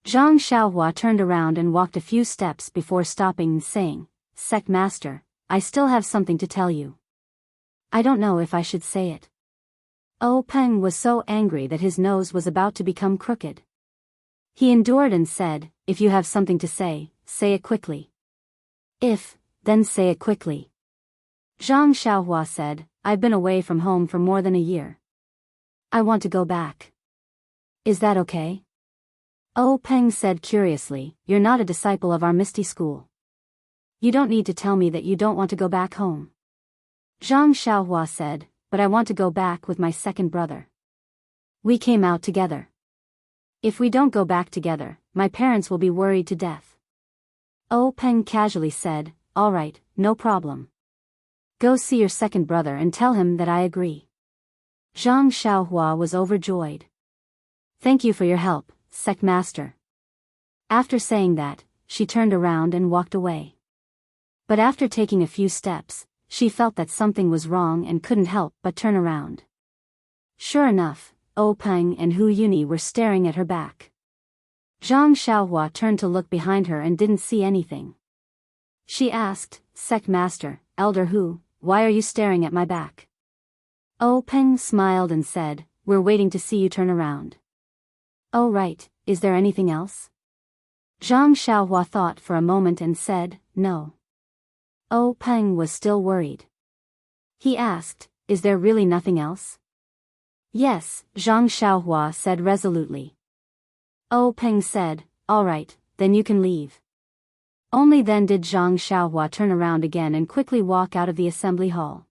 Zhang Xiaohua turned around and walked a few steps before stopping and saying, "Sect master, I still have something to tell you. I don't know if I should say it." Peng was so angry that his nose was about to become crooked. He endured and said, "If you have something to say it quickly." Then say it quickly." Zhang Xiaohua said, "I've been away from home for more than a year. I want to go back. Is that okay?" Peng said curiously, "You're not a disciple of our Misty School. You don't need to tell me that you don't want to go back home." Zhang Xiaohua said, "But I want to go back with my second brother. We came out together. If we don't go back together, my parents will be worried to death." Peng casually said, "All right, no problem. Go see your second brother and tell him that I agree." Zhang Xiaohua was overjoyed. "Thank you for your help, sect master." After saying that, she turned around and walked away. But after taking a few steps, she felt that something was wrong and couldn't help but turn around. Sure enough, Peng and Hu Yuni were staring at her back. Zhang Xiaohua turned to look behind her and didn't see anything. She asked, "Sect master, Elder Hu, why are you staring at my back?" Peng smiled and said, "We're waiting to see you turn around." "Oh right, is there anything else?" Zhang Xiaohua thought for a moment and said, "No." Peng was still worried. He asked, "Is there really nothing else?" "Yes," Zhang Xiaohua said resolutely. Peng said, "All right, then you can leave." Only then did Zhang Xiaohua turn around again and quickly walk out of the assembly hall.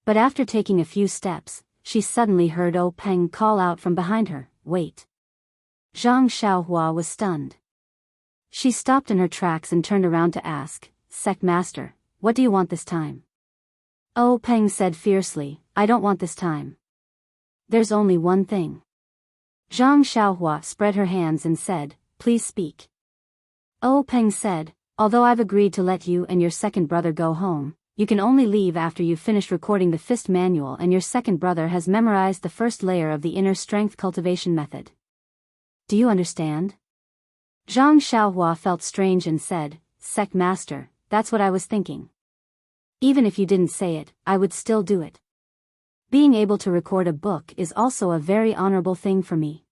But after taking a few steps, she suddenly heard Peng call out from behind her, "Wait." Zhang Xiaohua was stunned. She stopped in her tracks and turned around to ask, "Sect master, what do you want this time?" Peng said fiercely, "I don't want this time. There's only one thing." Zhang Xiaohua spread her hands and said, "Please speak." Peng said, "Although I've agreed to let you and your second brother go home, you can only leave after you've finished recording the fist manual and your second brother has memorized the first layer of the inner strength cultivation method. Do you understand?" Zhang Xiaohua felt strange and said, "Sect master, that's what I was thinking. Even if you didn't say it, I would still do it. Being able to record a book is also a very honorable thing for me."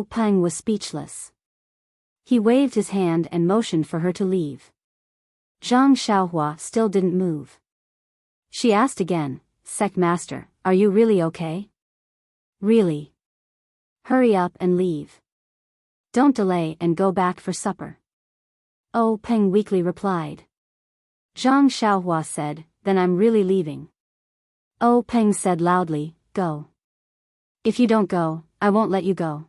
Peng was speechless. He waved his hand and motioned for her to leave. Zhang Xiaohua still didn't move. She asked again, "Sect master, are you really okay?" "Really. Hurry up and leave. Don't delay and go back for supper." Peng weakly replied. Zhang Xiaohua said, "Then I'm really leaving." Peng said loudly, "Go. If you don't go, I won't let you go."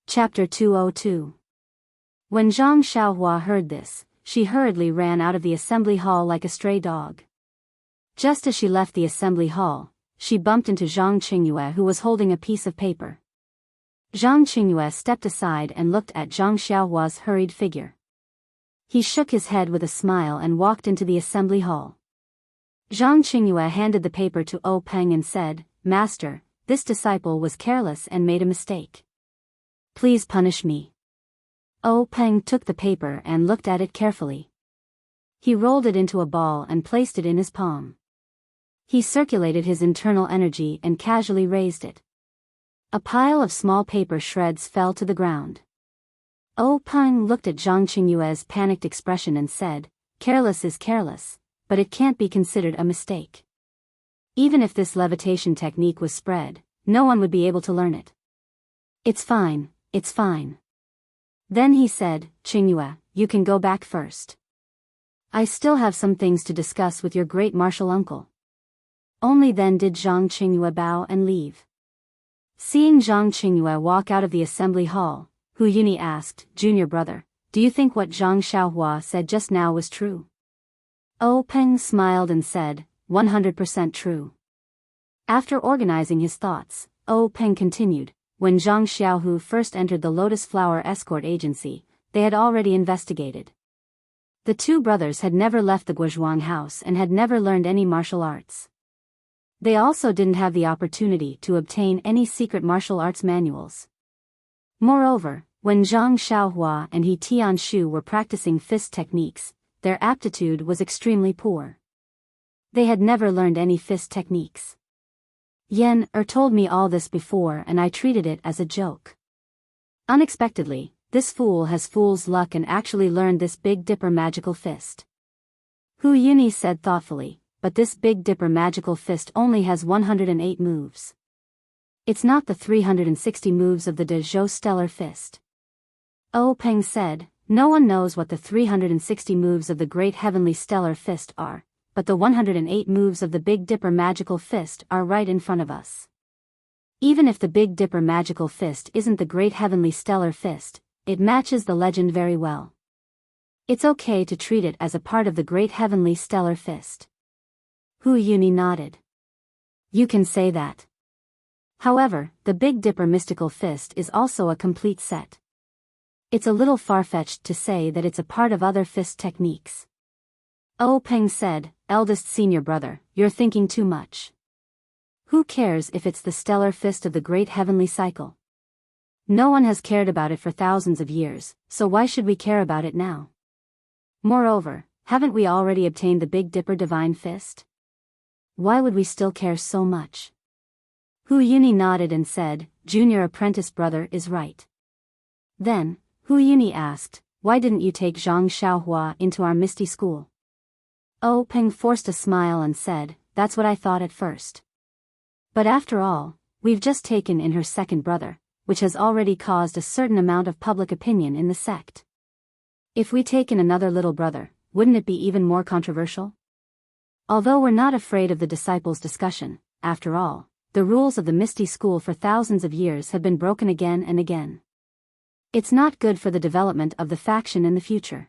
Chapter 202. When Zhang Xiaohua heard this, she hurriedly ran out of the assembly hall like a stray dog. Just as she left the assembly hall, she bumped into Zhang Qingyue, who was holding a piece of paper. Zhang Qingyue stepped aside and looked at Zhang Xiaohua's hurried figure. He shook his head with a smile and walked into the assembly hall. Zhang Qingyue handed the paper to Peng and said, "Master, this disciple was careless and made a mistake. Please punish me." Peng took the paper and looked at it carefully. He rolled it into a ball and placed it in his palm. He circulated his internal energy and casually raised it. A pile of small paper shreds fell to the ground. Peng looked at Zhang Qingyue's panicked expression and said, "Careless is careless, but it can't be considered a mistake. Even if this levitation technique was spread, no one would be able to learn it. It's fine, it's fine." Then he said, "Qingyue, you can go back first. I still have some things to discuss with your great martial uncle." Only then did Zhang Qingyue bow and leave. Seeing Zhang Qingyue walk out of the assembly hall, Hu Yuni asked, "Junior brother, do you think what Zhang Xiaohua said just now was true?" Peng smiled and said, 100% true." After organizing his thoughts, Peng continued, when Zhang Xiaohu first entered the Lotus Flower Escort Agency, they had already investigated. The two brothers had never left the Guozhuang house and had never learned any martial arts. They also didn't have the opportunity to obtain any secret martial arts manuals. Moreover, when Zhang Xiaohua and He Tianshu were practicing fist techniques, their aptitude was extremely poor. They had never learned any fist techniques. Yen told me all this before and I treated it as a joke. Unexpectedly, this fool has fool's luck and actually learned this Big Dipper magical fist. Hu Yuni said thoughtfully, but this Big Dipper magical fist only has 108 moves. It's not the 360 moves of the De Zhou Stellar Fist. Peng said, no one knows what the 360 moves of the Great Heavenly Stellar Fist are, but the 108 moves of the Big Dipper Magical Fist are right in front of us. Even if the Big Dipper Magical Fist isn't the Great Heavenly Stellar Fist, it matches the legend very well. It's okay to treat it as a part of the Great Heavenly Stellar Fist. Hu Yuni nodded. You can say that. However, the Big Dipper Mystical Fist is also a complete set. It's a little far-fetched to say that it's a part of other fist techniques. Peng said, eldest senior brother, you're thinking too much. Who cares if it's the stellar fist of the Great Heavenly Cycle? No one has cared about it for thousands of years, so why should we care about it now? Moreover, haven't we already obtained the Big Dipper Divine Fist? Why would we still care so much? Hu Yuni nodded and said, junior apprentice brother is right. Then, Hu Yuni asked, why didn't you take Zhang Xiaohua into our Misty School? Peng forced a smile and said, that's what I thought at first. But after all, we've just taken in her second brother, which has already caused a certain amount of public opinion in the sect. If we take in another little brother, wouldn't it be even more controversial? Although we're not afraid of the disciples' discussion, after all, the rules of the Misty School for thousands of years have been broken again and again. It's not good for the development of the faction in the future.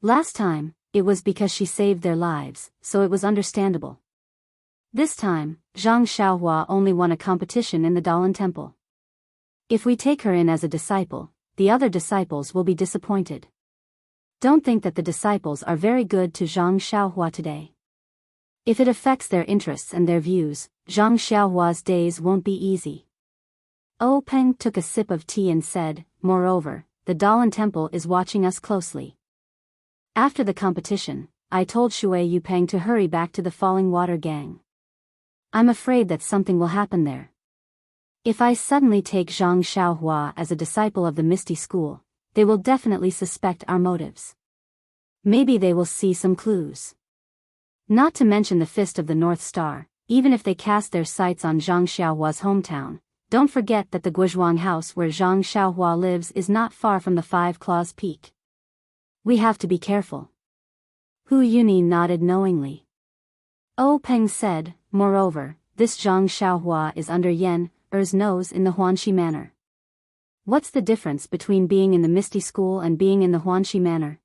Last time, it was because she saved their lives, so it was understandable. This time, Zhang Xiaohua only won a competition in the Dalan Temple. If we take her in as a disciple, the other disciples will be disappointed. Don't think that the disciples are very good to Zhang Xiaohua today. If it affects their interests and their views, Zhang Xiaohua's days won't be easy. Peng took a sip of tea and said, moreover, the Dalan Temple is watching us closely. After the competition, I told Shui Yupeng to hurry back to the Falling Water Gang. I'm afraid that something will happen there. If I suddenly take Zhang Xiaohua as a disciple of the Misty School, they will definitely suspect our motives. Maybe they will see some clues. Not to mention the Fist of the North Star, even if they cast their sights on Zhang Xiaohua's hometown, don't forget that the Guozhuang house where Zhang Xiaohua lives is not far from the Five Claws Peak. We have to be careful. Hu Yuni nodded knowingly. Peng said, moreover, this Zhang Xiaohua is under Yen Er's nose in the Huanxi Manor. What's the difference between being in the Misty School and being in the Huanxi Manor?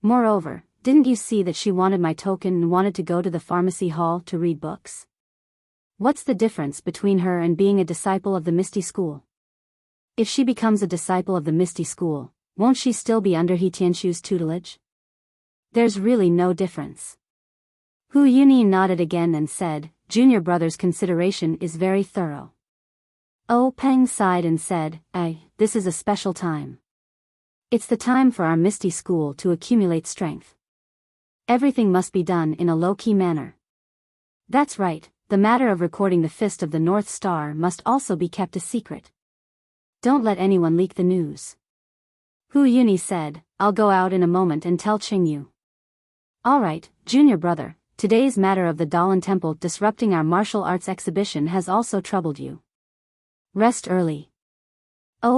Moreover, didn't you see that she wanted my token and wanted to go to the pharmacy hall to read books? What's the difference between her and being a disciple of the Misty School? If she becomes a disciple of the Misty School, won't she still be under He Tianshu's tutelage? There's really no difference. Hu Yuni nodded again and said, junior brother's consideration is very thorough. Peng sighed and said, this is a special time. It's the time for our Misty School to accumulate strength. Everything must be done in a low-key manner. That's right, the matter of recording the Fist of the North Star must also be kept a secret. Don't let anyone leak the news. Hu Yuni said, I'll go out in a moment and tell Qingyu. Alright, junior brother, today's matter of the Dalan Temple disrupting our martial arts exhibition has also troubled you. Rest early.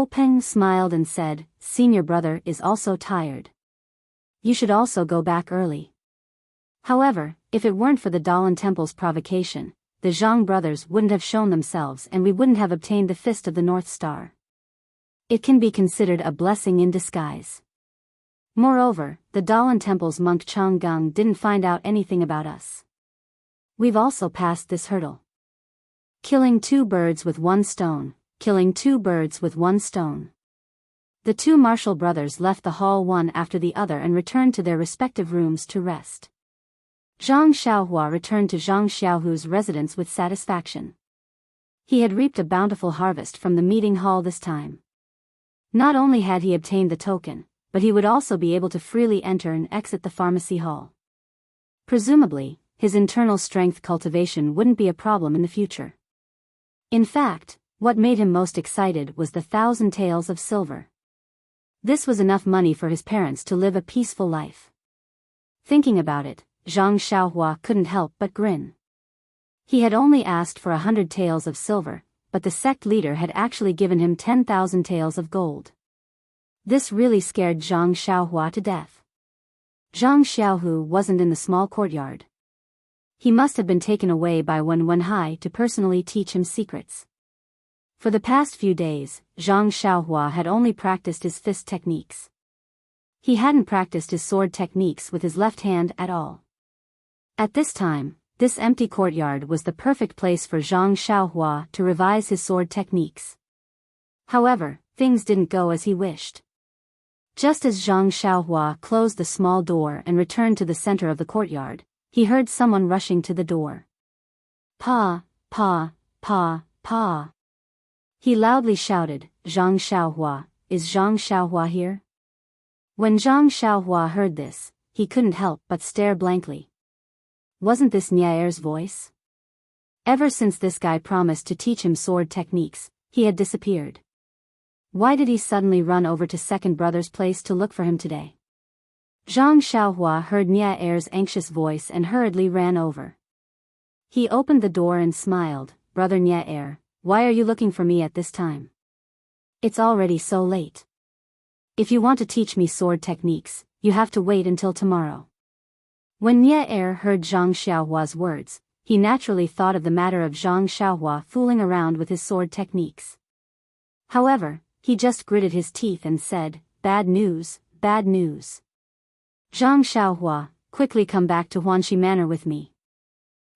Peng smiled and said, senior brother is also tired. You should also go back early. However, if it weren't for the Dalan Temple's provocation, the Zhang brothers wouldn't have shown themselves and we wouldn't have obtained the Fist of the North Star. It can be considered a blessing in disguise. Moreover, the Dalan Temple's monk Changgung didn't find out anything about us. We've also passed this hurdle. Killing two birds with one stone, killing two birds with one stone. The two Marshall brothers left the hall one after the other and returned to their respective rooms to rest. Zhang Xiaohua returned to Zhang Xiaohu's residence with satisfaction. He had reaped a bountiful harvest from the meeting hall this time. Not only had he obtained the token, but he would also be able to freely enter and exit the pharmacy hall. Presumably, his internal strength cultivation wouldn't be a problem in the future. In fact, what made him most excited was the 1,000 taels of silver. This was enough money for his parents to live a peaceful life. Thinking about it, Zhang Xiaohua couldn't help but grin. He had only asked for 100 taels of silver, but the sect leader had actually given him 10,000 taels of gold. This really scared Zhang Xiaohua to death. Zhang Xiaohu wasn't in the small courtyard. He must have been taken away by Wen Wenhai to personally teach him secrets. For the past few days, Zhang Xiaohua had only practiced his fist techniques. He hadn't practiced his sword techniques with his left hand at all. At this time, this empty courtyard was the perfect place for Zhang Xiaohua to revise his sword techniques. However, things didn't go as he wished. Just as Zhang Xiaohua closed the small door and returned to the center of the courtyard, he heard someone rushing to the door. Pa, pa, pa, pa. He loudly shouted, Zhang Xiaohua, is Zhang Xiaohua here? When Zhang Xiaohua heard this, he couldn't help but stare blankly. Wasn't this Niaer's voice? Ever since this guy promised to teach him sword techniques, he had disappeared. Why did he suddenly run over to second brother's place to look for him today? Zhang Xiaohua heard Niaer's anxious voice and hurriedly ran over. He opened the door and smiled, Brother Niaer, why are you looking for me at this time? It's already so late. If you want to teach me sword techniques, you have to wait until tomorrow. When Niaer heard Zhang Xiaohua's words, he naturally thought of the matter of Zhang Xiaohua fooling around with his sword techniques. However, he just gritted his teeth and said, bad news, bad news. Zhang Xiaohua, quickly come back to Huanxi Manor with me.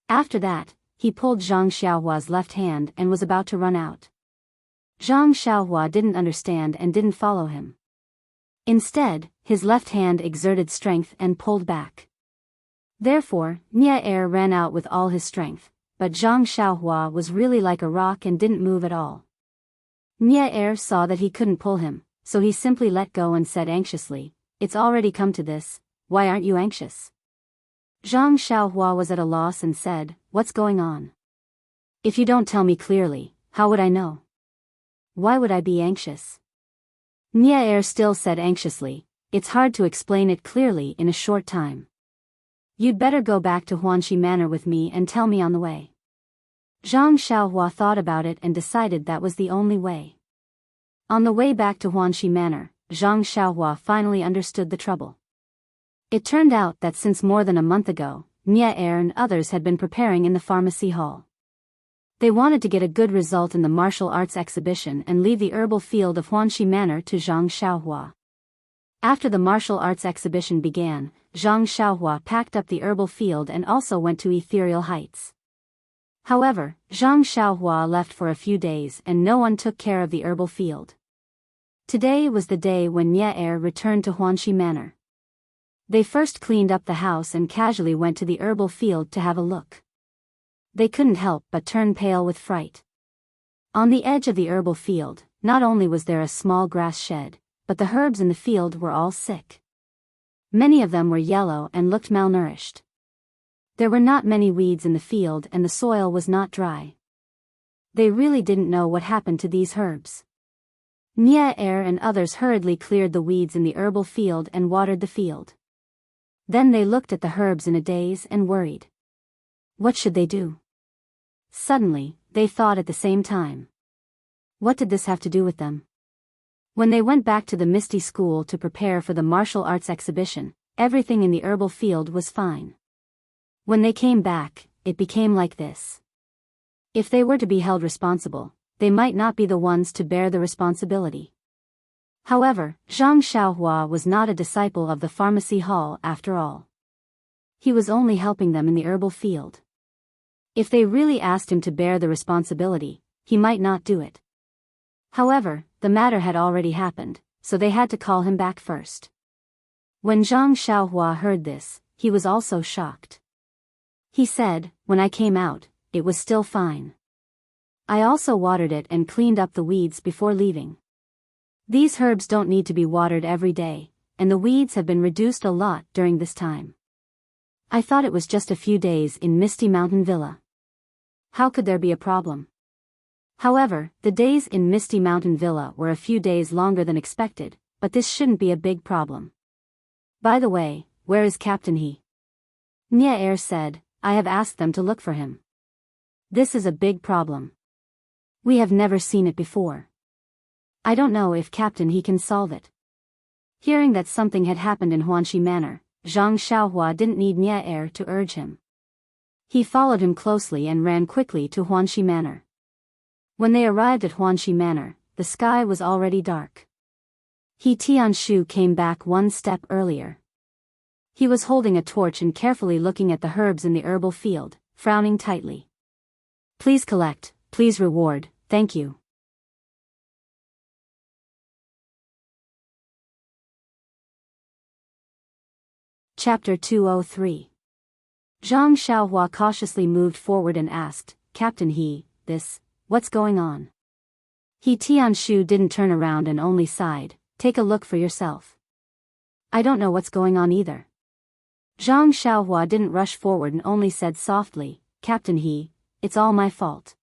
After that, he pulled Zhang Xiaohua's left hand and was about to run out. Zhang Xiaohua didn't understand and didn't follow him. Instead, his left hand exerted strength and pulled back. Therefore, Niaer ran out with all his strength, but Zhang Xiaohua was really like a rock and didn't move at all. Niaer saw that he couldn't pull him, so he simply let go and said anxiously, it's already come to this, why aren't you anxious? Zhang Xiaohua was at a loss and said, what's going on? If you don't tell me clearly, how would I know? Why would I be anxious? Niaer still said anxiously, it's hard to explain it clearly in a short time. You'd better go back to Huanxi Manor with me and tell me on the way. Zhang Xiaohua thought about it and decided that was the only way. On the way back to Huanxi Manor, Zhang Xiaohua finally understood the trouble. It turned out that since more than a month ago, Niaer and others had been preparing in the pharmacy hall. They wanted to get a good result in the martial arts exhibition and leave the herbal field of Huanxi Manor to Zhang Xiaohua. After the martial arts exhibition began, Zhang Xiaohua packed up the herbal field and also went to Ethereal Heights. However, Zhang Xiaohua left for a few days and no one took care of the herbal field. Today was the day when Niaer returned to Huanxi Manor. They first cleaned up the house and casually went to the herbal field to have a look. They couldn't help but turn pale with fright. On the edge of the herbal field, not only was there a small grass shed, but the herbs in the field were all sick. Many of them were yellow and looked malnourished. There were not many weeds in the field and the soil was not dry. They really didn't know what happened to these herbs. Niaer and others hurriedly cleared the weeds in the herbal field and watered the field. Then they looked at the herbs in a daze and worried. What should they do? Suddenly, they thought at the same time. What did this have to do with them? When they went back to the Misty School to prepare for the martial arts exhibition, everything in the herbal field was fine. When they came back, it became like this. If they were to be held responsible, they might not be the ones to bear the responsibility. However, Zhang Xiaohua was not a disciple of the pharmacy hall after all. He was only helping them in the herbal field. If they really asked him to bear the responsibility, he might not do it. However, the matter had already happened, so they had to call him back first. When Zhang Xiaohua heard this, he was also shocked. He said, "When I came out, it was still fine. I also watered it and cleaned up the weeds before leaving. These herbs don't need to be watered every day, and the weeds have been reduced a lot during this time. I thought it was just a few days in Misty Mountain Villa. How could there be a problem?" However, the days in Misty Mountain Villa were a few days longer than expected, but this shouldn't be a big problem. "By the way, where is Captain He?" Nia Er said, "I have asked them to look for him. This is a big problem. We have never seen it before. I don't know if Captain He can solve it." Hearing that something had happened in Huanxi Manor, Zhang Xiaohua didn't need Nia Er to urge him. He followed him closely and ran quickly to Huanxi Manor. When they arrived at Huanxi Manor, the sky was already dark. He Tianshu came back one step earlier. He was holding a torch and carefully looking at the herbs in the herbal field, frowning tightly. "Please collect, please reward, thank you." Chapter 203. Zhang Xiaohua cautiously moved forward and asked, "Captain He, what's going on?" He Tianshu didn't turn around and only sighed, "Take a look for yourself." "I don't know what's going on either." Zhang Xiaohua didn't rush forward and only said softly, "Captain He, it's all my fault.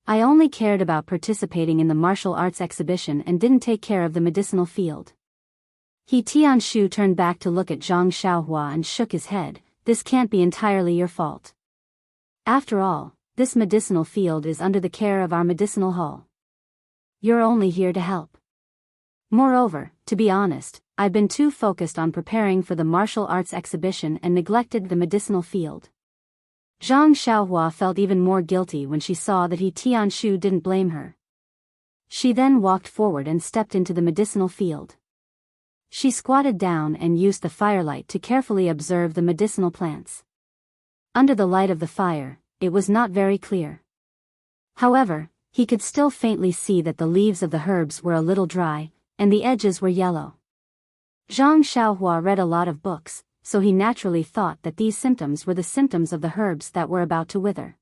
I only cared about participating in the martial arts exhibition and didn't take care of the medicinal field." He Tianshu turned back to look at Zhang Xiaohua and shook his head, "This can't be entirely your fault. After all, this medicinal field is under the care of our medicinal hall. You're only here to help. Moreover, to be honest, I've been too focused on preparing for the martial arts exhibition and neglected the medicinal field." Zhang Xiaohua felt even more guilty when she saw that He Tianshu didn't blame her. She then walked forward and stepped into the medicinal field. She squatted down and used the firelight to carefully observe the medicinal plants. Under the light of the fire, it was not very clear. However, he could still faintly see that the leaves of the herbs were a little dry, and the edges were yellow. Zhang Xiaohua read a lot of books, so he naturally thought that these symptoms were the symptoms of the herbs that were about to wither.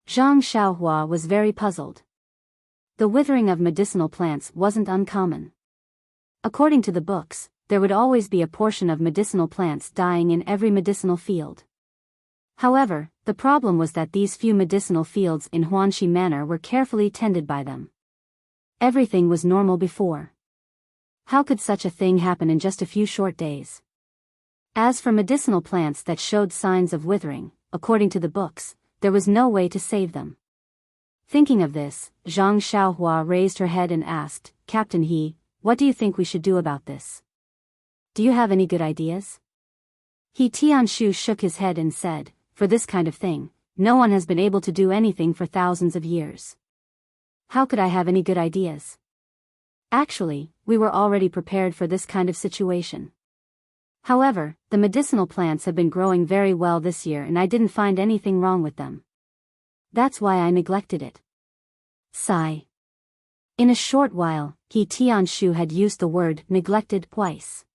Zhang Xiaohua was very puzzled. The withering of medicinal plants wasn't uncommon. According to the books, there would always be a portion of medicinal plants dying in every medicinal field. However, the problem was that these few medicinal fields in Huanxi Manor were carefully tended by them. Everything was normal before. How could such a thing happen in just a few short days? As for medicinal plants that showed signs of withering, according to the books, there was no way to save them. Thinking of this, Zhang Xiaohua raised her head and asked, "Captain He, what do you think we should do about this? Do you have any good ideas?" He Tianshu shook his head and said, "For this kind of thing, no one has been able to do anything for thousands of years. How could I have any good ideas? Actually, we were already prepared for this kind of situation. However, the medicinal plants have been growing very well this year and I didn't find anything wrong with them. That's why I neglected it." Sigh. In a short while, He Tianshu had used the word neglected twice.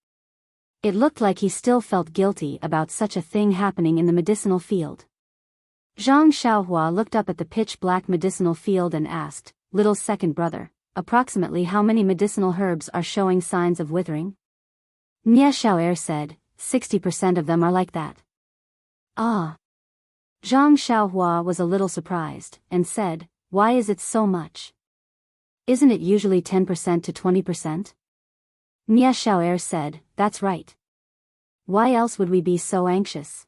It looked like he still felt guilty about such a thing happening in the medicinal field. Zhang Xiaohua looked up at the pitch-black medicinal field and asked, "Little second brother, approximately how many medicinal herbs are showing signs of withering?" Nia Xiaoer said, 60% of them are like that." "Ah." Zhang Xiaohua was a little surprised, and said, "Why is it so much? Isn't it usually 10% to 20%? Nia Xiaoer said, "That's right. Why else would we be so anxious?"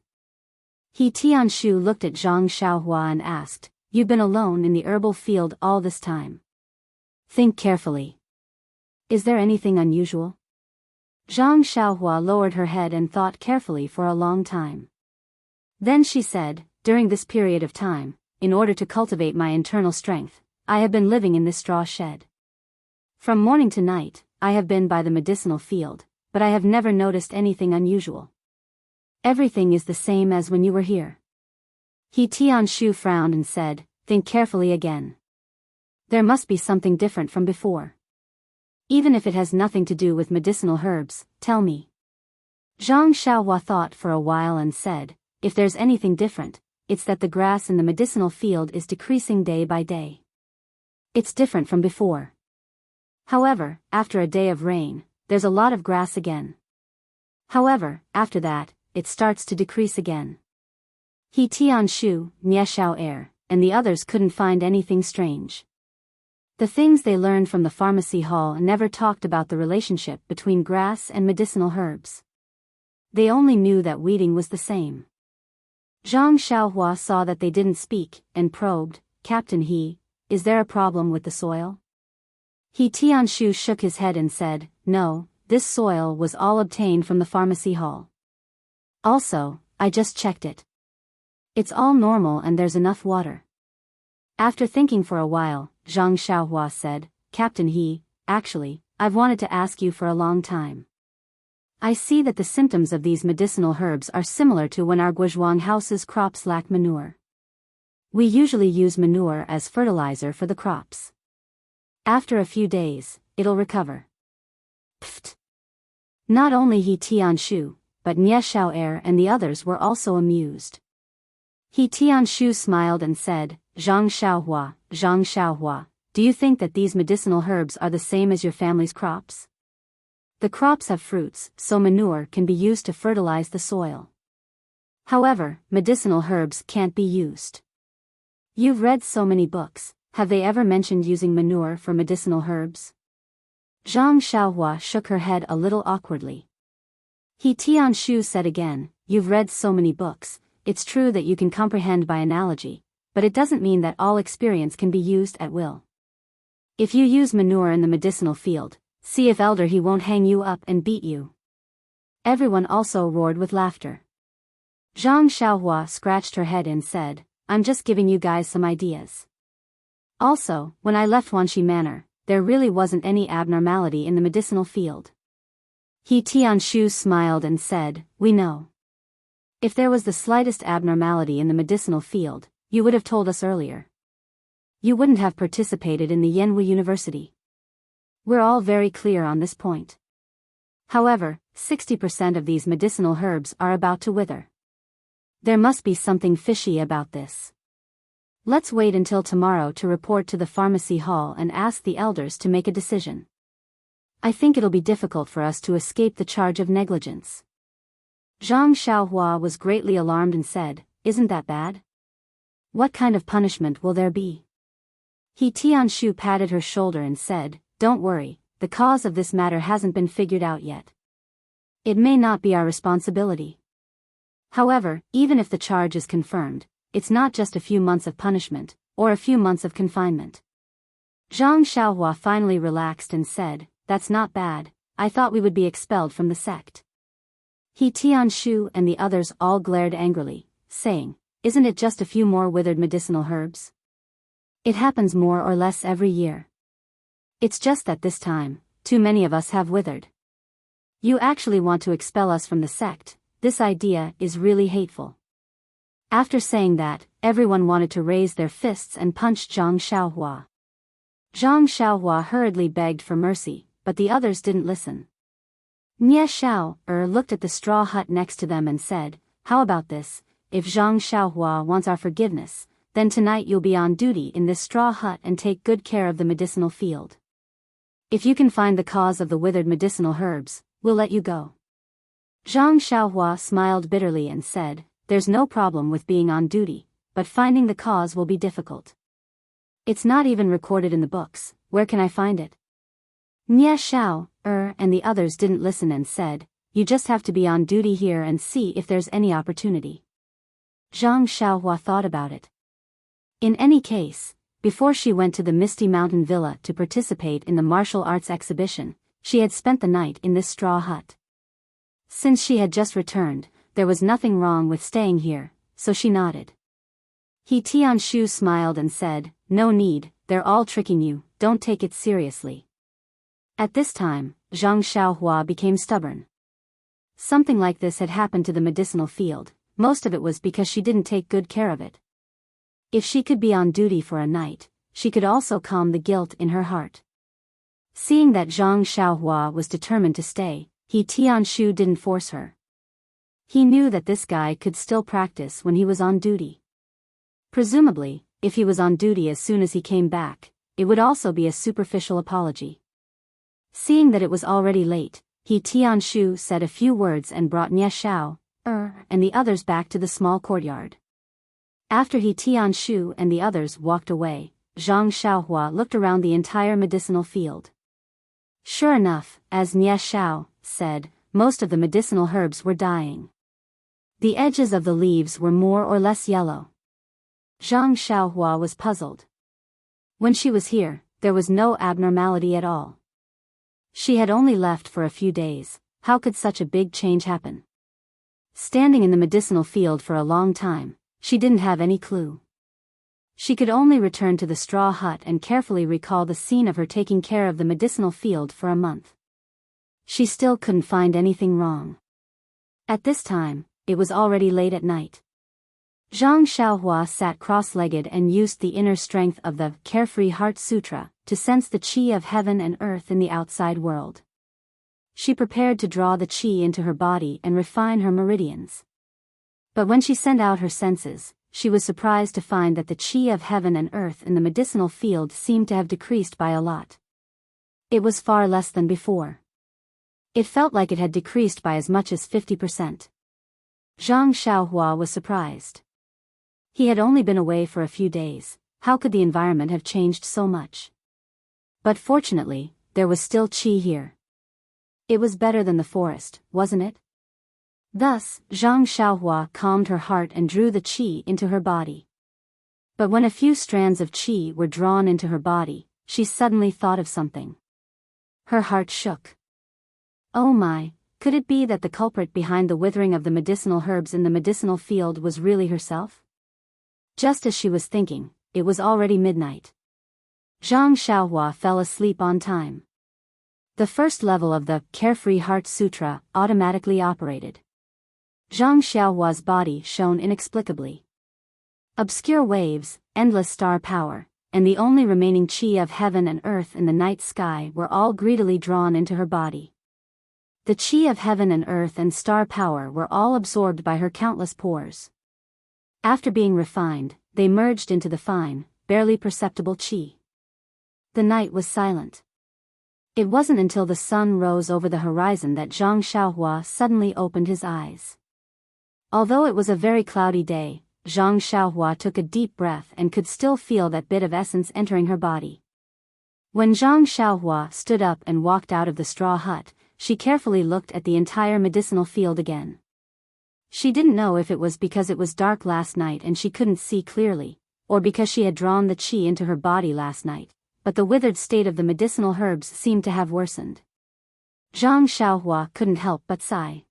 He Tianshu looked at Zhang Xiaohua and asked, "You've been alone in the herbal field all this time. Think carefully. Is there anything unusual?" Zhang Xiaohua lowered her head and thought carefully for a long time. Then she said, "During this period of time, in order to cultivate my internal strength, I have been living in this straw shed. From morning to night, I have been by the medicinal field, but I have never noticed anything unusual. Everything is the same as when you were here. He Tianshu frowned and said, think carefully again. There must be something different from before. Even if it has nothing to do with medicinal herbs, tell me. Zhang Xiaohua thought for a while and said, if there's anything different, it's that the grass in the medicinal field is decreasing day by day. It's different from before. However, after a day of rain, there's a lot of grass again. However, after that, it starts to decrease again. He Tianshu, Nie Xiao and the others couldn't find anything strange. The things they learned from the pharmacy hall never talked about the relationship between grass and medicinal herbs. They only knew that weeding was the same. Zhang Xiaohua saw that they didn't speak, and probed, Captain He, is there a problem with the soil? He Tianshu shook his head and said, no, this soil was all obtained from the pharmacy hall. Also, I just checked it. It's all normal and there's enough water. After thinking for a while, Zhang Xiaohua said, Captain He, actually, I've wanted to ask you for a long time. I see that the symptoms of these medicinal herbs are similar to when our Guizhuang house's crops lack manure. We usually use manure as fertilizer for the crops. After a few days, it'll recover. Pfft. Not only He Tianshu, but Nie Xiao and the others were also amused. He Tianshu smiled and said, Zhang Xiaohua, do you think that these medicinal herbs are the same as your family's crops? The crops have fruits, so manure can be used to fertilize the soil. However, medicinal herbs can't be used. You've read so many books, have they ever mentioned using manure for medicinal herbs? Zhang Xiaohua shook her head a little awkwardly. He Tianshu said again, you've read so many books, it's true that you can comprehend by analogy, but it doesn't mean that all experience can be used at will. If you use manure in the medicinal field, see if Elder He won't hang you up and beat you. Everyone also roared with laughter. Zhang Xiaohua scratched her head and said, I'm just giving you guys some ideas. Also, when I left Wanxi Manor, there really wasn't any abnormality in the medicinal field. He Tianshu smiled and said, we know. If there was the slightest abnormality in the medicinal field, you would have told us earlier. You wouldn't have participated in the Yanwu University. We're all very clear on this point. However, 60% of these medicinal herbs are about to wither. There must be something fishy about this. Let's wait until tomorrow to report to the pharmacy hall and ask the elders to make a decision. I think it'll be difficult for us to escape the charge of negligence. Zhang Xiaohua was greatly alarmed and said, isn't that bad? What kind of punishment will there be? He Tianshu patted her shoulder and said, don't worry, the cause of this matter hasn't been figured out yet. It may not be our responsibility. However, even if the charge is confirmed, it's not just a few months of punishment, or a few months of confinement. Zhang Xiaohua finally relaxed and said, that's not bad, I thought we would be expelled from the sect. He Tianshu and the others all glared angrily, saying, isn't it just a few more withered medicinal herbs? It happens more or less every year. It's just that this time, too many of us have withered. You actually want to expel us from the sect, this idea is really hateful. After saying that, everyone wanted to raise their fists and punch Zhang Xiaohua. Zhang Xiaohua hurriedly begged for mercy, but the others didn't listen. Nie Xiao looked at the straw hut next to them and said, how about this, if Zhang Xiaohua wants our forgiveness, then tonight you'll be on duty in this straw hut and take good care of the medicinal field. If you can find the cause of the withered medicinal herbs, we'll let you go. Zhang Xiaohua smiled bitterly and said, there's no problem with being on duty, but finding the cause will be difficult. It's not even recorded in the books, where can I find it? Nie Xiao and the others didn't listen and said, you just have to be on duty here and see if there's any opportunity. Zhang Xiaohua thought about it. In any case, before she went to the Misty Mountain Villa to participate in the martial arts exhibition, she had spent the night in this straw hut. Since she had just returned, there was nothing wrong with staying here, so she nodded. He Tianshu smiled and said, no need, they're all tricking you, don't take it seriously. At this time, Zhang Xiaohua became stubborn. Something like this had happened to the medicinal field, most of it was because she didn't take good care of it. If she could be on duty for a night, she could also calm the guilt in her heart. Seeing that Zhang Xiaohua was determined to stay, He Tianshu didn't force her. He knew that this guy could still practice when he was on duty. Presumably, if he was on duty as soon as he came back, it would also be a superficial apology. Seeing that it was already late, He Tianshu said a few words and brought Nie Shao, and the others back to the small courtyard. After He Tianshu and the others walked away, Zhang Xiaohua looked around the entire medicinal field. Sure enough, as Nie Shao said, most of the medicinal herbs were dying. The edges of the leaves were more or less yellow. Zhang Xiaohua was puzzled. When she was here, there was no abnormality at all. She had only left for a few days, how could such a big change happen? Standing in the medicinal field for a long time, she didn't have any clue. She could only return to the straw hut and carefully recall the scene of her taking care of the medicinal field for a month. She still couldn't find anything wrong. At this time, it was already late at night. Zhang Xiaohua sat cross-legged and used the inner strength of the Carefree Heart Sutra to sense the qi of heaven and earth in the outside world. She prepared to draw the qi into her body and refine her meridians. But when she sent out her senses, she was surprised to find that the qi of heaven and earth in the medicinal field seemed to have decreased by a lot. It was far less than before. It felt like it had decreased by as much as 50%. Zhang Xiaohua was surprised. He had only been away for a few days, how could the environment have changed so much? But fortunately, there was still qi here. It was better than the forest, wasn't it? Thus, Zhang Xiaohua calmed her heart and drew the qi into her body. But when a few strands of qi were drawn into her body, she suddenly thought of something. Her heart shook. Oh my, could it be that the culprit behind the withering of the medicinal herbs in the medicinal field was really herself? Just as she was thinking, it was already midnight. Zhang Xiaohua fell asleep on time. The first level of the Carefree Heart Sutra automatically operated. Zhang Xiaohua's body shone inexplicably. Obscure waves, endless star power, and the only remaining qi of heaven and earth in the night sky were all greedily drawn into her body. The qi of heaven and earth and star power were all absorbed by her countless pores. After being refined, they merged into the fine, barely perceptible qi. The night was silent. It wasn't until the sun rose over the horizon that Zhang Xiaohua suddenly opened his eyes. Although it was a very cloudy day, Zhang Xiaohua took a deep breath and could still feel that bit of essence entering her body. When Zhang Xiaohua stood up and walked out of the straw hut, she carefully looked at the entire medicinal field again. She didn't know if it was because it was dark last night and she couldn't see clearly, or because she had drawn the qi into her body last night, but the withered state of the medicinal herbs seemed to have worsened. Zhang Xiaohua couldn't help but sigh.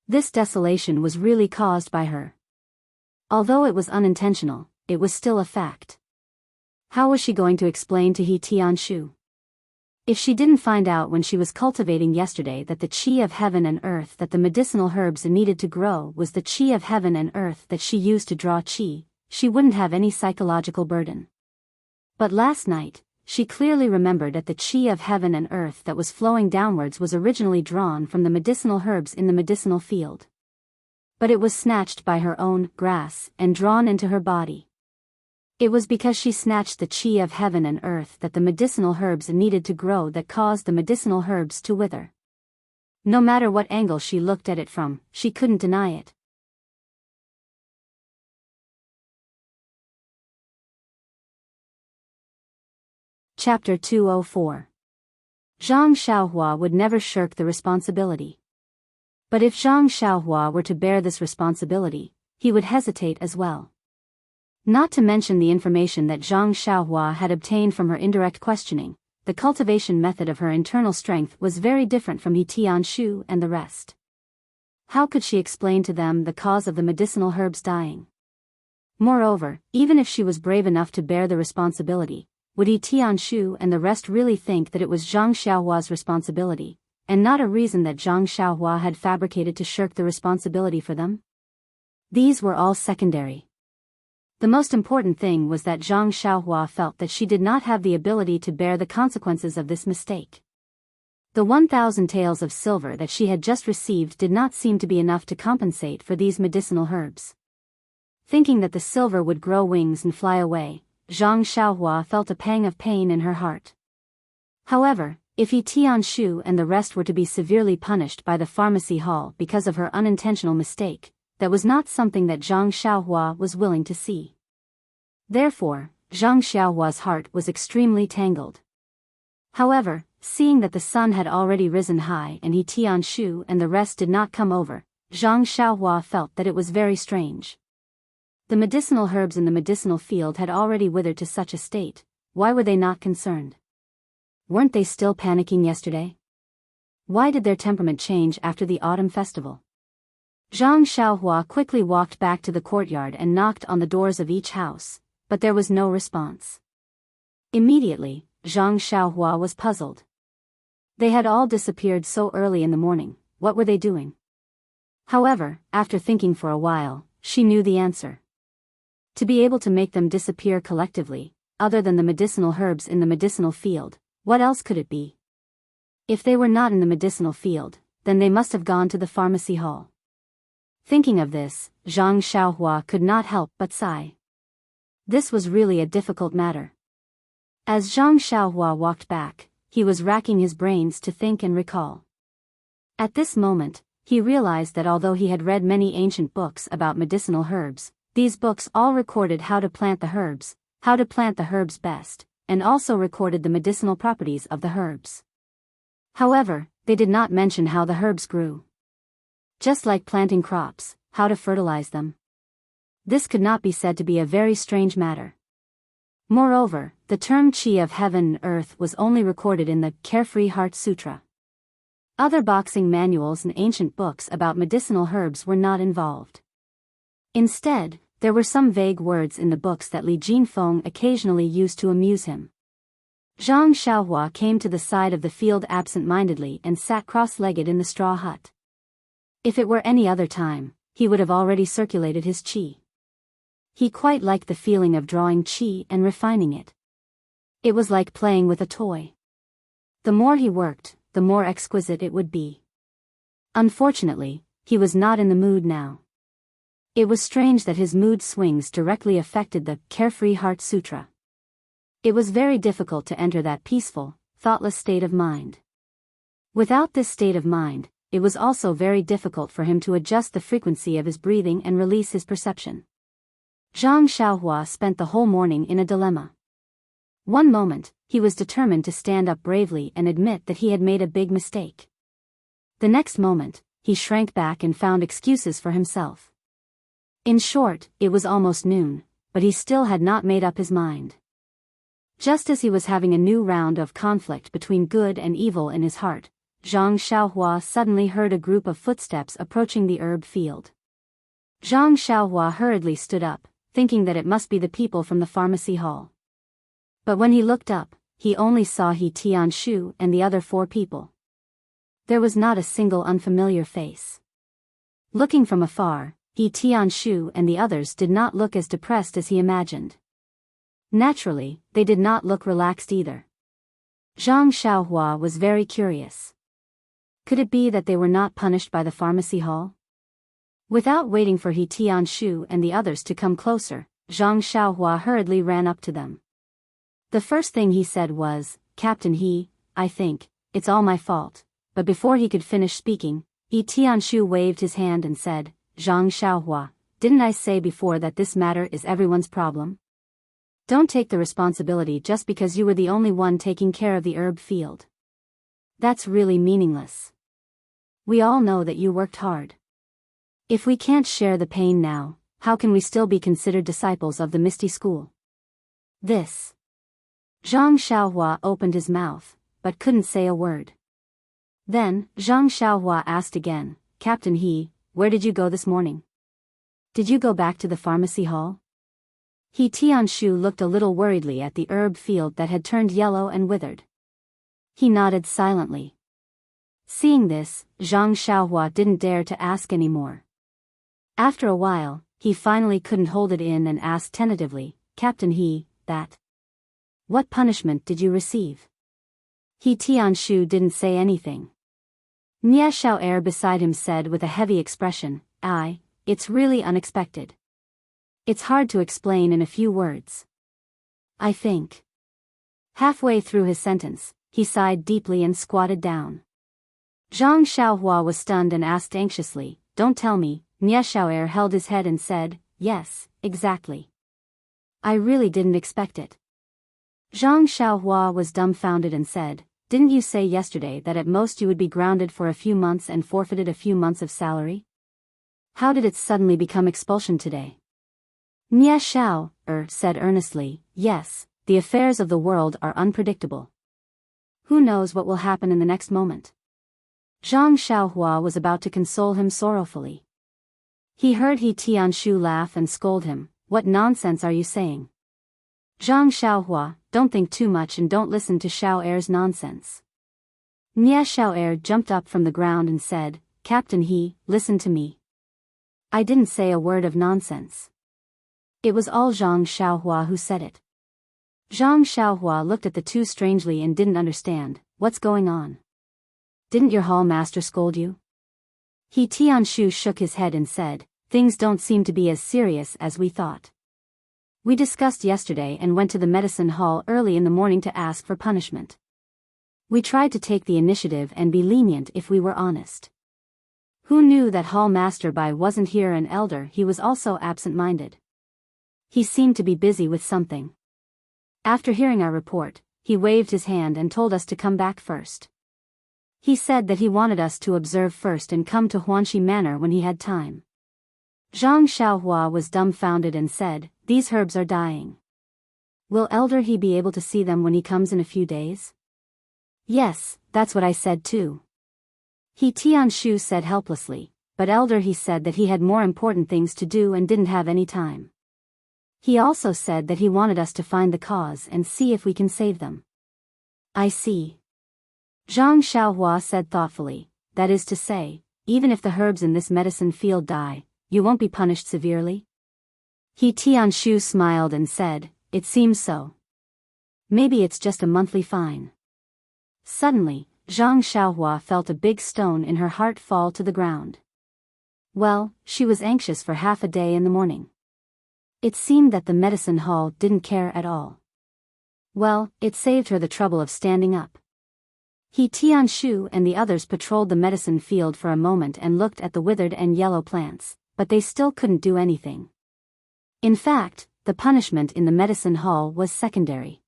This desolation was really caused by her. Although it was unintentional, it was still a fact. How was she going to explain to He Tianshu? If she didn't find out when she was cultivating yesterday that the qi of heaven and earth that the medicinal herbs needed to grow was the qi of heaven and earth that she used to draw qi, she wouldn't have any psychological burden. But last night, she clearly remembered that the qi of heaven and earth that was flowing downwards was originally drawn from the medicinal herbs in the medicinal field. But it was snatched by her own grass and drawn into her body. It was because she snatched the qi of heaven and earth that the medicinal herbs needed to grow that caused the medicinal herbs to wither. No matter what angle she looked at it from, she couldn't deny it. Chapter 204. Zhang Xiaohua would never shirk the responsibility. But if Zhang Xiaohua were to bear this responsibility, he would hesitate as well. Not to mention the information that Zhang Xiaohua had obtained from her indirect questioning, the cultivation method of her internal strength was very different from He Tianshu and the rest. How could she explain to them the cause of the medicinal herbs dying? Moreover, even if she was brave enough to bear the responsibility, would He Tianshu and the rest really think that it was Zhang Xiaohua's responsibility, and not a reason that Zhang Xiaohua had fabricated to shirk the responsibility for them? These were all secondary. The most important thing was that Zhang Xiaohua felt that she did not have the ability to bear the consequences of this mistake. The 1,000 taels of silver that she had just received did not seem to be enough to compensate for these medicinal herbs. Thinking that the silver would grow wings and fly away, Zhang Xiaohua felt a pang of pain in her heart. However, if He Tianshu and the rest were to be severely punished by the pharmacy hall because of her unintentional mistake, that was not something that Zhang Xiaohua was willing to see. Therefore, Zhang Xiaohua's heart was extremely tangled. However, seeing that the sun had already risen high and He Tianshu and the rest did not come over, Zhang Xiaohua felt that it was very strange. The medicinal herbs in the medicinal field had already withered to such a state. Why were they not concerned? Weren't they still panicking yesterday? Why did their temperament change after the autumn festival? Zhang Xiaohua quickly walked back to the courtyard and knocked on the doors of each house, but there was no response. Immediately, Zhang Xiaohua was puzzled. They had all disappeared so early in the morning. What were they doing? However, after thinking for a while, she knew the answer. To be able to make them disappear collectively, other than the medicinal herbs in the medicinal field, what else could it be? If they were not in the medicinal field, then they must have gone to the pharmacy hall. Thinking of this, Zhang Xiaohua could not help but sigh. This was really a difficult matter. As Zhang Xiaohua walked back, he was racking his brains to think and recall. At this moment, he realized that although he had read many ancient books about medicinal herbs, these books all recorded how to plant the herbs best, and also recorded the medicinal properties of the herbs. However, they did not mention how the herbs grew. Just like planting crops, how to fertilize them. This could not be said to be a very strange matter. Moreover, the term Qi of heaven and earth was only recorded in the Carefree Heart Sutra. Other boxing manuals and ancient books about medicinal herbs were not involved. Instead, there were some vague words in the books that Li Jinfeng occasionally used to amuse him. Zhang Xiaohua came to the side of the field absent-mindedly and sat cross-legged in the straw hut. If it were any other time, he would have already circulated his qi. He quite liked the feeling of drawing qi and refining it. It was like playing with a toy. The more he worked, the more exquisite it would be. Unfortunately, he was not in the mood now. It was strange that his mood swings directly affected the Carefree Heart Sutra. It was very difficult to enter that peaceful, thoughtless state of mind. Without this state of mind, it was also very difficult for him to adjust the frequency of his breathing and release his perception. Zhang Xiaohua spent the whole morning in a dilemma. One moment, he was determined to stand up bravely and admit that he had made a big mistake. The next moment, he shrank back and found excuses for himself. In short, it was almost noon, but he still had not made up his mind. Just as he was having a new round of conflict between good and evil in his heart, Zhang Xiaohua suddenly heard a group of footsteps approaching the herb field. Zhang Xiaohua hurriedly stood up, thinking that it must be the people from the pharmacy hall. But when he looked up, he only saw He Tianshu and the other 4 people. There was not a single unfamiliar face. Looking from afar, He Tianshu and the others did not look as depressed as he imagined. Naturally, they did not look relaxed either. Zhang Xiaohua was very curious. Could it be that they were not punished by the pharmacy hall? Without waiting for He Tianshu and the others to come closer, Zhang Xiaohua hurriedly ran up to them. The first thing he said was, "Captain He, I think, it's all my fault." But before he could finish speaking, He Tianshu waved his hand and said, "Zhang Xiaohua, didn't I say before that this matter is everyone's problem? Don't take the responsibility just because you were the only one taking care of the herb field. That's really meaningless. We all know that you worked hard. If we can't share the pain now, how can we still be considered disciples of the Misty School?" This. Zhang Xiaohua opened his mouth, but couldn't say a word. Then, Zhang Xiaohua asked again, "Captain He, where did you go this morning? Did you go back to the pharmacy hall?" He Tianshu looked a little worriedly at the herb field that had turned yellow and withered. He nodded silently. Seeing this, Zhang Xiaohua didn't dare to ask any more. After a while, he finally couldn't hold it in and asked tentatively, Captain that. What punishment did you receive? Tianshu didn't say anything. Nia Xiao beside him said with a heavy expression, it's really unexpected. It's hard to explain in a few words. I think. Halfway through his sentence, he sighed deeply and squatted down. Zhang Xiaohua was stunned and asked anxiously, Don't tell me. Nia Xiao held his head and said, Yes, exactly. I really didn't expect it. Zhang Xiaohua was dumbfounded and said, Didn't you say yesterday that at most you would be grounded for a few months and forfeited a few months of salary? How did it suddenly become expulsion today? Nia Xiao said earnestly, Yes, the affairs of the world are unpredictable. Who knows what will happen in the next moment? Zhang Xiaohua was about to console him sorrowfully. He heard Tianshu laugh and scold him, What nonsense are you saying? Zhang Xiaohua, don't think too much and don't listen to Xiao nonsense. Nia Xiao jumped up from the ground and said, Captain listen to me. I didn't say a word of nonsense. It was all Zhang Xiaohua who said it. Zhang Xiaohua looked at the two strangely and didn't understand, What's going on? Didn't your hall master scold you? Tianshu shook his head and said, Things don't seem to be as serious as we thought. We discussed yesterday and went to the medicine hall early in the morning to ask for punishment. We tried to take the initiative and be lenient if we were honest. Who knew that hall master Bai wasn't here and elder he was also absent-minded. He seemed to be busy with something. After hearing our report, he waved his hand and told us to come back first. He said that he wanted us to observe first and come to Huanxi Manor when he had time. Zhang Xiaohua was dumbfounded and said, These herbs are dying. Will elder he be able to see them when he comes in a few days? Yes, that's what I said too. Tianshu said helplessly, but elder he said that he had more important things to do and didn't have any time. He also said that he wanted us to find the cause and see if we can save them. I see. Zhang Xiaohua said thoughtfully, That is to say, even if the herbs in this medicine field die, you won't be punished severely? Tianshu smiled and said, It seems so. Maybe it's just a monthly fine. Suddenly, Zhang Xiaohua felt a big stone in her heart fall to the ground. Well, she was anxious for half a day in the morning. It seemed that the medicine hall didn't care at all. Well, it saved her the trouble of standing up. Tianshu and the others patrolled the medicine field for a moment and looked at the withered and yellow plants, but they still couldn't do anything. In fact, the punishment in the medicine hall was secondary.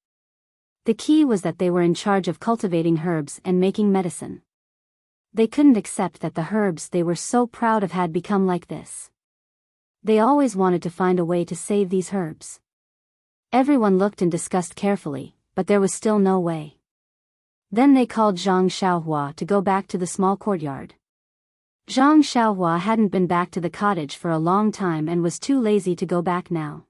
The key was that they were in charge of cultivating herbs and making medicine. They couldn't accept that the herbs they were so proud of had become like this. They always wanted to find a way to save these herbs. Everyone looked and discussed carefully, but there was still no way. Then they called Zhang Xiaohua to go back to the small courtyard. Zhang Xiaohua hadn't been back to the cottage for a long time and was too lazy to go back now.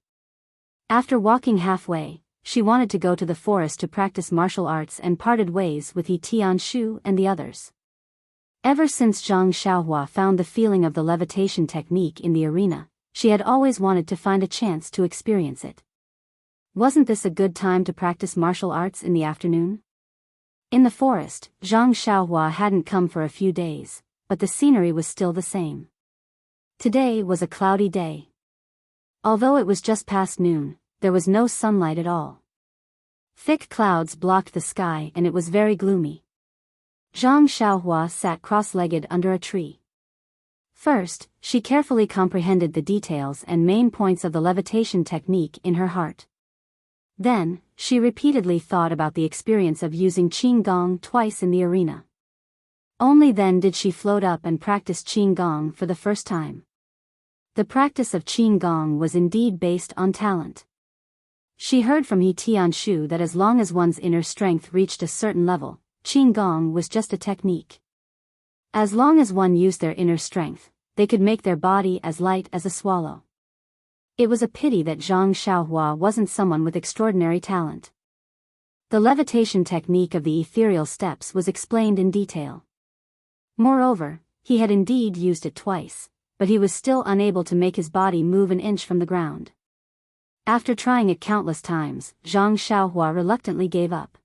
After walking halfway, she wanted to go to the forest to practice martial arts and parted ways with Tianshu and the others. Ever since Zhang Xiaohua found the feeling of the levitation technique in the arena, she had always wanted to find a chance to experience it. Wasn't this a good time to practice martial arts in the afternoon? In the forest, Zhang Xiaohua hadn't come for a few days, but the scenery was still the same. Today was a cloudy day. Although it was just past noon, there was no sunlight at all. Thick clouds blocked the sky and it was very gloomy. Zhang Xiaohua sat cross-legged under a tree. First, she carefully comprehended the details and main points of the levitation technique in her heart. Then, she repeatedly thought about the experience of using Qigong twice in the arena. Only then did she float up and practice Qigong for the first time. The practice of Qigong was indeed based on talent. She heard from Tianshu that as long as one's inner strength reached a certain level, Qigong was just a technique. As long as one used their inner strength, they could make their body as light as a swallow. It was a pity that Zhang Xiaohua wasn't someone with extraordinary talent. The levitation technique of the ethereal steps was explained in detail. Moreover, he had indeed used it twice, but he was still unable to make his body move an inch from the ground. After trying it countless times, Zhang Xiaohua reluctantly gave up.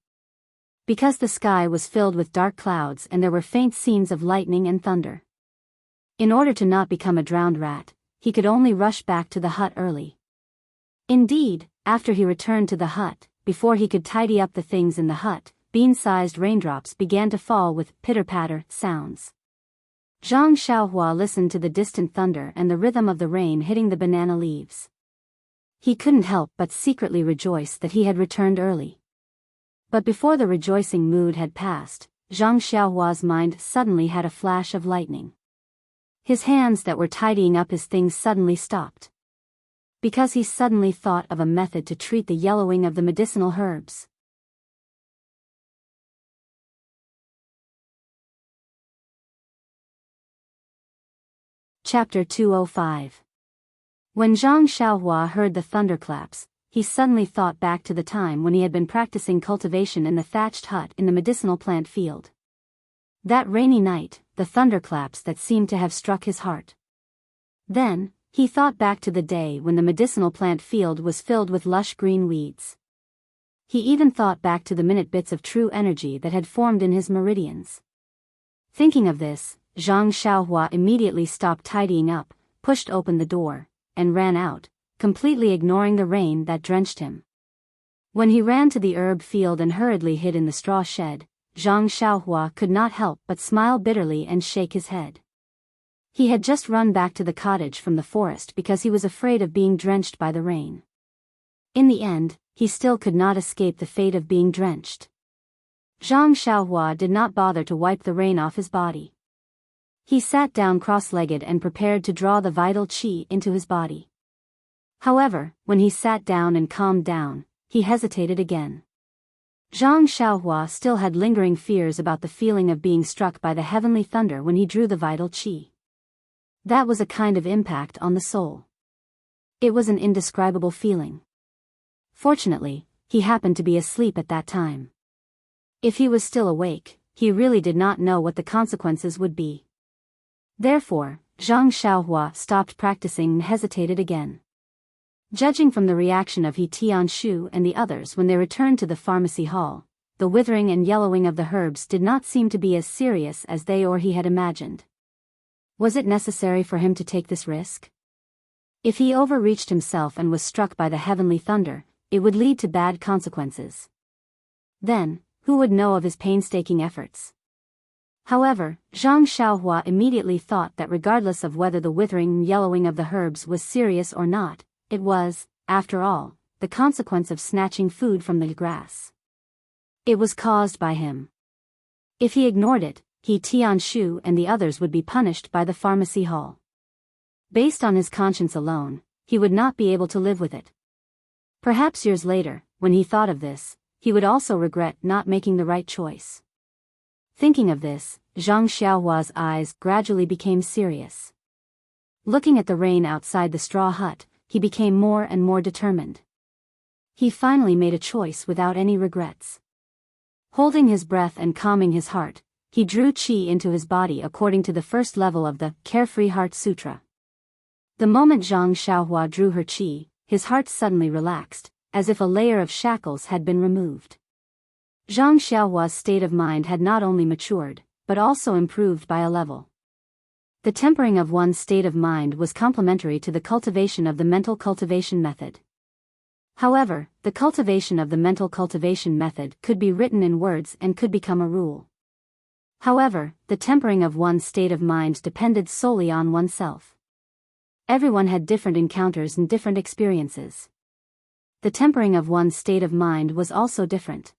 Because the sky was filled with dark clouds and there were faint scenes of lightning and thunder. In order to not become a drowned rat, he could only rush back to the hut early. Indeed, after he returned to the hut, before he could tidy up the things in the hut, bean-sized raindrops began to fall with pitter-patter sounds. Zhang Xiaohua listened to the distant thunder and the rhythm of the rain hitting the banana leaves. He couldn't help but secretly rejoice that he had returned early. But before the rejoicing mood had passed, Zhang Xiaohua's mind suddenly had a flash of lightning. His hands that were tidying up his things suddenly stopped. Because he suddenly thought of a method to treat the yellowing of the medicinal herbs. Chapter 205. When Zhang Xiaohua heard the thunderclaps, he suddenly thought back to the time when he had been practicing cultivation in the thatched hut in the medicinal plant field. That rainy night, the thunderclaps that seemed to have struck his heart. Then, he thought back to the day when the medicinal plant field was filled with lush green weeds. He even thought back to the minute bits of true energy that had formed in his meridians. Thinking of this, Zhang Xiaohua immediately stopped tidying up, pushed open the door, and ran out, completely ignoring the rain that drenched him. When he ran to the herb field and hurriedly hid in the straw shed, Zhang Xiaohua could not help but smile bitterly and shake his head. He had just run back to the cottage from the forest because he was afraid of being drenched by the rain. In the end, he still could not escape the fate of being drenched. Zhang Xiaohua did not bother to wipe the rain off his body. He sat down cross-legged and prepared to draw the vital qi into his body. However, when he sat down and calmed down, he hesitated again. Zhang Xiaohua still had lingering fears about the feeling of being struck by the heavenly thunder when he drew the vital qi. That was a kind of impact on the soul. It was an indescribable feeling. Fortunately, he happened to be asleep at that time. If he was still awake, he really did not know what the consequences would be. Therefore, Zhang Xiaohua stopped practicing and hesitated again. Judging from the reaction of He Tianshu and the others when they returned to the pharmacy hall, the withering and yellowing of the herbs did not seem to be as serious as they or he had imagined. Was it necessary for him to take this risk? If he overreached himself and was struck by the heavenly thunder, it would lead to bad consequences. Then, who would know of his painstaking efforts? However, Zhang Xiaohua immediately thought that regardless of whether the withering and yellowing of the herbs was serious or not, it was, after all, the consequence of snatching food from the grass. It was caused by him. If he ignored it, He Tianshu and the others would be punished by the pharmacy hall. Based on his conscience alone, he would not be able to live with it. Perhaps years later, when he thought of this, he would also regret not making the right choice. Thinking of this, Zhang Xiaohua's eyes gradually became serious. Looking at the rain outside the straw hut, he became more and more determined. He finally made a choice without any regrets. Holding his breath and calming his heart, he drew qi into his body according to the first level of the Carefree Heart Sutra. The moment Zhang Xiaohua drew her qi, his heart suddenly relaxed, as if a layer of shackles had been removed. Zhang Xiaohua's state of mind had not only matured, but also improved by a level. The tempering of one's state of mind was complementary to the cultivation of the mental cultivation method. However, the cultivation of the mental cultivation method could be written in words and could become a rule. However, the tempering of one's state of mind depended solely on oneself. Everyone had different encounters and different experiences. The tempering of one's state of mind was also different.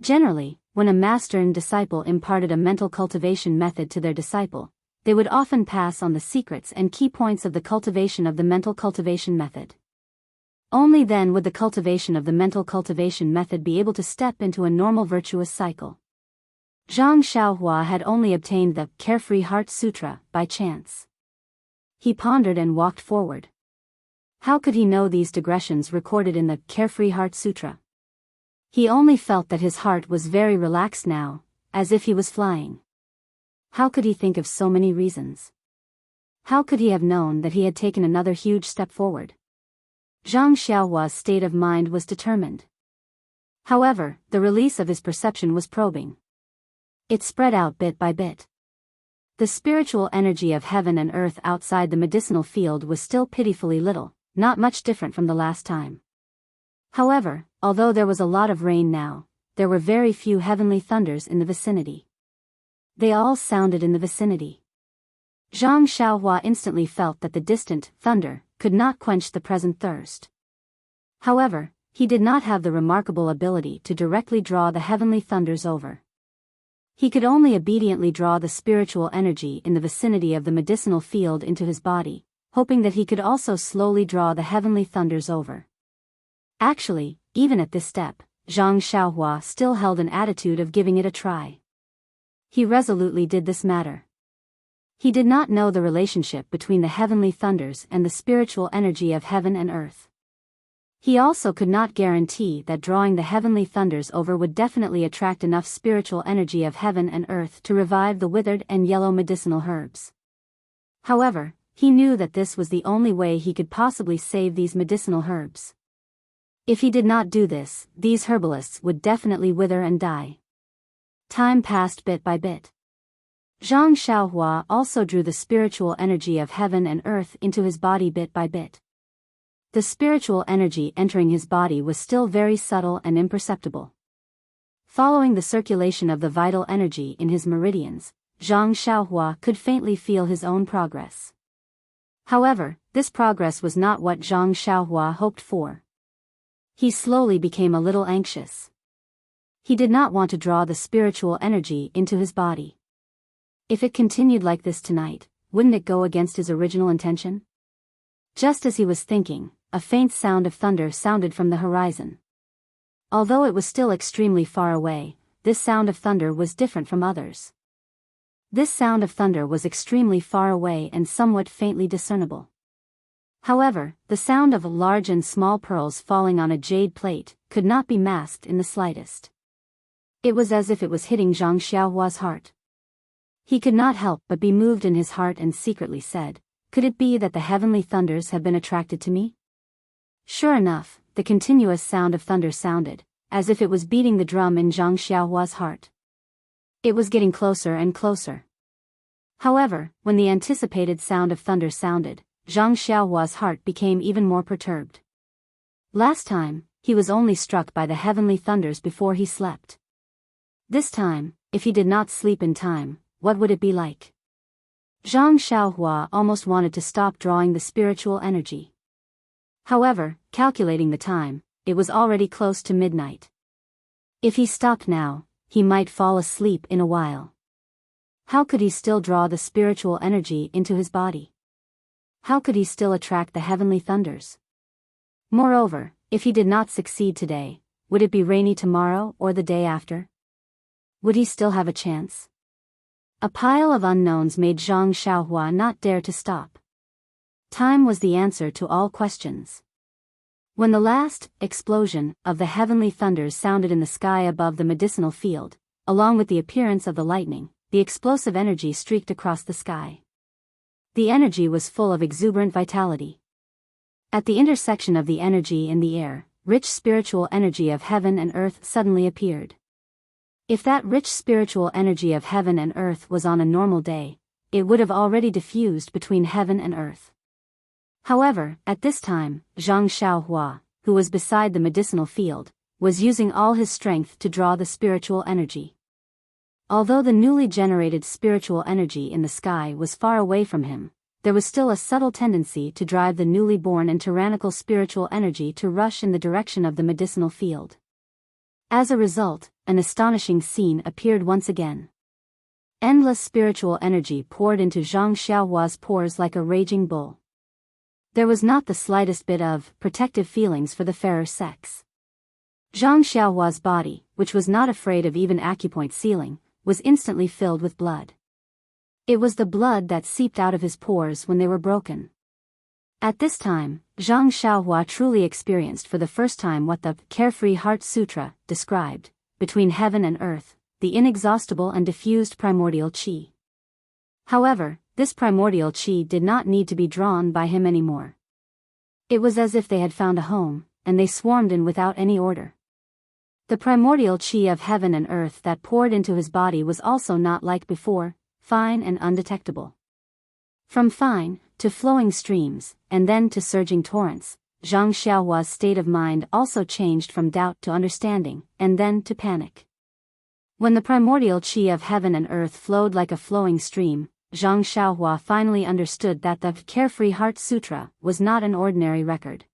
Generally, when a master and disciple imparted a mental cultivation method to their disciple, they would often pass on the secrets and key points of the cultivation of the mental cultivation method. Only then would the cultivation of the mental cultivation method be able to step into a normal virtuous cycle. Zhang Xiaohua had only obtained the Carefree Heart Sutra by chance. He pondered and walked forward. How could he know these digressions recorded in the Carefree Heart Sutra? He only felt that his heart was very relaxed now, as if he was flying. How could he think of so many reasons? How could he have known that he had taken another huge step forward? Zhang Xiaohua's state of mind was determined. However, the release of his perception was probing. It spread out bit by bit. The spiritual energy of heaven and earth outside the medicinal field was still pitifully little, not much different from the last time. However, although there was a lot of rain now, there were very few heavenly thunders in the vicinity. They all sounded in the vicinity. Zhang Xiaohua instantly felt that the distant thunder could not quench the present thirst. However, he did not have the remarkable ability to directly draw the heavenly thunders over. He could only obediently draw the spiritual energy in the vicinity of the medicinal field into his body, hoping that he could also slowly draw the heavenly thunders over. Actually, even at this step, Zhang Xiaohua still held an attitude of giving it a try. He resolutely did this matter. He did not know the relationship between the heavenly thunders and the spiritual energy of heaven and earth. He also could not guarantee that drawing the heavenly thunders over would definitely attract enough spiritual energy of heaven and earth to revive the withered and yellow medicinal herbs. However, he knew that this was the only way he could possibly save these medicinal herbs. If he did not do this, these herbalists would definitely wither and die. Time passed bit by bit. Zhang Xiaohua also drew the spiritual energy of heaven and earth into his body bit by bit. The spiritual energy entering his body was still very subtle and imperceptible. Following the circulation of the vital energy in his meridians, Zhang Xiaohua could faintly feel his own progress. However, this progress was not what Zhang Xiaohua hoped for. He slowly became a little anxious. He did not want to draw the spiritual energy into his body. If it continued like this tonight, wouldn't it go against his original intention? Just as he was thinking, a faint sound of thunder sounded from the horizon. Although it was still extremely far away, this sound of thunder was different from others. This sound of thunder was extremely far away and somewhat faintly discernible. However, the sound of large and small pearls falling on a jade plate could not be masked in the slightest. It was as if it was hitting Zhang Xiaohua's heart. He could not help but be moved in his heart and secretly said, "Could it be that the heavenly thunders have been attracted to me?" Sure enough, the continuous sound of thunder sounded, as if it was beating the drum in Zhang Xiaohua's heart. It was getting closer and closer. However, when the anticipated sound of thunder sounded, Zhang Xiaohua's heart became even more perturbed. Last time, he was only struck by the heavenly thunders before he slept. This time, if he did not sleep in time, what would it be like? Zhang Xiaohua almost wanted to stop drawing the spiritual energy. However, calculating the time, it was already close to midnight. If he stopped now, he might fall asleep in a while. How could he still draw the spiritual energy into his body? How could he still attract the heavenly thunders? Moreover, if he did not succeed today, would it be rainy tomorrow or the day after? Would he still have a chance? A pile of unknowns made Zhang Xiaohua not dare to stop. Time was the answer to all questions. When the last explosion of the heavenly thunders sounded in the sky above the medicinal field, along with the appearance of the lightning, the explosive energy streaked across the sky. The energy was full of exuberant vitality. At the intersection of the energy in the air, rich spiritual energy of heaven and earth suddenly appeared. If that rich spiritual energy of heaven and earth was on a normal day, it would have already diffused between heaven and earth. However, at this time, Zhang Xiaohua, who was beside the medicinal field, was using all his strength to draw the spiritual energy. Although the newly generated spiritual energy in the sky was far away from him, there was still a subtle tendency to drive the newly born and tyrannical spiritual energy to rush in the direction of the medicinal field. As a result, an astonishing scene appeared once again. Endless spiritual energy poured into Zhang Xiaohua's pores like a raging bull. There was not the slightest bit of protective feelings for the fairer sex. Zhang Xiaohua's body, which was not afraid of even acupoint sealing, was instantly filled with blood. It was the blood that seeped out of his pores when they were broken. At this time, Zhang Xiaohua truly experienced for the first time what the Carefree Heart Sutra described, between heaven and earth, the inexhaustible and diffused primordial qi. However, this primordial chi did not need to be drawn by him anymore. It was as if they had found a home, and they swarmed in without any order. The primordial chi of heaven and earth that poured into his body was also not like before, fine and undetectable. From fine, to flowing streams, and then to surging torrents, Zhang Xiaohua's state of mind also changed from doubt to understanding, and then to panic. When the primordial chi of heaven and earth flowed like a flowing stream, Zhang Xiaohua finally understood that the Carefree Heart Sutra was not an ordinary record.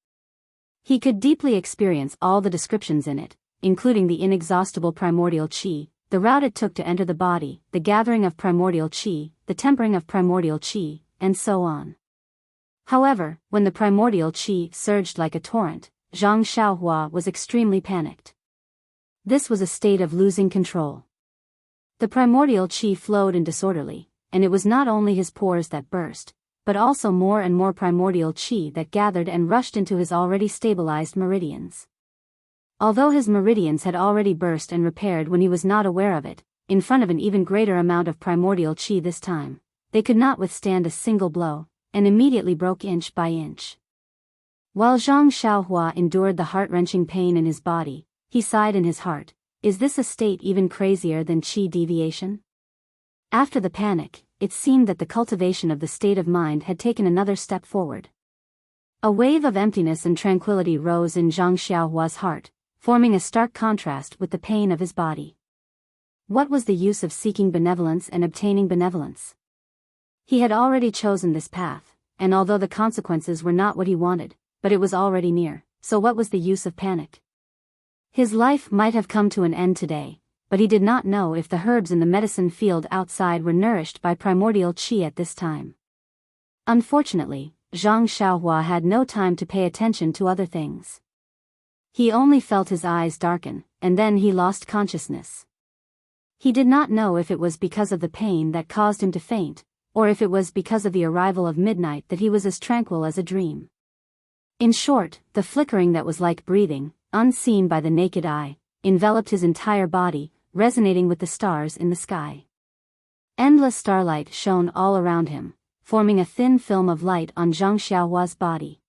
He could deeply experience all the descriptions in it, including the inexhaustible primordial chi, the route it took to enter the body, the gathering of primordial chi, the tempering of primordial chi, and so on. However, when the primordial chi surged like a torrent, Zhang Xiaohua was extremely panicked. This was a state of losing control. The primordial chi flowed in disorderly, and it was not only his pores that burst, but also more and more primordial chi that gathered and rushed into his already stabilized meridians. Although his meridians had already burst and repaired when he was not aware of it, in front of an even greater amount of primordial chi this time, they could not withstand a single blow, and immediately broke inch by inch. While Zhang Xiaohua endured the heart-wrenching pain in his body, he sighed in his heart, "Is this a state even crazier than chi deviation?" After the panic, it seemed that the cultivation of the state of mind had taken another step forward. A wave of emptiness and tranquility rose in Zhang Xiaohua's heart, forming a stark contrast with the pain of his body. What was the use of seeking benevolence and obtaining benevolence? He had already chosen this path, and although the consequences were not what he wanted, but it was already near, so what was the use of panic? His life might have come to an end today, but he did not know if the herbs in the medicine field outside were nourished by primordial chi at this time. Unfortunately, Zhang Xiaohua had no time to pay attention to other things. He only felt his eyes darken, and then he lost consciousness. He did not know if it was because of the pain that caused him to faint, or if it was because of the arrival of midnight that he was as tranquil as a dream. In short, the flickering that was like breathing, unseen by the naked eye, enveloped his entire body, resonating with the stars in the sky. Endless starlight shone all around him, forming a thin film of light on Zhang Xiaohua's body.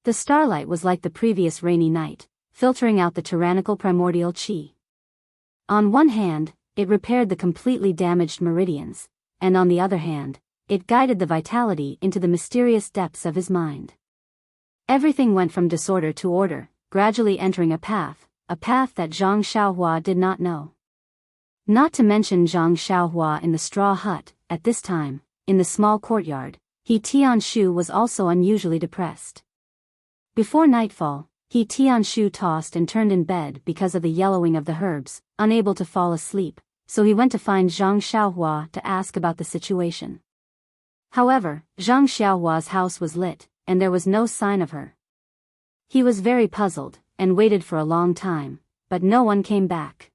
The starlight was like the previous rainy night, filtering out the tyrannical primordial chi. On one hand, it repaired the completely damaged meridians, and on the other hand, it guided the vitality into the mysterious depths of his mind. Everything went from disorder to order, gradually entering a path that Zhang Xiaohua did not know. Not to mention Zhang Xiaohua in the straw hut, at this time, in the small courtyard, He Tianshu was also unusually depressed. Before nightfall, He Tianshu tossed and turned in bed because of the yellowing of the herbs, unable to fall asleep, so he went to find Zhang Xiaohua to ask about the situation. However, Zhang Xiaohua's house was lit, and there was no sign of her. He was very puzzled, and waited for a long time, but no one came back.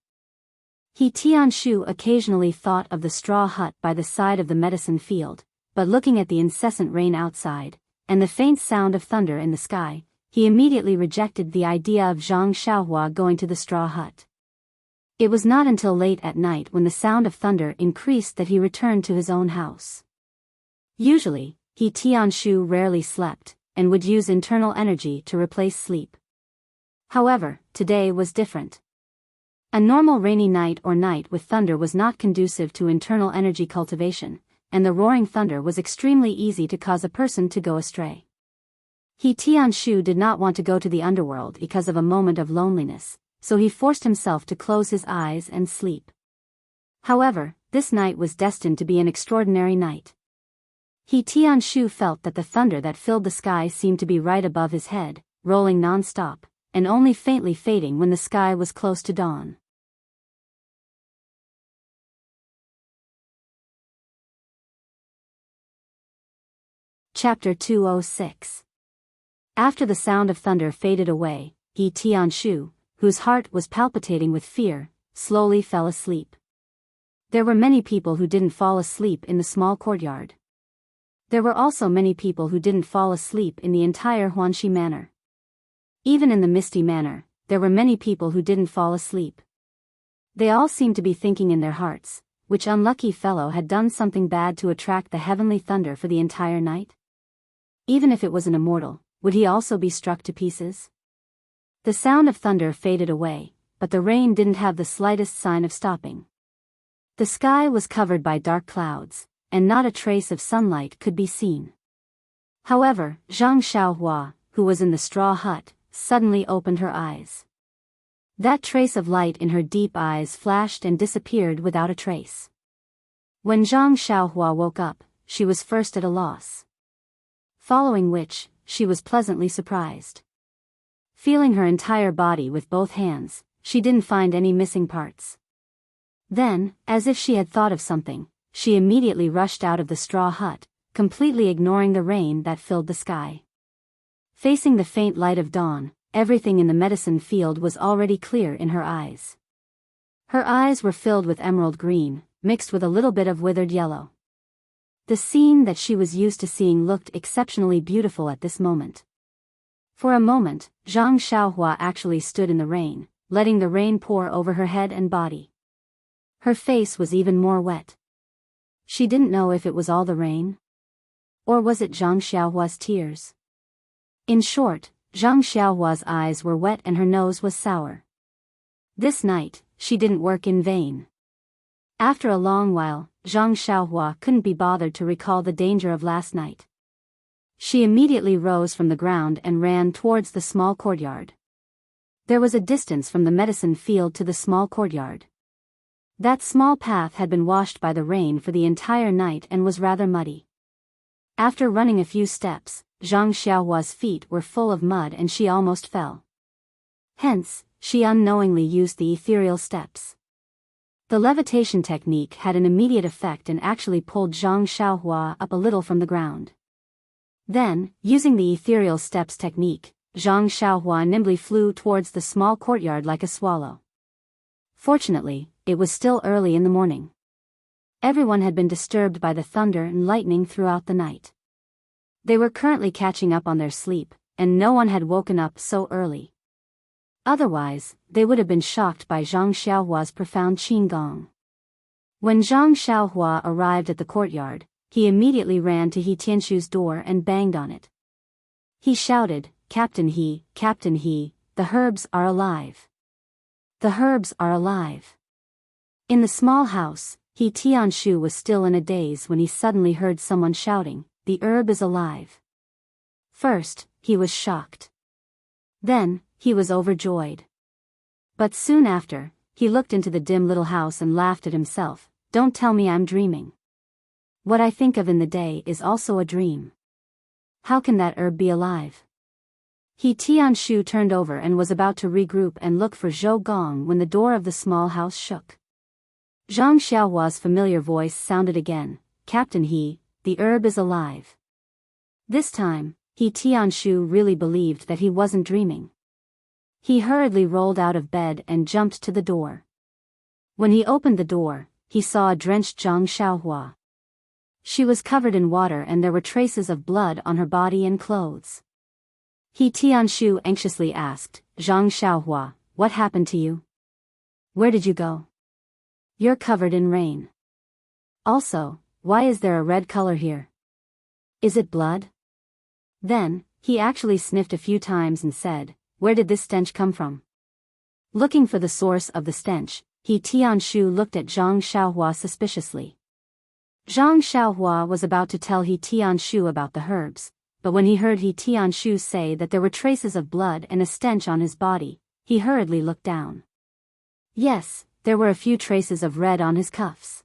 He Tianshu occasionally thought of the straw hut by the side of the medicine field, but looking at the incessant rain outside, and the faint sound of thunder in the sky, he immediately rejected the idea of Zhang Xiaohua going to the straw hut. It was not until late at night when the sound of thunder increased that he returned to his own house. Usually, He Tianshu rarely slept, and would use internal energy to replace sleep. However, today was different. A normal rainy night or night with thunder was not conducive to internal energy cultivation, and the roaring thunder was extremely easy to cause a person to go astray. He Tianshu did not want to go to the underworld because of a moment of loneliness, so he forced himself to close his eyes and sleep. However, this night was destined to be an extraordinary night. He Tianshu felt that the thunder that filled the sky seemed to be right above his head, rolling non-stop, and only faintly fading when the sky was close to dawn. Chapter 206. After the sound of thunder faded away, He Tianshu, whose heart was palpitating with fear, slowly fell asleep. There were many people who didn't fall asleep in the small courtyard. There were also many people who didn't fall asleep in the entire Huanxi manor. Even in the Misty Manor, there were many people who didn't fall asleep. They all seemed to be thinking in their hearts, Which unlucky fellow had done something bad to attract the heavenly thunder for the entire night? Even if it was an immortal, would he also be struck to pieces? The sound of thunder faded away, but the rain didn't have the slightest sign of stopping. The sky was covered by dark clouds, and not a trace of sunlight could be seen. However, Zhang Xiaohua, who was in the straw hut, suddenly opened her eyes. That trace of light in her deep eyes flashed and disappeared without a trace. When Zhang Xiaohua woke up, she was first at a loss. Following which, she was pleasantly surprised. Feeling her entire body with both hands, she didn't find any missing parts. Then, as if she had thought of something, she immediately rushed out of the straw hut, completely ignoring the rain that filled the sky. Facing the faint light of dawn, everything in the medicine field was already clear in her eyes. Her eyes were filled with emerald green, mixed with a little bit of withered yellow. The scene that she was used to seeing looked exceptionally beautiful at this moment. For a moment, Zhang Xiaohua actually stood in the rain, letting the rain pour over her head and body. Her face was even more wet. She didn't know if it was all the rain. Or was it Zhang Xiaohua's tears? In short, Zhang Xiaohua's eyes were wet and her nose was sour. This night, she didn't work in vain. After a long while, Zhang Xiaohua couldn't be bothered to recall the danger of last night. She immediately rose from the ground and ran towards the small courtyard. There was a distance from the medicine field to the small courtyard. That small path had been washed by the rain for the entire night and was rather muddy. After running a few steps, Zhang Xiaohua's feet were full of mud and she almost fell. Hence, she unknowingly used the ethereal steps. The levitation technique had an immediate effect and actually pulled Zhang Xiaohua up a little from the ground. Then, using the ethereal steps technique, Zhang Xiaohua nimbly flew towards the small courtyard like a swallow. Fortunately, it was still early in the morning. Everyone had been disturbed by the thunder and lightning throughout the night. They were currently catching up on their sleep, and no one had woken up so early. Otherwise, they would have been shocked by Zhang Xiaohua's profound qigong. When Zhang Xiaohua arrived at the courtyard, he immediately ran to He Tianshu's door and banged on it. He shouted, Captain He, the herbs are alive. The herbs are alive." In the small house, He Tianshu was still in a daze when he suddenly heard someone shouting, "The herb is alive." First, he was shocked. Then, he was overjoyed. But soon after, he looked into the dim little house and laughed at himself. Don't tell me I'm dreaming. What I think of in the day is also a dream. How can that herb be alive? He Tianshu turned over and was about to regroup and look for Zhou Gong when the door of the small house shook. Zhang Xiaohua's familiar voice sounded again, "Captain He, the herb is alive." This time, He Tianshu really believed that he wasn't dreaming. He hurriedly rolled out of bed and jumped to the door. When he opened the door, he saw a drenched Zhang Xiaohua. She was covered in water and there were traces of blood on her body and clothes. He Tianshu anxiously asked, "Zhang Xiaohua, what happened to you? Where did you go? You're covered in rain. Also, why is there a red color here? Is it blood?" Then, he actually sniffed a few times and said, "Where did this stench come from?" Looking for the source of the stench, He Tianshu looked at Zhang Xiaohua suspiciously. Zhang Xiaohua was about to tell He Tianshu about the herbs, but when he heard He Tianshu say that there were traces of blood and a stench on his body, he hurriedly looked down. Yes, there were a few traces of red on his cuffs.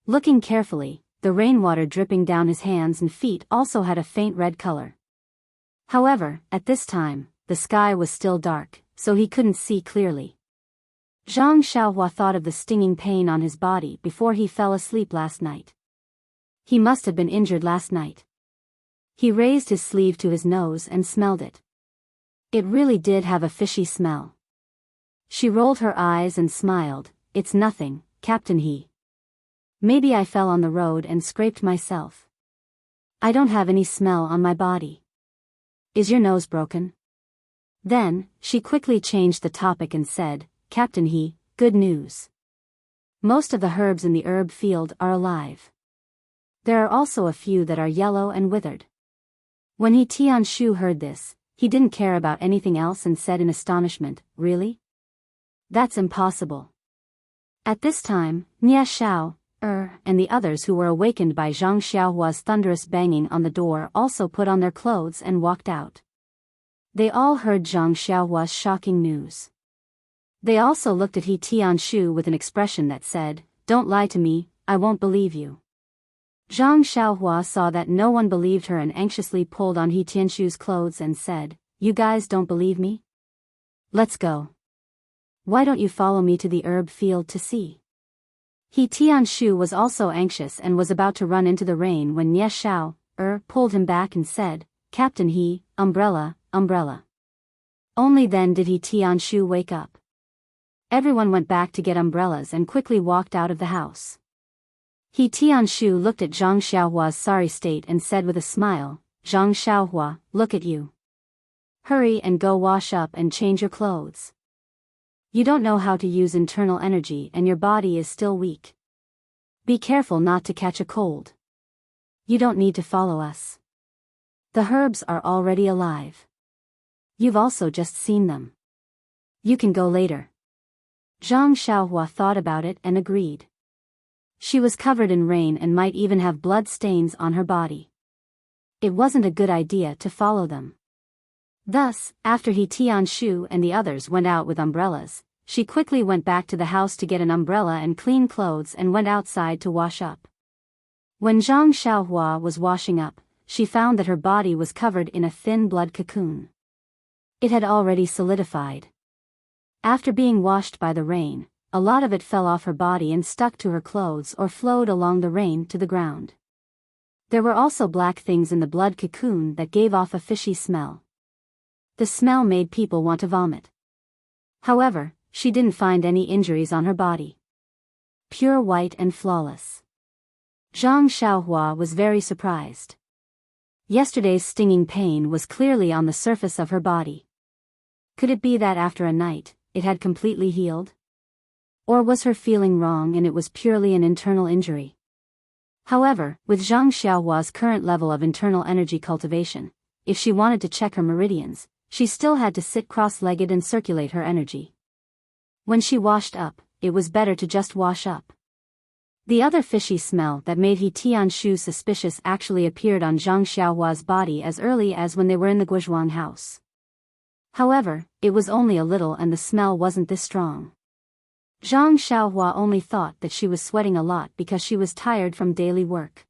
Looking carefully, the rainwater dripping down his hands and feet also had a faint red color. However, at this time, the sky was still dark, so he couldn't see clearly. Zhang Xiaohua thought of the stinging pain on his body before he fell asleep last night. He must have been injured last night. He raised his sleeve to his nose and smelled it. It really did have a fishy smell. She rolled her eyes and smiled, "It's nothing, Captain He. Maybe I fell on the road and scraped myself. I don't have any smell on my body. Is your nose broken?" Then, she quickly changed the topic and said, "Captain He, good news. Most of the herbs in the herb field are alive. There are also a few that are yellow and withered. When He Tianshu heard this, he didn't care about anything else and said in astonishment, "Really? That's impossible." At this time, Nia Xiao, and the others who were awakened by Zhang Xiaohua's thunderous banging on the door also put on their clothes and walked out. They all heard Zhang Xiaohua's shocking news. They also looked at He Tianshu with an expression that said, "Don't lie to me, I won't believe you." Zhang Xiaohua saw that no one believed her and anxiously pulled on He Tianshu's clothes and said, "You guys don't believe me? Let's go. Why don't you follow me to the herb field to see?" He Tianshu was also anxious and was about to run into the rain when Nye Xiao, pulled him back and said, "Captain He, umbrella, umbrella." Only then did He Tianshu wake up. Everyone went back to get umbrellas and quickly walked out of the house. He Tianshu looked at Zhang Xiaohua's sorry state and said with a smile, "Zhang Xiaohua, look at you. Hurry and go wash up and change your clothes. You don't know how to use internal energy and your body is still weak. Be careful not to catch a cold. You don't need to follow us. The herbs are already alive. You've also just seen them. You can go later." Zhang Xiaohua thought about it and agreed. She was covered in rain and might even have blood stains on her body. It wasn't a good idea to follow them. Thus, after He Tianshu and the others went out with umbrellas, she quickly went back to the house to get an umbrella and clean clothes and went outside to wash up. When Zhang Xiaohua was washing up, she found that her body was covered in a thin blood cocoon. It had already solidified. After being washed by the rain, a lot of it fell off her body and stuck to her clothes or flowed along the rain to the ground. There were also black things in the blood cocoon that gave off a fishy smell. The smell made people want to vomit. However, she didn't find any injuries on her body. Pure white and flawless. Zhang Xiaohua was very surprised. Yesterday's stinging pain was clearly on the surface of her body. Could it be that after a night, it had completely healed? Or was her feeling wrong and it was purely an internal injury? However, with Zhang Xiaohua's current level of internal energy cultivation, if she wanted to check her meridians, she still had to sit cross-legged and circulate her energy. When she washed up, it was better to just wash up. The other fishy smell that made He Tianshu suspicious actually appeared on Zhang Xiaohua's body as early as when they were in the Guizhuang house. However, it was only a little and the smell wasn't this strong. Zhang Xiaohua only thought that she was sweating a lot because she was tired from daily work.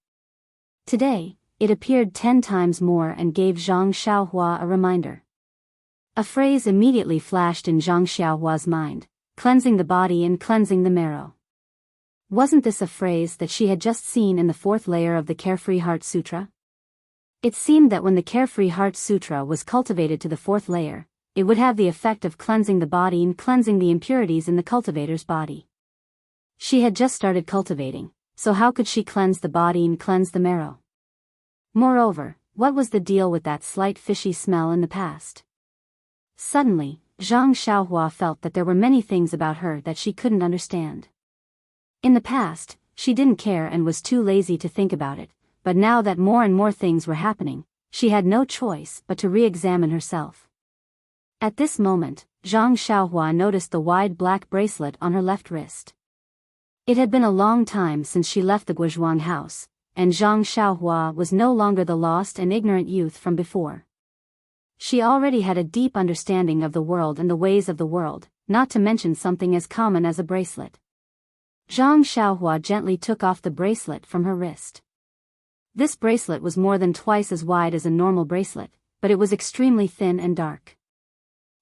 Today, it appeared 10 times more and gave Zhang Xiaohua a reminder. A phrase immediately flashed in Zhang Xiaohua's mind, cleansing the body and cleansing the marrow. Wasn't this a phrase that she had just seen in the 4th layer of the Carefree Heart Sutra? It seemed that when the Carefree Heart Sutra was cultivated to the 4th layer, it would have the effect of cleansing the body and cleansing the impurities in the cultivator's body. She had just started cultivating, so how could she cleanse the body and cleanse the marrow? Moreover, what was the deal with that slight fishy smell in the past? Suddenly, Zhang Xiaohua felt that there were many things about her that she couldn't understand. In the past, she didn't care and was too lazy to think about it, but now that more and more things were happening, she had no choice but to re-examine herself. At this moment, Zhang Xiaohua noticed the wide black bracelet on her left wrist. It had been a long time since she left the Guizhuang house, and Zhang Xiaohua was no longer the lost and ignorant youth from before. She already had a deep understanding of the world and the ways of the world, not to mention something as common as a bracelet. Zhang Xiaohua gently took off the bracelet from her wrist. This bracelet was more than twice as wide as a normal bracelet, but it was extremely thin and dark.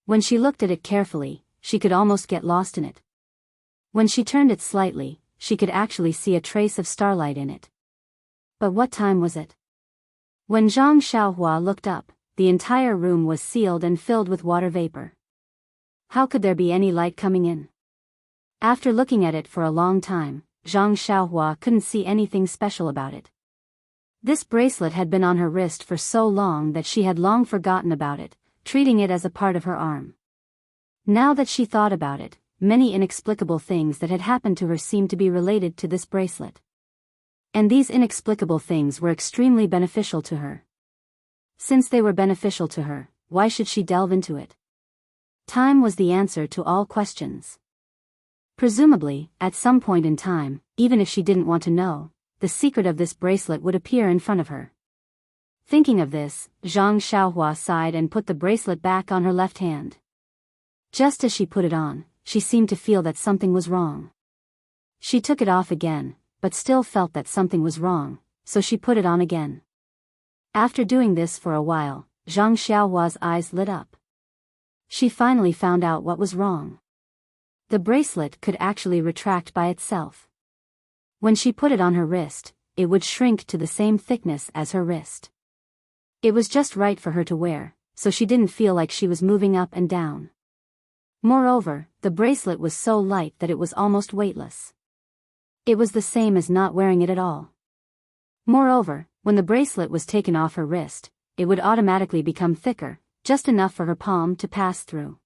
When she looked at it carefully, she could almost get lost in it. When she turned it slightly, she could actually see a trace of starlight in it. But what time was it? When Zhang Xiaohua looked up, the entire room was sealed and filled with water vapor. How could there be any light coming in? After looking at it for a long time, Zhang Xiaohua couldn't see anything special about it. This bracelet had been on her wrist for so long that she had long forgotten about it, treating it as a part of her arm. Now that she thought about it, many inexplicable things that had happened to her seemed to be related to this bracelet. And these inexplicable things were extremely beneficial to her. Since they were beneficial to her, why should she delve into it? Time was the answer to all questions. Presumably, at some point in time, even if she didn't want to know, the secret of this bracelet would appear in front of her. Thinking of this, Zhang Xiaohua sighed and put the bracelet back on her left hand. Just as she put it on, she seemed to feel that something was wrong. She took it off again, but still felt that something was wrong, so she put it on again. After doing this for a while, Zhang Xiaohua's eyes lit up. She finally found out what was wrong. The bracelet could actually retract by itself. When she put it on her wrist, it would shrink to the same thickness as her wrist. It was just right for her to wear, so she didn't feel like she was moving up and down. Moreover, the bracelet was so light that it was almost weightless. It was the same as not wearing it at all. Moreover, when the bracelet was taken off her wrist, it would automatically become thicker, just enough for her palm to pass through.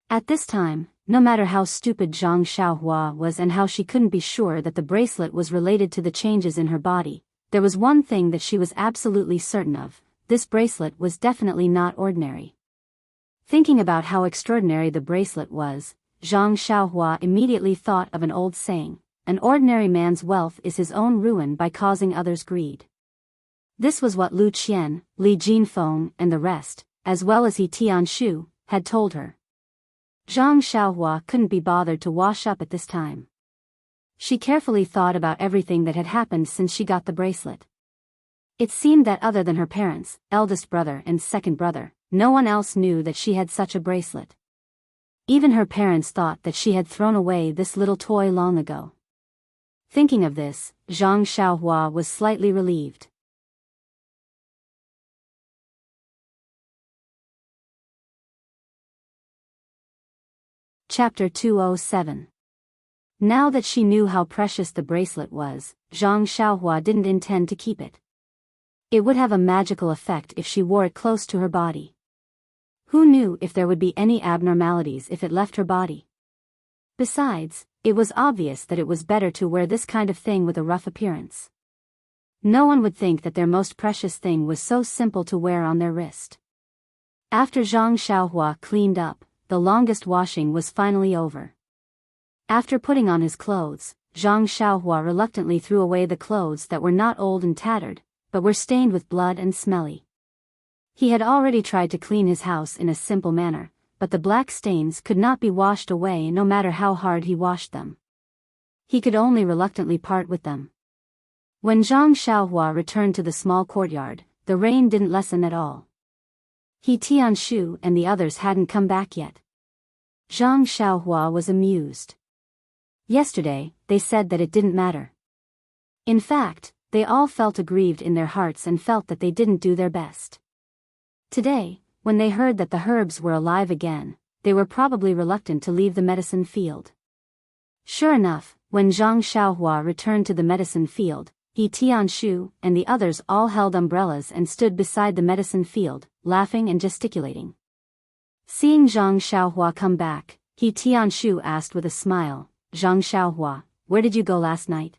At this time, no matter how stupid Zhang Xiaohua was and how she couldn't be sure that the bracelet was related to the changes in her body, there was one thing that she was absolutely certain of: this bracelet was definitely not ordinary. Thinking about how extraordinary the bracelet was, Zhang Xiaohua immediately thought of an old saying: an ordinary man's wealth is his own ruin by causing others greed. This was what Lu Qian, Li Jinfeng, and the rest, as well as He Tianshu, had told her. Zhang Xiaohua couldn't be bothered to wash up at this time. She carefully thought about everything that had happened since she got the bracelet. It seemed that other than her parents, eldest brother and second brother, no one else knew that she had such a bracelet. Even her parents thought that she had thrown away this little toy long ago. Thinking of this, Zhang Xiaohua was slightly relieved. Chapter 207. Now that she knew how precious the bracelet was, Zhang Xiaohua didn't intend to keep it. It would have a magical effect if she wore it close to her body. Who knew if there would be any abnormalities if it left her body? Besides, it was obvious that it was better to wear this kind of thing with a rough appearance. No one would think that their most precious thing was so simple to wear on their wrist. After Zhang Xiaohua cleaned up, the longest washing was finally over. After putting on his clothes, Zhang Xiaohua reluctantly threw away the clothes that were not old and tattered, but were stained with blood and smelly. He had already tried to clean his house in a simple manner, but the black stains could not be washed away no matter how hard he washed them. He could only reluctantly part with them. When Zhang Xiaohua returned to the small courtyard, the rain didn't lessen at all. He Tianshu and the others hadn't come back yet. Zhang Xiaohua was amused. Yesterday, they said that it didn't matter. In fact, they all felt aggrieved in their hearts and felt that they didn't do their best. Today, when they heard that the herbs were alive again, they were probably reluctant to leave the medicine field. Sure enough, when Zhang Xiaohua returned to the medicine field, He Tianshu and the others all held umbrellas and stood beside the medicine field, laughing and gesticulating. Seeing Zhang Xiaohua come back, He Tianshu asked with a smile, "Zhang Xiaohua, where did you go last night?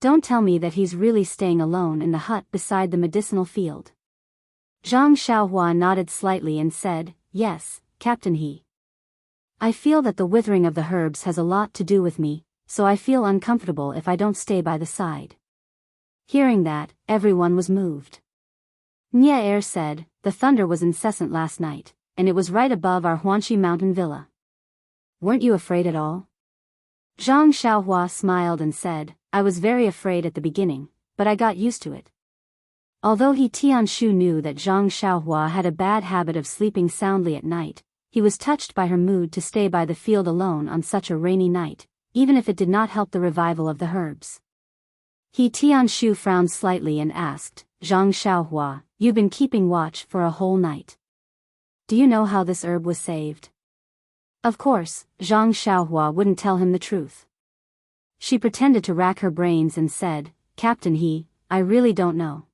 Don't tell me that he's really staying alone in the hut beside the medicinal field." Zhang Xiaohua nodded slightly and said, "Yes, Captain He. I feel that the withering of the herbs has a lot to do with me, so I feel uncomfortable if I don't stay by the side." Hearing that, everyone was moved. Nye said, "The thunder was incessant last night, and it was right above our Huanxi mountain villa. Weren't you afraid at all?" Zhang Xiaohua smiled and said, "I was very afraid at the beginning, but I got used to it." Although He Tianshu knew that Zhang Xiaohua had a bad habit of sleeping soundly at night, he was touched by her mood to stay by the field alone on such a rainy night, even if it did not help the revival of the herbs. He Tianshu frowned slightly and asked, "Zhang Xiaohua, you've been keeping watch for a whole night. Do you know how this herb was saved?" Of course, Zhang Xiaohua wouldn't tell him the truth. She pretended to rack her brains and said, "Captain He, I really don't know.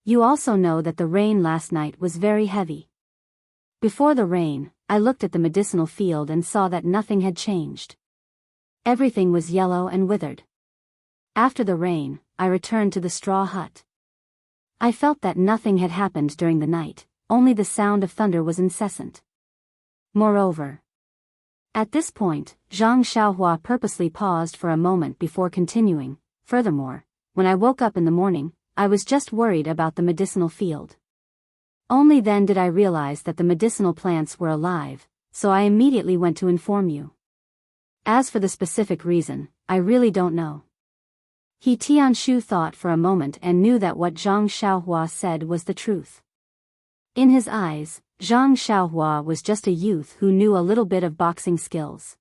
You also know that the rain last night was very heavy. Before the rain, I looked at the medicinal field and saw that nothing had changed. Everything was yellow and withered. After the rain, I returned to the straw hut. I felt that nothing had happened during the night, only the sound of thunder was incessant. Moreover, at this point, Zhang Xiaohua purposely paused for a moment before continuing. Furthermore, when I woke up in the morning, I was just worried about the medicinal field. Only then did I realize that the medicinal plants were alive, so I immediately went to inform you. As for the specific reason, I really don't know. He Tianshu thought for a moment and knew that what Zhang Xiaohua said was the truth. In his eyes, Zhang Xiaohua was just a youth who knew a little bit of boxing skills.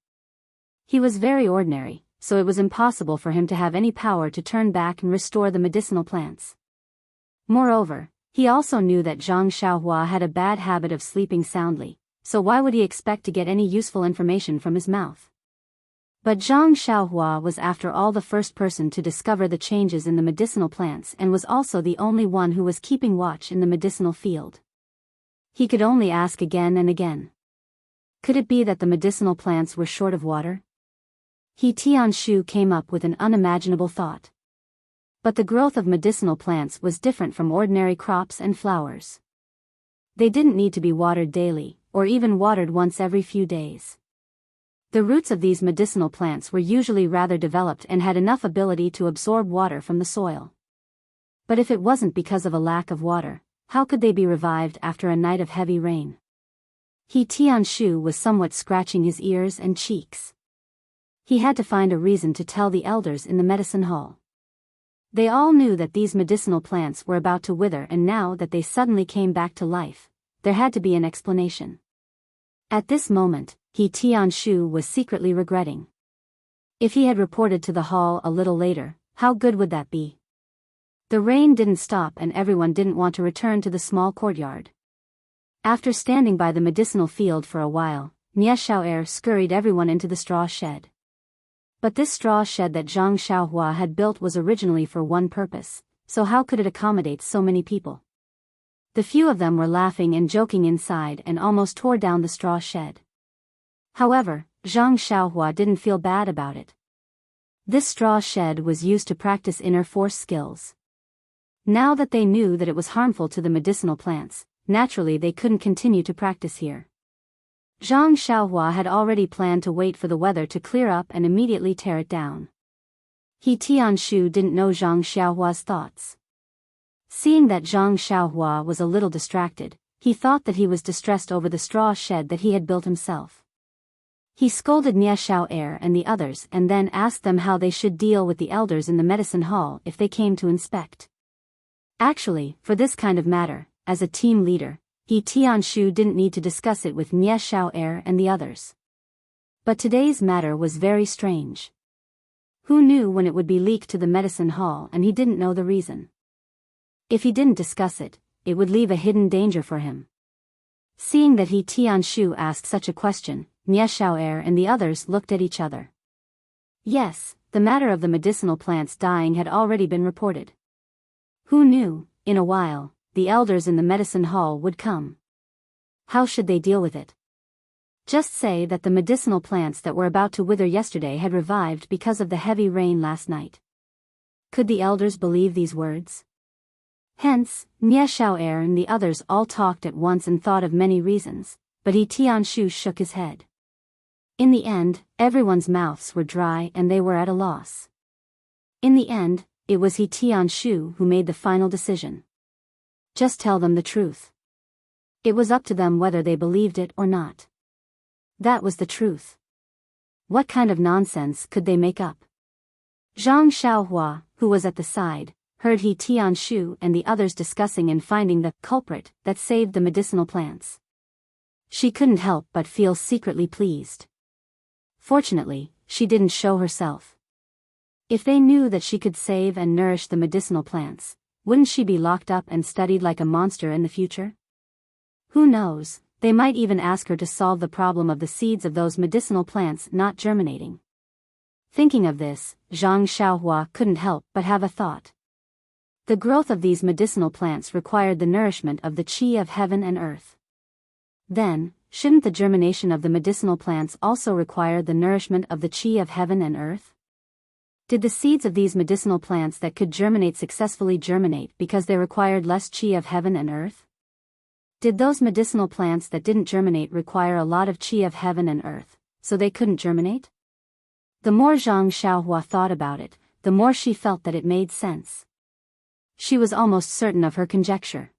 He was very ordinary, so it was impossible for him to have any power to turn back and restore the medicinal plants. Moreover, he also knew that Zhang Xiaohua had a bad habit of sleeping soundly, so why would he expect to get any useful information from his mouth? But Zhang Xiaohua was after all the first person to discover the changes in the medicinal plants and was also the only one who was keeping watch in the medicinal field. He could only ask again and again. Could it be that the medicinal plants were short of water? He Tianshu came up with an unimaginable thought. But the growth of medicinal plants was different from ordinary crops and flowers. They didn't need to be watered daily, or even watered once every few days. The roots of these medicinal plants were usually rather developed and had enough ability to absorb water from the soil. But if it wasn't because of a lack of water, how could they be revived after a night of heavy rain? He Tianshu was somewhat scratching his ears and cheeks. He had to find a reason to tell the elders in the medicine hall. They all knew that these medicinal plants were about to wither, and now that they suddenly came back to life, there had to be an explanation. At this moment, He Tianshu was secretly regretting. If he had reported to the hall a little later, how good would that be? The rain didn't stop and everyone didn't want to return to the small courtyard. After standing by the medicinal field for a while, Nie Xiao'er scurried everyone into the straw shed. But this straw shed that Zhang Xiaohua had built was originally for one purpose, so how could it accommodate so many people? The few of them were laughing and joking inside and almost tore down the straw shed. However, Zhang Xiaohua didn't feel bad about it. This straw shed was used to practice inner force skills. Now that they knew that it was harmful to the medicinal plants, naturally they couldn't continue to practice here. Zhang Xiaohua had already planned to wait for the weather to clear up and immediately tear it down. He Tianshu didn't know Zhang Xiaohua's thoughts. Seeing that Zhang Xiaohua was a little distracted, he thought that he was distressed over the straw shed that he had built himself. He scolded Nie Xiao'er and the others and then asked them how they should deal with the elders in the medicine hall if they came to inspect. Actually, for this kind of matter, as a team leader, He Tianshu didn't need to discuss it with Nie Xiao'er and the others. But today's matter was very strange. Who knew when it would be leaked to the medicine hall, and he didn't know the reason. If he didn't discuss it, it would leave a hidden danger for him. Seeing that He Tianshu asked such a question, Nie Xiao'er and the others looked at each other. Yes, the matter of the medicinal plants dying had already been reported. Who knew, in a while, the elders in the medicine hall would come. How should they deal with it? Just say that the medicinal plants that were about to wither yesterday had revived because of the heavy rain last night. Could the elders believe these words? Hence, Nie Xiao'er and the others all talked at once and thought of many reasons, but He Tianshu shook his head. In the end, everyone's mouths were dry and they were at a loss. In the end, it was He Tianshu who made the final decision. Just tell them the truth. It was up to them whether they believed it or not. That was the truth. What kind of nonsense could they make up? Zhang Xiaohua, who was at the side, heard He Tianshu and the others discussing and finding the culprit that saved the medicinal plants. She couldn't help but feel secretly pleased. Fortunately, she didn't show herself. If they knew that she could save and nourish the medicinal plants, wouldn't she be locked up and studied like a monster in the future? Who knows, they might even ask her to solve the problem of the seeds of those medicinal plants not germinating. Thinking of this, Zhang Xiaohua couldn't help but have a thought. The growth of these medicinal plants required the nourishment of the qi of heaven and earth. Then, shouldn't the germination of the medicinal plants also require the nourishment of the qi of heaven and earth? Did the seeds of these medicinal plants that could germinate successfully germinate because they required less qi of heaven and earth? Did those medicinal plants that didn't germinate require a lot of qi of heaven and earth, so they couldn't germinate? The more Zhang Xiaohua thought about it, the more she felt that it made sense. She was almost certain of her conjecture.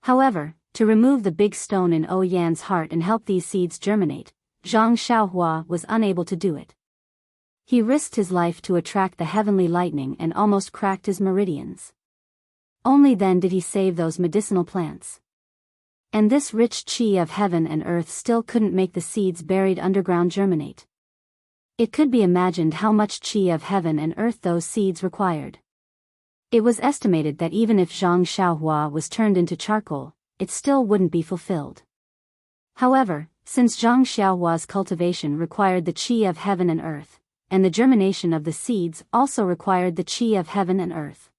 However, to remove the big stone in Yan's heart and help these seeds germinate, Zhang Xiaohua was unable to do it. He risked his life to attract the heavenly lightning and almost cracked his meridians. Only then did he save those medicinal plants. And this rich qi of heaven and earth still couldn't make the seeds buried underground germinate. It could be imagined how much qi of heaven and earth those seeds required. It was estimated that even if Zhang Xiaohua was turned into charcoal, it still wouldn't be fulfilled. However, since Zhang Xiaohua's cultivation required the qi of heaven and earth, and the germination of the seeds also required the qi of heaven and earth.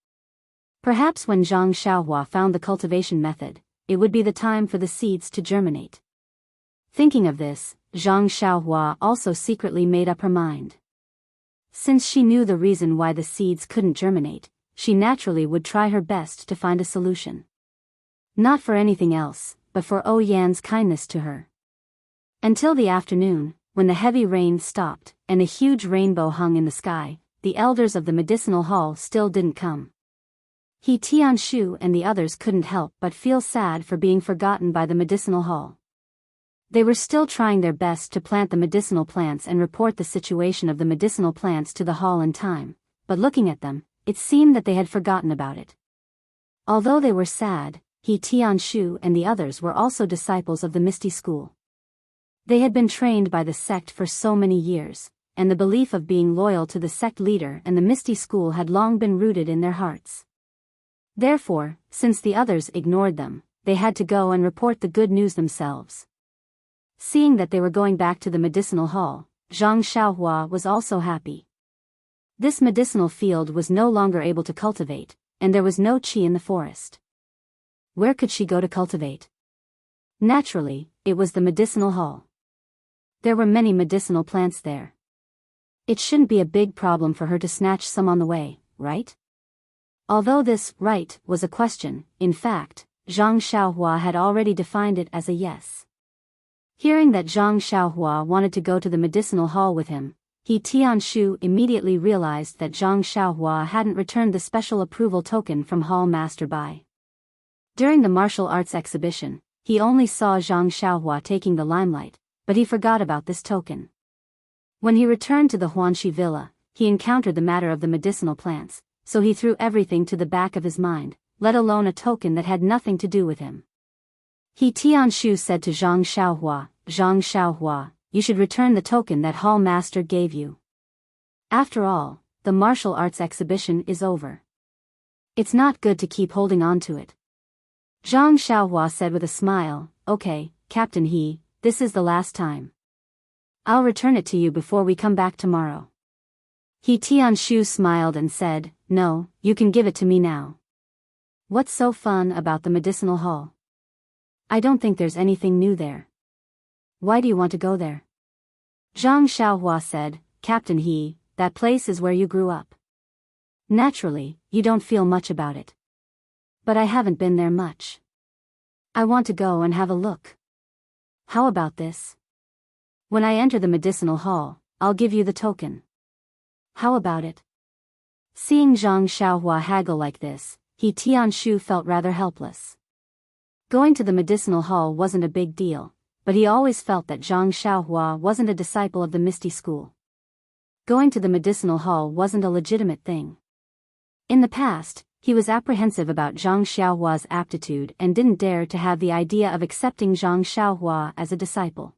Perhaps when Zhang Xiaohua found the cultivation method, it would be the time for the seeds to germinate. Thinking of this, Zhang Xiaohua also secretly made up her mind. Since she knew the reason why the seeds couldn't germinate, she naturally would try her best to find a solution. Not for anything else, but for Yan's kindness to her. Until the afternoon, when the heavy rain stopped, and a huge rainbow hung in the sky, the elders of the medicinal hall still didn't come. He Tianshu and the others couldn't help but feel sad for being forgotten by the medicinal hall. They were still trying their best to plant the medicinal plants and report the situation of the medicinal plants to the hall in time, but looking at them, it seemed that they had forgotten about it. Although they were sad, He Tianshu and the others were also disciples of the Misty School. They had been trained by the sect for so many years, and the belief of being loyal to the sect leader and the Misty School had long been rooted in their hearts. Therefore, since the others ignored them, they had to go and report the good news themselves. Seeing that they were going back to the medicinal hall, Zhang Xiaohua was also happy. This medicinal field was no longer able to cultivate, and there was no qi in the forest. Where could she go to cultivate? Naturally, it was the medicinal hall. There were many medicinal plants there. It shouldn't be a big problem for her to snatch some on the way, right? Although this right was a question, in fact, Zhang Xiaohua had already defined it as a yes. Hearing that Zhang Xiaohua wanted to go to the medicinal hall with him, He Tianshu immediately realized that Zhang Xiaohua hadn't returned the special approval token from Hall Master Bai. During the martial arts exhibition, he only saw Zhang Xiaohua taking the limelight, but he forgot about this token. When he returned to the Huanxi villa, he encountered the matter of the medicinal plants, so he threw everything to the back of his mind, let alone a token that had nothing to do with him. He Tianshu said to Zhang Xiaohua, you should return the token that Hall Master gave you. After all, the martial arts exhibition is over. It's not good to keep holding on to it. Zhang Xiaohua said with a smile, okay, Captain He, this is the last time. I'll return it to you before we come back tomorrow. He Tianshu smiled and said, no, you can give it to me now. What's so fun about the medicinal hall? I don't think there's anything new there. Why do you want to go there? Zhang Xiaohua said, Captain He, that place is where you grew up. Naturally, you don't feel much about it. But I haven't been there much. I want to go and have a look. How about this? When I enter the medicinal hall, I'll give you the token. How about it? Seeing Zhang Xiaohua haggle like this, He Tianshu felt rather helpless. Going to the medicinal hall wasn't a big deal, but he always felt that Zhang Xiaohua wasn't a disciple of the Misty School. Going to the medicinal hall wasn't a legitimate thing. In the past, he was apprehensive about Zhang Xiaohua's aptitude and didn't dare to have the idea of accepting Zhang Xiaohua as a disciple.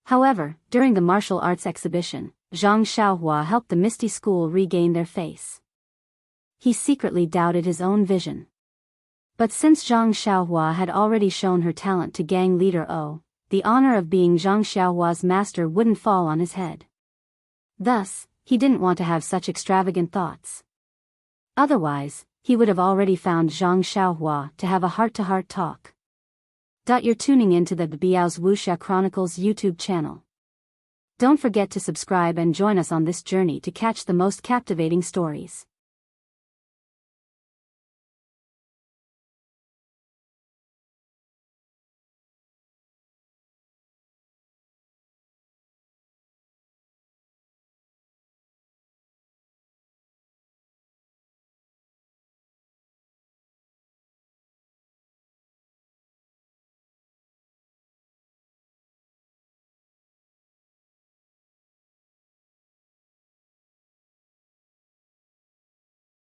However, during the martial arts exhibition, Zhang Xiaohua helped the Misty School regain their face. He secretly doubted his own vision. But since Zhang Xiaohua had already shown her talent to gang leader O, the honor of being Zhang Xiaohua's master wouldn't fall on his head. Thus, he didn't want to have such extravagant thoughts. Otherwise, he would have already found Zhang Xiaohua to have a heart-to-heart talk. You're tuning in to the Biyao's Wuxia Chronicles YouTube channel. Don't forget to subscribe and join us on this journey to catch the most captivating stories.